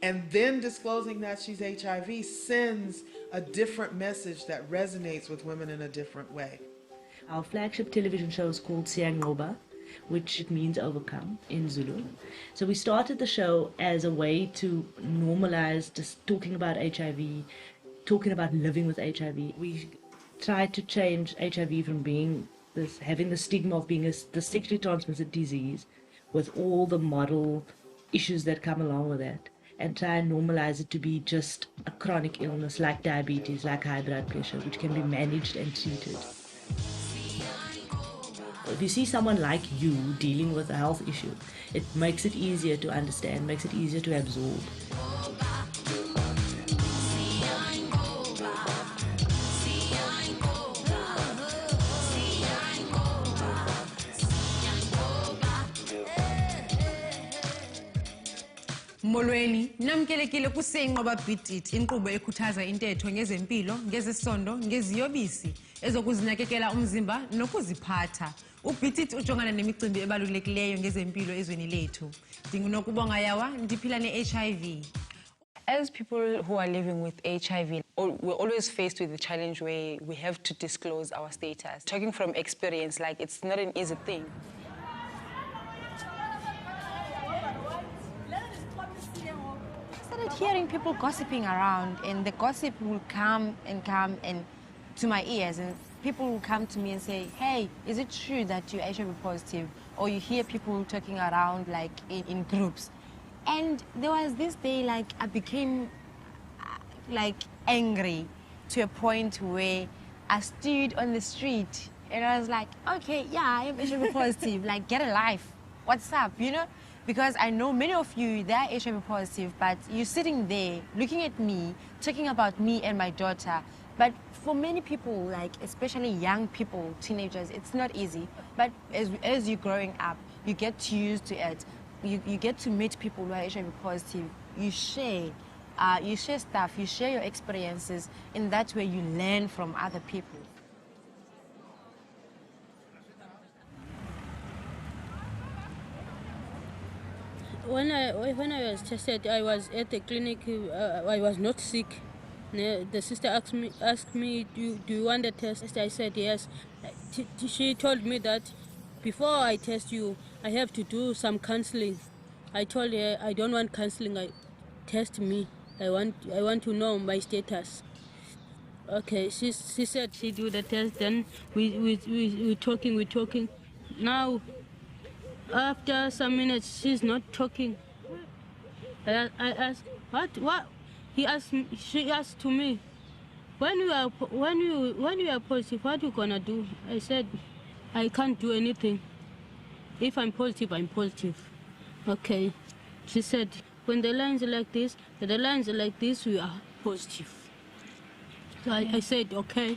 [SPEAKER 4] and then disclosing that she's HIV sends a different message that resonates with women in a different way.
[SPEAKER 22] Our flagship television show is called Sierra, which means overcome in Zulu. So we started the show as a way to normalize just talking about HIV, talking about living with HIV. We tried to change HIV from being having the stigma of being the sexually transmitted disease with all the model issues that come along with that, and try and normalize it to be just a chronic illness like diabetes, like high blood pressure, which can be managed and treated. If you see someone like you dealing with a health issue, it makes it easier to understand, makes it easier to absorb.
[SPEAKER 21] Molweni, namkelekile kusenqoba bhitit inkqubo ekhuthaza intetho ngezempilo, ngezesondo, ngeziyobisi, ezokuzinakekela umzimba nokuziphatha. Ubhitit ujongana nemicimbi ebalulekileyo ngezempilo ezweni lethu. Ndingunokubonga Yawa, ndiphila ne-HIV.
[SPEAKER 8] As people who are living with HIV, we're always faced with the challenge where we have to disclose our status. Talking from experience, like, it's not an easy thing. I started hearing people gossiping around, and the gossip will come and to my ears, and people will come to me and say, hey, is it true that you're HIV positive? Or you hear people talking around, like, in groups. And there was this day, like, I became, like, angry to a point where I stood on the street and I was like, okay, yeah, I am HIV positive, like, get a life. What's up, you know? Because I know many of you, they're HIV positive, but you're sitting there looking at me, talking about me and my daughter. But for many people, like, especially young people, teenagers, it's not easy. But as you're growing up, you get used to it. You get to meet people who are HIV positive. You share stuff, you share your experiences. In that way, you learn from other people.
[SPEAKER 17] When I was tested, I was at the clinic. I was not sick. The sister asked me, do you want a test? I said yes. She told me that before I test you, I have to do some counseling. I told her I don't want counseling. Test me. I want to know my status. Okay, she said she do the test. Then we talking. Now, after some minutes, she's not talking. I asked what? She asked to me, when you are positive, what you gonna do? I said, I can't do anything. If I'm positive, I'm positive. Okay. She said, when the lines are like this, we are positive. So I said, okay.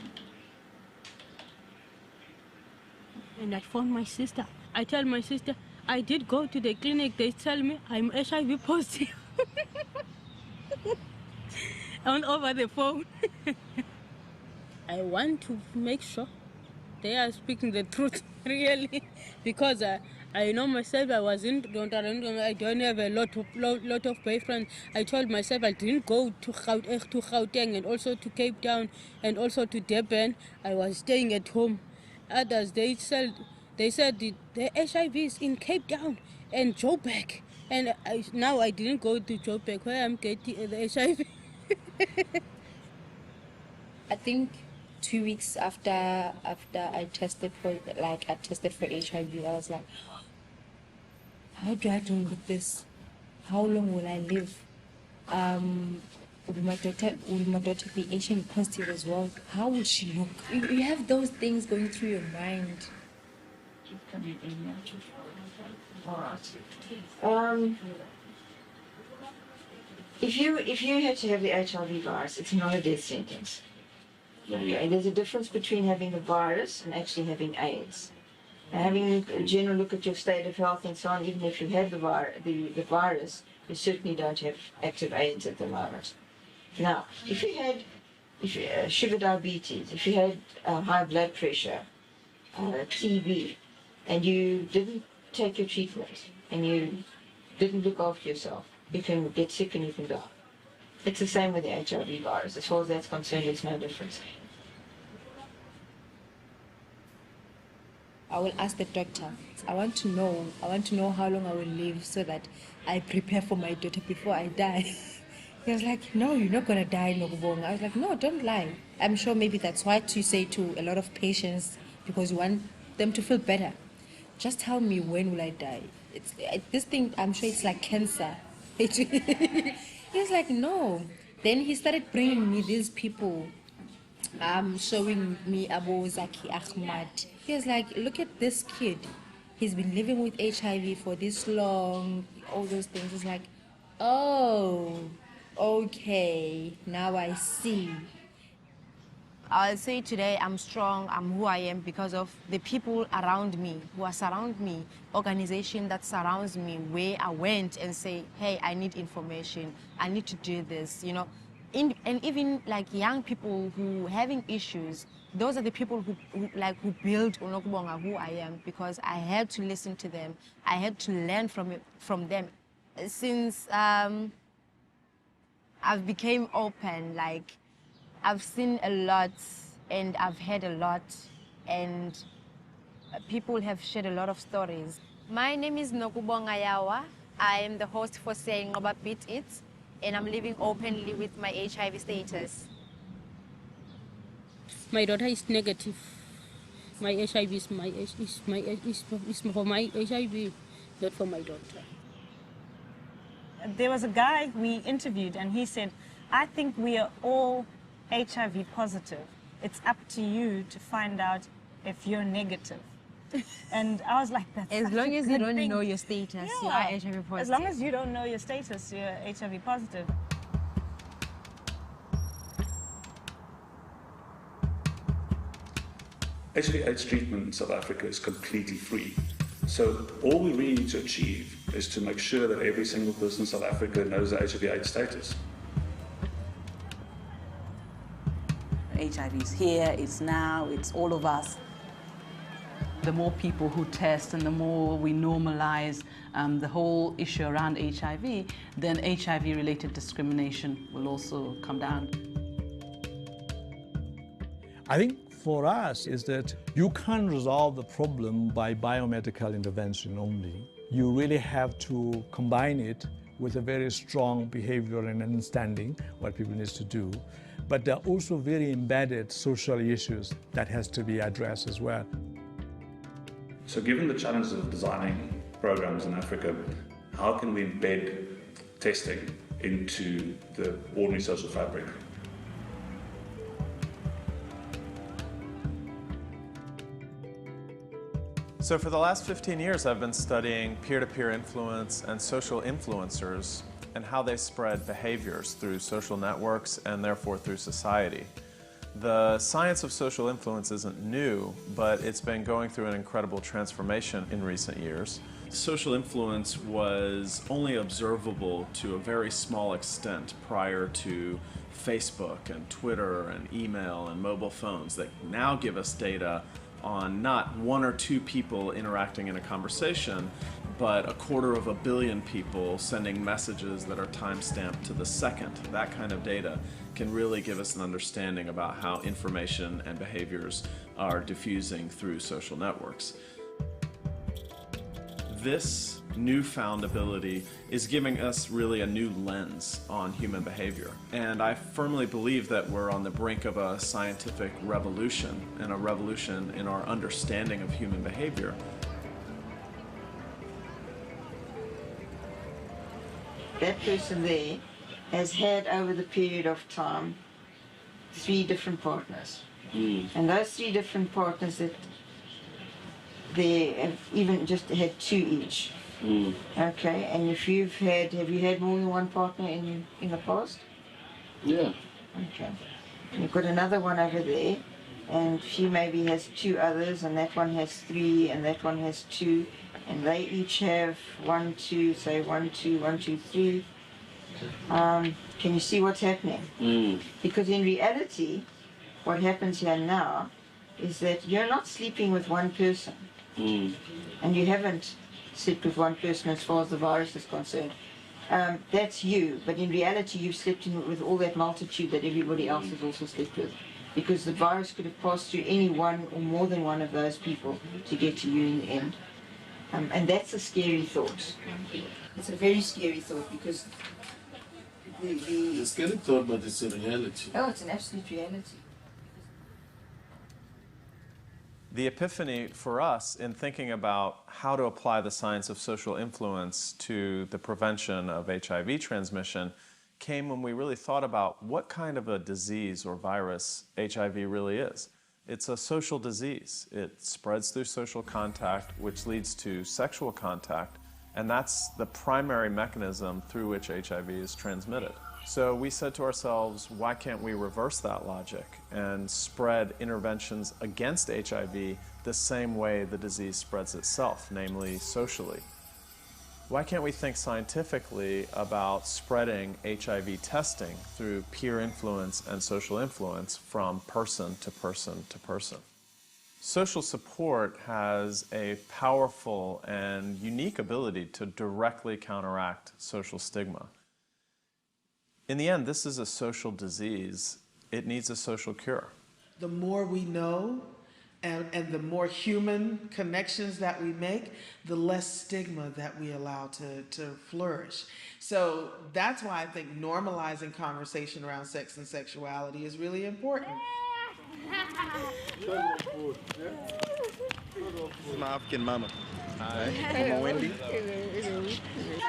[SPEAKER 17] And I phoned my sister. I tell my sister, I did go to the clinic. They tell me I'm HIV positive. Over the phone. I want to make sure they are speaking the truth, really, because I know myself. I don't have a lot of boyfriends. I told myself I didn't go to Gauteng and also to Cape Town and also to Durban. I was staying at home. Others they said the HIV is in Cape Town and Joburg, and now I didn't go to Joburg where I'm getting the HIV.
[SPEAKER 23] I think 2 weeks after I tested for HIV, I was like, how do I deal with this? How long will I live? Will my daughter be HIV positive as well? How will she look? You have those things going through your mind. If you had to have the HIV virus, it's not a death sentence. Okay. There's a difference between having the virus and actually having AIDS. And having a general look at your state of health and so on, even if you have the virus, you certainly don't have active AIDS at the moment. Now, if you had sugar diabetes, if you had high blood pressure, TB, and you didn't take your treatment, and you didn't look after yourself, you can get sick and you can die. It's the same with the HIV virus. As far as that's concerned, it's no difference. I will ask the doctor. I want to know how long I will live so that I prepare for my daughter before I die. He was like, no, you're not going to die, Nokubonga. I was like, no, don't lie. I'm sure maybe that's what you say to a lot of patients because you want them to feel better. Just tell me, when will I die? This thing, I'm sure it's like cancer. He was like, no. Then he started bringing me these people, showing me Abu Zaki Ahmad. He was like, look at this kid. He's been living with HIV for this long, all those things. It's like, oh, okay, now I see. I'll say today I'm strong, I'm who I am because of the people around me, who are surround me, organization that surrounds me, where I went and say, hey, I need information, I need to do this, you know. And even like young people who having issues, those are the people who build Unokubonga who I am because I had to listen to them, I had to learn from them. Since I
[SPEAKER 8] I've became open. Like, I've seen a lot and I've heard a lot, and people have shared a lot of stories. My name is Nokubonga Yawa. I am the host for Saying Ngoba Beat It, and I'm living openly with my HIV status.
[SPEAKER 17] My daughter is negative. My HIV is for my HIV, not for my daughter.
[SPEAKER 9] There was a guy we interviewed and he said, I think we are all HIV positive. It's up to you to find out if you're negative. And I was like, that's
[SPEAKER 8] As
[SPEAKER 9] such
[SPEAKER 8] long
[SPEAKER 9] a
[SPEAKER 8] as you
[SPEAKER 9] good
[SPEAKER 8] don't
[SPEAKER 9] thing.
[SPEAKER 8] know your status, you are
[SPEAKER 9] Yeah.
[SPEAKER 8] HIV positive.
[SPEAKER 9] As long as you don't know your status, you're HIV positive.
[SPEAKER 13] HIV/AIDS treatment in South Africa is completely free. So all we really need to achieve is to make sure that every single person in South Africa knows their HIV/AIDS status.
[SPEAKER 15] HIV is here, it's now, it's all of us. The more people who test and the more we normalize the whole issue around HIV, then HIV-related discrimination will also come down.
[SPEAKER 24] I think for us is that you can't resolve the problem by biomedical intervention only. You really have to combine it with a very strong behavioral and understanding what people need to do. But there are also very embedded social issues that has to be addressed as well.
[SPEAKER 13] So given the challenges of designing programs in Africa, how can we embed testing into the ordinary social fabric?
[SPEAKER 25] So for the last 15 years, I've been studying peer-to-peer influence and social influencers and how they spread behaviors through social networks and therefore through society. The science of social influence isn't new, but it's been going through an incredible transformation in recent years. Social influence was only observable to a very small extent prior to Facebook and Twitter and email and mobile phones that now give us data on not 1 or 2 people interacting in a conversation, but 250 million people sending messages that are time-stamped to the second. That kind of data can really give us an understanding about how information and behaviors are diffusing through social networks. This newfound ability is giving us really a new lens on human behavior. And I firmly believe that we're on the brink of a scientific revolution, and a revolution in our understanding of human behavior.
[SPEAKER 7] That person there has had over the period of time 3 different partners. And those 3 different partners that they have even just had 2 each. Okay, and if you've had, have you had more than 1 partner in the past?
[SPEAKER 12] Yeah.
[SPEAKER 7] Okay. You've got another one over there, and she maybe has 2 others, and that one has 3, and that one has 2, and they each have 1, 2, say 1, 2, 1, 2, 3. Can you see what's happening? Because in reality, what happens here now is that you're not sleeping with 1 person, and you haven't slept with 1 person as far as the virus is concerned. That's you, but in reality you've slept with all that multitude that everybody else has also slept with, because the virus could have passed through any one or more than one of those people to get to you in the end. And that's a scary thought. It's a very scary thought, because
[SPEAKER 12] It's a scary thought, but it's a reality.
[SPEAKER 7] Oh, it's an absolute reality.
[SPEAKER 25] The epiphany for us in thinking about how to apply the science of social influence to the prevention of HIV transmission came when we really thought about what kind of a disease or virus HIV really is. It's a social disease. It spreads through social contact, which leads to sexual contact, and that's the primary mechanism through which HIV is transmitted. So we said to ourselves, why can't we reverse that logic and spread interventions against HIV the same way the disease spreads itself, namely socially? Why can't we think scientifically about spreading HIV testing through peer influence and social influence from person to person to person? Social support has a powerful and unique ability to directly counteract social stigma. In the end, this is a social disease. It needs a social cure.
[SPEAKER 4] The more we know and the more human connections that we make, the less stigma that we allow to flourish. So that's why I think normalizing conversation around sex and sexuality is really important.
[SPEAKER 2] This is my African mama. Hi. Mama Wendy.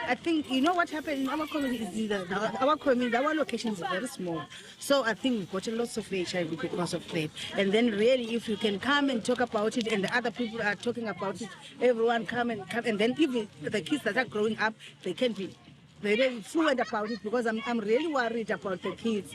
[SPEAKER 6] I think, you know what happened in our community is that our community, our locations are very small. So I think we've got lots of HIV because of that. And then really, if you can come and talk about it and the other people are talking about it, everyone come. And then even the kids that are growing up, they can be very fluent about it, because I'm really worried about the kids.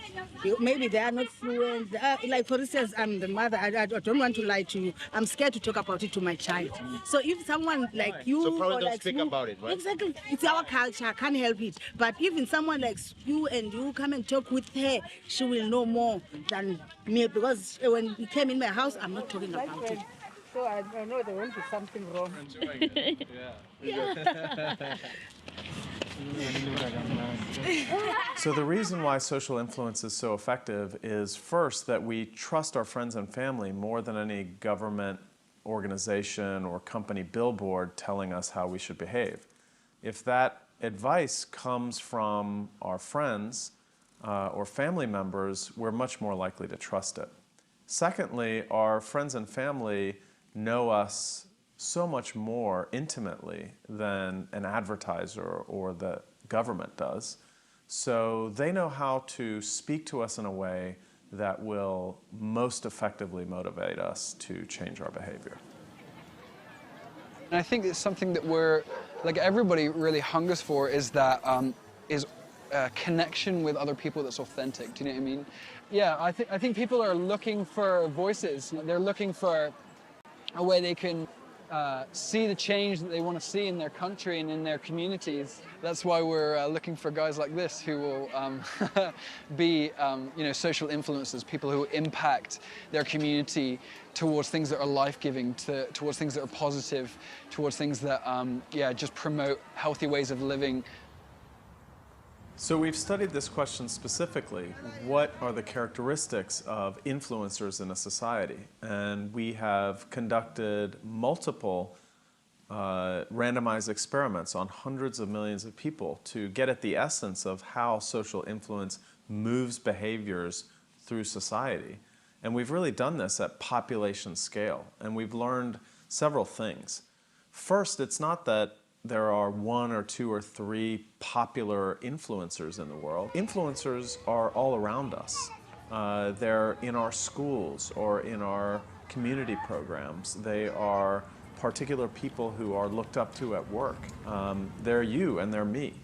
[SPEAKER 6] Maybe they are not fluent. Like for instance, I'm the mother. I don't want to lie to you. I'm scared to talk about it to my child. So if someone like you,
[SPEAKER 2] So probably
[SPEAKER 6] or
[SPEAKER 2] don't
[SPEAKER 6] like
[SPEAKER 2] speak
[SPEAKER 6] you,
[SPEAKER 2] about it, right?
[SPEAKER 6] Exactly, it's our culture. I can't help it. But even someone like you and you come and talk with her, she will know more than me, because when he came in my house, I'm not talking about it.
[SPEAKER 7] So I know there won't be something wrong.
[SPEAKER 25] So the reason why social influence is so effective is, first, that we trust our friends and family more than any government organization or company billboard telling us how we should behave. If that advice comes from our friends or family members, we're much more likely to trust it. Secondly, our friends and family know us so much more intimately than an advertiser or the government does. So they know how to speak to us in a way that will most effectively motivate us to change our behavior.
[SPEAKER 3] And I think it's something that everybody really hungers for, is that connection with other people that's authentic. Do you know what I mean? Yeah, I think people are looking for voices. They're looking for a way they can see the change that they want to see in their country and in their communities. That's why we're looking for guys like this who will be social influencers, people who impact their community towards things that are life-giving, towards things that are positive, towards things that just promote healthy ways of living.
[SPEAKER 25] So we've studied this question specifically. What are the characteristics of influencers in a society? And we have conducted multiple randomized experiments on hundreds of millions of people to get at the essence of how social influence moves behaviors through society. And we've really done this at population scale. And we've learned several things. First, it's not that there are one or two or three popular influencers in the world. Influencers are all around us. They're in our schools or in our community programs. They are particular people who are looked up to at work. They're you and they're me.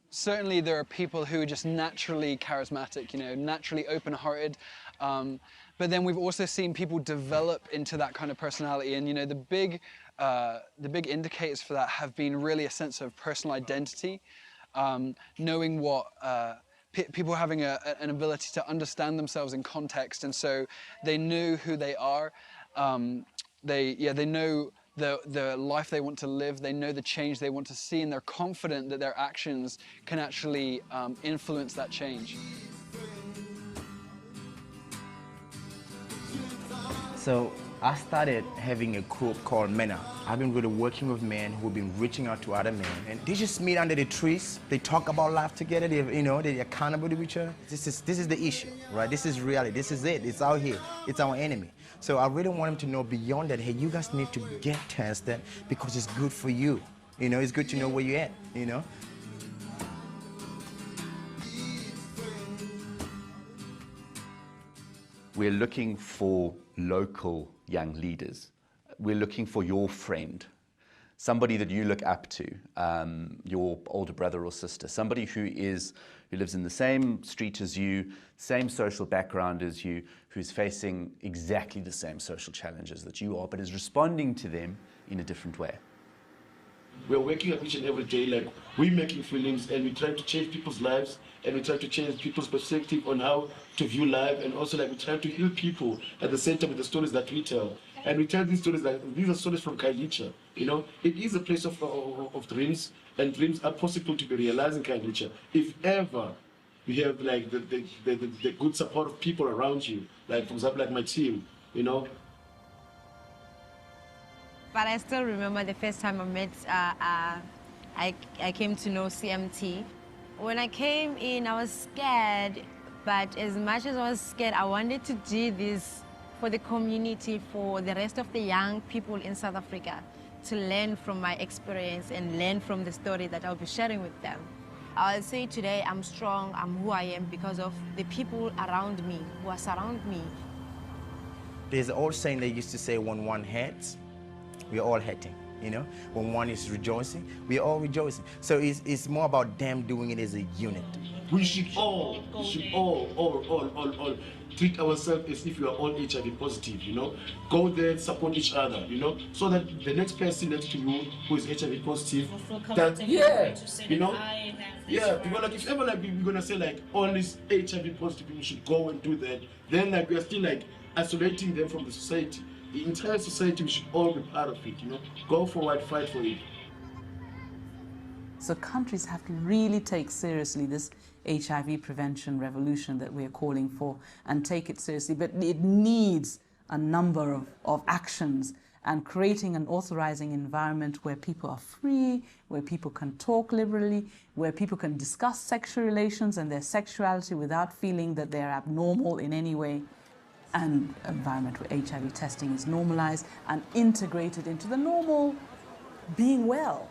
[SPEAKER 3] Certainly there are people who are just naturally charismatic, naturally open-hearted. But then we've also seen people develop into that kind of personality. And the big indicators for that have been really a sense of personal identity, knowing what people having an ability to understand themselves in context, and so they know who they are. They know the life they want to live. They know the change they want to see, and they're confident that their actions can actually influence that change.
[SPEAKER 11] So I started having a group called MENA. I've been really working with men who've been reaching out to other men. And they just meet under the trees. They talk about life together. They're accountable to each other. This is the issue, right? This is reality. This is it. It's out here. It's our enemy. So I really want them to know beyond that, hey, you guys need to get tested because it's good for you. It's good to know where you're at,
[SPEAKER 10] We're looking for local young leaders. We're looking for your friend, somebody that you look up to, your older brother or sister, somebody who lives in the same street as you, same social background as you, who's facing exactly the same social challenges that you are, but is responding to them in a different way.
[SPEAKER 12] We're waking up each and every day, like we're making films and we try to change people's lives and we try to change people's perspective on how to view life, and also like we try to heal people at the same time with the stories that we tell. And we tell these stories like these are stories from Kailicha. It is a place of dreams, and dreams are possible to be realized in Kailicha if ever We have like the good support of people around you. Like, for example, like my team, you know.
[SPEAKER 8] But I still remember the first time I met, I came to know CMT. When I came in, I was scared, but as much as I was scared, I wanted to do this for the community, for the rest of the young people in South Africa, to learn from my experience and learn from the story that I'll be sharing with them. I'll say today I'm strong, I'm who I am because of the people around me, who are surround me.
[SPEAKER 5] There's an old saying they used to say, when one hurts, we're all hurting, you know? When one is rejoicing, we're all rejoicing. So it's more about them doing it as a unit.
[SPEAKER 12] We should all treat ourselves as if we are all HIV positive, you know? Go there, support each other, you know? So that the next person next to you who is HIV positive, that, yeah, you know? Yeah, because like if ever like we're gonna say like all these HIV positive people should go and do that, then like we are still like isolating them from the society. The entire society, we should all be part of it, you know? Go forward, fight for it.
[SPEAKER 15] So countries have to really take seriously this HIV prevention revolution that we're calling for and take it seriously. But it needs a number of actions and creating an authorizing environment where people are free, where people can talk liberally, where people can discuss sexual relations and their sexuality without feeling that they're abnormal in any way. And an environment where HIV testing is normalized and integrated into the normal being well.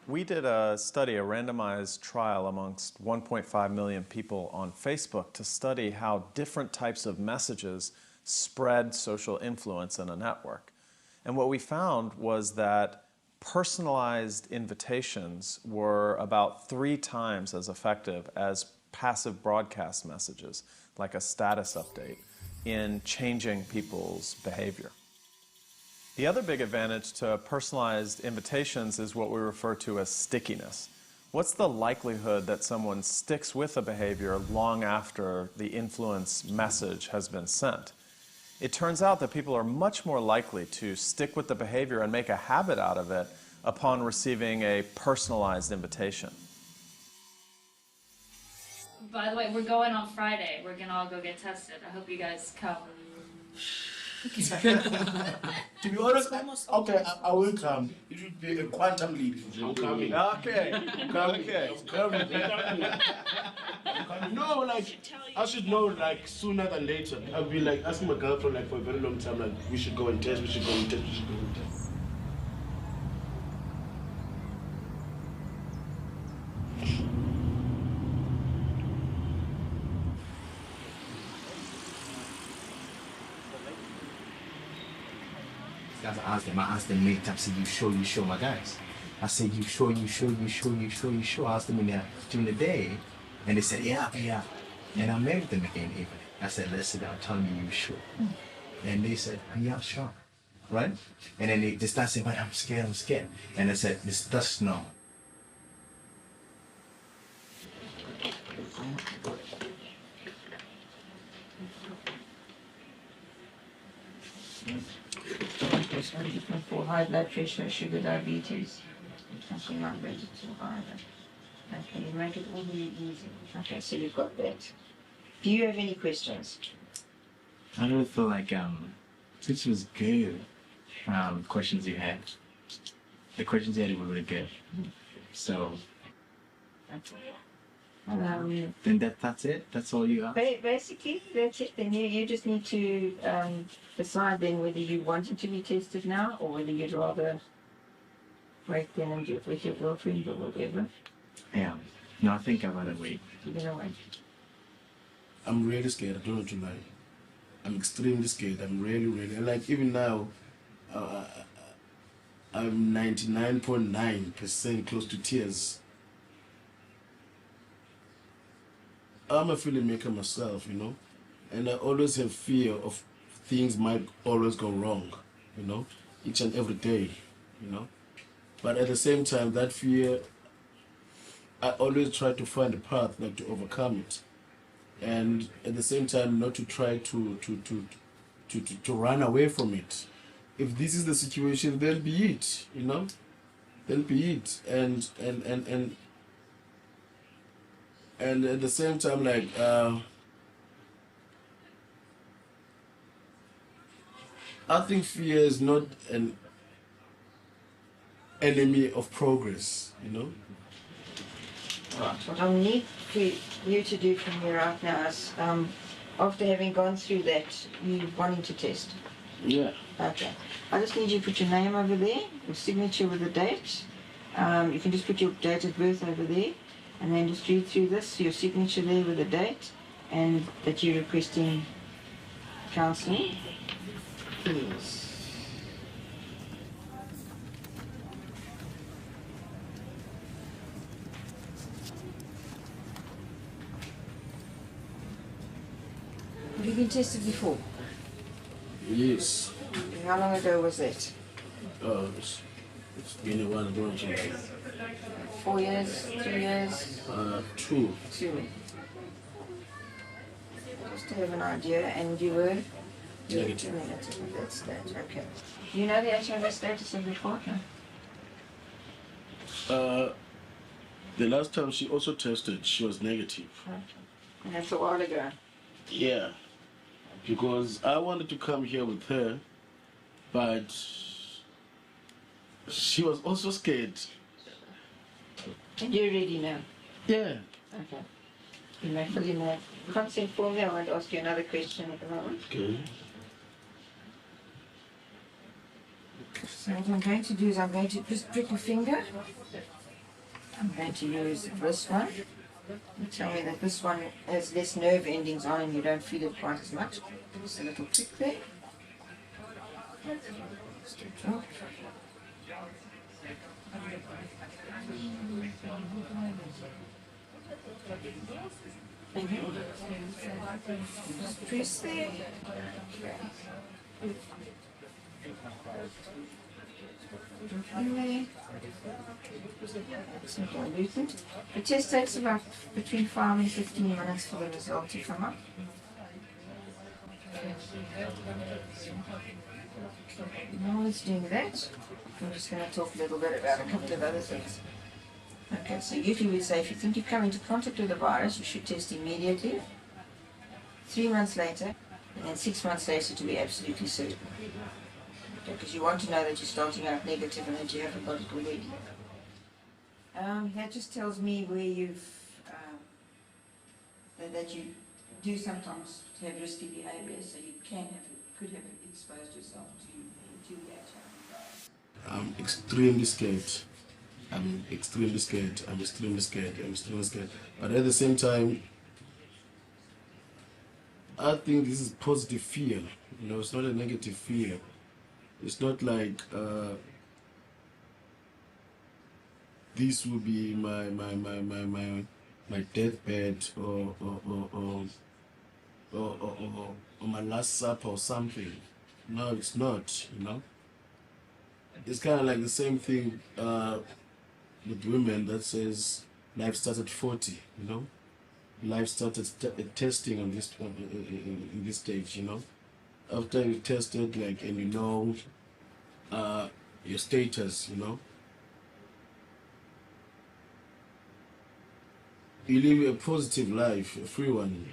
[SPEAKER 25] We did a study, a randomized trial amongst 1.5 million people on Facebook to study how different types of messages spread social influence in a network. And what we found was that personalized invitations were about 3 times as effective as passive broadcast messages, like a status update, in changing people's behavior. The other big advantage to personalized invitations is what we refer to as stickiness. What's the likelihood that someone sticks with a behavior long after the influence message has been sent? It turns out that people are much more likely to stick with the behavior and make a habit out of it upon receiving a personalized invitation.
[SPEAKER 14] By the way, we're going on Friday. We're gonna all go get tested. I hope you guys come.
[SPEAKER 12] To be honest, okay, I will come. It will be a quantum leap. I'm coming.
[SPEAKER 25] Okay.
[SPEAKER 12] No, like I should know like sooner than later. I'll be like asking my girlfriend like for a very long time, like we should go and test, we should go and test, we should go and test.
[SPEAKER 5] I asked them many times, I said, you sure, my guys? I said, you sure? I asked them during the day, and they said, yeah. And I met them again evening. I said, let's sit down, tell me you sure. And they said, yeah, sure, right? And then they started saying, I'm scared. And I said, that's no.
[SPEAKER 7] For high blood pressure, sugar, diabetes. Something like that. Okay, you make it all really easy. Okay, so you've got that. Do you have any questions?
[SPEAKER 11] I really feel like this was good. Questions you had. The questions you had were really good. So then that's it? That's all you asked?
[SPEAKER 7] Basically, that's it. Then you just need to decide then whether you wanted to be tested now or whether you'd rather wait then and do it with your girlfriend or whatever.
[SPEAKER 11] Yeah. No, I think I'd rather wait.
[SPEAKER 7] You're gonna wait.
[SPEAKER 12] I'm really scared, I don't know to lie. I'm extremely scared. I'm really, like even now, I'm 99.9% close to tears. I'm a filmmaker myself, you know, and I always have fear of things might always go wrong, you know, each and every day, you know. But at the same time, that fear, I always try to find a path like to overcome it, and at the same time, not to try to run away from it. If this is the situation, then be it, you know. then be it. And at the same time, like I think fear is not an enemy of progress, you know.
[SPEAKER 7] Right. What I need for you to do from here right now is, after having gone through that, you wanting to test.
[SPEAKER 12] Yeah.
[SPEAKER 7] Okay. I just need you to put your name over there, your signature with the date. You can just put your date of birth over there, and then just read through this, your signature there with the date, and that you're requesting counselling. Please. Have you been tested before?
[SPEAKER 12] Yes.
[SPEAKER 7] How long ago was that?
[SPEAKER 12] It's been a while ago.
[SPEAKER 7] 4 years, 3 years?
[SPEAKER 12] 2.
[SPEAKER 7] 2. Just to have an idea, and you were?
[SPEAKER 12] Negative.
[SPEAKER 7] Negative at that stage, okay. Do you know the HIV status of your partner?
[SPEAKER 12] The last time she also tested, she was negative.
[SPEAKER 7] Okay. And that's a while ago?
[SPEAKER 12] Yeah. Because I wanted to come here with her, but she was also scared.
[SPEAKER 7] And you're ready now?
[SPEAKER 12] Yeah.
[SPEAKER 7] Okay. You may fill in a consent form there. I want to ask you another question at the moment.
[SPEAKER 12] Okay.
[SPEAKER 7] So what I'm going to do is I'm going to just prick your finger. I'm going to use this one. You tell me that this one has less nerve endings on and you don't feel it quite as much. Just a little prick there. Just a drop. Thank you. Just press there. It's not diluted. The test takes about between 5 and 15 minutes for the result to come up. While it's doing that, I'm just going to talk a little bit about a couple of other things. Okay, so usually we say if you think you've come into contact with the virus, you should test immediately, 3 months later, and then 6 months later to be absolutely certain. Because you want to know that you're starting out negative and that you haven't got it already. That just tells me where you've, that you do sometimes have risky behaviour, so you could have exposed yourself to the HIV virus.
[SPEAKER 12] I'm extremely scared. I'm extremely scared. I'm extremely scared. I'm extremely scared. But at the same time, I think this is positive fear. You know, it's not a negative fear. It's not like this will be my deathbed or my last supper or something. No, it's not. You know, it's kind of like the same thing with women that says life starts at 40. You know, life started testing on this in this stage. You know. After you tested, like, and you know your status, you know, you live a positive life, a free one.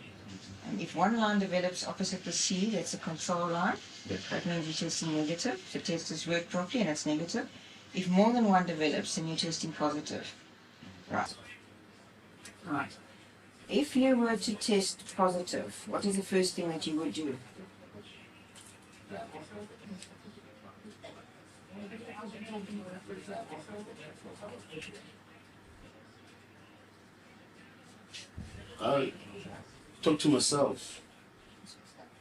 [SPEAKER 7] And if one line develops opposite the C, that's a control line. That means you're testing negative. The test has worked properly and it's negative. If more than one develops, then you're testing positive. Right. Right. If you were to test positive, what is the first thing that you would do?
[SPEAKER 12] I talk to myself.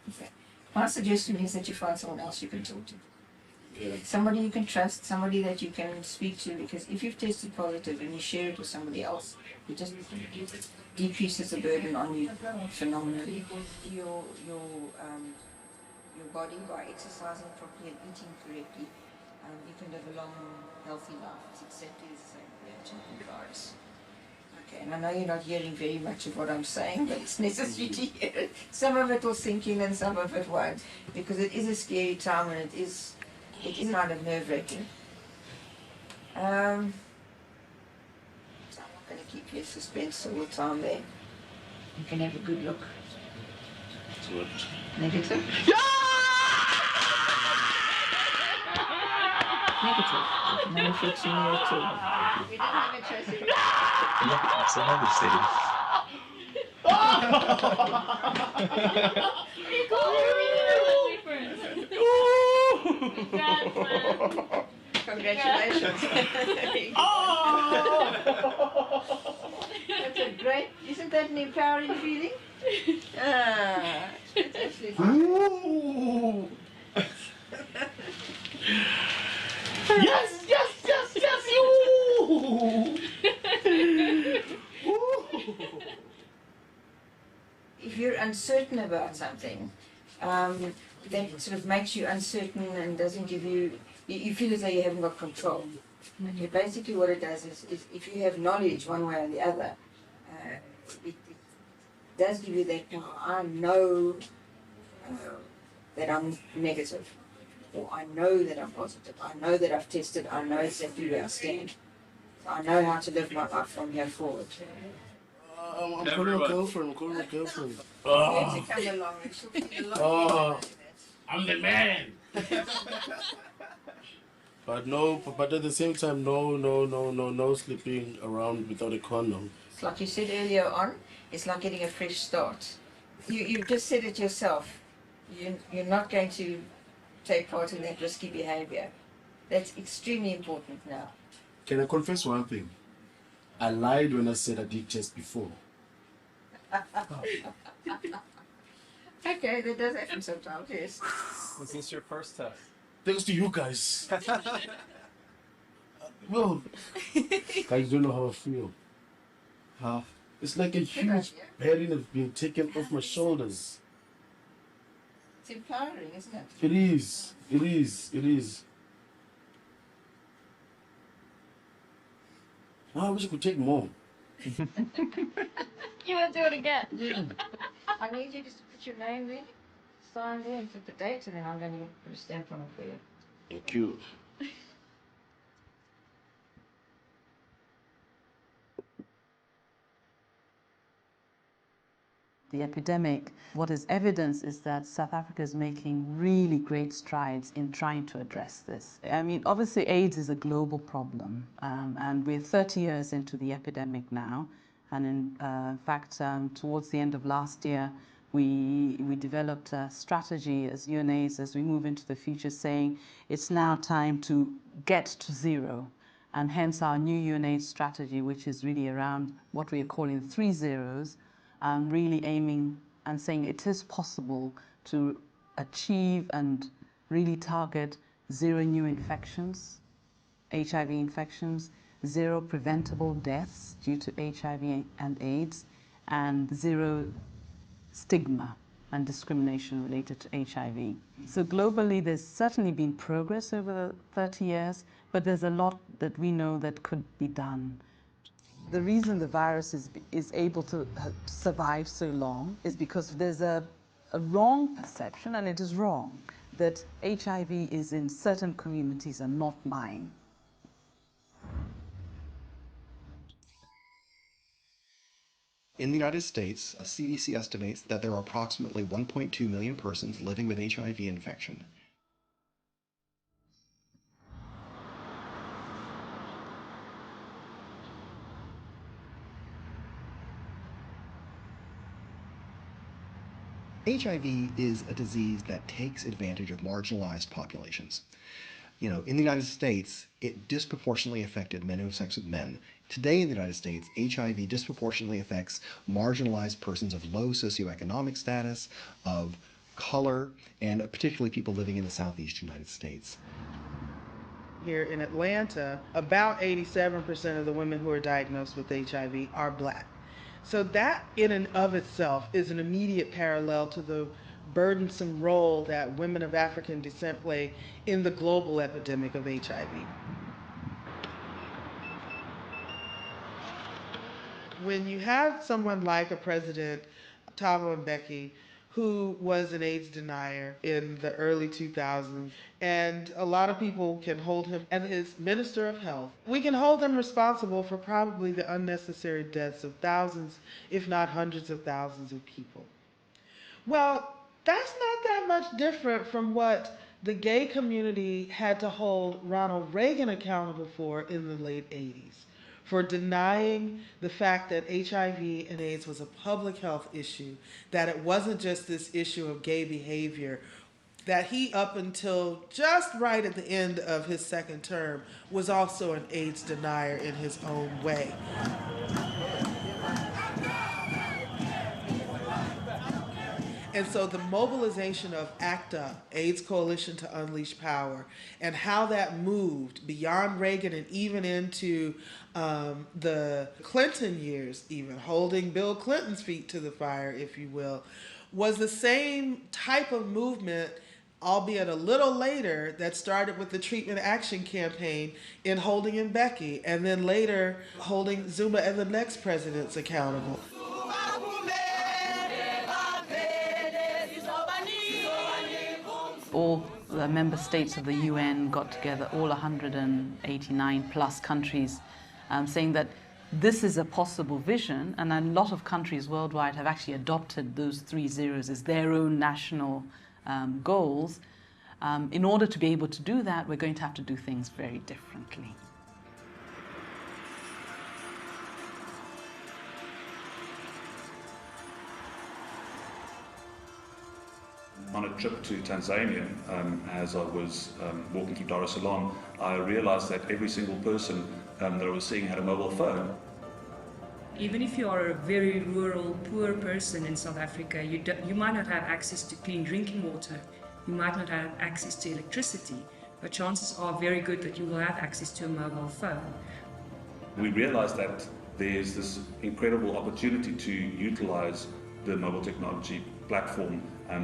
[SPEAKER 7] Okay. My suggestion is that you find someone else you can talk to.
[SPEAKER 12] Yeah.
[SPEAKER 7] Somebody you can trust, somebody that you can speak to, because if you've tested positive and you share it with somebody else, it just decreases the burden on you phenomenally. Your body, by exercising properly and eating correctly, you can live a long, healthy life. It's exactly the same with the HIV virus. Okay, and I know you're not hearing very much of what I'm saying, but it's necessary to hear it. Some of it will sink in and some of it won't, because it is a scary time and it is kind of nerve-wracking. I'm not going to keep you in suspense all the time there. You can have a good look.
[SPEAKER 12] Good.
[SPEAKER 7] Negative? Negative. No reflection there at all. We didn't have a choice.
[SPEAKER 11] Yeah, it's another stage.
[SPEAKER 7] Congratulations. That's a great, isn't that an empowering feeling? It's actually
[SPEAKER 12] Ooh. Yes, yes, yes, yes, you.
[SPEAKER 7] If you're uncertain about something, that sort of makes you uncertain and doesn't give you, you feel as though you haven't got control. Okay, basically what it does is if you have knowledge one way or the other, it does give you that power. I know that I'm negative, or I know that I'm positive, I know that I've tested, I know exactly where I stand. I know how to live my life from here forward.
[SPEAKER 12] I'm calling my girlfriend. I'm calling my girlfriend.
[SPEAKER 7] You have to come along and she'll feel a lot better.
[SPEAKER 12] I'm the man. But at the same time, no sleeping around without a condom.
[SPEAKER 7] It's like you said earlier on, it's like getting a fresh start. You just said it yourself. You're not going to take part in that risky behavior. That's extremely important now.
[SPEAKER 12] Can I confess one thing? I lied when I said I did test before.
[SPEAKER 7] Okay, that does happen sometimes, yes.
[SPEAKER 25] Was this your first test?
[SPEAKER 12] Thanks to you guys. Well, guys don't know how I feel. It's like a huge burden has been taken off my shoulders.
[SPEAKER 7] It's empowering, isn't it?
[SPEAKER 12] It is. It is. It is. I wish I could take more.
[SPEAKER 7] You want to do it again? I need you just to put your name there, sign there, and put the date, and then I'm going to put a stamp on it for you.
[SPEAKER 12] Thank you.
[SPEAKER 15] The epidemic, what is evidence is that South Africa is making really great strides in trying to address this. I mean, obviously AIDS is a global problem, and we're 30 years into the epidemic now. And in fact, towards the end of last year, we developed a strategy as UNAIDS as we move into the future, saying it's now time to get to zero. And hence our new UNAIDS strategy, which is really around what we are calling 3 zeros, really aiming and saying it is possible to achieve and really target 0 new infections, HIV infections, 0 preventable deaths due to HIV and AIDS, and 0 stigma and discrimination related to HIV. So globally, there's certainly been progress over the 30 years, but there's a lot that we know that could be done. The reason the virus is able to survive so long is because there's a wrong perception, and it is wrong, that HIV is in certain communities and not mine.
[SPEAKER 1] In the United States, CDC estimates that there are approximately 1.2 million persons living with HIV infection. HIV is a disease that takes advantage of marginalized populations. You know, in the United States, it disproportionately affected men who have sex with men. Today in the United States, HIV disproportionately affects marginalized persons of low socioeconomic status, of color, and particularly people living in the Southeast United States.
[SPEAKER 4] Here in Atlanta, about 87% of the women who are diagnosed with HIV are Black. So that in and of itself is an immediate parallel to the burdensome role that women of African descent play in the global epidemic of HIV. When you have someone like a President Thabo Mbeki, who was an AIDS denier in the early 2000s. And a lot of people can hold him as his Minister of Health. We can hold him responsible for probably the unnecessary deaths of thousands, if not hundreds of thousands of people. Well, that's not that much different from what the gay community had to hold Ronald Reagan accountable for in the late 80s, for denying the fact that HIV and AIDS was a public health issue, that it wasn't just this issue of gay behavior, that he, up until just right at the end of his second term, was also an AIDS denier in his own way. And so the mobilization of ACTA, AIDS Coalition to Unleash Power, and how that moved beyond Reagan and even into the Clinton years, even holding Bill Clinton's feet to the fire, if you will, was the same type of movement, albeit a little later, that started with the Treatment Action Campaign in holding Mbeki, and then later holding Zuma and the next presidents accountable.
[SPEAKER 15] All the member states of the UN got together, all 189 plus countries, saying that this is a possible vision, and a lot of countries worldwide have actually adopted those 3 zeros as their own national goals. In order to be able to do that, we're going to have to do things very differently.
[SPEAKER 13] On a trip to Tanzania, as I was walking through Dar es Salaam, I realized that every single person that I was seeing had a mobile phone.
[SPEAKER 16] Even if you are a very rural, poor person in South Africa, you might not have access to clean drinking water, you might not have access to electricity, but chances are very good that you will have access to a mobile phone.
[SPEAKER 13] We realized that there's this incredible opportunity to utilize the mobile technology platform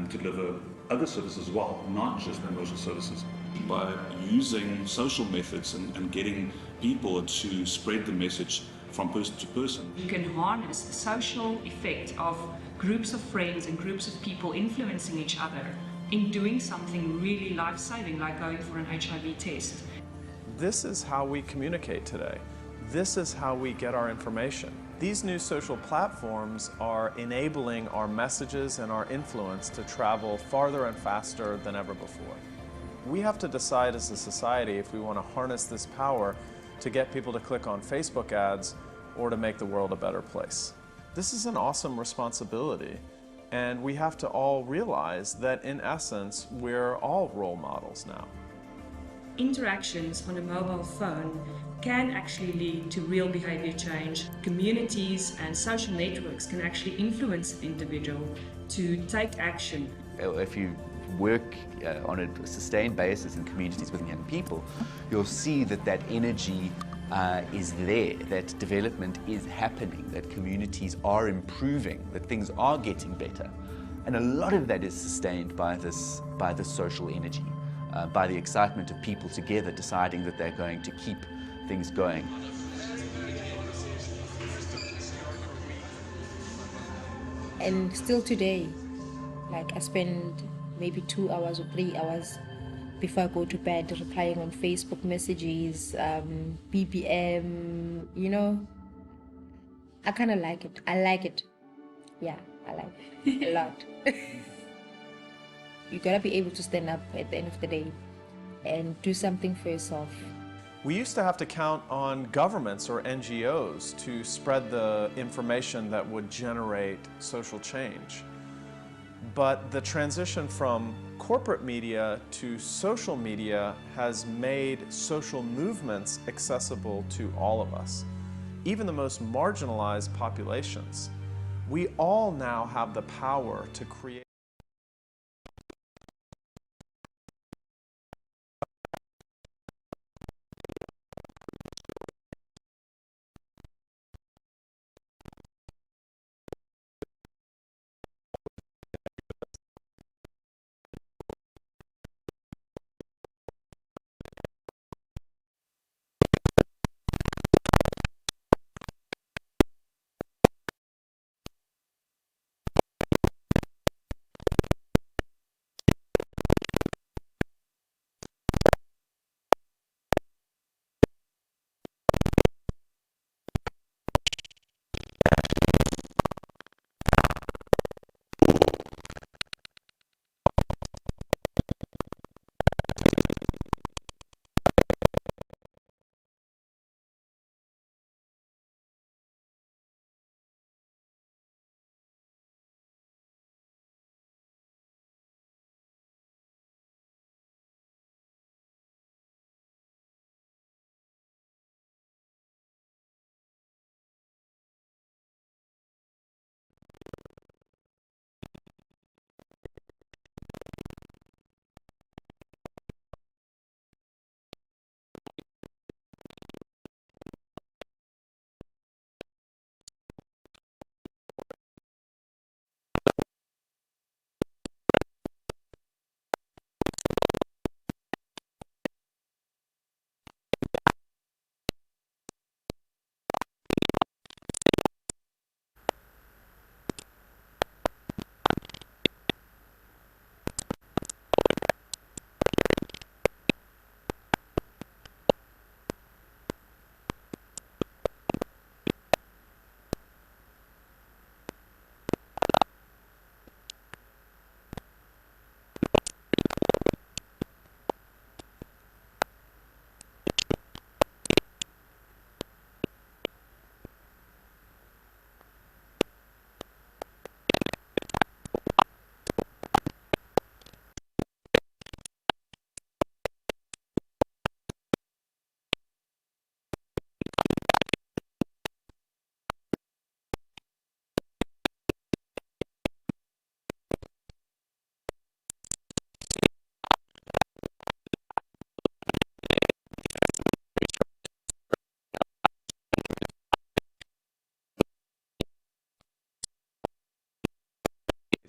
[SPEAKER 13] to deliver other services as well, not just promotional services. By using social methods and getting people to spread the message from person to person.
[SPEAKER 16] You can harness the social effect of groups of friends and groups of people influencing each other in doing something really life-saving, like going for an HIV test.
[SPEAKER 25] This is how we communicate today. This is how we get our information. These new social platforms are enabling our messages and our influence to travel farther and faster than ever before. We have to decide as a society if we want to harness this power to get people to click on Facebook ads or to make the world a better place. This is an awesome responsibility, and we have to all realize that in essence, we're all role models now.
[SPEAKER 16] Interactions on a mobile phone can actually lead to real behavior change. Communities and social networks can actually influence an individual to take action.
[SPEAKER 10] If you work on a sustained basis in communities with young people, you'll see that that energy is there, that development is happening, that communities are improving, that things are getting better. And a lot of that is sustained by this social energy, by the excitement of people together deciding that they're going to keep things going.
[SPEAKER 23] And still today, like I spend maybe 2 hours or 3 hours before I go to bed replying on Facebook messages, BBM, you know. I kind of like it. I like it. Yeah, I like it a lot. You gotta be able to stand up at the end of the day and do something for yourself.
[SPEAKER 25] We used to have to count on governments or NGOs to spread the information that would generate social change. But the transition from corporate media to social media has made social movements accessible to all of us, even the most marginalized populations. We all now have the power to create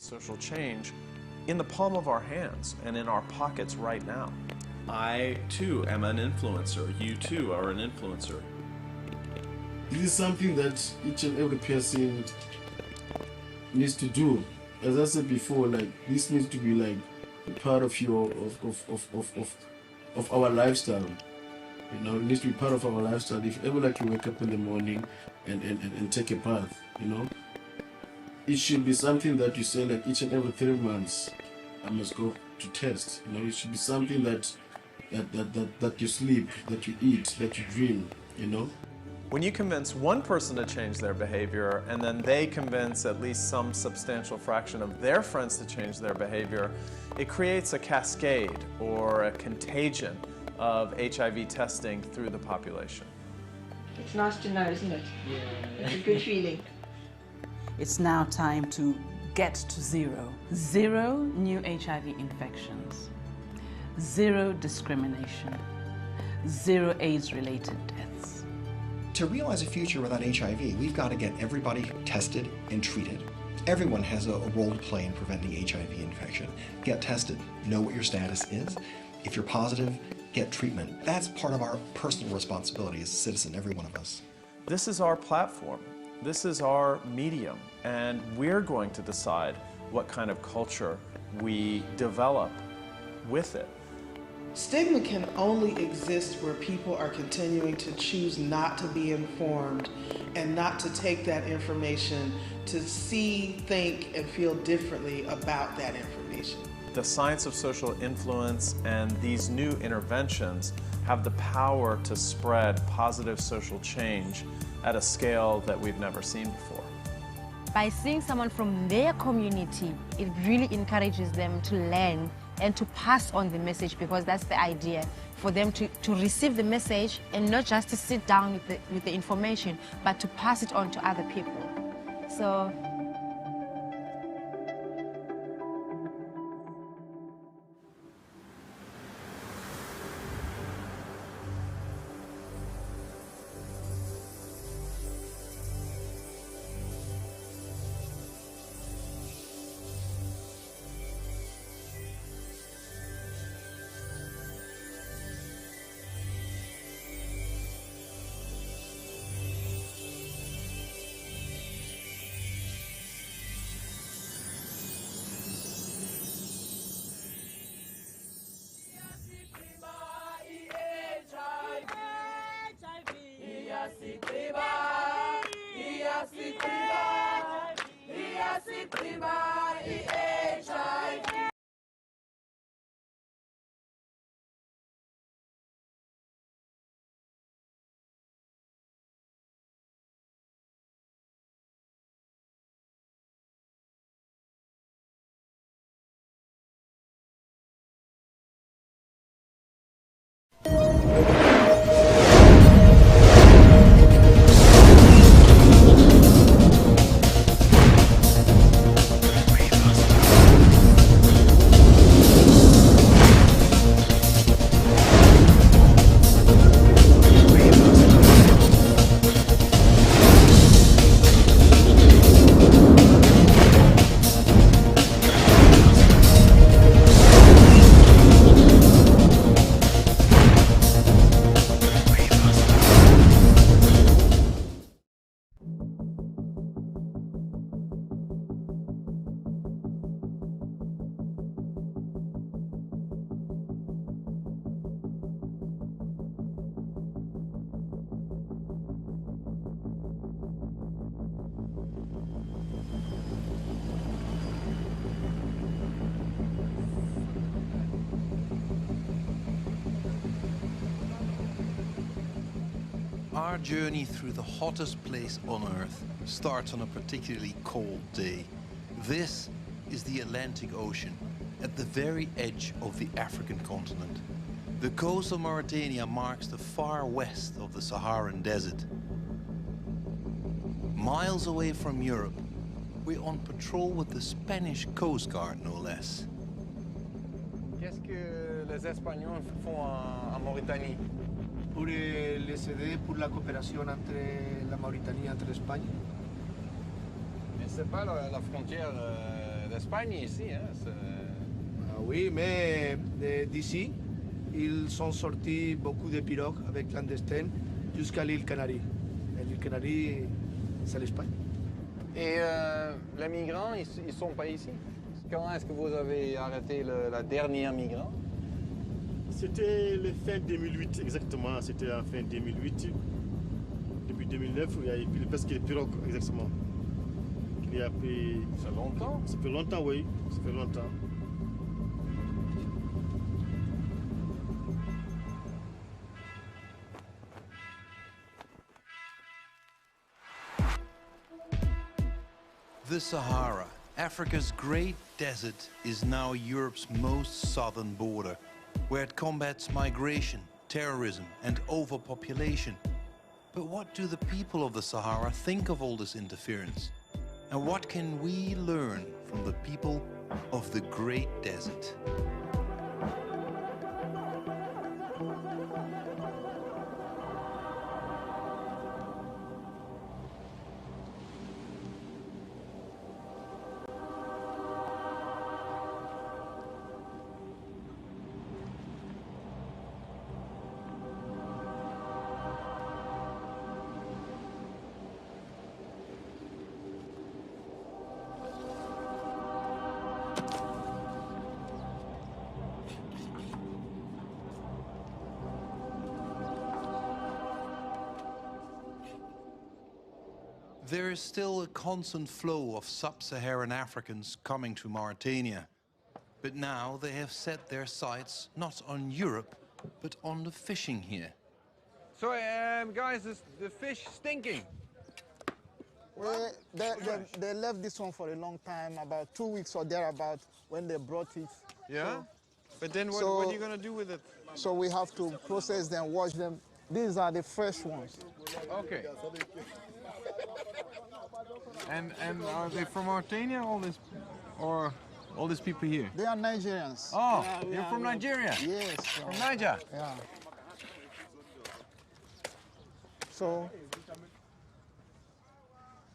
[SPEAKER 25] social change in the palm of our hands and in our pockets right now. I too am an influencer. You too are an influencer.
[SPEAKER 12] This is something that each and every person needs to do. As I said before, like this needs to be like a part of your of our lifestyle. You know, it needs to be part of our lifestyle. If ever like you wake up in the morning and take a bath, you know, it should be something that you say like each and every 3 months I must go to test. You know, it should be something that you sleep, that you eat, that you dream, you know.
[SPEAKER 25] When you convince one person to change their behavior and then they convince at least some substantial fraction of their friends to change their behavior, it creates a cascade or a contagion of HIV testing through the population.
[SPEAKER 7] It's nice to know, isn't it? Yeah. It's a good feeling.
[SPEAKER 15] It's now time to get to zero. 0 new HIV infections, 0 discrimination, 0 AIDS-related deaths.
[SPEAKER 1] To realize a future without HIV, we've got to get everybody tested and treated. Everyone has a role to play in preventing HIV infection. Get tested, know what your status is. If you're positive, get treatment. That's part of our personal responsibility as a citizen, every one of us.
[SPEAKER 25] This is our platform. This is our medium, and we're going to decide what kind of culture we develop with it.
[SPEAKER 4] Stigma can only exist where people are continuing to choose not to be informed and not to take that information to see, think, and feel differently about that information.
[SPEAKER 25] The science of social influence and these new interventions have the power to spread positive social change at a scale that we've never seen before.
[SPEAKER 8] By seeing someone from their community, it really encourages them to learn and to pass on the message, because that's the idea, for them to receive the message and not just to sit down with the information, but to pass it on to other people. So
[SPEAKER 18] Our journey through the hottest place on Earth starts on a particularly cold day. This is the Atlantic Ocean, at the very edge of the African continent. The coast of Mauritania marks the far west of the Saharan desert. Miles away from Europe, we're on patrol with the Spanish Coast Guard, no less.
[SPEAKER 19] Qu'est-ce que les Espagnols font en Mauritanie?
[SPEAKER 20] Pour les aider pour la coopération entre la Mauritanie et Espagne.
[SPEAKER 19] Mais c'est pas la frontière d'Espagne ici, hein.
[SPEAKER 20] Ah oui, mais d'ici, ils sont sortis beaucoup de pirogues avec clandestins jusqu'à l'île Canaries. Et l'île Canaries, c'est l'Espagne.
[SPEAKER 19] Et les migrants, ils sont pas ici? Quand est-ce que vous avez arrêté la dernière migrant?
[SPEAKER 12] C'était le fin 2008, exactement. C'était en fin 2008. Depuis 2009, il y a eu presque les pirogues, exactement. Il y a pris...
[SPEAKER 19] Ça fait longtemps?
[SPEAKER 12] Ça fait longtemps, oui. Ça fait longtemps.
[SPEAKER 18] The Sahara, Africa's great desert, is now Europe's most southern border, where it combats migration, terrorism, and overpopulation. But what do the people of the Sahara think of all this interference? And what can we learn from the people of the Great Desert? There is still a constant flow of sub-Saharan Africans coming to Mauritania. But now they have set their sights not on Europe, but on the fishing here.
[SPEAKER 19] So, guys, is the fish stinking?
[SPEAKER 9] Well, they left this one for a long time, about 2 weeks or thereabout, when they brought it.
[SPEAKER 19] Yeah?
[SPEAKER 9] So,
[SPEAKER 19] But then what are you going to do with it?
[SPEAKER 9] So we have to process them, wash them. These are the fresh ones.
[SPEAKER 19] Okay. And are they from Mauritania, all this, or all these people here?
[SPEAKER 9] They are Nigerians.
[SPEAKER 19] Oh, you're from Nigeria?
[SPEAKER 9] Yes.
[SPEAKER 19] From Niger?
[SPEAKER 9] Yeah. So,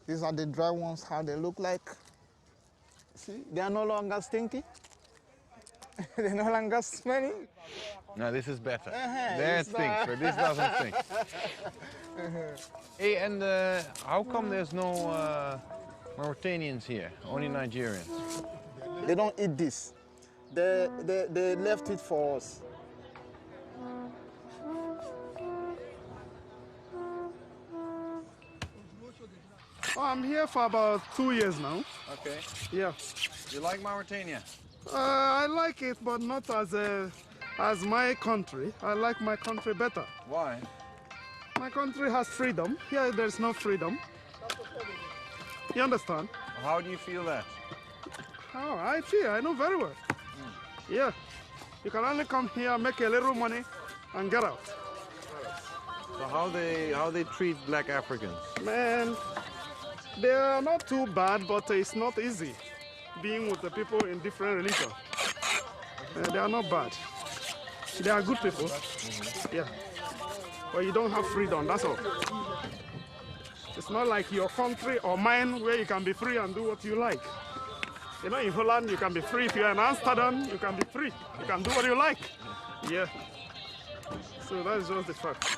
[SPEAKER 9] these are the dry ones, how they look like. See, they are no longer stinky. They're no longer smelling.
[SPEAKER 19] No, this is better.
[SPEAKER 9] Uh-huh,
[SPEAKER 19] That
[SPEAKER 9] it's
[SPEAKER 19] stinks, but this doesn't stink. Hey, and how come there's no Mauritanians here, only Nigerians?
[SPEAKER 9] They don't eat this. They left it for us.
[SPEAKER 17] Oh, I'm here for about 2 years now.
[SPEAKER 19] Okay.
[SPEAKER 17] Yeah.
[SPEAKER 19] You like Mauritania?
[SPEAKER 17] I like it, but not as my country. I like my country better.
[SPEAKER 19] Why?
[SPEAKER 17] My country has freedom. Here, there's no freedom. You understand?
[SPEAKER 19] How do you feel that?
[SPEAKER 17] How I feel, I know very well. Yeah. You can only come here, make a little money, and get out.
[SPEAKER 19] So how they treat black Africans?
[SPEAKER 17] Man, they are not too bad, but it's not easy being with the people in different religions. They are not bad. They are good people. Yeah. But you don't have freedom, that's all. It's not like your country or mine where you can be free and do what you like. You know, in Holland, you can be free. If you're in Amsterdam, you can be free. You can do what you like. Yeah. So that's just the fact.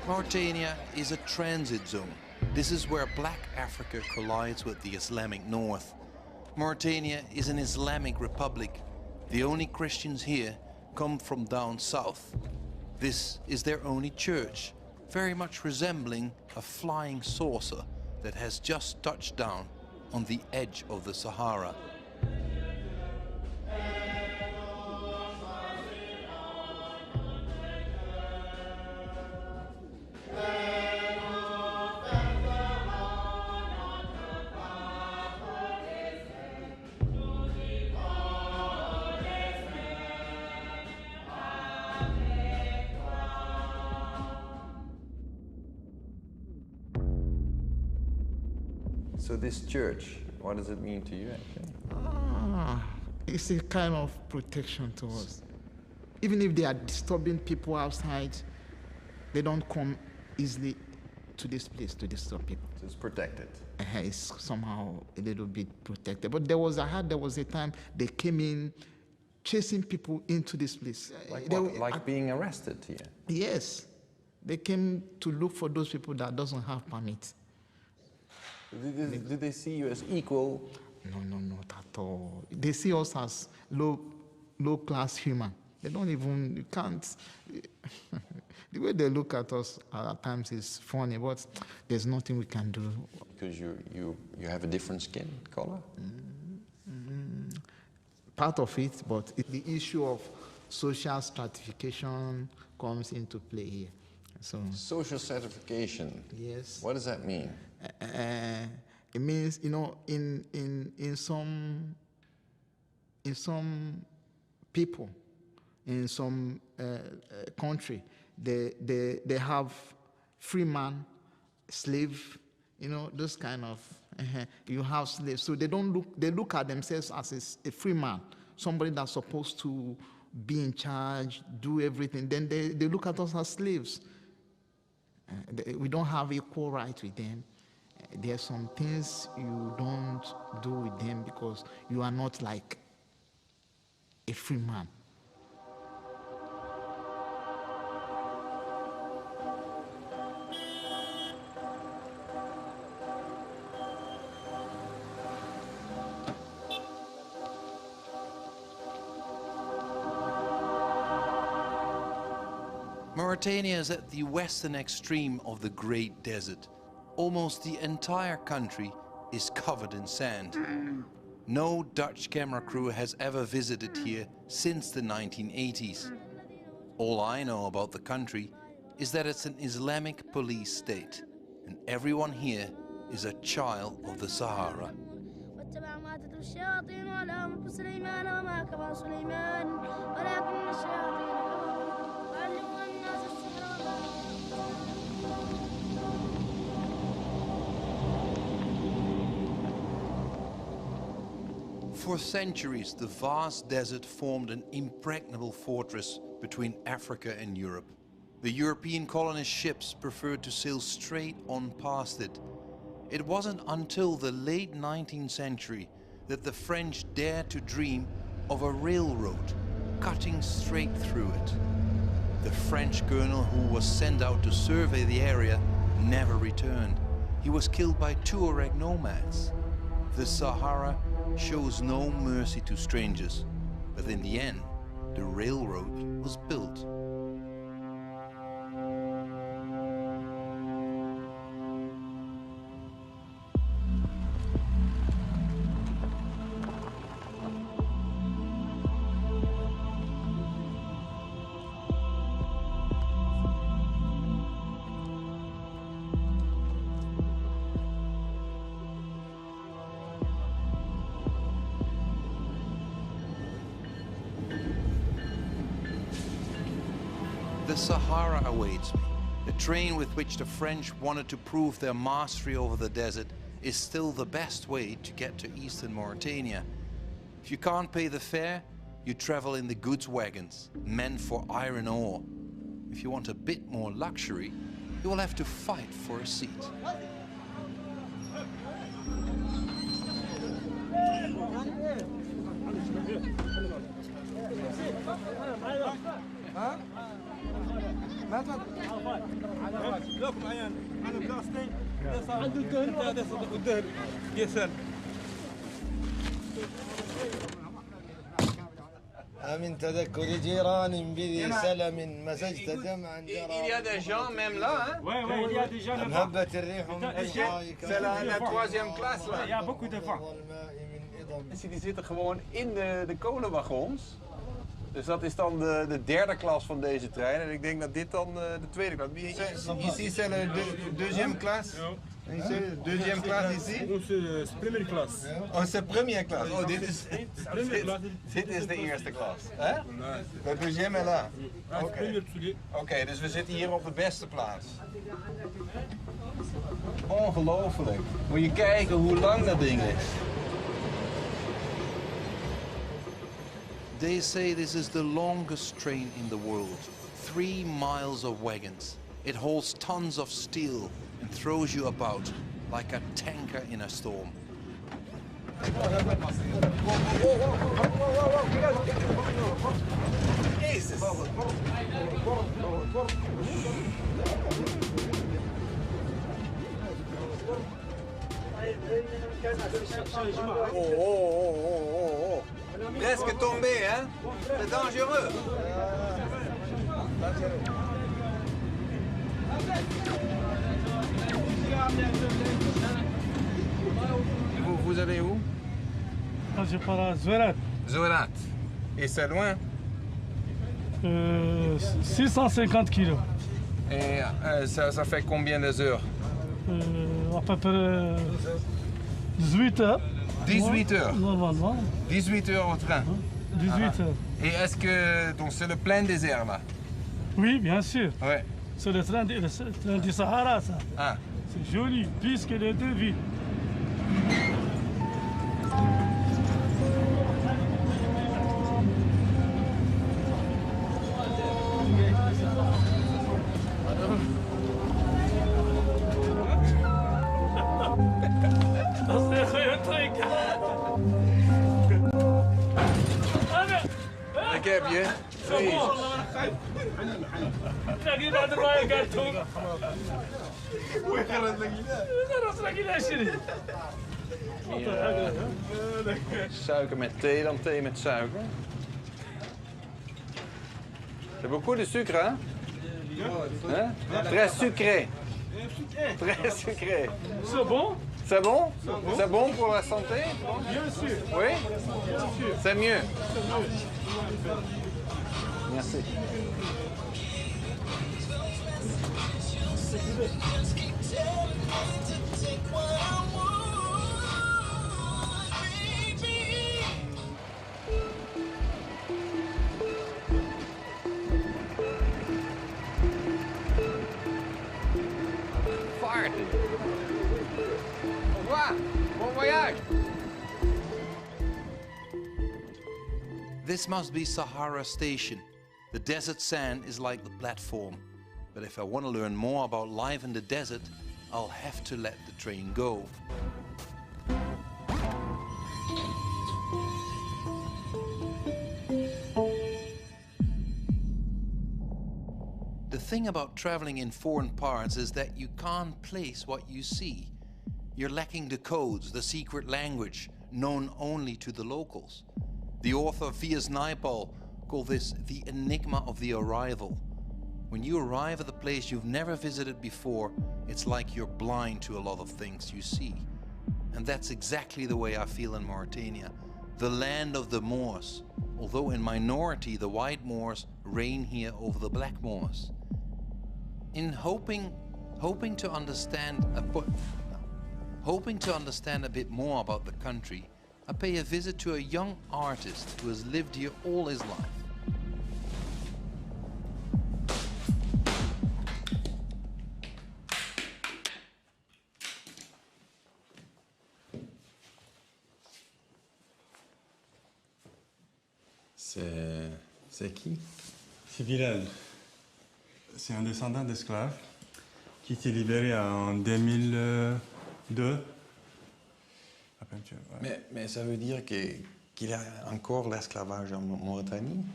[SPEAKER 18] Mauritania is a transit zone. This is where Black Africa collides with the Islamic North. Mauritania is an Islamic republic. The only Christians here come from down south. This is their only church, very much resembling a flying saucer that has just touched down on the edge of the Sahara.
[SPEAKER 19] So this church, what does it mean to you actually?
[SPEAKER 9] It's a kind of protection to us. Even if they are disturbing people outside, they don't come easily to this place, to disturb people.
[SPEAKER 2] So it's protected.
[SPEAKER 9] It's somehow a little bit protected. But there was a time they came in chasing people into this place.
[SPEAKER 2] Like being arrested here?
[SPEAKER 9] Yes. They came to look for those people that doesn't have permit.
[SPEAKER 2] Do they see you as equal?
[SPEAKER 9] No, not at all. They see us as low-class human. They don't even, you can't, the way they look at us at times is funny, but there's nothing we can do.
[SPEAKER 2] Because you have a different skin color?
[SPEAKER 9] Part of it, but the issue of social stratification comes into play here. So
[SPEAKER 2] social stratification?
[SPEAKER 9] Yes.
[SPEAKER 2] What does that mean?
[SPEAKER 9] It means, you know, in some people, in some country, they have free man, slave, you know, this kind of, you have slaves. So they look at themselves as a free man, somebody that's supposed to be in charge, do everything. Then they look at us as slaves. We don't have equal rights with them. There's some things you don't do with them because you are not like a free man.
[SPEAKER 18] Mauritania is at the western extreme of the Great Desert. Almost the entire country is covered in sand. No Dutch camera crew has ever visited here since the 1980s. All I know about the country is that it's an Islamic police state, and everyone here is a child of the Sahara. For centuries, the vast desert formed an impregnable fortress between Africa and Europe. The European colonist ships preferred to sail straight on past it. It wasn't until the late 19th century that the French dared to dream of a railroad cutting straight through it. The French colonel who was sent out to survey the area never returned. He was killed by Tuareg nomads. The Sahara shows no mercy to strangers, but in the end, the railroad was built. The Sahara awaits me. The train with which the French wanted to prove their mastery over the desert is still the best way to get to eastern Mauritania. If you can't pay the fare, you travel in the goods wagons, meant for iron ore. If you want a bit more luxury, you will have to fight for a seat.
[SPEAKER 20] من تذكر جيران بذي سلم مزجت دمعا
[SPEAKER 19] Il y a des gens même là, hein?
[SPEAKER 20] Oui, il y a des gens là-bas. هبت الريح من
[SPEAKER 19] C'est la troisième classe là.
[SPEAKER 20] Il y a beaucoup de vent.
[SPEAKER 19] Die zitten gewoon in de kolenwagons. Dus dat is dan de derde klas van deze trein. En ik denk dat dit dan de tweede klas is. Ici c'est la deuxième classe. Deuxième classe ici?
[SPEAKER 17] C'est première classe.
[SPEAKER 19] Oh, c'est première classe. Oh, dit is de eerste klas. Hè? De deuxième est là. Oké, dus we zitten hier op de beste plaats. Ongelooflijk. Moet je kijken hoe lang dat ding is.
[SPEAKER 18] They say this is the longest train in the world. 3 miles of wagons. It holds tons of steel, and throws you about like a tanker in a storm.
[SPEAKER 19] Jesus! Oh. Presque tombé, hein? C'est dangereux. Vous allez où?
[SPEAKER 3] Je pars à Zouerat.
[SPEAKER 19] Zouerat. Et c'est loin?
[SPEAKER 3] 650 kilos.
[SPEAKER 19] Et ça fait combien de heures?
[SPEAKER 3] À peu près 18 heures.
[SPEAKER 19] 18 heures?
[SPEAKER 3] Normalement.
[SPEAKER 19] 18 heures au train?
[SPEAKER 3] 18 heures.
[SPEAKER 19] Et est-ce que donc c'est le plein désert là?
[SPEAKER 3] Oui, bien sûr.
[SPEAKER 19] Ouais.
[SPEAKER 3] C'est le train du Sahara, ça.
[SPEAKER 19] Ah.
[SPEAKER 3] C'est joli, plus que les deux villes.
[SPEAKER 19] Ok, bien. Suiker met thee, dan thee met suiker. C'est beaucoup de sucre, hein? Très sucré. Très sucré.
[SPEAKER 3] C'est bon?
[SPEAKER 19] C'est bon? C'est bon pour la santé?
[SPEAKER 3] Bien sûr.
[SPEAKER 19] Oui?
[SPEAKER 3] Bien sûr.
[SPEAKER 19] C'est mieux. Merci. Fart. Au revoir. Bon voyage.
[SPEAKER 18] This must be Sahara Station. The desert sand is like the platform. But if I want to learn more about life in the desert, I'll have to let the train go. The thing about traveling in foreign parts is that you can't place what you see. You're lacking the codes, the secret language, known only to the locals. The author V.S. Naipaul called this the enigma of the arrival. When you arrive at a place you've never visited before, it's like you're blind to a lot of things you see. And that's exactly the way I feel in Mauritania, the land of the Moors. Although in minority, the white Moors reign here over the black Moors. In hoping to understand a bit more about the country, I pay a visit to a young artist who has lived here all his life.
[SPEAKER 19] C'est qui?
[SPEAKER 6] C'est Bilal. C'est un descendant d'esclaves qui s'est libéré en 2002.
[SPEAKER 19] Mais ça veut dire qu'il y a encore l'esclavage en Mauritanie?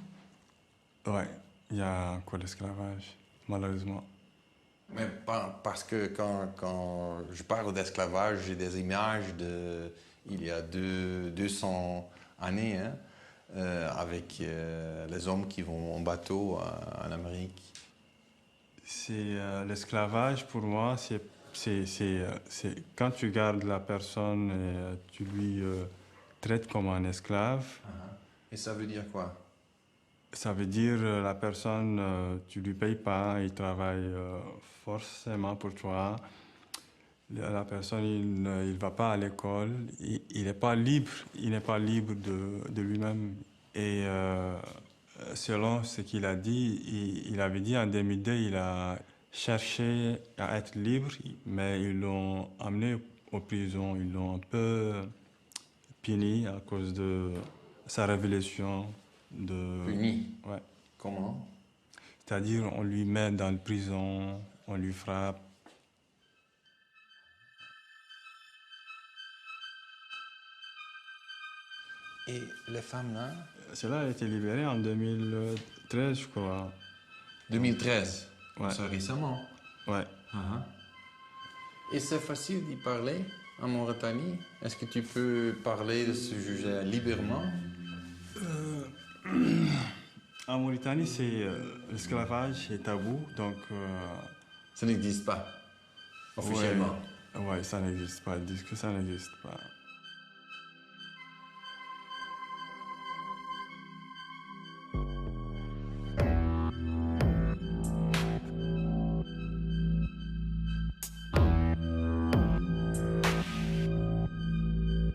[SPEAKER 6] Ouais, il y a encore l'esclavage, malheureusement.
[SPEAKER 19] Mais parce que quand je parle d'esclavage, j'ai des images il y a 200 années, hein, avec les hommes qui vont en bateau en Amérique.
[SPEAKER 6] C'est l'esclavage pour moi, c'est quand tu gardes la personne et tu lui traites comme un esclave.
[SPEAKER 19] Et ça veut dire quoi?
[SPEAKER 6] Ça veut dire la personne, tu lui payes pas, il travaille forcément pour toi. La personne, il ne va pas à l'école, il n'est pas libre, de lui-même. Et selon ce qu'il a dit, il avait dit en 2002, il a cherché à être libre, mais ils l'ont amené aux prisons, ils l'ont un peu puni à cause de sa révélation.
[SPEAKER 19] Puni?
[SPEAKER 6] Ouais.
[SPEAKER 19] Comment?
[SPEAKER 6] C'est-à-dire, on lui met dans la prison, on lui frappe.
[SPEAKER 19] Et les femmes là?
[SPEAKER 6] Celle-là a été libérée en 2013, je crois.
[SPEAKER 19] 2013?
[SPEAKER 6] Ouais.
[SPEAKER 19] C'est récemment?
[SPEAKER 6] Ouais.
[SPEAKER 19] Et c'est facile d'y parler en Mauritanie? Est-ce que tu peux parler de ce sujet librement?
[SPEAKER 6] En Mauritanie, l'esclavage est tabou, donc...
[SPEAKER 19] Ça n'existe pas, officiellement?
[SPEAKER 6] Ouais, ça n'existe pas. Ils disent que ça n'existe pas.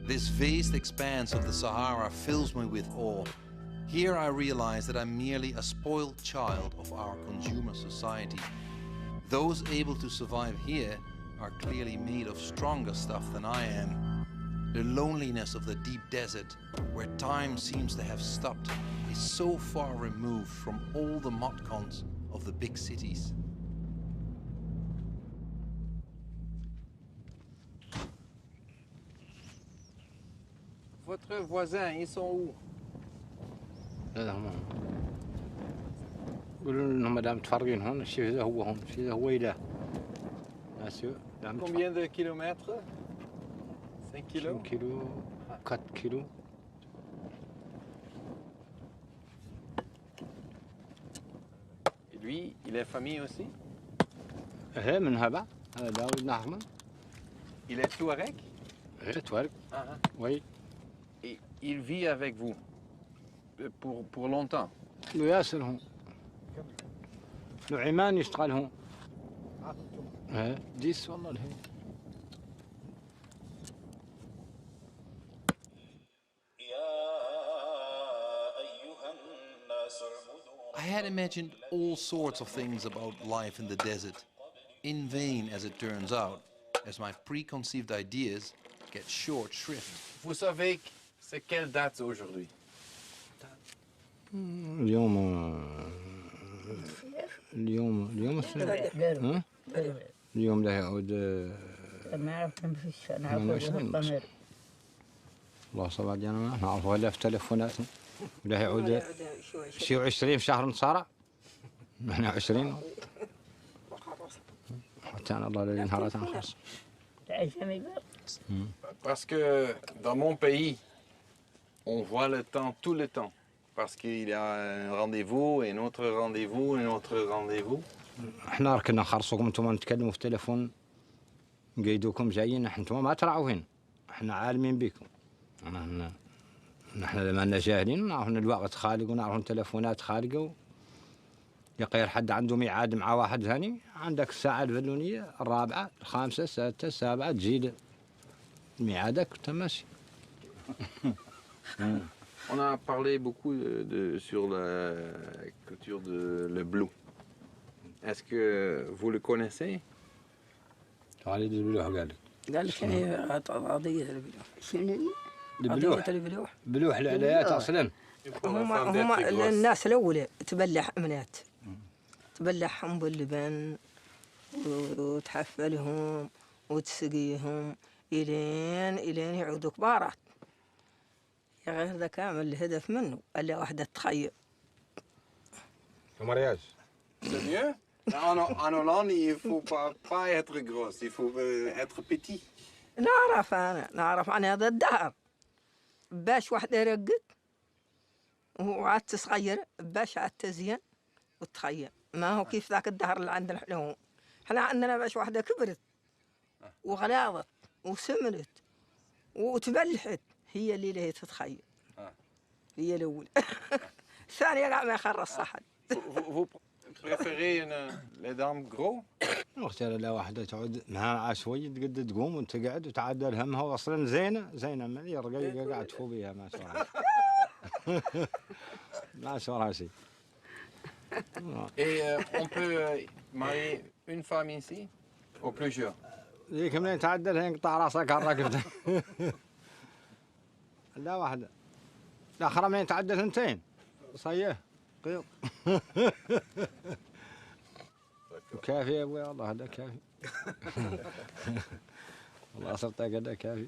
[SPEAKER 18] This vast expanse of the Sahara fills me with awe. Here I realize that I'm merely a spoiled child of our consumer society. Those able to survive here are clearly made of stronger stuff than I am. The loneliness of the deep desert, where time seems to have stopped, is so far removed from all the mudcons of the big cities.
[SPEAKER 19] Votre voisin, ils sont où?
[SPEAKER 5] هذا هم قولوا لهم مدام متفرقين هون الشيء هذا هو هون الشيء هذا هو إله.
[SPEAKER 19] Combien de kilomètres? 5 kilos?
[SPEAKER 5] 5 kilos, 4 kilos.
[SPEAKER 19] Et lui, il est famille aussi?
[SPEAKER 5] إيه من هذا داود نحمد.
[SPEAKER 19] Il est Touareg?
[SPEAKER 5] إيه Touareg. Oui.
[SPEAKER 19] Et il vit avec vous pour longtemps?
[SPEAKER 5] له ياسر هون. له عمان يشتغل هون. إيه ديس والله الهي.
[SPEAKER 18] I had imagined all sorts of things about life in the desert. In vain, as it turns out, as my preconceived ideas get short shrift.
[SPEAKER 19] Vous savez, c'est quelle date aujourd'hui?
[SPEAKER 5] اليوم اليوم ده يعود 28 الله صبر جانا نعرف ولا في تلفوناتنا وده يعود شيء 20 في شهر نصارى احنا 20 حتى الله لا ينهار خاص.
[SPEAKER 19] Parce que dans mon pays, on voit le temps tout le temps. Parce qu'il y a un rendez-vous, un autre rendez-vous, un autre rendez-vous.
[SPEAKER 5] احنا ركنا نخرصوكم انتم نتكلموا في التليفون نقيدوكم جايين انتم ما تراعوا هنا احنا عالمين بكم. نحن لما لنا جاهلين نعرف ان الوقت خالق ونعرف ان التليفونات خالقه يقير حد عنده ميعاد مع واحد ثاني عندك الساعة الفلانية الرابعة الخامسة السادسة السابعة تجي ميعادك وتماشي.
[SPEAKER 19] On a parlé beaucoup sur la culture de le blue. Est-ce que vous le connaissez?
[SPEAKER 5] خالد البلوح قال لك.
[SPEAKER 14] قال لك شنو قضية البلوح؟ شنو؟
[SPEAKER 5] البلوح بلوح العلايات اصلا.
[SPEAKER 14] هم الناس الاولى تبلح امنات تبلحهم باللبن وتحفلهم وتسقيهم الين يعودوا كبارات. غير ذا كامل الهدف منه الا واحده تخيل.
[SPEAKER 5] mariage.
[SPEAKER 19] C'est mieux? En Hollande, il ne faut pas être gros, il faut être petit.
[SPEAKER 14] نعرف عن هذا الدهر باش واحدة يرقد وعاد تصغير باش عاد تزين وتخيل. ما هو كيف ذاك الدهر اللي عندنا الحلوم. احنا عندنا باش واحدة كبرت وغلاظت وسمنت وتبلحت هي اللي هي تتخيل. هي الأولى. الثانية قاع ما يخرص أحد.
[SPEAKER 19] Vous préférez les dames gros?
[SPEAKER 5] اختار لا واحدة تعود معها شوي تقد تقوم وانت قاعد وتعدل همها واصلا زينة من يرقى قاعد تفو بيها ما صار. ما صار شيء.
[SPEAKER 19] Et on peut marier une femme ici ou plusieurs?
[SPEAKER 5] ذيك منين تعدل ينقطع راسك الراكب. لا واحدة. الآخرة منين تعدل ثنتين. صيه. قيض. كافي يا ابوي والله هذا كافي. والله صرت كذا كافي.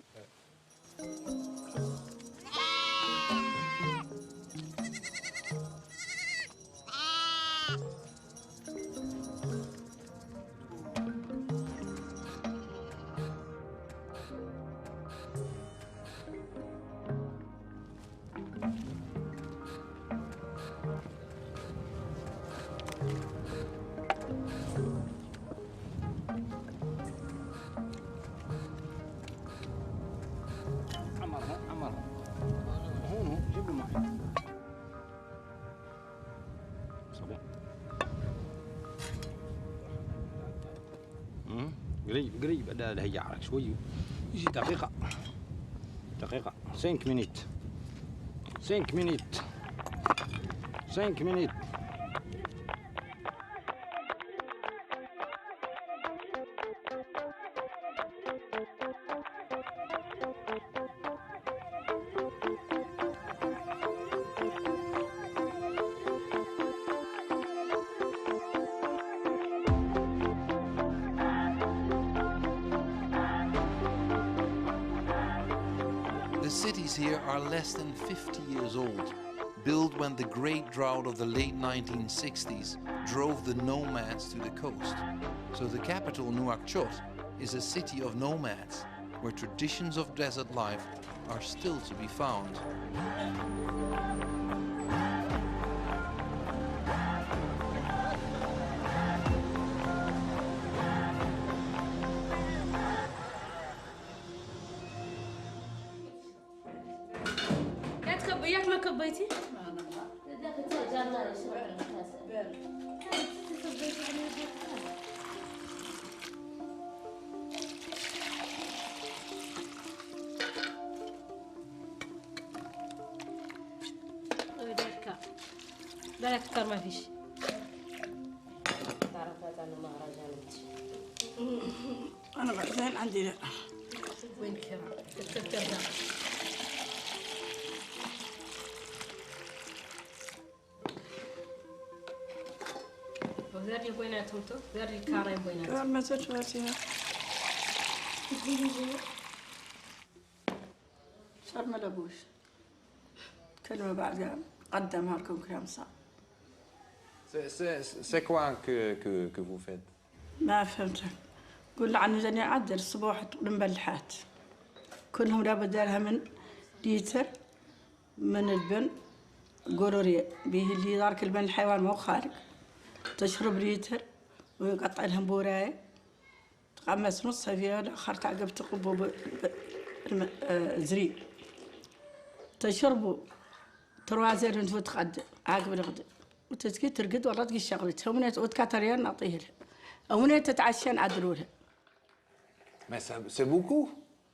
[SPEAKER 5] قريب قريب هذا هي عارك شوي يجي دقيقة 5 minutes 5 minutes 5 minutes.
[SPEAKER 18] The cities here are less than 50 years old, built when the great drought of the late 1960s drove the nomads to the coast. So the capital, Nouakchott, is a city of nomads, where traditions of desert life are still to be found.
[SPEAKER 11] ياك ما كبيتي؟ بالك كتر ما فيش.
[SPEAKER 13] أنا بعدين عندي لا.
[SPEAKER 11] وين كرا؟ تتكرر. ذاري بيناتهم تو ذاري الكارين بيناتهم.
[SPEAKER 13] ما تشوفيها. صار ما لبوش. كلمة بعدها قدمها لكم كلام صعب.
[SPEAKER 19] C'est quoi que vous faites?
[SPEAKER 13] ما فهمت. قول عنه زني عدل الصباح المبلحات. كلهم لابد لها من ليتر من البن قرورية به اللي دارك البن الحيوان مو خارج. تشرب ليتر ويقطع لهم بوراية تقمص نصها فيها الآخر تعقب تقبوا زريب تشربوا تروازير انتو تقد عقب الغد وتسكي ترقد والله تقي شغلتها ومنيت وتكاتريان نعطيه لها ومنيت تتعشى نعدلوا لها.
[SPEAKER 19] Mais c'est beaucoup.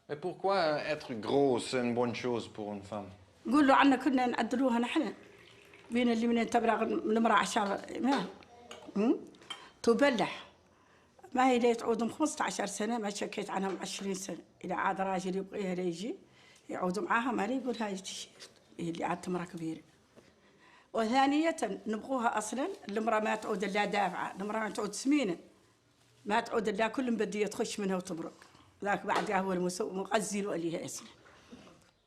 [SPEAKER 19] Mais pourquoi être gros c'est une bonne chose pour une femme?
[SPEAKER 13] قولوا عنا كنا نعدلوها نحن بين اللي منين تبرغ المرأة عشان ما تبلح ما هي ليه تعودهم 15 سنة ما شكيت عنهم 20 سنة إذا عاد راجل يبغيها ليجي يعود معاها ما يقول هاي التيشيرت هي اللي عاد مرة كبيرة. وثانية نبغوها أصلا المرأة ما تعود إلا دافعة المرأة ما تعود سمينة ما تعود إلا كل بدية تخش منها وتبرق ذاك بعد هو المغزل وليها اسمه.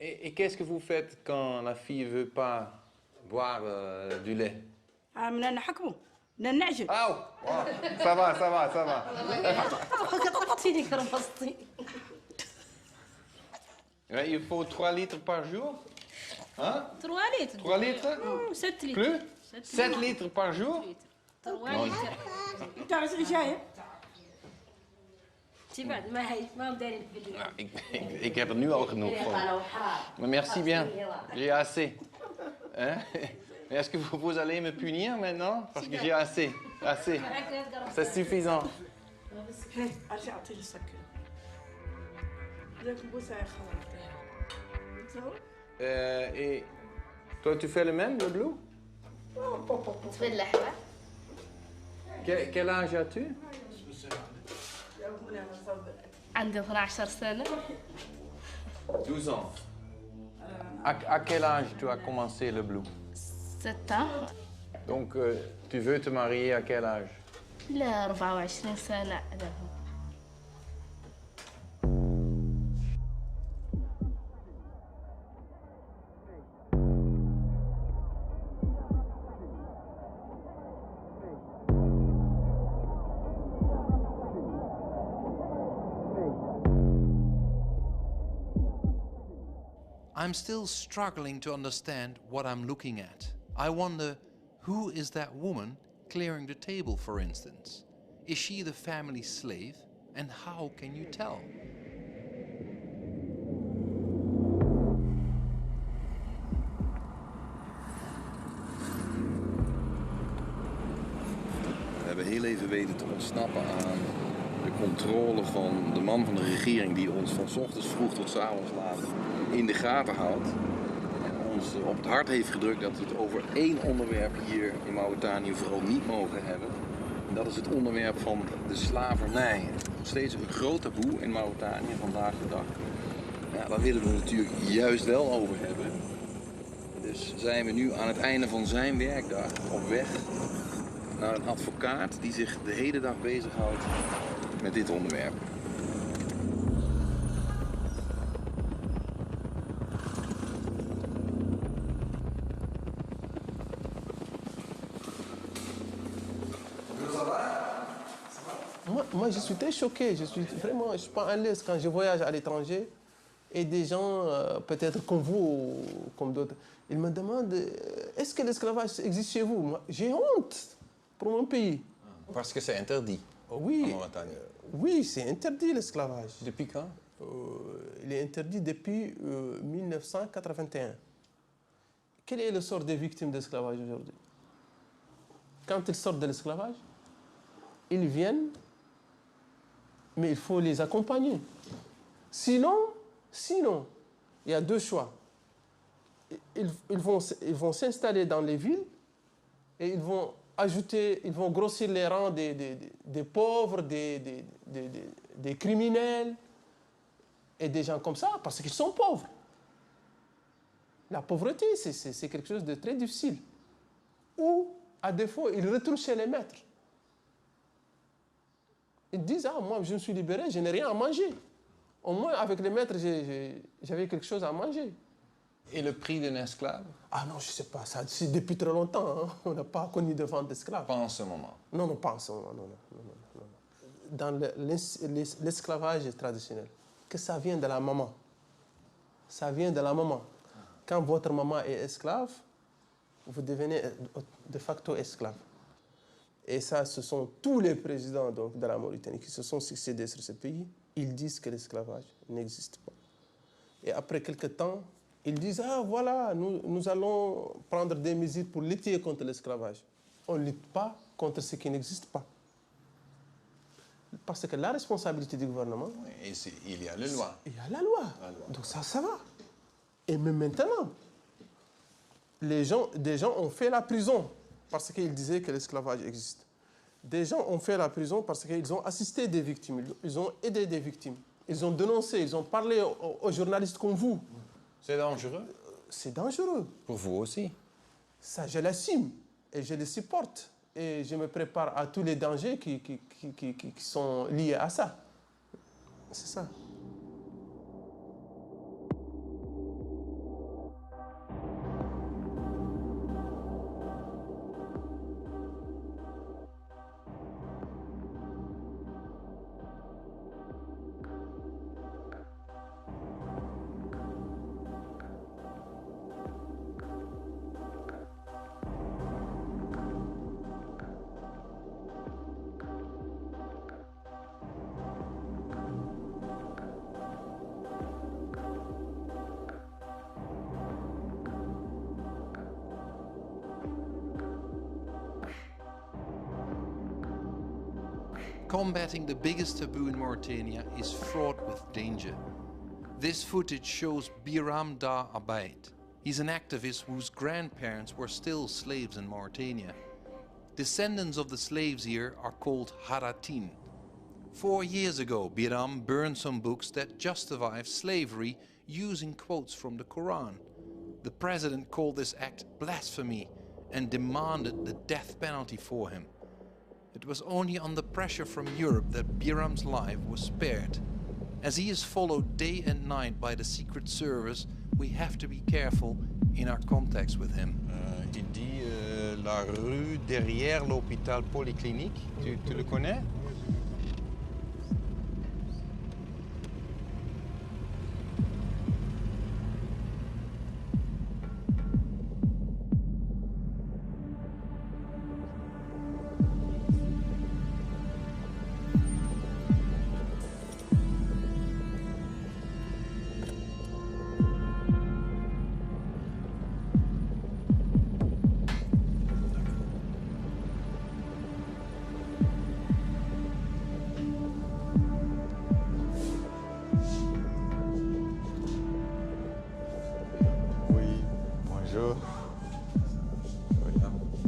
[SPEAKER 19] Et qu'est-ce que vous faites quand la fille veut pas boire du lait?
[SPEAKER 13] من نحكمه من نعجل.
[SPEAKER 19] Ça va, ça va, ça va. Il faut 3 litres par jour. Hein?
[SPEAKER 11] 3 litres.
[SPEAKER 19] 3 litres?
[SPEAKER 11] 7 litres.
[SPEAKER 19] Plus? 7 litres par jour?
[SPEAKER 11] 3 litres.
[SPEAKER 13] أنت عايز جاية؟
[SPEAKER 11] تبعد ما هي ما بداري
[SPEAKER 19] Ik heb er nu al genoeg van. Maar merci bien. J'ai assez. Hein? Est-ce que vous allez me punir maintenant? Parce que j'ai assez. Assez. C'est suffisant. Et toi, tu fais le même, le blue? Quel âge as-tu?
[SPEAKER 11] عندي 12 سنة.
[SPEAKER 19] 12 ans. À quel âge tu as commencé le blue?
[SPEAKER 11] 7 ans.
[SPEAKER 19] Donc, tu veux te marier à quel âge?
[SPEAKER 11] لا 24 سنة.
[SPEAKER 18] I'm still struggling to understand what I'm looking at. I wonder, who is that woman clearing the table, for instance? Is she the family slave? And how can you tell?
[SPEAKER 21] We hebben heel even weten te ontsnappen aan de
[SPEAKER 10] de controle van de man van de regering die ons van 's ochtends vroeg tot 's avonds laat in de gaten houdt. En ons op het hart heeft gedrukt dat we het over één onderwerp hier in Mauritanië vooral niet mogen hebben. En dat is het onderwerp van de slavernij. Nog steeds een groot taboe in Mauritanië vandaag de dag. Ja, daar willen we het natuurlijk juist wel over hebben. Dus zijn we nu aan het einde van zijn werkdag op weg naar een advocaat die zich de hele dag bezighoudt met dit onderwerp.
[SPEAKER 2] Moi, je suis très choqué. Je suis pas à l'aise quand je voyage à l'étranger et des gens, peut-être comme vous ou comme d'autres, ils me demandent est-ce que l'esclavage existe chez vous? J'ai honte pour mon pays.
[SPEAKER 19] Parce que c'est interdit.
[SPEAKER 2] Oui, oui, c'est interdit l'esclavage.
[SPEAKER 19] Depuis quand?
[SPEAKER 2] Il est interdit depuis 1981. Quel est le sort des victimes d'esclavage aujourd'hui? Quand ils sortent de l'esclavage, ils viennent, mais il faut les accompagner. Sinon, il y a deux choix. Ils vont s'installer dans les villes et ils vont grossir les rangs des pauvres, des criminels et des gens comme ça, parce qu'ils sont pauvres. La pauvreté, c'est quelque chose de très difficile. Ou, à défaut, ils retournent chez les maîtres. Ils disent, ah, moi, je me suis libéré, je n'ai rien à manger. Au moins, avec les maîtres, j'avais quelque chose à manger.
[SPEAKER 19] Et le prix d'un esclave?
[SPEAKER 2] Ah non, je ne sais pas. Ça, c'est depuis très longtemps. Hein. On n'a pas connu de vente d'esclaves.
[SPEAKER 19] Pas en ce moment?
[SPEAKER 2] Non, non, pas en ce moment. Non. Dans l'esclavage traditionnel, que ça vient de la maman. Ça vient de la maman. Quand votre maman est esclave, vous devenez de facto esclave. Et ça, ce sont tous les présidents donc, de la Mauritanie qui se sont succédés sur ce pays. Ils disent que l'esclavage n'existe pas. Et après quelque temps, ils disent, ah voilà, nous allons prendre des mesures pour lutter contre l'esclavage. On ne lutte pas contre ce qui n'existe pas. Parce que la responsabilité du gouvernement...
[SPEAKER 19] Et il y a la loi.
[SPEAKER 2] Il y a la loi. Donc ça va. Et même maintenant, des gens ont fait la prison parce qu'ils disaient que l'esclavage existe. Des gens ont fait la prison parce qu'ils ont assisté des victimes, ils ont aidé des victimes. Ils ont dénoncé, ils ont parlé aux journalistes comme vous.
[SPEAKER 19] C'est dangereux?
[SPEAKER 2] C'est dangereux.
[SPEAKER 19] Pour vous aussi?
[SPEAKER 2] Ça, je l'assume et je le supporte. Et je me prépare à tous les dangers qui sont liés à ça. C'est ça.
[SPEAKER 18] Combating the biggest taboo in Mauritania is fraught with danger. This footage shows Biram Da Abaid. He's an activist whose grandparents were still slaves in Mauritania. Descendants of the slaves here are called Haratin. 4 years ago, Biram burned some books that justify slavery using quotes from the Quran. The president called this act blasphemy and demanded the death penalty for him. It was only under pressure from Europe that Biram's life was spared. As he is followed day and night by the Secret Service, we have to be careful in our contacts with him.
[SPEAKER 19] Il dit la rue derrière l'hôpital polyclinique. Tu le connais?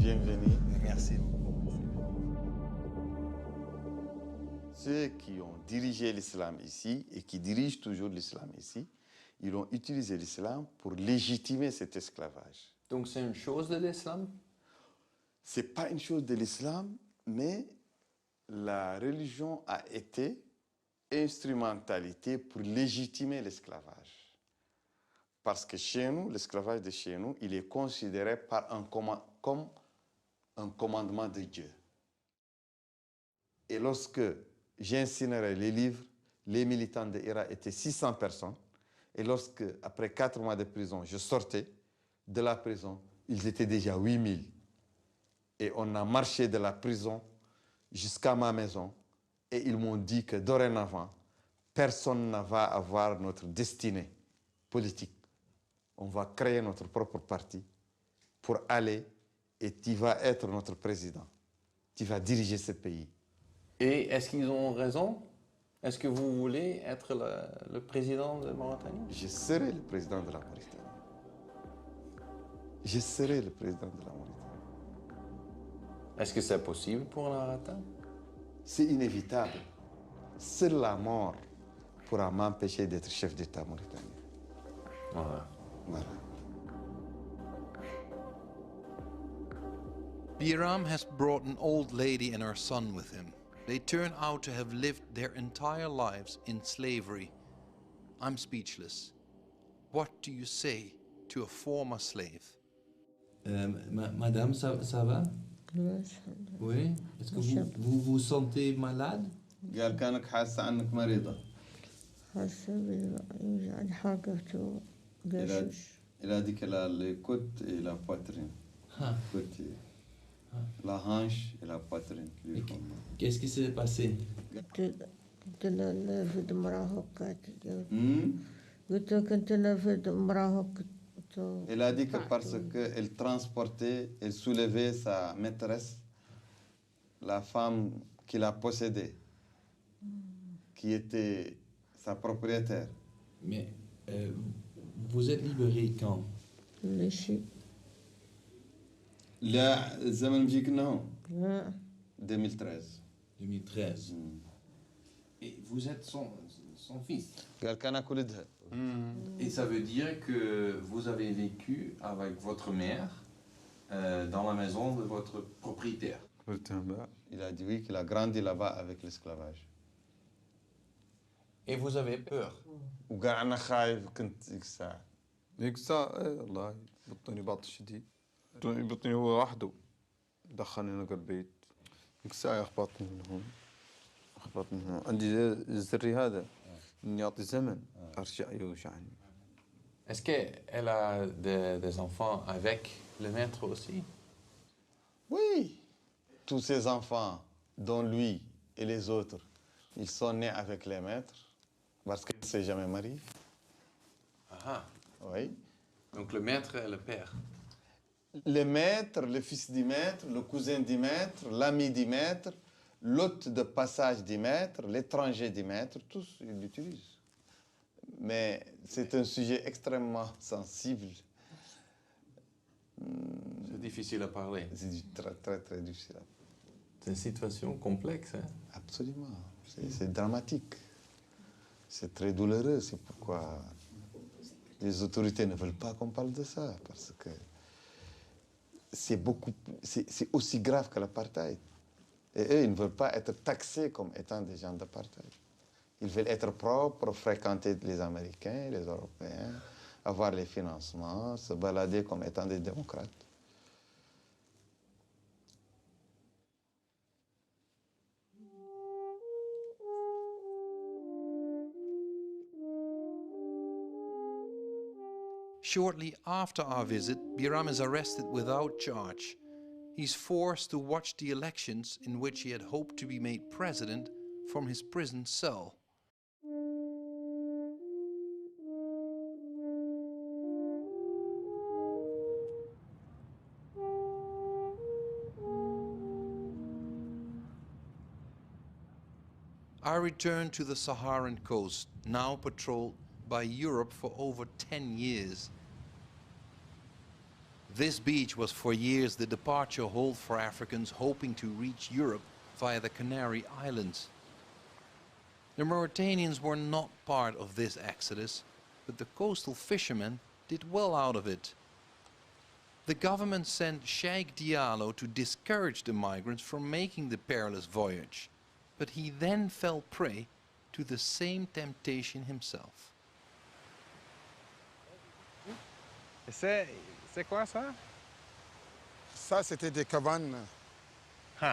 [SPEAKER 10] Bienvenue. Merci beaucoup. Ceux qui ont dirigé l'islam ici et qui dirigent toujours l'islam ici, ils ont utilisé l'islam pour légitimer cet esclavage.
[SPEAKER 19] Donc c'est une chose de l'islam?
[SPEAKER 10] C'est pas une chose de l'islam, mais la religion a été instrumentalité pour légitimer l'esclavage. Parce que chez nous, l'esclavage de chez nous, il est considéré comme un commandement de Dieu. Et lorsque j'incinérais les livres, les militants de Hira étaient 600 personnes. Et lorsque, après 4 mois de prison, je sortais de la prison, ils étaient déjà 8000. Et on a marché de la prison jusqu'à ma maison. Et ils m'ont dit que dorénavant, personne ne va avoir notre destinée politique. On va créer notre propre parti pour aller et tu vas être notre président. Tu vas diriger ce pays.
[SPEAKER 19] Et est-ce qu'ils ont raison? Est-ce que vous voulez être le président de Mauritanie?
[SPEAKER 10] Je serai le président de la Mauritanie. Je serai le président de la Mauritanie.
[SPEAKER 19] Est-ce que c'est possible pour un Aratin?
[SPEAKER 10] C'est inévitable. Seule la mort pourra m'empêcher d'être chef d'État mauritanien.
[SPEAKER 19] Voilà.
[SPEAKER 10] Voilà.
[SPEAKER 18] Biram has brought an old lady and her son with him. They turn out to have lived their entire lives in slavery. I'm speechless. What do you say to a former slave?
[SPEAKER 16] Madame, ça va? Oui. Est-ce que vous vous sentez malade?
[SPEAKER 10] قال كانك حاسة أنك مريضة.
[SPEAKER 21] حاسة يعني حاجته قشش.
[SPEAKER 10] Il a dit qu'elle a les côtes et la poitrine. Côté. La hanche et la poitrine.
[SPEAKER 16] Qu'est-ce qui s'est passé?
[SPEAKER 21] كنت نافد مراهقات. قلت كنت نافد مراهقات.
[SPEAKER 10] Elle a dit que parce qu'elle transportait, elle soulevait sa maîtresse, la femme qui l'a possédée, qui était sa propriétaire.
[SPEAKER 16] Mais vous êtes libéré quand?
[SPEAKER 10] لا الزمن بيجيك هون 2013.
[SPEAKER 16] 2013. Et vous êtes son fils?
[SPEAKER 10] قال كان أكلدها.
[SPEAKER 16] Et ça veut dire que vous avez vécu avec votre mère dans la maison de votre propriétaire?
[SPEAKER 10] Il a dit oui, qu'il a grandi là-bas avec l'esclavage.
[SPEAKER 16] Et vous avez peur?
[SPEAKER 10] وقال أنا خايف كنت
[SPEAKER 6] ديك الساعة والله بطني بعض شديد. بطني هو وحده دخلني لك البيت. ديك الساعة أخبطني من هون. أخبطني من هون. عندي الزري هذا إني أعطي زمن أرجع يوجعني.
[SPEAKER 19] Est-ce qu'elle a des enfants avec le maître aussi?
[SPEAKER 10] Oui. Tous ces enfants, dont lui et les autres, ils sont nés avec les maîtres parce qu'elle ne s'est jamais mariée.
[SPEAKER 19] Ah.
[SPEAKER 10] Oui.
[SPEAKER 19] Donc le maître et le père.
[SPEAKER 10] Le maître, le fils du maître, le cousin du maître, l'ami du maître, l'hôte de passage du maître, l'étranger du maître, tous ils l'utilisent. Mais c'est un sujet extrêmement sensible.
[SPEAKER 19] C'est difficile à parler.
[SPEAKER 10] C'est très, très, très difficile à parler.
[SPEAKER 19] C'est une situation complexe, hein?
[SPEAKER 10] Absolument. C'est dramatique. C'est très douloureux. C'est pourquoi les autorités ne veulent pas qu'on parle de ça. Parce que c'est aussi grave que l'apartheid. Et eux, ils ne veulent pas être taxés comme étant des gens d'apartheid. Ils veulent être propres, fréquenter les Américains, les Européens, avoir les financements, se balader comme étant des démocrates.
[SPEAKER 18] Shortly after our visit, Biram is arrested without charge. He's forced to watch the elections in which he had hoped to be made president from his prison cell. I returned to the Saharan coast, now patrolled by Europe for over 10 years. This beach was for years the departure hold for Africans hoping to reach Europe via the Canary Islands. The Mauritanians were not part of this exodus, but the coastal fishermen did well out of it. The government sent Sheikh Diallo to discourage the migrants from making the perilous voyage, but he then fell prey to the same temptation himself.
[SPEAKER 19] C'est quoi ça?
[SPEAKER 7] Ça, c'était des cabanes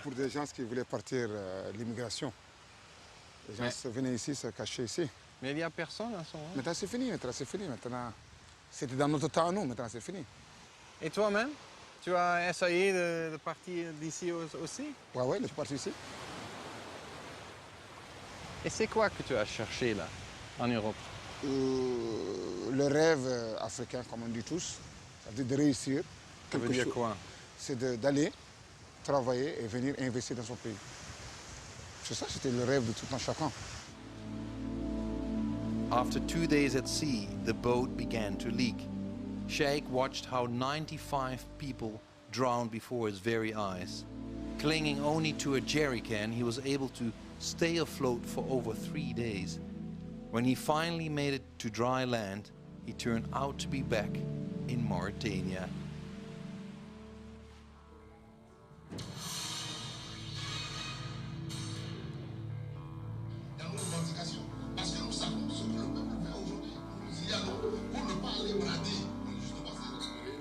[SPEAKER 7] pour des gens qui voulaient partir l'immigration. Les gens venaient ici, se cachaient ici.
[SPEAKER 19] Mais il n'y a personne en ce moment.
[SPEAKER 7] Maintenant, c'est fini. Maintenant, c'était dans notre temps à nous. Maintenant, c'est fini.
[SPEAKER 19] Et toi-même? Tu as essayé de partir d'ici aussi?
[SPEAKER 7] Oui, je suis parti ici.
[SPEAKER 19] Et c'est quoi que tu as cherché là, en Europe?
[SPEAKER 7] Le rêve africain, comme on dit tous, c'est de réussir.
[SPEAKER 19] Ça veut dire quoi?
[SPEAKER 7] C'est d'aller travailler et venir investir dans son pays. C'est ça, c'était le rêve de tout un chacun.
[SPEAKER 18] After 2 days at sea, the boat began to leak. Sheikh watched how 95 people drowned before his very eyes. Clinging only to a jerry can, he was able to stay afloat for over 3 days. When he finally made it to dry land, he turned out to be back in Mauritania.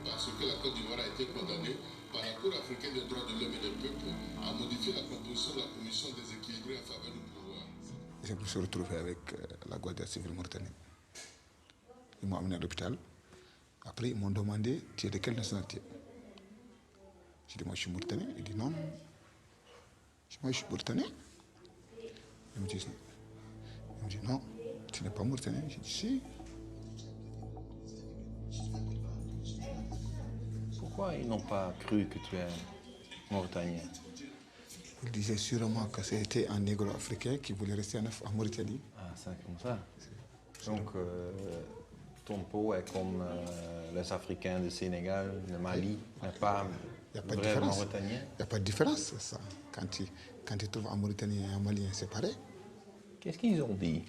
[SPEAKER 12] Parce que la Côte d'Ivoire a été condamnée par la Cour africaine des droits de l'homme et des peuples à modifier la composition de la commission déséquilibrée en faveur du pouvoir.
[SPEAKER 7] Je me suis retrouvé avec la Guardia civile mauritanienne. Ils m'ont amené à l'hôpital. Après, ils m'ont demandé, tu es de quelle nationalité? J'ai dit, moi je suis mauritanien. Il dit, non. Moi je suis mauritanien. Il me dit, non, tu n'es pas mauritanien. J'ai dit, si.
[SPEAKER 19] Pourquoi ils n'ont pas cru que tu es mauritanien?
[SPEAKER 7] Ils disaient sûrement que c'était un négro africain qui voulait rester en Mauritanie.
[SPEAKER 19] Ah, c'est comme ça. Donc, ton peau est comme les Africains du Sénégal, le Mali, n'est pas vrai mauritanien?
[SPEAKER 7] Il n'y a pas de différence, c'est ça. Quand tu trouves un Mauritanien et un Malien séparés.
[SPEAKER 19] Qu'est-ce qu'ils ont dit?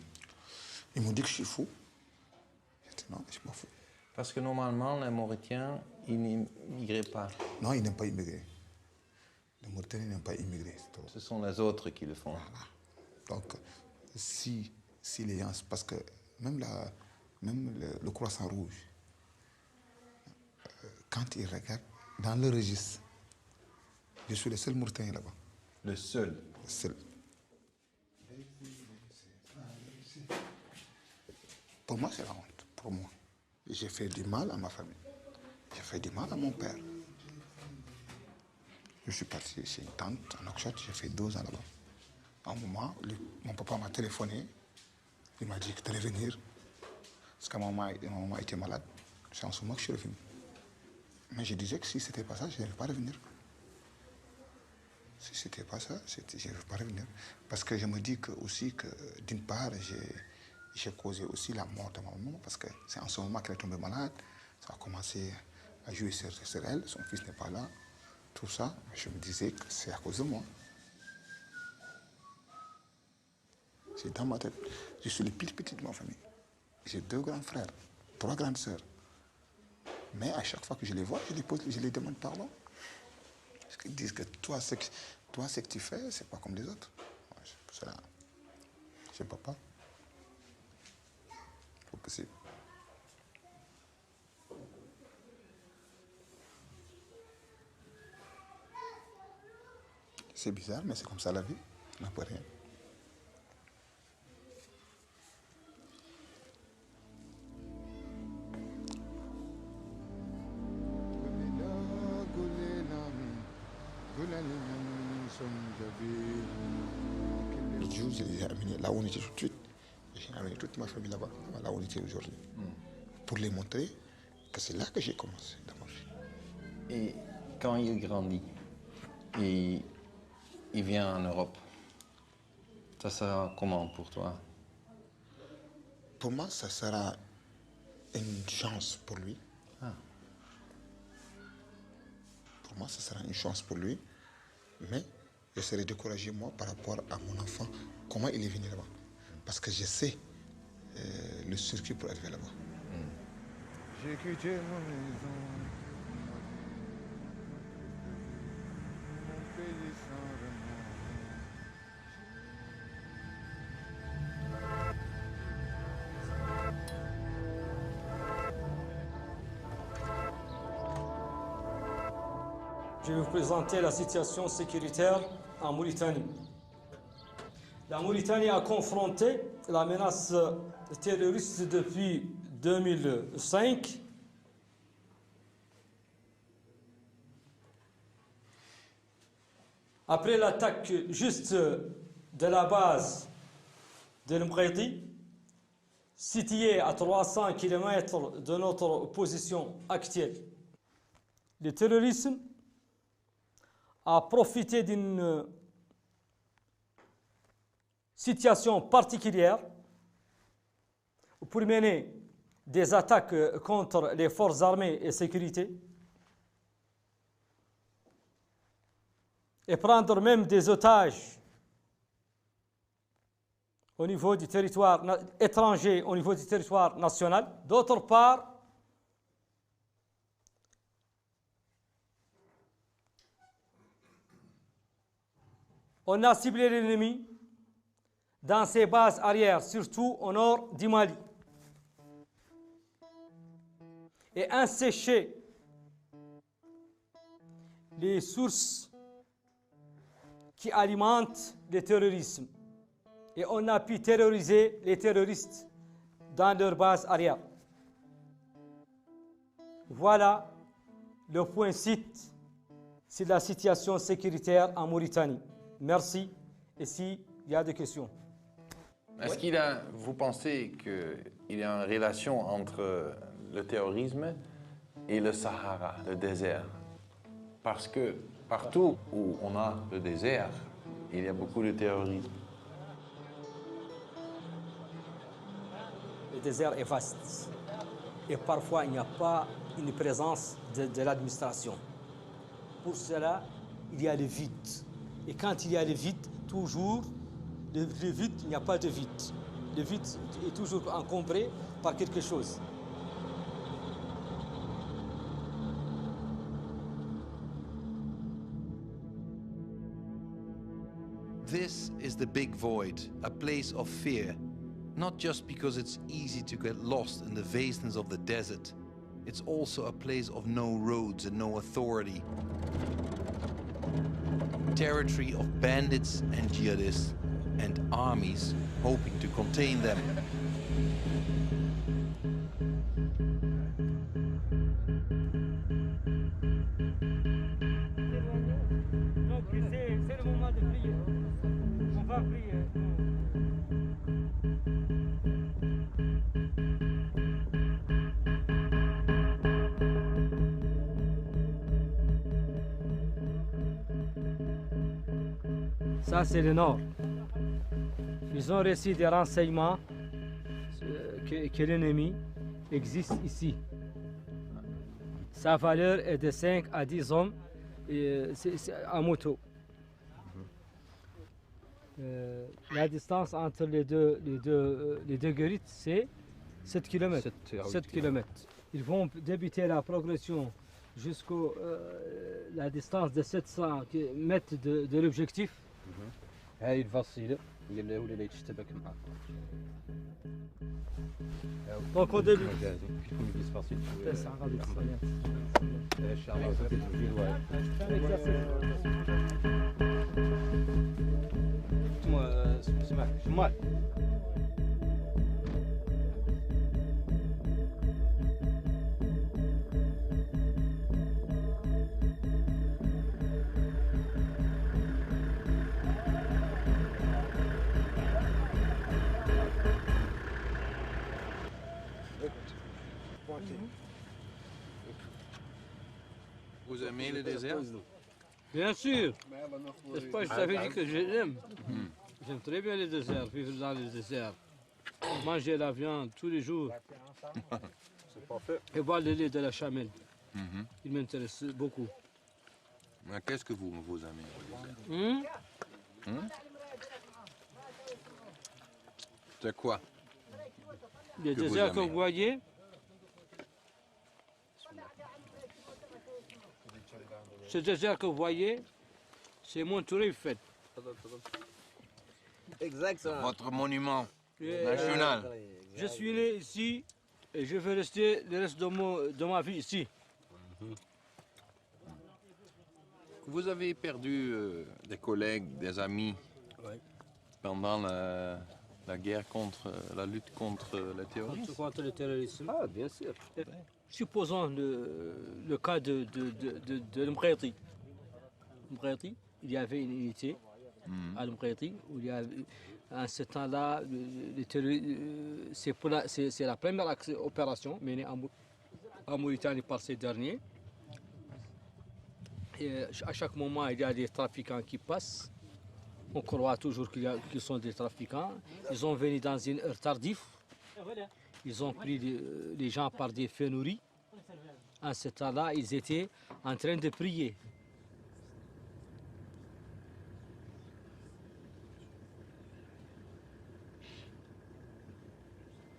[SPEAKER 7] Ils m'ont dit que je suis fou. J'ai dit non, je suis pas fou.
[SPEAKER 19] Parce que normalement, les Mauritiens, ils n'immigraient pas.
[SPEAKER 7] Non, ils n'aiment pas immigrer. Les Mauritaniens n'aiment pas immigrer.
[SPEAKER 19] Ce sont les autres qui le font.
[SPEAKER 7] Voilà. Donc, si les gens... Parce que même le croissant rouge, quand ils regardent dans le registre, je suis le seul Mauritanien là-bas.
[SPEAKER 19] Le seul?
[SPEAKER 7] Le seul. Pour moi, c'est la honte. Pour moi. J'ai fait du mal à ma famille. J'ai fait du mal à mon père. Je suis parti chez une tante en Oxford, j'ai fait 12 ans là-bas. À un moment, mon papa m'a téléphoné. Il m'a dit que tu allais venir. Parce que ma maman était malade. C'est en ce moment que je suis revenu. Mais je disais que si c'était pas ça, je ne vais pas revenir. Si c'était pas ça, je ne vais pas revenir. Parce que je me dis que, aussi que, d'une part, j'ai causé aussi la mort de ma maman. Parce que c'est en ce moment qu'elle est tombée malade. Ça a commencé à jouer sur elle. Son fils n'est pas là. Tout ça, je me disais que c'est à cause de moi. C'est dans ma tête. Je suis le pire petit de ma famille. J'ai 2 grands frères, 3 grandes sœurs. Mais à chaque fois que je les vois, je les demande pardon. Parce qu'ils disent que toi, ce que tu fais, c'est pas comme les autres. C'est pour ça, je ne peux pas. C'est pas possible. C'est bizarre, mais c'est comme ça la vie. On n'a pas rien. Le jour où je les ai amenés là où on était tout de suite, j'ai amené toute ma famille là-bas, là où on était aujourd'hui, pour les montrer que c'est là que j'ai commencé dans ma vie.
[SPEAKER 19] Et quand il grandit, et il vient en Europe, ça sera comment pour toi?
[SPEAKER 7] Pour moi, ça sera une chance pour lui. ce sera une chance pour lui. Mais je serai découragé, moi, par rapport à mon enfant, comment il est venu là-bas. Parce que je sais le circuit pour arriver là-bas.
[SPEAKER 1] J'ai quitté ma maison, mon pays sans remords.
[SPEAKER 15] Je vais vous présenter la situation sécuritaire en Mauritanie. La Mauritanie a confronté la menace terroriste depuis 2005. Après l'attaque juste de la base de Mqayti, située à 300 km de notre position actuelle, le terrorisme a profité d'une situation particulière pour mener des attaques contre les forces armées et sécurité et prendre même des otages au niveau du territoire étranger, au niveau du territoire national. D'autre part, on a ciblé l'ennemi dans ses bases arrières, surtout au nord du Mali, et asséché les sources qui alimentent le terrorisme. Et on a pu terroriser les terroristes dans leur base arrière. Voilà le point site sur la situation sécuritaire en Mauritanie. Merci. Et s'il y a des questions.
[SPEAKER 10] Est-ce qu'il a, vous pensez qu'il y a une relation entre le terrorisme et le Sahara, le désert? Parce que partout où on a le désert, il y a beaucoup de terrorisme.
[SPEAKER 15] Le désert est vaste et parfois il n'y a pas une présence de l'administration. Pour cela, il y a le vide. Et quand il y a le vide, toujours, le vide, il n'y a pas de vide. Le vide est toujours encombré par quelque chose.
[SPEAKER 18] This is the big void, a place of fear, not just because it's easy to get lost in the vastness of the desert. It's also a place of no roads and no authority. Territory of bandits and jihadists and armies hoping to contain them.
[SPEAKER 15] Ça, c'est le nord. Ils ont reçu des renseignements que l'ennemi existe ici. Sa valeur est de 5 à 10 hommes en moto. La distance entre les deux guérites, c'est 7 km. 7 km. Ils vont débuter la progression jusqu'à la distance de 700 mètres de l'objectif.
[SPEAKER 22] هاي الفصيلة اللي هو اللي يشتبك معاه.
[SPEAKER 15] Donc au début.
[SPEAKER 22] كلكم يجلس فصيل.
[SPEAKER 15] تسعة غادي تصلي.
[SPEAKER 22] إن شاء الله تدير تدير واحد. اسمع شمال.
[SPEAKER 10] Vous aimez le désert?
[SPEAKER 15] Bien sûr. N'est-ce pas, je t'avais dit que je l'aime. J'aime très bien le désert, vivre dans le désert. Manger la viande tous les jours. Et boire le lait de la chamelle. Il m'intéresse beaucoup.
[SPEAKER 10] Mais qu'est-ce que vous aimez au dessert? C'est quoi?
[SPEAKER 15] Le désert que vous voyez, ce désert que vous voyez, c'est mon fait.
[SPEAKER 10] Exactement. Votre monument national.
[SPEAKER 15] Je suis né ici et je vais rester le reste de ma vie ici.
[SPEAKER 10] Vous avez perdu des collègues, des amis pendant la guerre contre la lutte contre le terrorisme.
[SPEAKER 15] Contre le terrorisme. Ah, bien sûr. Supposons le cas de l'Mbreti. L'Mbreti, il y avait une unité à l'Mbreti où il y avait, à ce temps-là, c'est la première opération menée en Mauritanie par ces derniers. Et à chaque moment, il y a des trafiquants qui passent. On croit toujours qu'ils sont des trafiquants. Ils ont venu dans une heure tardive. Ils ont pris les gens par des feux nourris. À ce temps-là, ils étaient en train de prier.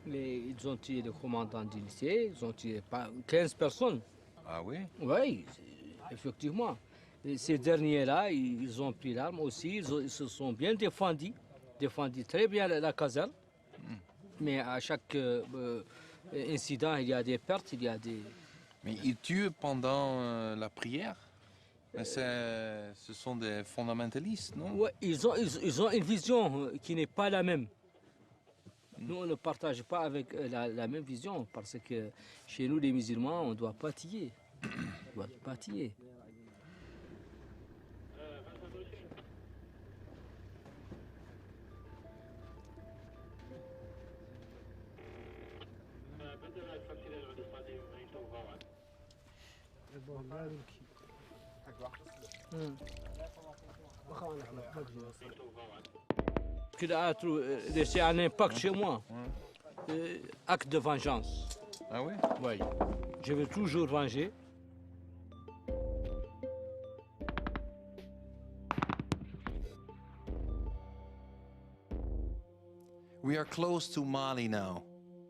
[SPEAKER 15] Ils ont tué le commandant d'unité, ils ont tué 15 personnes.
[SPEAKER 10] Ah oui?
[SPEAKER 15] Oui, effectivement. Et ces derniers-là, ils ont pris l'arme aussi, ils se sont bien défendus très bien la caserne. Mais à chaque incident, il y a des pertes, il y a des...
[SPEAKER 10] Mais ils tuent pendant la prière? Ce sont des fondamentalistes, non?
[SPEAKER 15] Oui, ils ont une vision qui n'est pas la même. Nous, on ne partage pas avec la même vision parce que chez nous, les musulmans, on ne doit pas tuer. On doit pas tuer. Qu'il a laissé un impact chez moi. Acte de vengeance.
[SPEAKER 10] Ah oui?
[SPEAKER 15] Oui. Je veux toujours venger.
[SPEAKER 18] We are close to Mali now.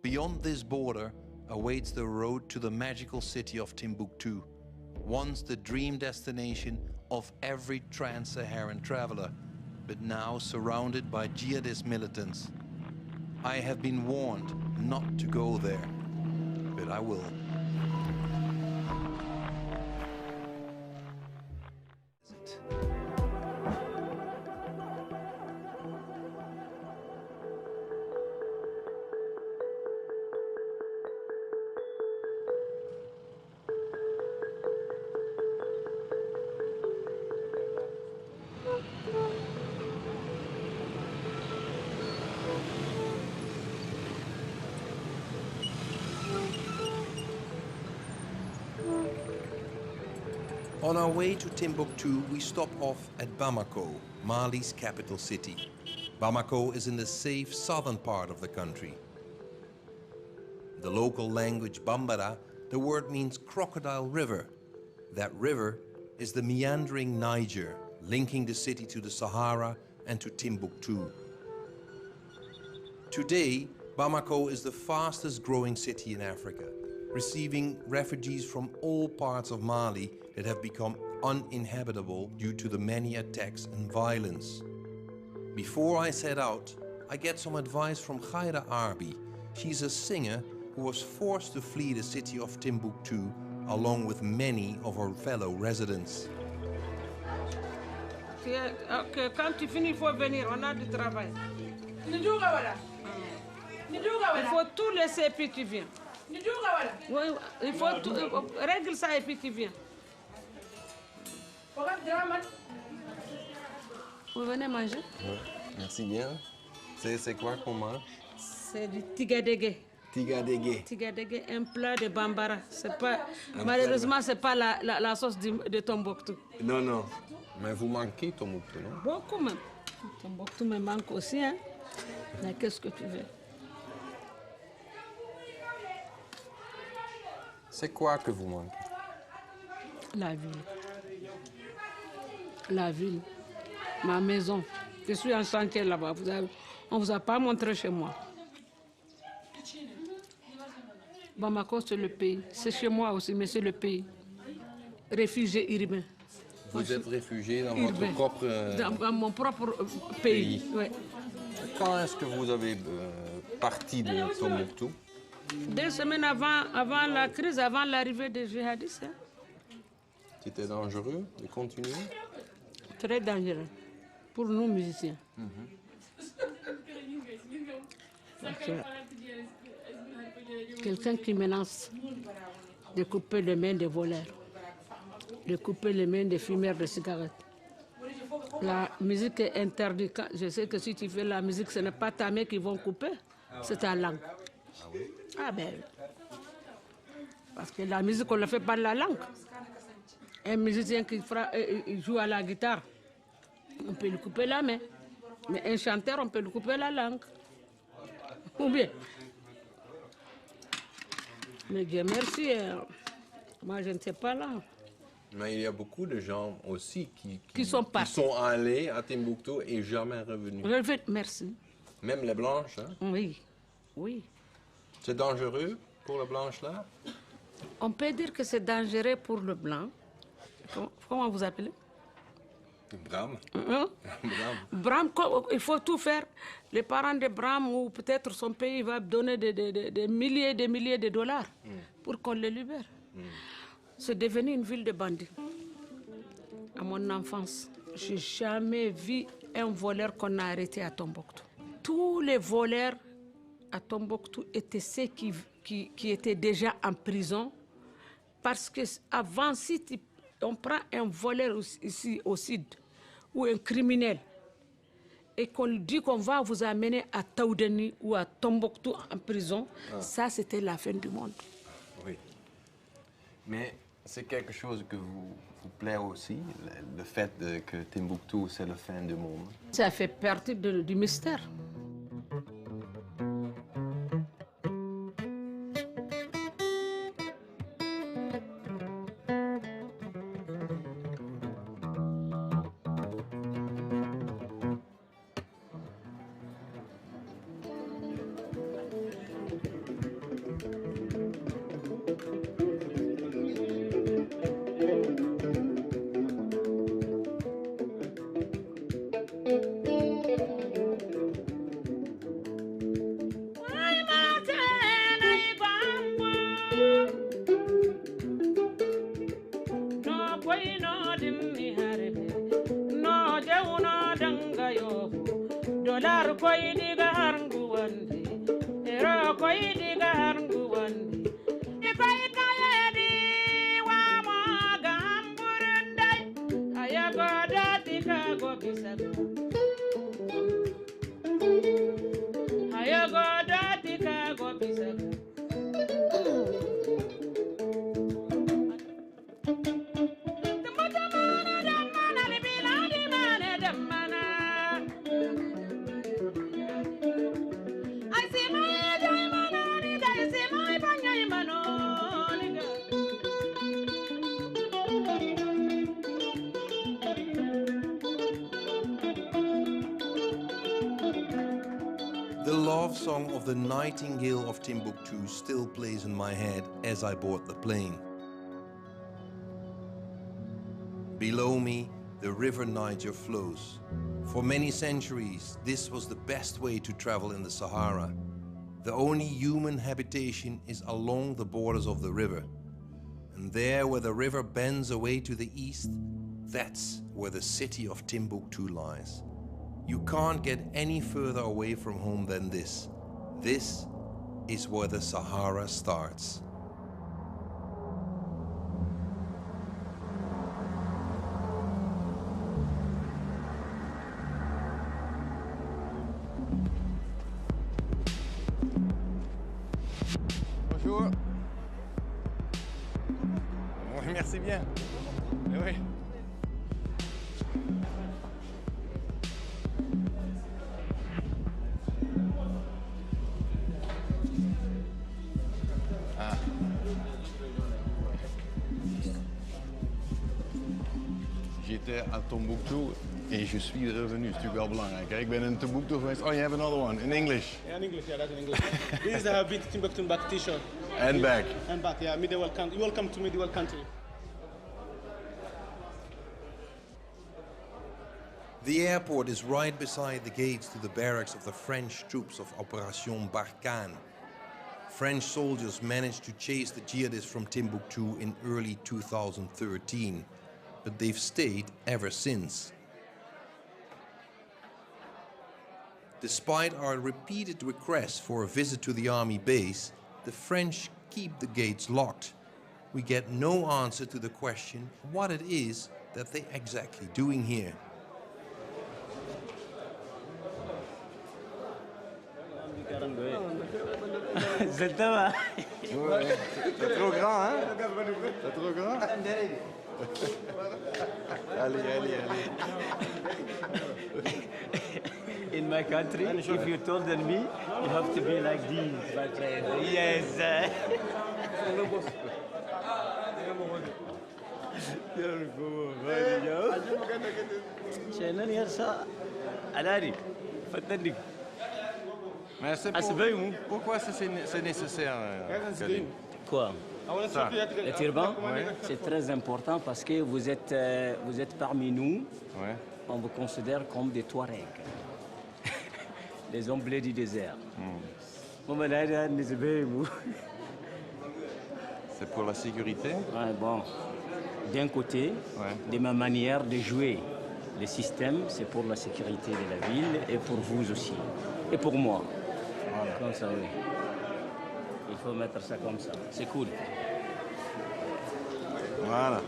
[SPEAKER 18] Beyond this border awaits the road to the magical city of Timbuktu, once the dream destination of every trans-Saharan traveler, but now surrounded by jihadist militants. I have been warned not to go there, but I will. On our way to Timbuktu, we stop off at Bamako, Mali's capital city. Bamako is in the safe southern part of the country. In the local language Bambara, the word means crocodile river. That river is the meandering Niger, linking the city to the Sahara and to Timbuktu. Today, Bamako is the fastest growing city in Africa, receiving refugees from all parts of Mali that have become uninhabitable due to the many attacks and violence. Before I set out, I get some advice from Khaira Arbi. She's a singer who was forced to flee the city of Timbuktu along with many of her fellow residents.
[SPEAKER 4] Quand tu finis, il faut venir, on a du travail. Il faut tout laisser et puis tu viens. Oui, il faut tout, règle ça et puis tu viens. Vous venez manger?
[SPEAKER 10] Ouais, merci bien. C'est quoi qu'on mange?
[SPEAKER 4] C'est du tigadege.
[SPEAKER 10] Tigadege.
[SPEAKER 4] Tigadege, un plat de bambara. Pas, malheureusement, ce n'est pas la sauce de Tombouctou.
[SPEAKER 10] Non, non. Mais vous manquez Tombouctou, non?
[SPEAKER 4] Beaucoup même. Tombouctou me manque aussi, hein. Mais qu'est-ce que tu veux?
[SPEAKER 10] C'est quoi que vous manquez?
[SPEAKER 4] La vie. la ville, ma maison. Je suis en chantier là-bas. On ne vous a pas montré chez moi. Bamako, c'est le pays. C'est chez moi aussi, mais c'est le pays. Réfugié urbain.
[SPEAKER 10] Vous êtes réfugié dans
[SPEAKER 4] Urbain.
[SPEAKER 10] votre propre...
[SPEAKER 4] Dans mon propre pays. Ouais.
[SPEAKER 10] Quand est-ce que vous avez parti de Tombouctou?
[SPEAKER 4] 2 semaines avant la crise, avant l'arrivée des djihadistes. Hein.
[SPEAKER 10] C'était dangereux de continuer?
[SPEAKER 4] Très dangereux pour nous musiciens. Parce que quelqu'un qui menace de couper les mains des voleurs, de couper les mains des fumeurs de cigarettes. La musique est interdite. Je sais que si tu fais la musique, ce n'est pas ta main qu'ils vont couper, c'est ta langue.
[SPEAKER 10] Ah oui?
[SPEAKER 4] Ah ben, parce que la musique, on ne fait pas de la langue. Un musicien qui joue à la guitare, on peut lui couper la main. Mais un chanteur, on peut lui couper la langue. Ou bien. Mais Dieu merci, moi je ne sais pas là.
[SPEAKER 10] Mais il y a beaucoup de gens aussi
[SPEAKER 4] qui sont
[SPEAKER 10] allés à Timbuktu et jamais revenus.
[SPEAKER 4] Merci.
[SPEAKER 10] Même les blanches, hein?
[SPEAKER 4] Oui, oui.
[SPEAKER 10] C'est dangereux pour les blanches là?
[SPEAKER 4] On peut dire que c'est dangereux pour le blanc. Comment vous appelez?
[SPEAKER 10] Bram.
[SPEAKER 4] Bram, il faut tout faire. Les parents de Bram ou peut-être son pays va donner des milliers de dollars pour qu'on les libère. C'est devenu une ville de bandits. À mon enfance, je n'ai jamais vu un voleur qu'on a arrêté à Tombouctou. Tous les voleurs à Tombouctou étaient ceux qui étaient déjà en prison. Parce qu'avant, si on prend un voleur ici au sud, ou un criminel, et qu'on dit qu'on va vous amener à Taoudeni ou à Tombouctou en prison, ça c'était la fin du monde.
[SPEAKER 10] Oui. Mais c'est quelque chose que vous plaît aussi, le fait que Timbuktu c'est la fin du monde?
[SPEAKER 4] Ça fait partie du mystère.
[SPEAKER 18] The love song of the Nightingale of Timbuktu still plays in my head as I board the plane. Below me, the river Niger flows. For many centuries, this was the best way to travel in the Sahara. The only human habitation is along the borders of the river. And there where the river bends away to the east, that's where the city of Timbuktu lies. You can't get any further away from home than this. This is where the Sahara starts.
[SPEAKER 19] Bonjour. Oui, merci bien. Oui. J'étais à Tombouctou et je suis revenu. Dat is natuurlijk wel belangrijk. Ik ben in Tombouctou geweest. Oh, you have another one in English.
[SPEAKER 8] Yeah, in English, yeah, that's in English. This is a habit Timbuktu back t-shirt.
[SPEAKER 19] And back.
[SPEAKER 8] And back, yeah, medieval country. Welcome to medieval country.
[SPEAKER 18] The airport is right beside the gates to the barracks of the French troops of Operation Barkhane. French soldiers managed to chase the jihadists from Timbuktu in early 2013, but they've stayed ever since. Despite our repeated requests for a visit to the army base, the French keep the gates locked. We get no answer to the question what it is that they're exactly doing here.
[SPEAKER 9] C'est ça.
[SPEAKER 19] C'est trop grand, hein? C'est trop grand? Allez, allez, allez.
[SPEAKER 9] In my country, if you told me, you have to be like this. Yes.
[SPEAKER 19] Mais c'est pourquoi c'est nécessaire?
[SPEAKER 9] Quoi?
[SPEAKER 19] Ça.
[SPEAKER 9] Le turban, c'est très important parce que vous êtes parmi nous.
[SPEAKER 19] Ouais.
[SPEAKER 9] On vous considère comme des Touaregs, les hommes bleus du désert.
[SPEAKER 19] C'est pour la sécurité?
[SPEAKER 9] Ouais, bon. D'un côté, de ma manière de jouer le système, c'est pour la sécurité de la ville et pour vous aussi. Et pour moi. Voilà. Comme ça, oui. Il faut mettre ça comme ça. C'est cool.
[SPEAKER 19] Voilà.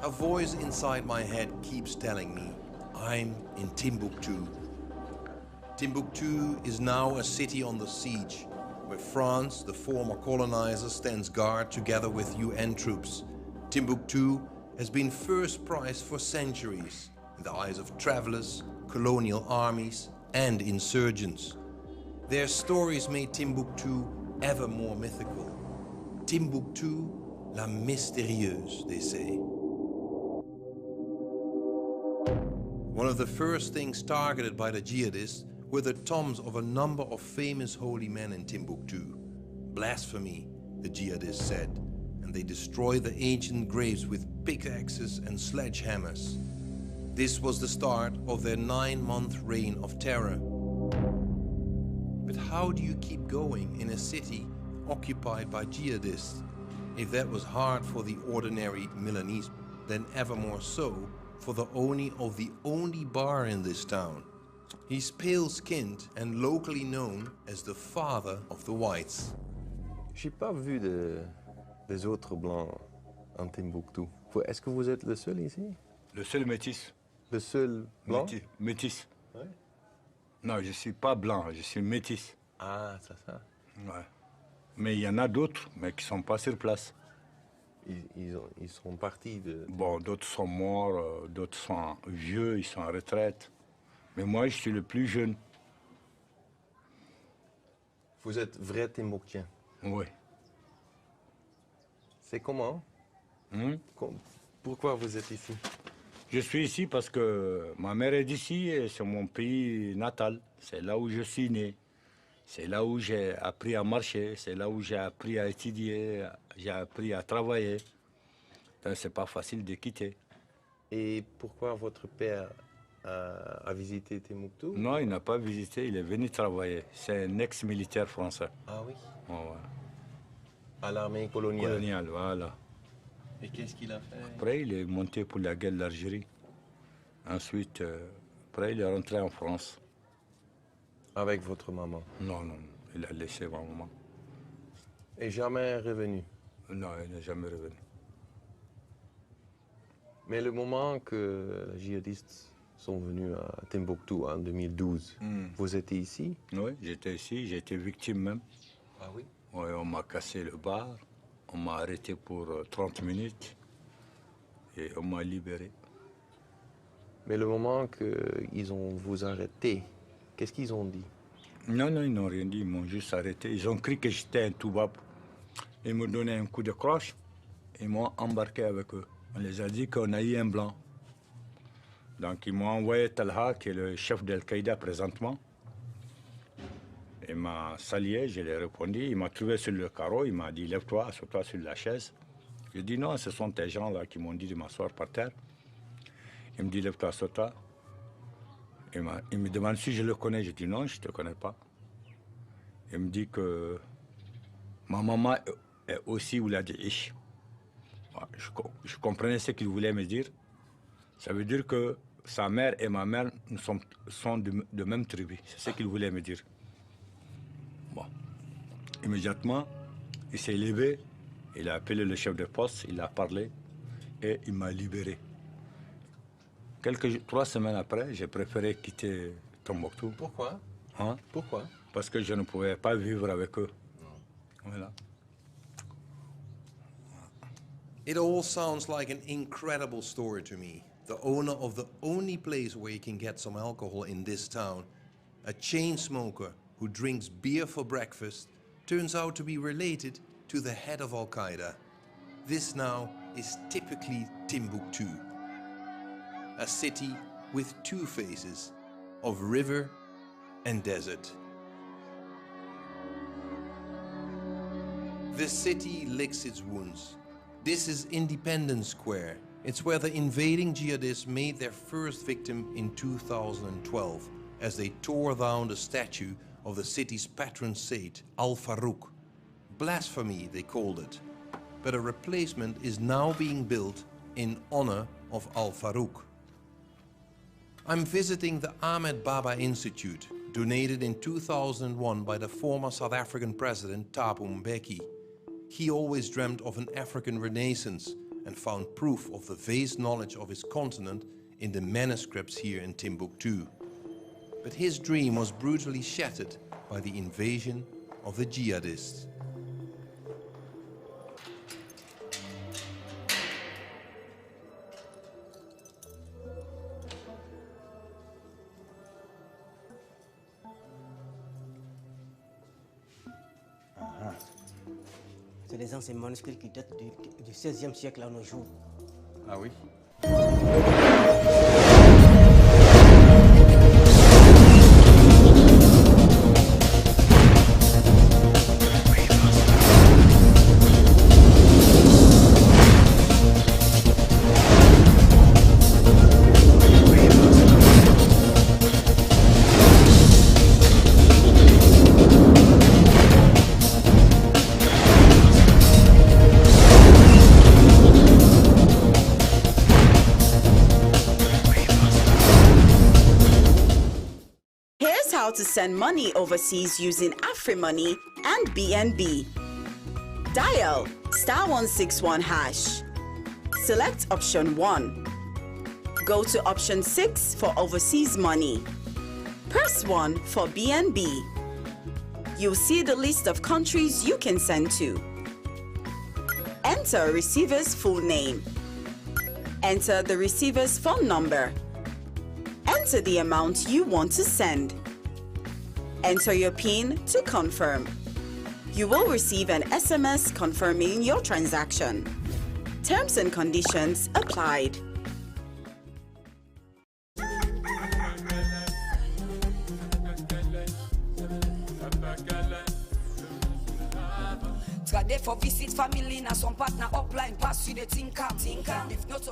[SPEAKER 18] A voice inside my head keeps telling me, I'm in Timbuktu. Timbuktu is now a city on the siege, where France, the former colonizer, stands guard together with UN troops. Timbuktu has been first prize for centuries in the eyes of travelers, colonial armies, and insurgents. Their stories made Timbuktu ever more mythical. Timbuktu, la mystérieuse, they say. One of the first things targeted by the jihadists were the tombs of a number of famous holy men in Timbuktu. Blasphemy, the jihadists said, and they destroyed the ancient graves with pickaxes and sledgehammers. This was the start of their 9-month reign of terror. But how do you keep going in a city occupied by jihadists? If that was hard for the ordinary Milanese, then ever more so for the owner of the only bar in this town. He's pale-skinned and locally known as the father of the whites.
[SPEAKER 23] J'ai pas vu des autres blancs en Timbuktu. Est-ce que vous êtes le seul ici?
[SPEAKER 24] Le seul métis.
[SPEAKER 23] Le seul blanc?
[SPEAKER 24] Métis.
[SPEAKER 23] Ouais.
[SPEAKER 24] Non, je suis pas blanc, je suis métis.
[SPEAKER 23] Ah, c'est ça.
[SPEAKER 24] Ouais. Mais il y en a d'autres, mais qui sont pas sur place.
[SPEAKER 23] Ils sont partis de...
[SPEAKER 24] Bon, d'autres sont morts, d'autres sont vieux, ils sont en retraite. Mais moi, je suis le plus jeune.
[SPEAKER 23] Vous êtes vrai Timbuktien?
[SPEAKER 24] Oui.
[SPEAKER 23] C'est comment? Pourquoi vous êtes ici?
[SPEAKER 24] Je suis ici parce que ma mère est d'ici et c'est mon pays natal. C'est là où je suis né. C'est là où j'ai appris à marcher. C'est là où j'ai appris à étudier. J'ai appris à travailler. Donc c'est pas facile de quitter.
[SPEAKER 23] Et pourquoi votre père a visité Timbuktu?
[SPEAKER 24] Non, il n'a pas visité, il est venu travailler. C'est un ex-militaire français.
[SPEAKER 23] Ah oui?
[SPEAKER 24] Oh, ouais.
[SPEAKER 23] À l'armée coloniale?
[SPEAKER 24] Coloniale, voilà.
[SPEAKER 23] Et qu'est-ce qu'il a fait?
[SPEAKER 24] Après, il est monté pour la guerre d'Algérie. Ensuite, après, il est rentré en France.
[SPEAKER 23] Avec votre maman?
[SPEAKER 24] Non, non, il a laissé ma maman.
[SPEAKER 23] Et jamais revenu?
[SPEAKER 24] Non, il n'est jamais revenu.
[SPEAKER 23] Mais le moment que les djihadistes sont venus à Timbuktu en 2012, vous étiez ici?
[SPEAKER 24] Oui, j'étais ici, j'ai été victime même.
[SPEAKER 23] Ah oui?
[SPEAKER 24] Ouais, on m'a cassé le bar, on m'a arrêté pour 30 minutes et on m'a libéré.
[SPEAKER 23] Mais le moment qu'ils ont vous arrêté, qu'est-ce qu'ils ont dit?
[SPEAKER 24] Non, ils n'ont rien dit, ils m'ont juste arrêté. Ils ont cru que j'étais un toubab. Ils m'ont donné un coup de croche, ils m'ont embarqué avec eux. On les a dit qu'on a eu un blanc. Donc ils m'ont envoyé Talha, qui est le chef d'Al-Qaïda présentement. Il m'a salué, je lui ai répondu. Il m'a trouvé sur le carreau, il m'a dit lève-toi, assois-toi sur la chaise. J'ai dit non, ce sont tes gens là qui m'ont dit de m'asseoir par terre. Il me dit lève-toi, assois-toi. Il me demande si je le connais. Je dis non, je ne te connais pas. Il me dit que ma maman est aussi Oulad Ish. Je comprenais ce qu'il voulait me dire. Ça veut dire que sa mère et ma mère sont de même tribu. C'est ce qu'il voulait me dire. Bon. Immédiatement, il s'est levé, il a appelé le chef de poste, il a parlé et il m'a libéré. 3 semaines après, j'ai préféré quitter Tombouctou.
[SPEAKER 18] Pourquoi?
[SPEAKER 24] Hein?
[SPEAKER 18] Pourquoi?
[SPEAKER 24] Parce que je ne pouvais pas vivre avec eux. Voilà.
[SPEAKER 18] It all sounds like an incredible story to me. The owner of the only place where you can get some alcohol in this town, a chain smoker who drinks beer for breakfast, turns out to be related to the head of Al-Qaeda. This now is typically Timbuktu, a city with two faces, of river and desert. The city licks its wounds. This is Independence Square. It's where the invading jihadists made their first victim in 2012 as they tore down the statue of the city's patron saint, Al-Farouk. Blasphemy, they called it. But a replacement is now being built in honor of Al-Farouk. I'm visiting the Ahmed Baba Institute, donated in 2001 by the former South African president Thabo Mbeki. He always dreamt of an African renaissance and found proof of the vast knowledge of his continent in the manuscripts here in Timbuktu. But his dream was brutally shattered by the invasion of the jihadists.
[SPEAKER 15] C'est les anciens manuscrits qui datent du XVIe siècle à nos jours.
[SPEAKER 19] Ah oui?
[SPEAKER 3] How to send money overseas using AfriMoney and BNB. Dial *161#. Select option 1. Go to option 6 for overseas money. Press 1 for BNB. You'll see the list of countries you can send to. Enter receiver's full name. Enter the receiver's phone number. Enter the amount you want to send. Enter your PIN to confirm. You will receive an SMS confirming your transaction. Terms and conditions applied.
[SPEAKER 14] For visit family na some partner upline pass you the tinker.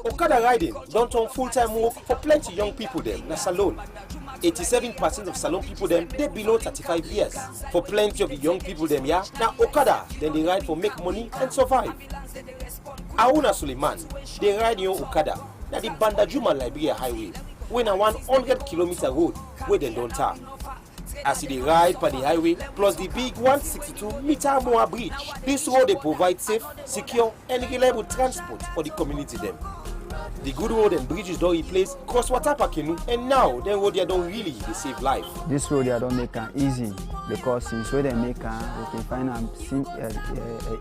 [SPEAKER 17] Okada riding don't turn full-time work for plenty young people them na salon. 87% of salon people them they below 35 years. For plenty of the young people them yeah, now Okada then they ride for make money and survive. Auna Suleiman they ride your Okada na the Bandajuma Liberia Highway when a 100-kilometer road where they don't tap. As they ride by the highway plus the big 162-meter Moa bridge, this road they provide safe, secure and reliable transport for the community them. The good road and bridges don't replace cross water Pakenu, and now then road they don't really they save life.
[SPEAKER 5] This road they don't make it easy because since when they make it, we can find them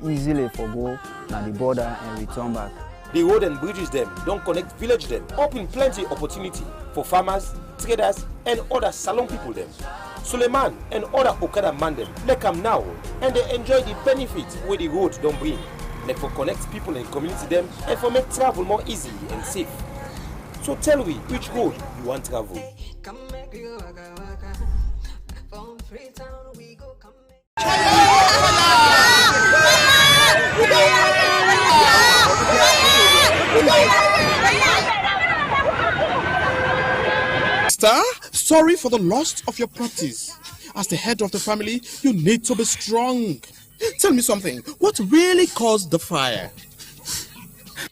[SPEAKER 5] easily for go na the border and return back.
[SPEAKER 17] The road and bridges them don't connect village them, open plenty opportunity for farmers, traders, and other salon people them. Suleiman and other Okada man them, they come now and they enjoy the benefits where the road don't bring. Like for connect people and community them and for make travel more easy and safe. So tell me which road you want to travel.
[SPEAKER 11] Star, sorry for the loss of your properties. As the head of the family, you need to be strong. Tell me something. What really caused the fire?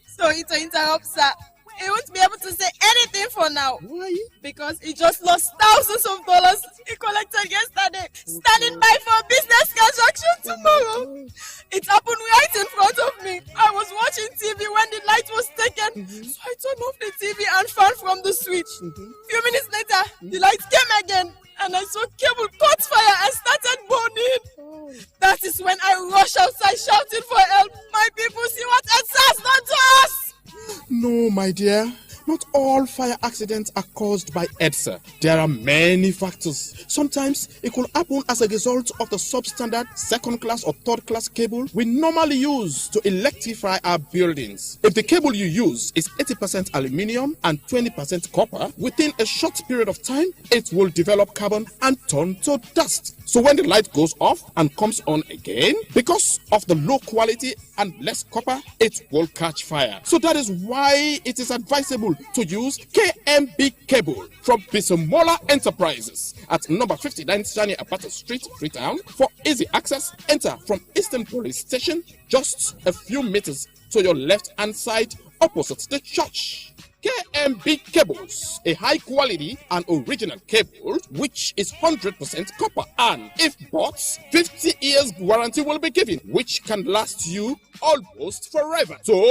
[SPEAKER 13] Sorry to interrupt, sir. He won't be able to say anything for now.
[SPEAKER 11] Why?
[SPEAKER 13] Because he just lost thousands of dollars he collected yesterday, standing by for a business transaction tomorrow. It happened right in front of me. I was watching TV when the light was taken, so I turned off the TV and fan from the switch. Few minutes later, the light came again, and I saw cable caught fire and started burning. That is when I rushed outside shouting for help. My people, see what EDSA has done to us!
[SPEAKER 11] No, my dear. Not all fire accidents are caused by EDSA. There are many factors. Sometimes it could happen as a result of the substandard second class or third class cable we normally use to electrify our buildings. If the cable you use is 80% aluminium and 20% copper, within a short period of time, it will develop carbon and turn to dust. So when the light goes off and comes on again, because of the low quality and less copper, it will catch fire. So that is why it is advisable to use KMB cable from Bisomola Enterprises at number 59 Shani Apata Street, Freetown. For easy access, enter from Eastern Police Station, just a few meters to your left-hand side, opposite the church. KMB cables, a high quality and original cable which is 100% copper, and if bought, 50 years warranty will be given, which can last you almost forever. So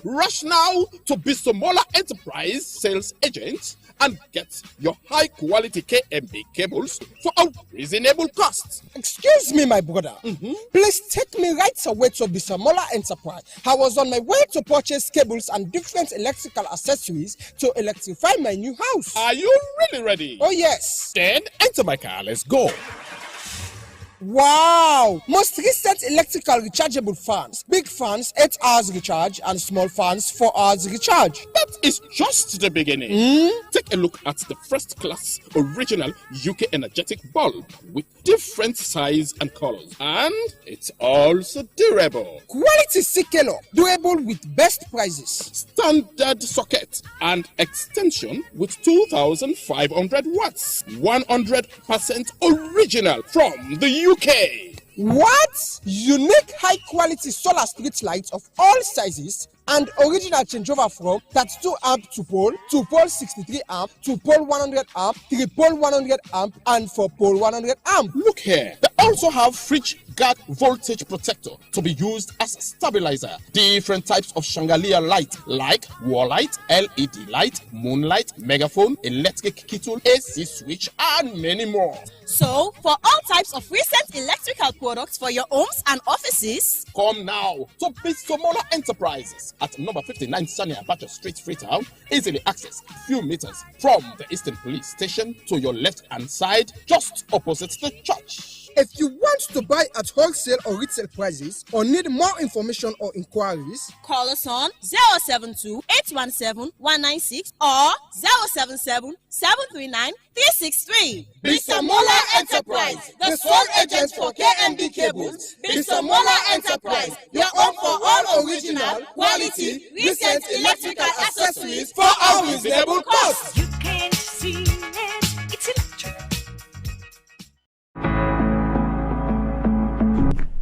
[SPEAKER 11] rush now to Bisomola Enterprise sales agent and get your high quality KMB cables for a reasonable cost.
[SPEAKER 20] Excuse me, my brother. Please take me right away to Bisomola Enterprise. I was on my way to purchase cables and different electrical accessories to electrify my new house.
[SPEAKER 11] Are you really ready?
[SPEAKER 20] Oh, yes.
[SPEAKER 11] Then enter my car. Let's go.
[SPEAKER 20] Wow! Most recent electrical rechargeable fans. Big fans, 8 hours recharge, and small fans, 4 hours recharge.
[SPEAKER 11] That is just the beginning. Take a look at the first class original UK energetic bulb with different size and colors. And it's also durable.
[SPEAKER 20] Quality Sikelo, durable with best prices.
[SPEAKER 11] Standard socket and extension with 2,500 watts. 100% original from the UK.
[SPEAKER 20] What? Unique high quality solar street lights of all sizes and original changeover from 32 amp to pole 63 amp, 2 pole 100 amp, 3 pole 100 amp, and 4 pole 100 amp.
[SPEAKER 11] Look here. They also have fridge guard voltage protector to be used as stabilizer. Different types of chandelier light like wall light, LED light, moonlight, megaphone, electric kettle, AC switch, and many more.
[SPEAKER 13] So, for all types of recent electrical products for your homes and offices,
[SPEAKER 11] come now to Bisomola Enterprises at number 59 Sania Abacha Street, Freetown. Easily accessed few meters from the Eastern Police Station to your left-hand side, just opposite the church.
[SPEAKER 20] If you want to buy at wholesale or retail prices or need more information or inquiries,
[SPEAKER 13] call us on 072-817-196 or 077-739-363.
[SPEAKER 20] Bisomola Enterprise, the sole agent for KMB cables. Bisomola Enterprise, your home for all original, quality, recent electrical accessories for a reasonable cost.
[SPEAKER 25] You can't see it, it's electric.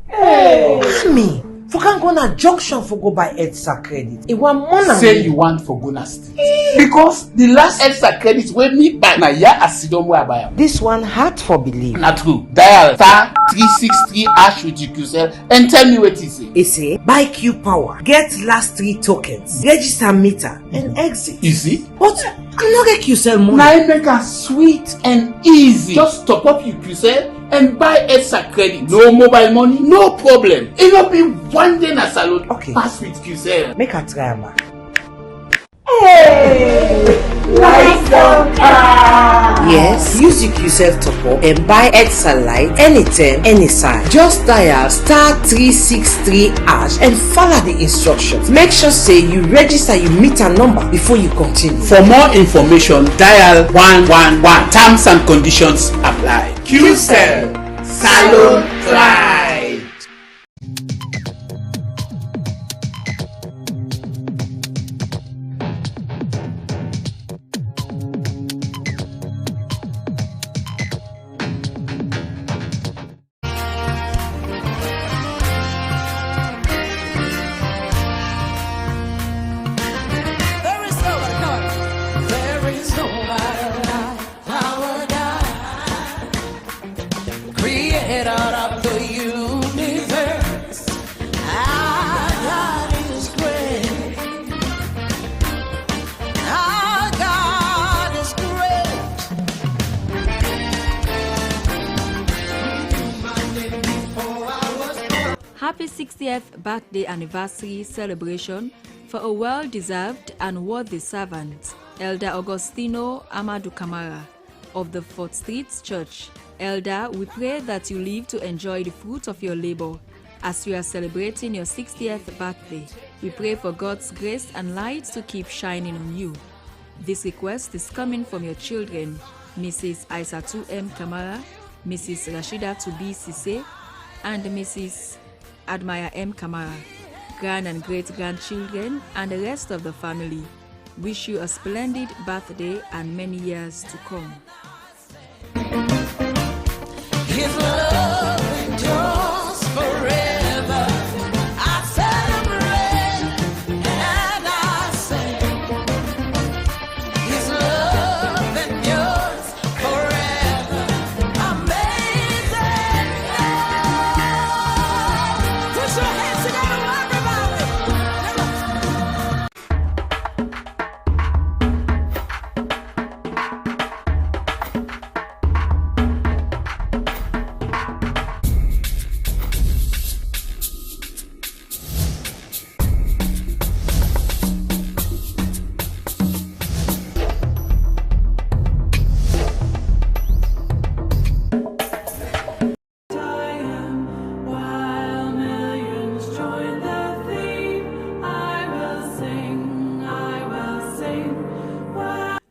[SPEAKER 26] Hey! Me,
[SPEAKER 2] For can go na junction for go buy EDSA credit. It want more than
[SPEAKER 6] say you want for Gona State. Because the last EDSA credit wey me buy na ya asidom wey I buy am.
[SPEAKER 2] This one hard for believe.
[SPEAKER 6] Na true. Dial *363# with QCell and tell me what he say.
[SPEAKER 2] He say buy Q Power, get last 3 tokens, register meter and exit.
[SPEAKER 6] Easy.
[SPEAKER 2] But I no get QCell money.
[SPEAKER 6] Na it make am sweet and easy. Just top up your QCell and buy EDSA credit. No mobile money, no problem. It no be one day na salon.
[SPEAKER 2] Okay.
[SPEAKER 6] Pass with QCell.
[SPEAKER 2] Make a try, man.
[SPEAKER 6] Hey! Lights on car!
[SPEAKER 2] Yes, use your QCell top up and buy EDSA Light anytime, any size. Just dial *363# and follow the instructions. Make sure say you register your meter number before you continue.
[SPEAKER 6] For more information, dial 111. Terms and conditions apply. QCell Salon Pride.
[SPEAKER 12] Happy 60th birthday anniversary celebration for a well-deserved and worthy servant, Elder Augustino Amadou Camara of the 4th Street Church. Elder, we pray that you live to enjoy the fruit of your labor as you are celebrating your 60th birthday. We pray for God's grace and light to keep shining on you. This request is coming from your children, Mrs. Aisatu M. Camara, Mrs. Rashida Tubi Sise, and Mrs. Admire M. Camara, grand and great-grandchildren, and the rest of the family. Wish you a splendid birthday and many years to come.
[SPEAKER 25] His love endures forever. I celebrate and I sing. His love endures forever. Amazing love. Put your hands together,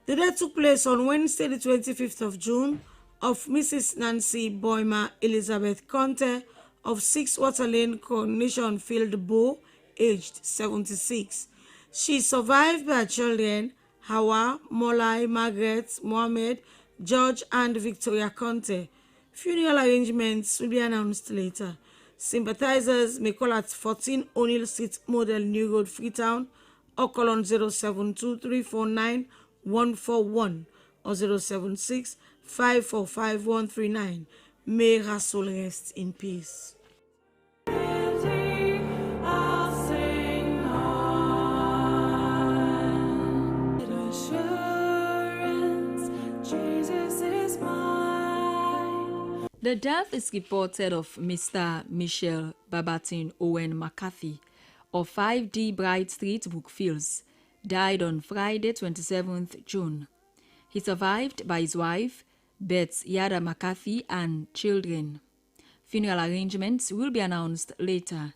[SPEAKER 4] The day took place on Wednesday, the 25th of June, of Mrs. Nancy Boyma Elizabeth Conte of 6 Water Lane, Coronation Field, Bow, aged 76. She is survived by her children, Hawa, Molai, Margaret, Mohammed, George, and Victoria Conte. Funeral arrangements will be announced later. Sympathizers may call at 14 O'Neill Street, Model New Road, Freetown, or call on 072349141 or 076545139. May her soul rest in peace.
[SPEAKER 12] The death is reported of Mr. Michel Babatin Owen McCarthy of 5D Bright Street, Brookfields, died on Friday, 27th June. He survived by his wife, Beth Yada McCarthy, and children. Funeral arrangements will be announced later.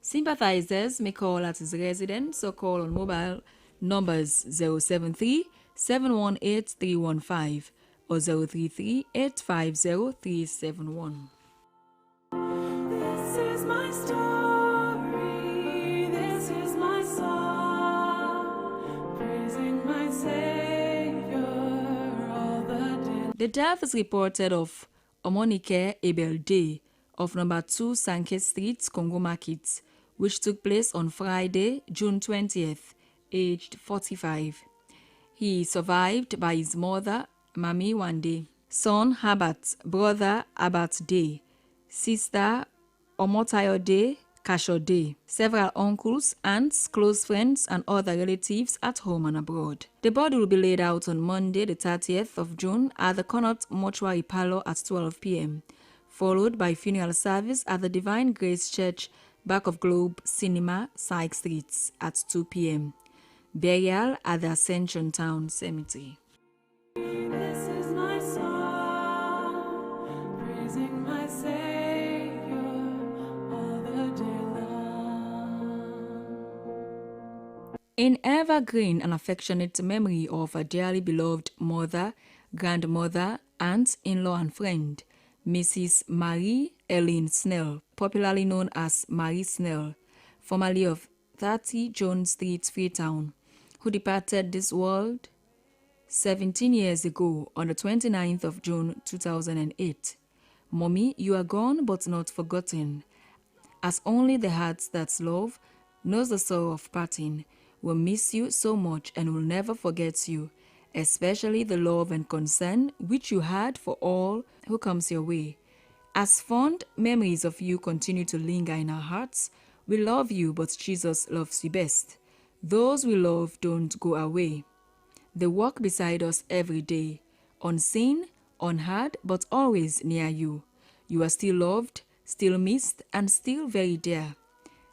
[SPEAKER 12] Sympathizers may call at his residence or call on mobile numbers 073-718-315 or 033-850-371.
[SPEAKER 25] This is my story, this is my song, praising my Savior all the day.
[SPEAKER 12] The death is reported of Omonike Ebelde of number 2 Sanke Street, Congo Market, which took place on Friday, June 20th, aged 45. He is survived by his mother, Mami Wande, son Habat, brother Abat Day, sister Omotayode Kashode, several uncles, aunts, close friends, and other relatives at home and abroad. The body will be laid out on Monday, the 30th of June, at the Connaught Mortuary Parlour at 12 p.m., followed by funeral service at the Divine Grace Church, back of Globe Cinema, Sykes Street, at 2 p.m. Burial at the Ascension Town Cemetery.
[SPEAKER 25] This is my song, praising my Savior all the day long.
[SPEAKER 12] In evergreen and affectionate memory of a dearly beloved mother, grandmother, aunt, in-law, and friend, Mrs. Marie Ellen Snell, popularly known as Marie Snell, formerly of 30 Jones Street, Freetown, who departed this world 17 years ago on the 29th of June 2008. Mommy, you are gone but not forgotten, as only the heart that love knows the sorrow of parting. Will miss you so much and will never forget you, especially the love and concern which you had for all who comes your way. As fond memories of you continue to linger in our hearts, we love you, but Jesus loves you best. Those we love don't go away. They walk beside us every day, unseen, unheard, but always near you. You are still loved, still missed, and still very dear.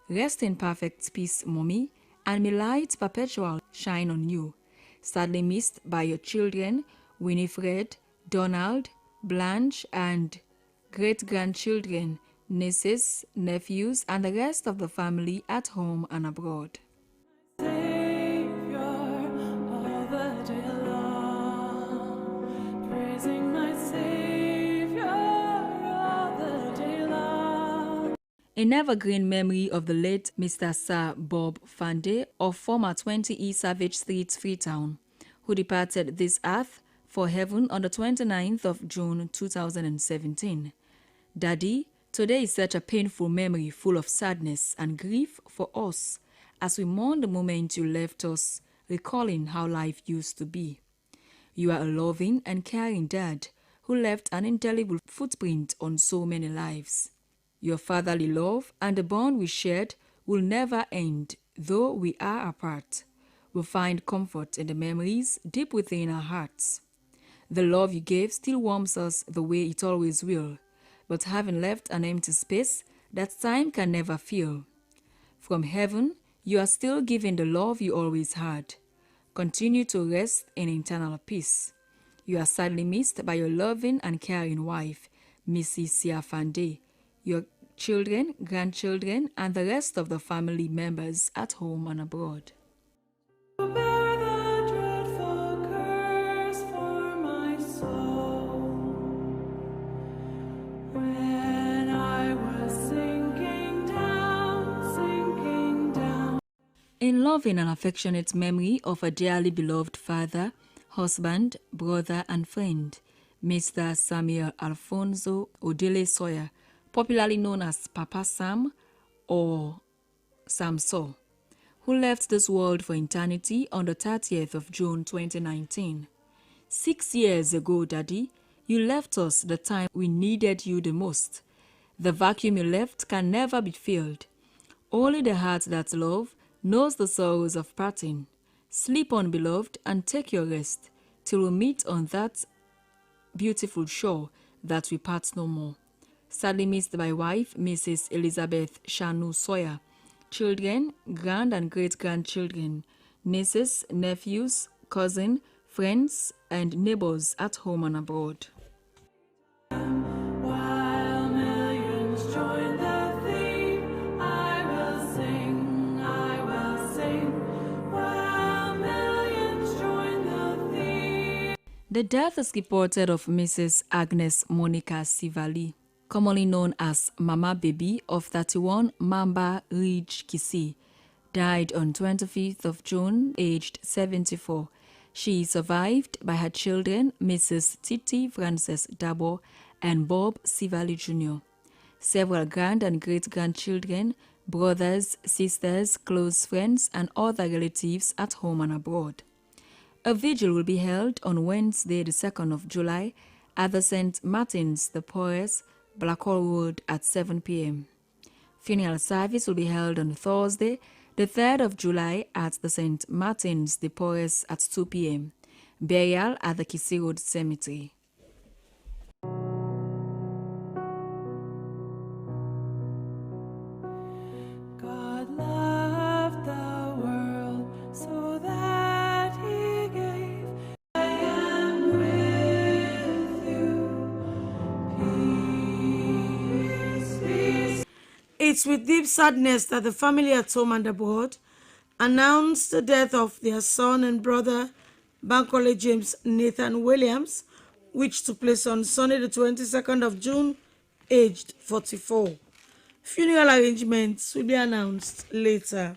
[SPEAKER 12] Rest in perfect peace, Mommy, and may light perpetual shine on you. Sadly missed by your children, Winifred, Donald, Blanche, and great-grandchildren, nieces, nephews, and the rest of the family at home and abroad.
[SPEAKER 25] Savior all the day long, praising my Savior all the day long.
[SPEAKER 12] An evergreen memory of the late Mr. Sir Bob Fande of former 20E Savage Street, Freetown, who departed this earth for heaven on the 29th of June 2017. Daddy, today is such a painful memory full of sadness and grief for us as we mourn the moment you left us, recalling how life used to be. You are a loving and caring dad who left an indelible footprint on so many lives. Your fatherly love and the bond we shared will never end, though we are apart. We'll find comfort in the memories deep within our hearts. The love you gave still warms us the way it always will, but having left an empty space that time can never fill. From heaven, you are still giving the love you always had. Continue to rest in eternal peace. You are sadly missed by your loving and caring wife, Mrs. Sia Fande, your children, grandchildren, and the rest of the family members at home and abroad.
[SPEAKER 25] Bear the dreadful curse for my soul. When I was sinking down.
[SPEAKER 12] In loving and affectionate memory of a dearly beloved father, husband, brother, and friend, Mr. Samuel Alfonso Odile Sawyer, popularly known as Papa Sam or Sam Saw, who left this world for eternity on the 30th of June 2019. 6 years ago, Daddy, you left us the time we needed you the most. The vacuum you left can never be filled. Only the heart that loves knows the sorrows of parting. Sleep on, beloved, and take your rest till we meet on that beautiful shore that we part no more. Sadly missed by wife, Mrs. Elizabeth Shanu Sawyer, children, grand and great-grandchildren, nieces, nephews, cousins, friends, and neighbors at home and abroad.
[SPEAKER 25] While millions join the theme, I will sing, while millions join the theme.
[SPEAKER 12] The death is reported of Mrs. Agnes Monica Sivali, commonly known as Mama Baby of 31 Mamba Ridge, Kisii, died on 25th of June, aged 74. She is survived by her children, Mrs. Titi Frances Dabo and Bob Sivali Jr., several grand and great-grandchildren, brothers, sisters, close friends, and other relatives at home and abroad. A vigil will be held on Wednesday, the 2nd of July, at the St. Martin's de Porres, Blackwell Road at 7 p.m. Funeral service will be held on Thursday, the 3rd of July, at the St. Martin's de Porres at 2 p.m. Burial at the Kisi Road Cemetery.
[SPEAKER 25] God loved the world so that he gave. I am with you. Peace, peace.
[SPEAKER 1] It's with deep sadness that the family at home and abroad announced the death of their son and brother, Bankole James Nathan Williams, which took place on Sunday the 22nd of June, aged 44. Funeral arrangements will be announced later.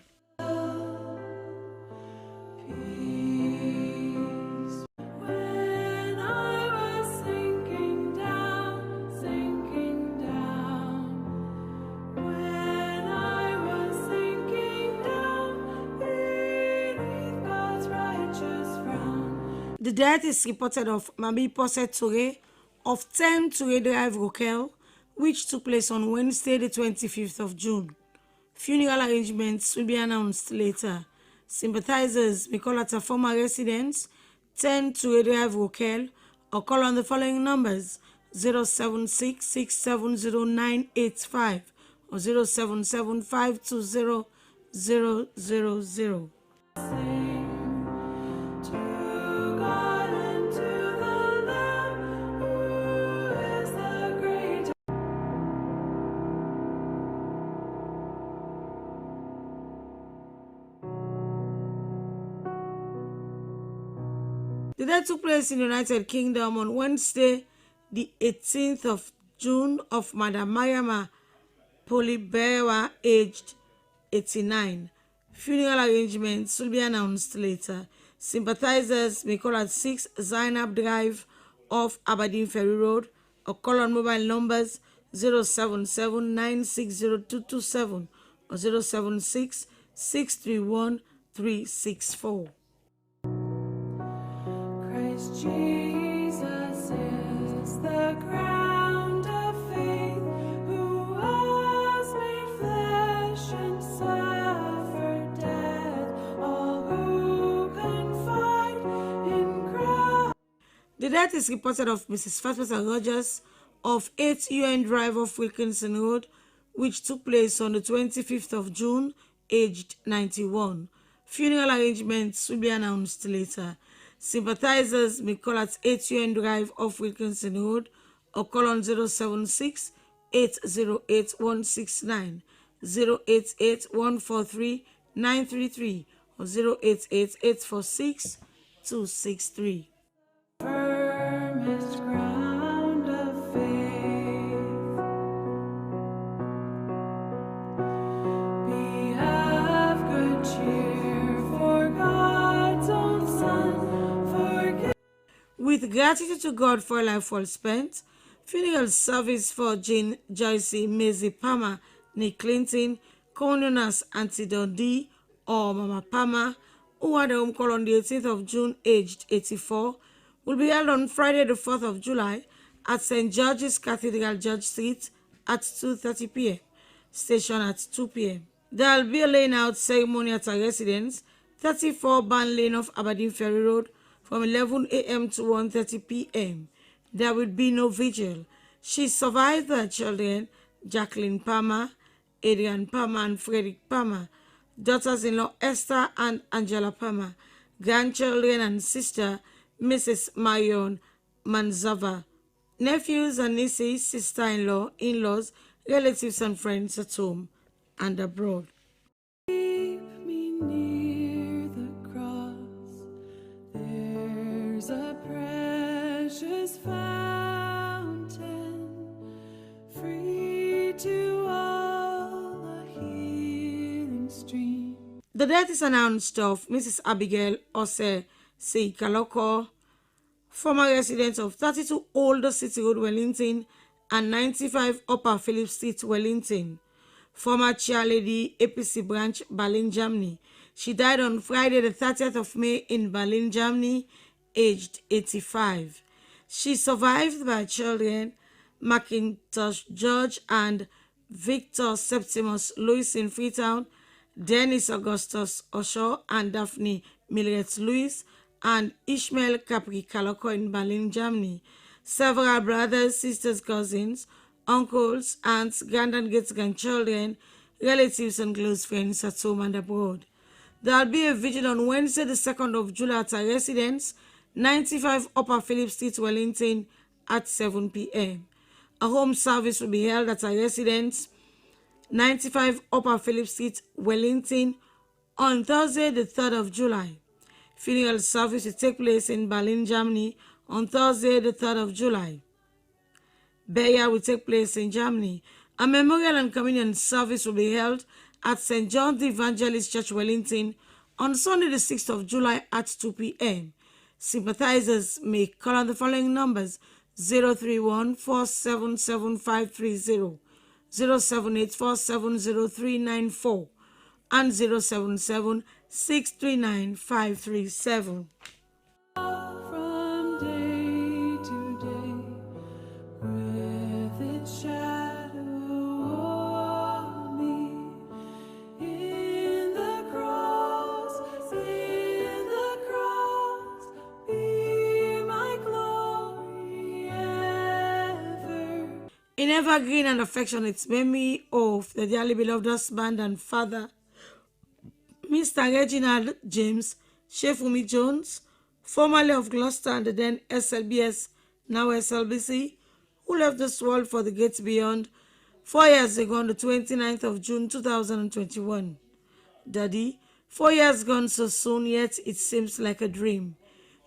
[SPEAKER 25] When I was sinking down, when I was sinking down, beneath God's righteous frown.
[SPEAKER 1] The death is reported of Mami Posse Touré of 10 Touré Drive, Roquel, which took place on Wednesday, the 25th of June. Funeral arrangements will be announced later. Sympathizers may call at a former residence, 10 Touré Drive, Roquel, or call on the following numbers: 076-670-985 or 077-520-000.
[SPEAKER 25] To God and to the Lamb, who is the great.
[SPEAKER 1] The death took place in the United Kingdom on Wednesday, the 18th of June, of Madam Mariama Polibewa, aged 89. Funeral arrangements will be announced later. Sympathizers may call at 6 Zainab Drive off Aberdeen Ferry Road or call on mobile numbers 077-960-227 or 076-631-364.
[SPEAKER 25] Christ Jesus is the ground of faith, who was made flesh and suffered death. All who confide in Christ.
[SPEAKER 1] The death is reported of Mrs. Fatima Rogers of 8 UN Drive off Wilkinson Road, which took place on the 25th of June, aged 91. Funeral arrangements will be announced later. Sympathizers may call at 8 UN Drive off Wilkinson Road or call on 076-808-169, 088-143-933 or 088-846-263.
[SPEAKER 25] Firmest ground of faith. Be of good cheer, for God's own Son forgive.
[SPEAKER 1] With gratitude to God for a life well spent, funeral service for Jane Joyce Maisie Palmer, Nick Clinton, known as Auntie Dundee or Mama Palmer, who had a home call on the 18th of June, aged 84, will be held on Friday, the 4th of July at St. George's Cathedral, George Street at 2:30 p.m. Station at 2 p.m. There will be a laying out ceremony at her residence, 34 Ban Lane of Aberdeen Ferry Road, from 11 a.m. to 1:30 p.m. There will be no vigil. She survived her children, Jacqueline Palmer, Adrian Palmer, and Frederick Palmer, daughters-in-law Esther and Angela Palmer, grandchildren and sister Mrs. Marion Manzava, nephews and nieces, sister-in-law, in-laws, relatives and friends at home and abroad.
[SPEAKER 25] Keep me near the cross. There's a precious fountain, free to all, a healing stream.
[SPEAKER 1] The death is announced of Mrs. Abigail Ose Seikaloko, former resident of 32 Old City Road, Wellington, and 95 Upper Phillip Street, Wellington. former chairlady, APC branch, Berlin, Germany. She died on Friday, the 30th of May in Berlin, Germany, aged 85. She survived by children Macintosh George and Victor Septimus Louis in Freetown, Dennis Augustus Osho and Daphne Millett Louis, and Ishmael Capri Kaloko in Berlin, Germany. Several brothers, sisters, cousins, uncles, aunts, grand and great-grandchildren, relatives, and close friends at home and abroad. There will be a vigil on Wednesday, the 2nd of July at her residence, 95 Upper Phillip Street, Wellington, at 7 p.m. A home service will be held at her residence, 95 Upper Phillip Street, Wellington, on Thursday, the 3rd of July. Funeral service will take place in Berlin, Germany, on Thursday, the 3rd of July. Burial will take place in Germany. A memorial and communion service will be held at St. John the Evangelist Church, Wellington, on Sunday, the 6th of July at 2 p.m. Sympathizers may call on the following numbers: 031-477-530, 078-470-394, and 077-639-537.
[SPEAKER 25] From day to day, with its shadow over me, in the cross, be my glory ever.
[SPEAKER 1] In evergreen and affectionate memory of the dearly beloved husband and father, Mr. Reginald James Shefumi Jones, formerly of Gloucester and then SLBS, now SLBC, who left this world for the gates beyond 4 years ago on the 29th of June 2021. Daddy, 4 years gone so soon, yet it seems like a dream.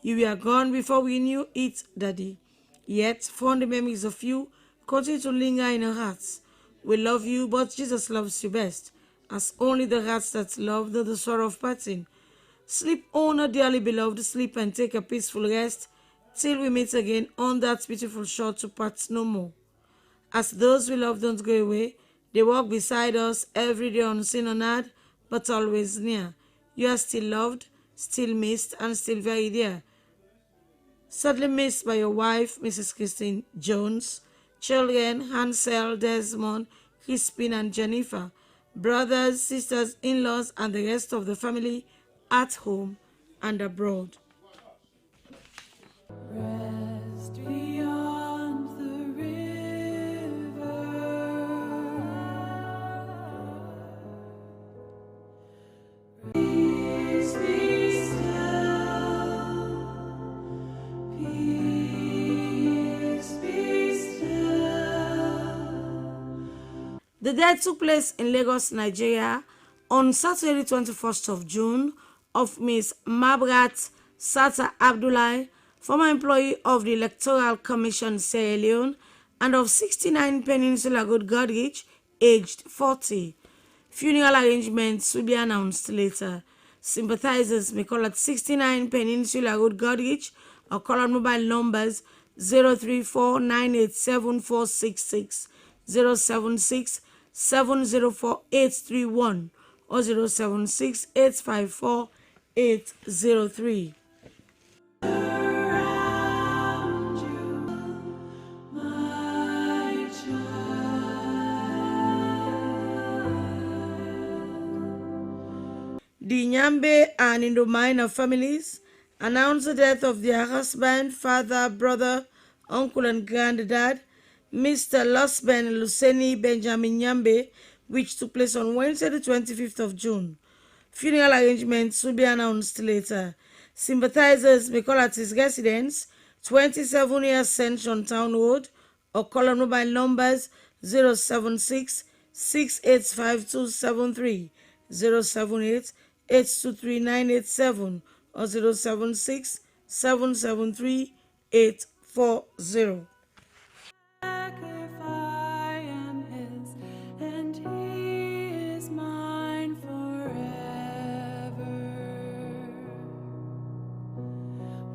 [SPEAKER 1] You were gone before we knew it, Daddy. Yet fond memories of you continue to linger in our hearts. We love you, but Jesus loves you best, as only the hearts that love know the sorrow of parting. Sleep on, our dearly beloved, sleep and take a peaceful rest till we meet again on that beautiful shore to part no more. As those we love don't go away, they walk beside us every day unseen on earth, but always near. You are still loved, still missed, and still very dear. Sadly missed by your wife, Mrs. Christine Jones, children Hansel, Desmond, Crispin, and Jennifer, brothers, sisters, in-laws, and the rest of the family at home and abroad.
[SPEAKER 25] Rest beyond the river. Peace be still. Peace be still.
[SPEAKER 1] The death took place in Lagos, Nigeria, on Saturday, 21st of June, of Miss Mabrat Sata Abdullahi, former employee of the Electoral Commission Sierra Leone, and of 69 Peninsula Road, Goodrich, aged 40. Funeral arrangements will be announced later. Sympathizers may call at 69 Peninsula Road, Goodrich, or call on mobile numbers 034-987-466, 076-704-831, or 076-854-803.
[SPEAKER 25] Around you, my child.
[SPEAKER 1] The Nyambe and Indomina families announced the death of their husband, father, brother, uncle, and granddad, Mr. Losben Luseni Benjamin Nyambe, which took place on Wednesday, the 25th of June. Funeral arrangements will be announced later. Sympathizers may call at his residence, 27 years Central Town Road, or call on mobile numbers 076-685273, 078-823-987, or 076-773-840.
[SPEAKER 25] And he is mine forever.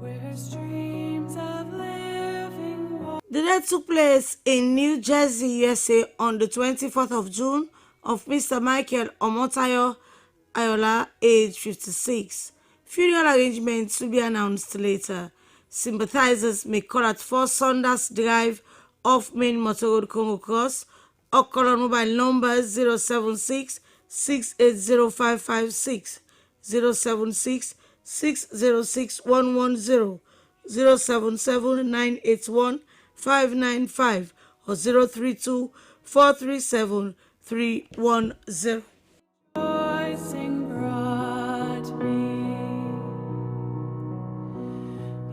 [SPEAKER 25] Where streams of living water.
[SPEAKER 1] The death took place in New Jersey, USA on the 24th of June of Mr. Michael Omotayo Ayola, age 56. Funeral arrangements will be announced later. Sympathizers may call at 4 Saunders Drive off Main Motor Road, Congo Cross, or call on mobile number 076 680 076 606 110, 077 981 595, or 032 437 310.
[SPEAKER 25] Rejoicing brought me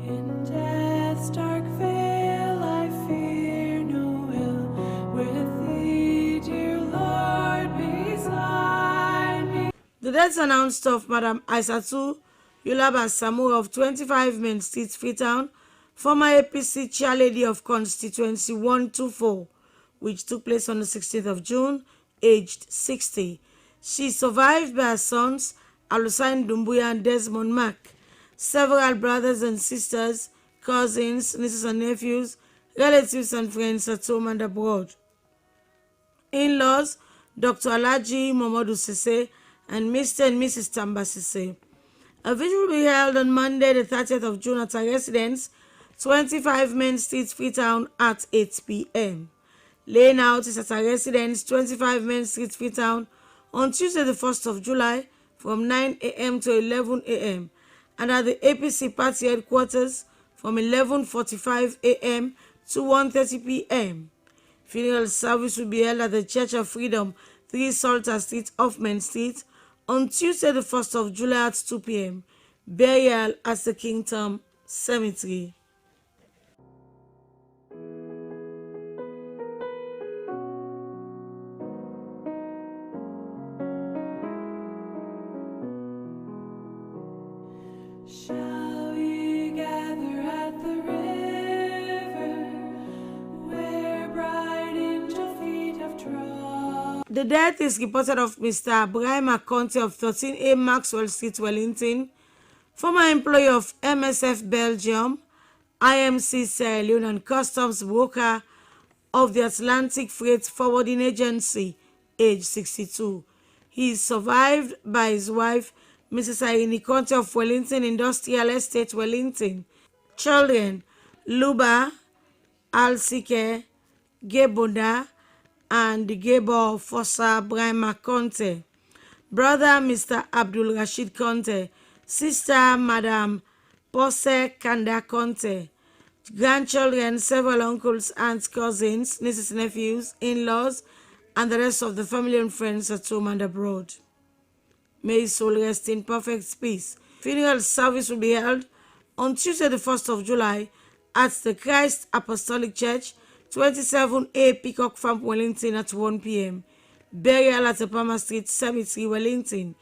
[SPEAKER 25] in death's dark veil. I fear no ill. With thee, dear Lord, beside me.
[SPEAKER 1] The death announced of Madam Aissatou Yulaba Samura of 25 Main Street, Freetown, former APC chairlady of Constituency 124, which took place on the 16th of June, aged 60. She is survived by her sons, Alusain Dumbuya and Desmond Mack, several brothers and sisters, cousins, nieces and nephews, relatives and friends at home and abroad. In-laws, Dr. Alaji Momodu Sise and Mr. and Mrs. Tamba Sise. A vigil will be held on Monday, the 30th of June at her residence, 25 Main Street, Freetown, at 8 p.m. Laying out is at her residence, 25 Main Street, Freetown, on Tuesday, the 1st of July, from 9 a.m. to 11 a.m., and at the APC party headquarters from 11:45 a.m. to 1:30 p.m. Funeral service will be held at the Church of Freedom, 3 Salter Street off Main Street, on Tuesday, the 1st of July at 2 p.m. Burial at the Kingdom Cemetery.
[SPEAKER 25] Shall we gather at the river where bright angel feet have trod?
[SPEAKER 1] The death is reported of Mr. Brian McConte of 13A Maxwell Street, Wellington, former employee of MSF Belgium, IMC Sierra Leone and customs broker of the Atlantic Freight Forwarding Agency, age 62. He is survived by his wife, Mrs. Irene Conte of Wellington Industrial Estate, Wellington. Children, Luba, Alsike, Gebonda, and Gebo Fossa Brian McConte. Brother, Mr. Abdul Rashid Conte. Sister, Madam Pose Kanda Conte. Grandchildren, several uncles, aunts, cousins, nieces, nephews, in-laws, and the rest of the family and friends at home and abroad. May his soul rest in perfect peace. Funeral service will be held on Tuesday, the 1st of July, at the Christ Apostolic Church, 27A Peacock Farm, Wellington, at 1 p.m. Burial at the Palmer Street Cemetery, Wellington.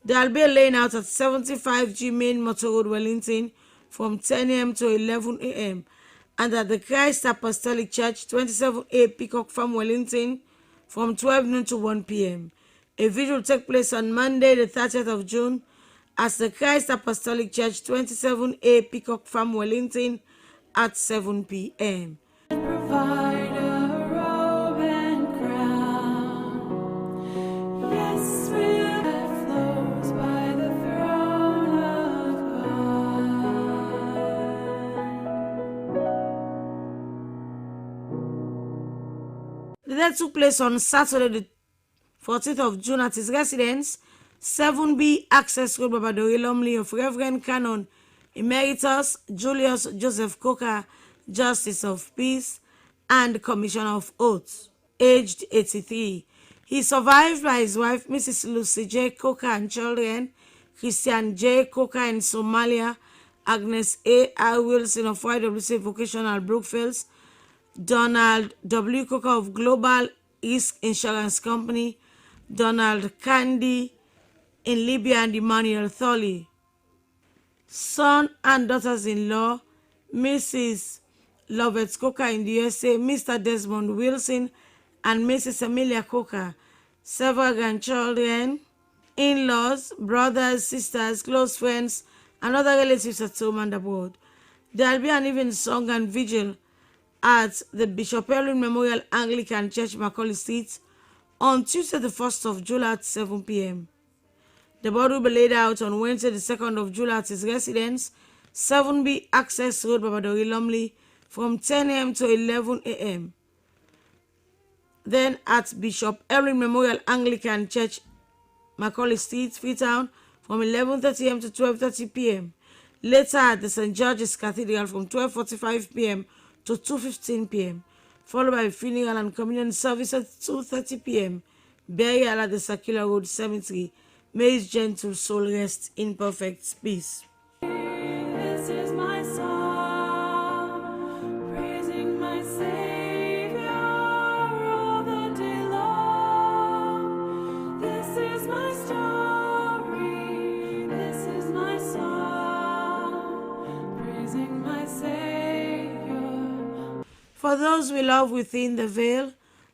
[SPEAKER 1] There will be a laying out at 75G Main Motor Road, Wellington, from 10 a.m. to 11 a.m. and at the Christ Apostolic Church, 27A Peacock Farm, Wellington, from 12 noon to 1 p.m. A vigil will take place on Monday, the 30th of June, at the Christ Apostolic Church, 27A Peacock Farm, Wellington, at 7 p.m.
[SPEAKER 25] Provide a robe and crown. Yes, river flows by the throne of God.
[SPEAKER 1] The death took place on Saturday, the 14th of June, at his residence, 7B Access Road, Babadori, Lumley, of Reverend Canon Emeritus Julius Joseph Coker, Justice of Peace and Commissioner of Oaths, aged 83. He is survived by his wife, Mrs. Lucy J. Coker, and children, Christian J. Coker in Somalia, Agnes A. R. Wilson of YWC Vocational Brookfields, Donald W. Coker of Global Risk Insurance Company, Donald Candy in Libya, and Emmanuel Thorley. Son and daughters-in-law, Mrs. Lovett Coker in the USA, Mr. Desmond Wilson, and Mrs. Amelia Coker. Several grandchildren, in-laws, brothers, sisters, close friends, and other relatives at home and abroad. There will be an evening song and vigil at the Bishop Elwin Memorial Anglican Church, Macaulay Street, on Tuesday the 1st of July at 7 p.m. The body will be laid out on Wednesday the 2nd of July at his residence, 7B Access Road, Babadori, Lumley, from 10 a.m. to 11 a.m. Then at Bishop Erin Memorial Anglican Church, Macaulay Street, Freetown, from 11:30 a.m. to 12:30 p.m. Later at the St. George's Cathedral from 12:45 p.m. to 2:15 p.m. Followed by a funeral and communion service at 2:30 p.m. Burial at the Circular Road Cemetery. May his gentle soul rest in perfect peace.
[SPEAKER 25] This is my song, praising my Savior all the day long. This is my story, this is my song, praising my Savior.
[SPEAKER 1] For those we love within the veil,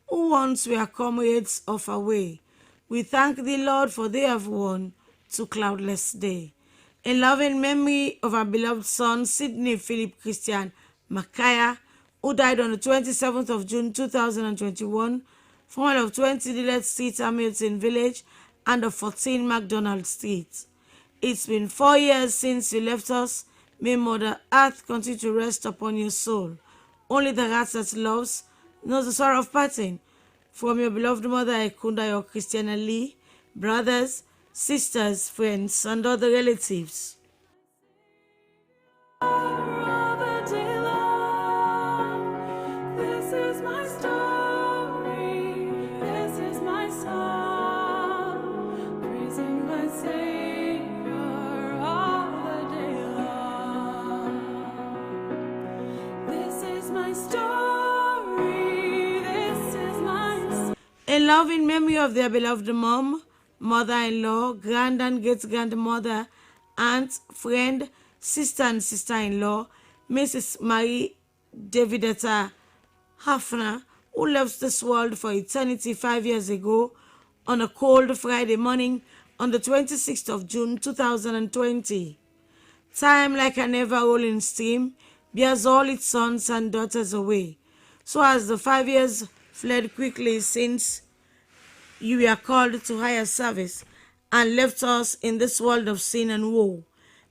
[SPEAKER 1] who once were comrades of our way, we thank thee, Lord, for they have won to cloudless day. In loving memory of our beloved son, Sidney Philip Christian Makaya, who died on the 27th of June 2021, former of 20 Dillard Street, Hamilton Village, and of 14 MacDonald Street. It's been 4 years since you left us. May Mother Earth continue to rest upon your soul. Only the heart that loves knows the sorrow of parting. From your beloved mother, Ekunda, your Christiana Lee, brothers, sisters, friends, and other relatives.
[SPEAKER 25] All the day long. This is my story, this is my song, praising my Savior all the day long. This is my story, this is my song.
[SPEAKER 1] In loving memory of their beloved mom, mother-in-law, grand and great-grandmother, aunt, friend, sister and sister-in-law, Mrs. Marie Davidetta Hafner, who left this world for eternity 5 years ago on a cold Friday morning on the 26th of June 2020. Time, like an ever-rolling stream, bears all its sons and daughters away. So as the 5 years fled quickly since you were called to higher service and left us in this world of sin and woe,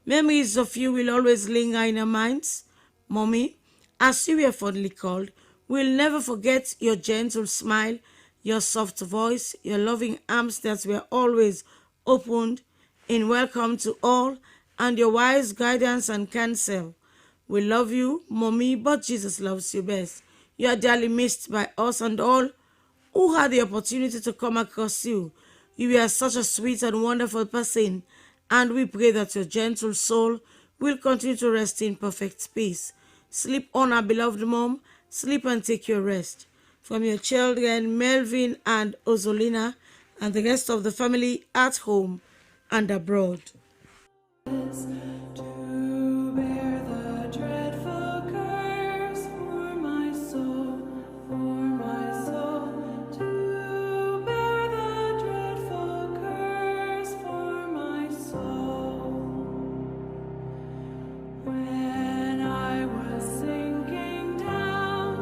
[SPEAKER 1] memories of you will always linger in our minds. Mommy, as you were fondly called, we'll never forget your gentle smile, your soft voice, your loving arms that were always opened in welcome to all, and your wise guidance and counsel. We love you, Mommy, but Jesus loves you best. You are dearly missed by us and all who had the opportunity to come across you. You are such a sweet and wonderful person, and we pray that your gentle soul will continue to rest in perfect peace. Sleep on, our beloved mom. Sleep and take your rest. From your children, Melvin and Ozolina, and the rest of the family at home and abroad.
[SPEAKER 25] To bear the dreadful curse for my soul, to bear the dreadful curse for my soul. When I was sinking down.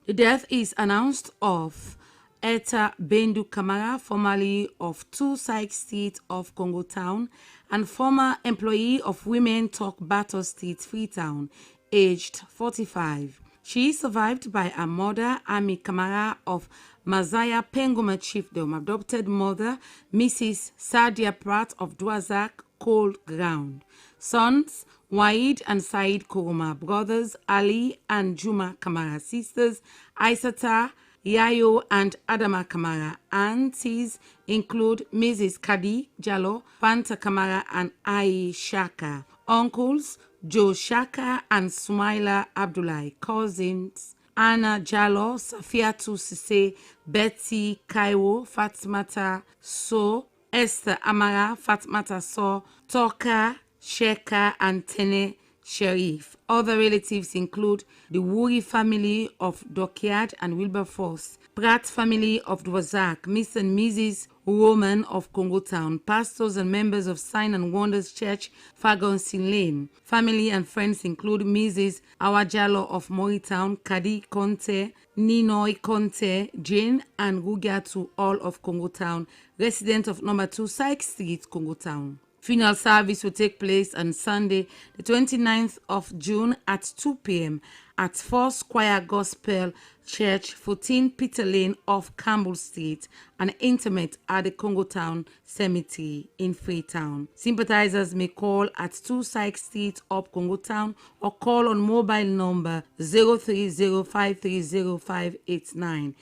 [SPEAKER 4] The death is announced of Eta Bendu Kamara, formerly of 2 Sykes Street of Congo Town and former employee of Women Talk Battle Street, Freetown, aged 45. She is survived by her mother, Ami Kamara of Mazaya Pengoma Chiefdom, adopted mother, Mrs. Sadia Pratt of Dwazak, Cold Ground. Sons, Waid and Said Kuruma, brothers, Ali and Juma Kamara, sisters, Aisata, Yayo and Adama Kamara. Aunties include Mrs. Kadi Jallo, Fanta Kamara and Ai Shaka. Uncles, Joe Shaka and Sumaila Abdullahi. Cousins, Anna Jallo, Safiatu Sise, Betty Kaiwo, Fatmata So, Esther Amara, Fatmata So, Toka, Sheka and Tene Sheriff. Other relatives include the Wuri family of Dockyard and Wilberforce, Pratt family of Dwazak, Miss and Mrs. Roman of Congo Town, pastors and members of Sign and Wonders Church, Fagonsin Lane. Family and friends include Mrs. Awajalo of Moritown, Kadi Conte, Ninoy Conte, Jane and Rugatu, all of Congo Town, resident of number 2 Sykes Street, Congo Town. Funeral service will take place on Sunday, the 29th of June at 2 p.m. at 4 Squire Gospel Church, 14 Peter Lane off Campbell Street, and intimate at the Congo Town Cemetery in Freetown. Sympathizers may call at 2 Sykes Street up Congo Town or call on mobile number 030530589.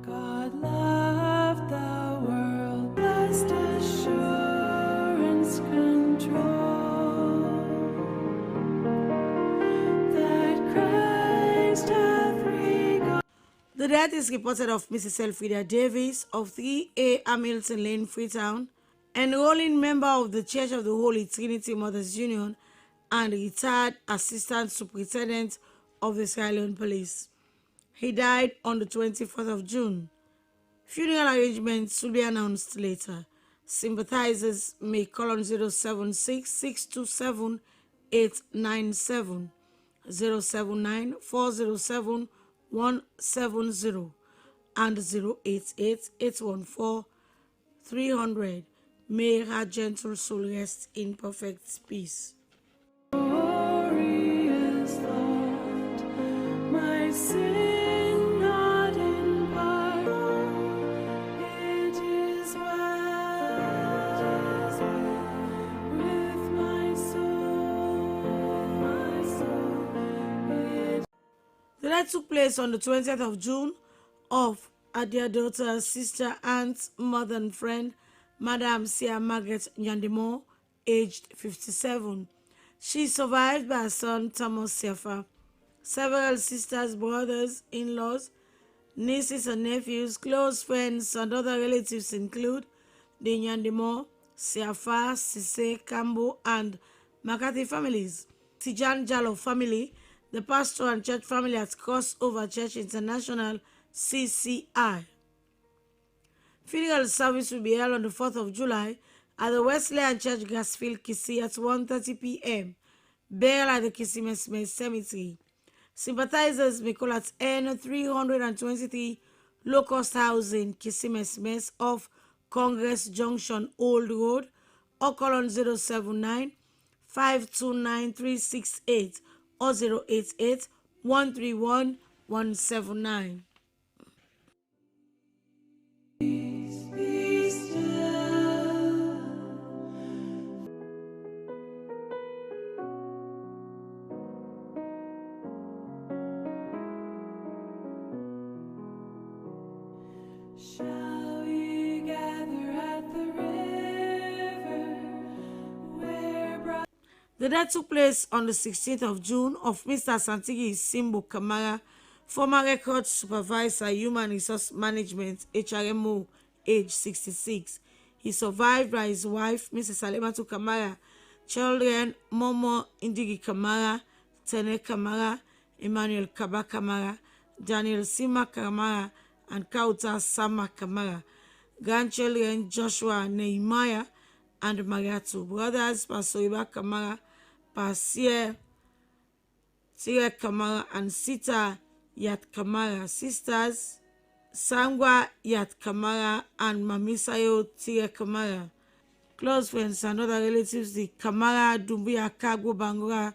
[SPEAKER 25] God loved the world, blessed assurance control, that Christ hath regard.
[SPEAKER 1] The death is reported of Mrs. Elfrida Davis of 3A Hamilton Lane, Freetown, enrolling member of the Church of the Holy Trinity Mothers Union and retired Assistant Superintendent of the Sierra Leone Police. He died on the 24th of June. Funeral arrangements will be announced later. Sympathizers may call on 076-627-897, 079-407-170, and 088-814-300. May her gentle soul rest in perfect peace.
[SPEAKER 25] Glorious thought, my sin not in part. It is well with my soul,
[SPEAKER 1] The death took place on the 20th of June of a dear daughter, sister, aunt, mother, and friend, Madame Sierra Margaret Nyandemo, aged 57. She is survived by her son, Thomas Sefa. Several sisters, brothers, in-laws, nieces and nephews, close friends, and other relatives include the Nyandemo, Siafa, Sise, Kambo, and Makati families. Tijan Jalo family, the pastor and church family at Crossover Church International, CCI. Funeral service will be held on the 4th of July at the Wesleyan Church, Grassfield, Kisii at 1:30 p.m. Burial at the Kisii Cemetery. Sympathizers may call at N323 Locust Housing, Kisii off Congress Junction, Old Road, or call on 079-529-368 or 088-131-179.
[SPEAKER 25] be still. Shall we gather at the river where
[SPEAKER 1] The death took place on the 16th of June of Mr. Santigi Simbo Kamara, former records supervisor, human resource management, HRMO, age 66. He survived by his wife, Mrs. Alematu Kamara, children, Momo Indigi Kamara, Tene Kamara, Emmanuel Kaba Kamara, Daniel Sima Kamara, and Kauta Sama Kamara. Grandchildren, Joshua Nehemiah and Mariatu. Brothers, Pastor Kamara, Pasir Tire Kamara, and Sita Yat Kamara. Sisters, Sangwa Yat Kamara and Mamisayo Tire Kamara. Close friends and other relatives, the Kamara, Dumbuya, Kago, Bangura,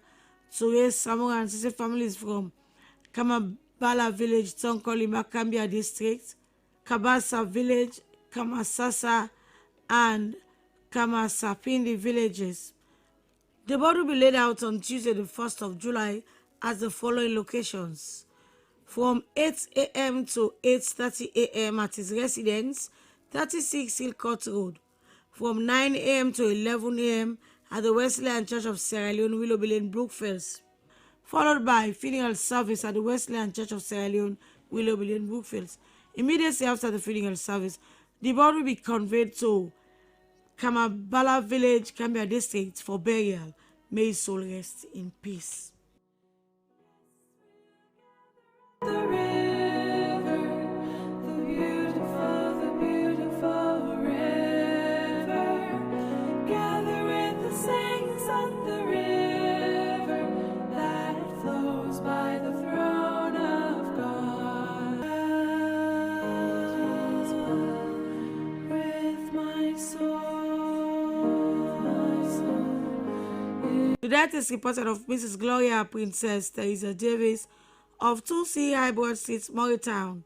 [SPEAKER 1] Ture, Samora, and Sise families from Kamabala Village, Tonkoli, Makambia District, Kabasa Village, Kamasasa, and Kamasapindi villages. The body will be laid out on Tuesday, the 1st of July, at the following locations: from 8 a.m. to 8:30 a.m. at his residence, 36 Hillcourt Road; from 9 a.m. to 11 a.m. at the Wesleyan Church of Sierra Leone, Willoughby Lane, Brookfields, followed by funeral service at the Wesleyan Church of Sierra Leone, Willoughby Lane, Brookfields. Immediately after the funeral service, the body will be conveyed to Kamabala village, Gambia district for burial. May his soul rest in peace. The death is reported of Mrs. Gloria Princess Teresa Davis of 2C High Broad Street, Morristown.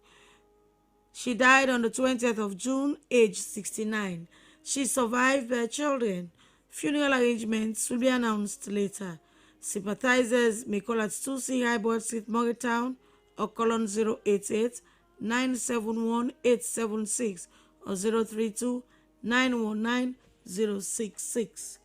[SPEAKER 1] She died on the 20th of June, aged 69. She survived her children. Funeral arrangements will be announced later. Sympathizers may call at 2C High Broad Street, Morristown, or call on 088 971 876 or 032 919 066.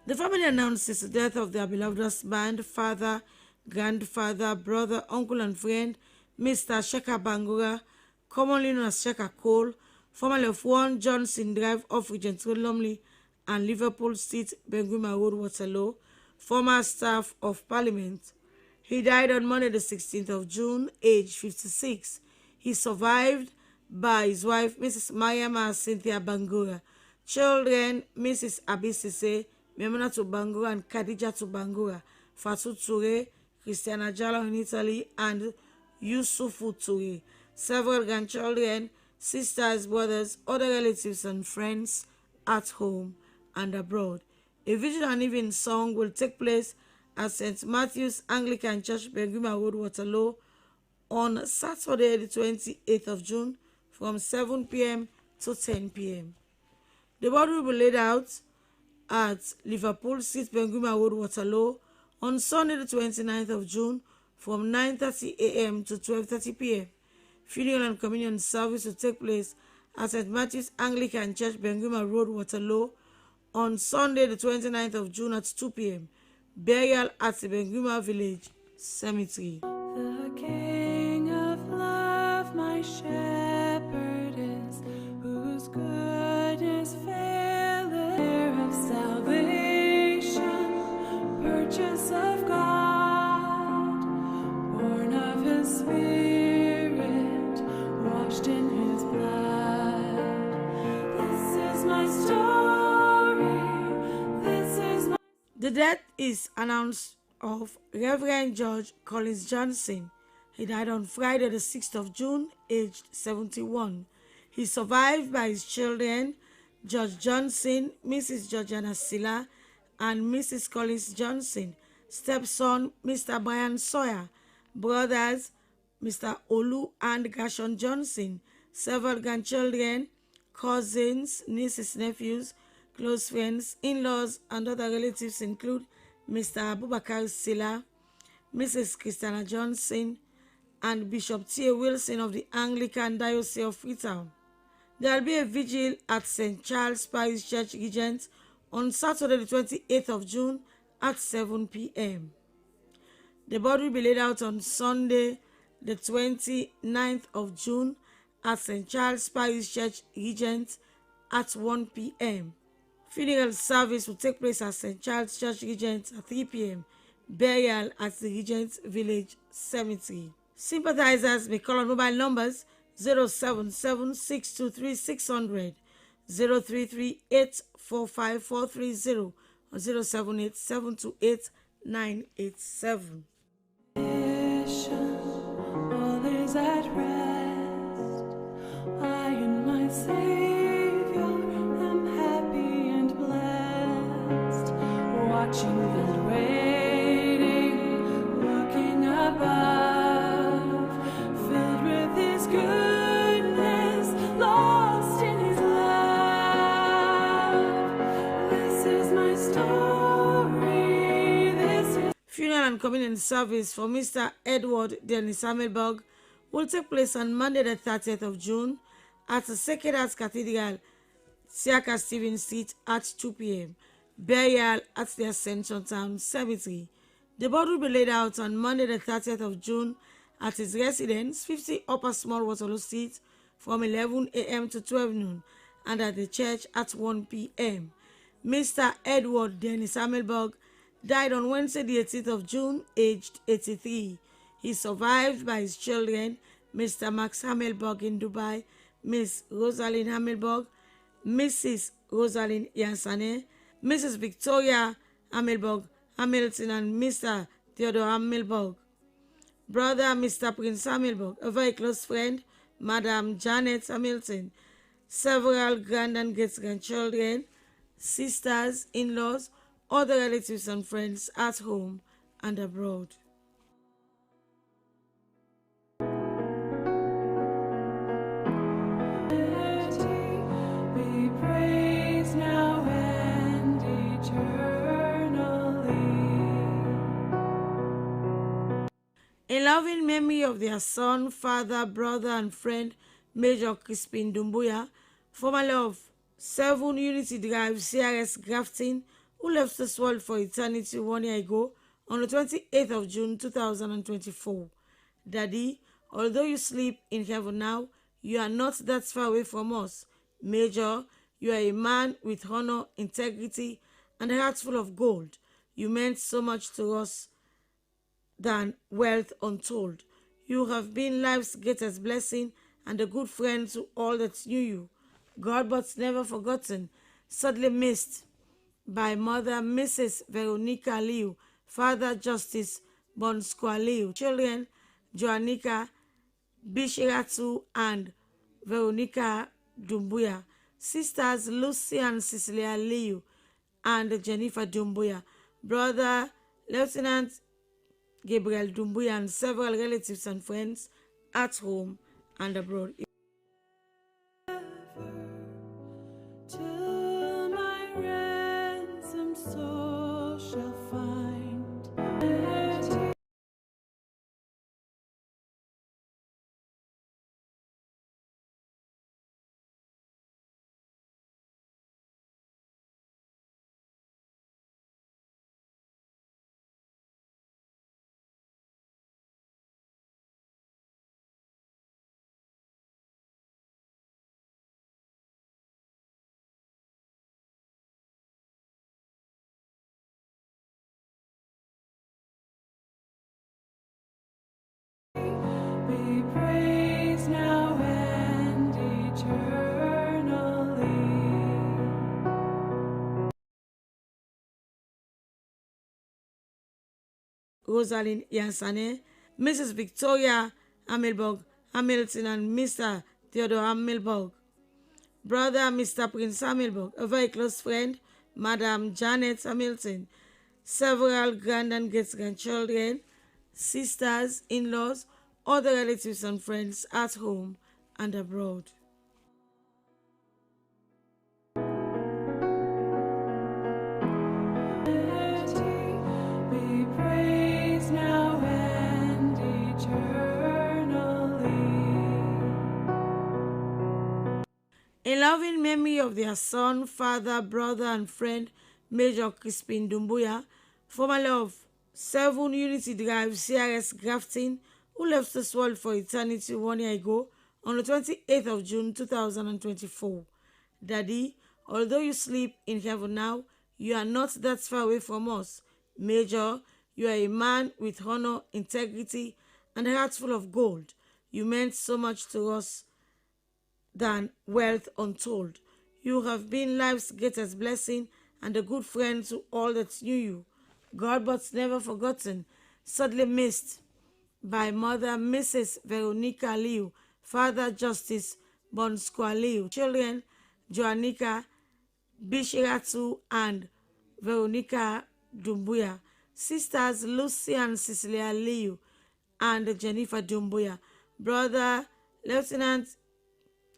[SPEAKER 1] The family announces the death of their beloved husband, father, grandfather, brother, uncle, and friend, Mr. Sheka Bangura, commonly known as Sheka Cole, formerly of 1 Johnson Drive off Regent Road, Lumley, and Liverpool Street, Benguima Road, Waterloo, former staff of Parliament. He died on Monday, the 16th of June, aged 56. He survived by his wife, Mrs. Mariama Cynthia Bangura, children, Mrs. Abisise, Memona Bangura and Khadija Bangura, Fatou Toure, Christiana Jallo in Italy, and Yusufu Toure. Several grandchildren, sisters, brothers, other relatives and friends at home and abroad. A vigil and evening song will take place at St. Matthew's Anglican Church, Benguima Road, Waterloo, on Saturday, the 28th of June, from 7 p.m. to 10 p.m. The body will be laid out at Liverpool Street, Benguima Road, Waterloo, on Sunday, the 29th of June, from 9:30 a.m. to 12:30 p.m. Funeral and communion service will take place at St. Matthew's Anglican Church, Benguima Road, Waterloo, on Sunday, the 29th of June at 2 p.m. Burial at the Benguima Village Cemetery.
[SPEAKER 25] The King of love, my shepherd is, whose goodness faileth, heir of salvation, purchase of God, born of his Spirit, washed in his blood. This is my story, this is my...
[SPEAKER 1] The death is announced of Reverend George Collins Johnson. He died on Friday, the 6th of June, aged 71. He survived by his children, George Johnson, Mrs. Georgiana Silla, and Mrs. Collins Johnson, stepson, Mr. Brian Sawyer, brothers, Mr. Olu and Gashon Johnson, several grandchildren, cousins, nieces, nephews, close friends, in-laws, and other relatives include Mr. Abubakar Silla, Mrs. Christiana Johnson, and Bishop T. A. Wilson of the Anglican Diocese of Freetown. There will be a vigil at St. Charles Parish Church Regent on Saturday, the 28th of June at 7 p.m. The body will be laid out on Sunday, the 29th of June at St. Charles Parish Church Regent at 1 p.m. Funeral service will take place at St. Charles Church Regent at 3 p.m. Burial at the Regent Village Cemetery. Sympathizers may call on mobile numbers 077-623-600, 033-845-430, or 078-728-987.
[SPEAKER 25] All is at rest. I and my Savior am happy and blessed, watching and waiting, looking above, filled with his goodness, lost in his love. This is my story, this is...
[SPEAKER 1] Funeral and communion service for Mr. Edward Dennis Hammelberg will take place on Monday the 30th of June at the Sacred Heart Cathedral, Sierra Stephen Street at 2 p.m. Burial at the Ascension Town Cemetery. The body will be laid out on Monday the 30th of June at his residence, 50 Upper Small Waterloo Street, from 11 a.m. to 12 noon, and at the church at 1 p.m. Mr. Edward Dennis Hamelberg died on Wednesday the 18th of June, aged 83. He is survived by his children, Mr. Max Hamelberg in Dubai, Miss Rosalind Hamelberg, Mrs. Rosalind Yansane, Mrs. Victoria Hamelberg Hamilton, and Mr. Theodore Hamelberg. Brother Mr. Prince Hamelberg, a very close friend, Madam Janet Hamilton, several grand and great-grandchildren, sisters, in-laws, other relatives and friends at home and abroad.
[SPEAKER 25] Be praised now and eternally.
[SPEAKER 1] In loving memory of their son, father, brother, and friend, Major Crispin Dumbuya, formerly of 7 Unity Drive, CRS Grafton, who left this world for eternity 1 year ago on the 28th of June 2024. Daddy, although you sleep in heaven now, you are not that far away from us. Major, you are a man with honor, integrity, and a heart full of gold. You meant so much to us than wealth untold. You have been life's greatest blessing and a good friend to all that knew you. God but never forgotten, sadly missed by Mother Mrs. Veronica Liu, Father Justice Bonskwa Liu, children Joannika Bishiratu and Veronica Dumbuya, sisters Lucy and Cecilia Liu and Jennifer Dumbuya, brother Lieutenant Gabriel Dumbuya, and several relatives and friends at home and abroad.
[SPEAKER 25] Till my ransom soul shall find be praised now and eternally.
[SPEAKER 1] Rosalind Yansane, Mrs. Victoria Hamelberg Hamilton, and Mr. Theodore Hamelberg. Brother Mr. Prince Hamelberg, a very close friend, Madam Janet Hamilton, several grand and great-grandchildren, sisters, in-laws, other relatives and friends at home and abroad.
[SPEAKER 25] Be praised now and eternally.
[SPEAKER 1] In loving memory of their son, father, brother, and friend, Major Crispin Dumbuya, formerly of 7 Unity Drive, CRS Grafton, who left this world for eternity 1 year ago on the 28th of June 2024. Daddy, although you sleep in heaven now, you are not that far away from us. Major, you are a man with honor, integrity, and a heart full of gold. You meant so much to us than wealth untold. You have been life's greatest blessing and a good friend to all that knew you. God but never forgotten, sadly missed by Mother Mrs. Veronica Liu, Father Justice Bonskwa Liu, children Joannika Bishiratu and Veronica Dumbuya, sisters Lucy and Cecilia Liu and Jennifer Dumbuya, brother Lieutenant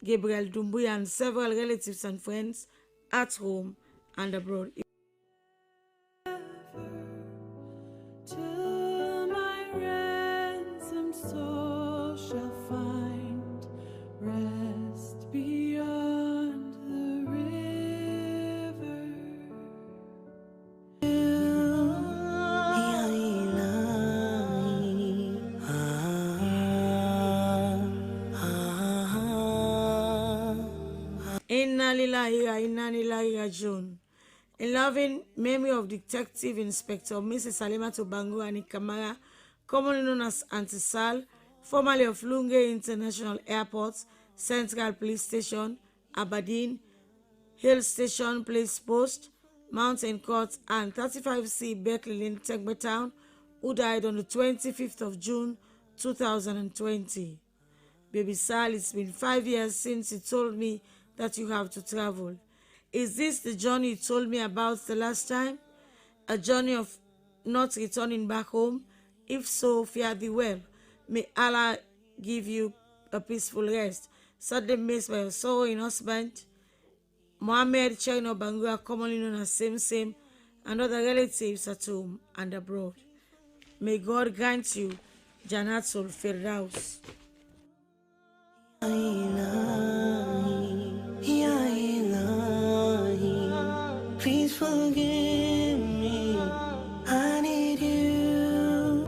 [SPEAKER 1] Gabriel Dumbuya, and several relatives and friends at home and abroad.
[SPEAKER 25] Till my ransom soul shall find
[SPEAKER 1] Inna lillahi wa inna ilaihi rajiun. In loving memory of Detective Inspector Mrs. Salimatu Bangura Kamara, commonly known as Auntie Sal, formerly of Lunge International Airport, Central Police Station, Aberdeen, Hill Station Police Post, Mountain Court, and 35C Berkeley Lane, Tegbe Town, who died on the 25th of June 2020. Baby Sal, it's been 5 years since you told me that you have to travel. Is this the journey you told me about the last time? A journey of not returning back home? If so, fare thee well. May Allah give you a peaceful rest. Sadly missed by your sorrowing husband, Mohammed Chino Bangura, commonly known as Same, and other relatives at home and abroad. May God grant you Janatul Firdaus.
[SPEAKER 25] Please forgive me. I need you.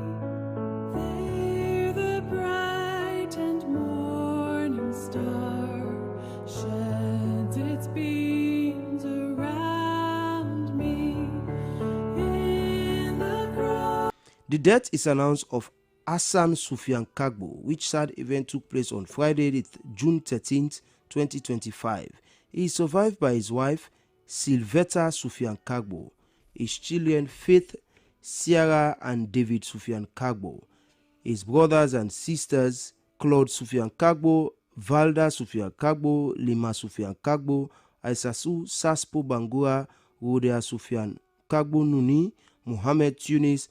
[SPEAKER 25] There the bright and morning star sheds its beams around me. In the crowd.
[SPEAKER 7] The death is announced of Hassan Sufyan Kagbo, which sad event took place on Friday, June 13th, 2025. He is survived by his wife, Sylveta Sufyan Kagbo, his children Faith, Sierra and David Sufyan Kagbo, his brothers and sisters Claude Sufyan Kagbo, Valda Sufyan Kagbo, Lima Sufyan Kagbo, Aisasu Saspo Bangura, Rodea Sufyan Kagbo Nuni, Mohamed Tunis,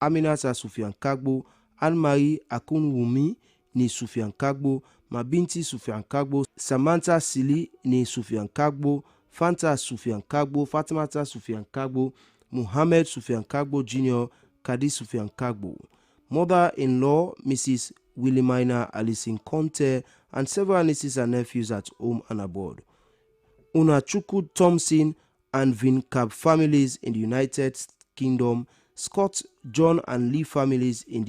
[SPEAKER 7] Aminata Sufyan Kagbo, Anne-Marie Akunwumi ni Sufyan Kagbo, Mabinti Sufyan Kagbo, Samantha Sili ni Sufyan Kagbo, Fanta Sufyan Kagbo, Fatimata Sufyan Kagbo, Muhammad Sufyan Kagbo Jr., Kadi Sufyan Kagbo. Mother-in-law Mrs. Williamina Alison Conte, and several nieces and nephews at home and abroad. Unachuku Thompson and Vin Cab families in the United Kingdom, Scott, John and Lee families in the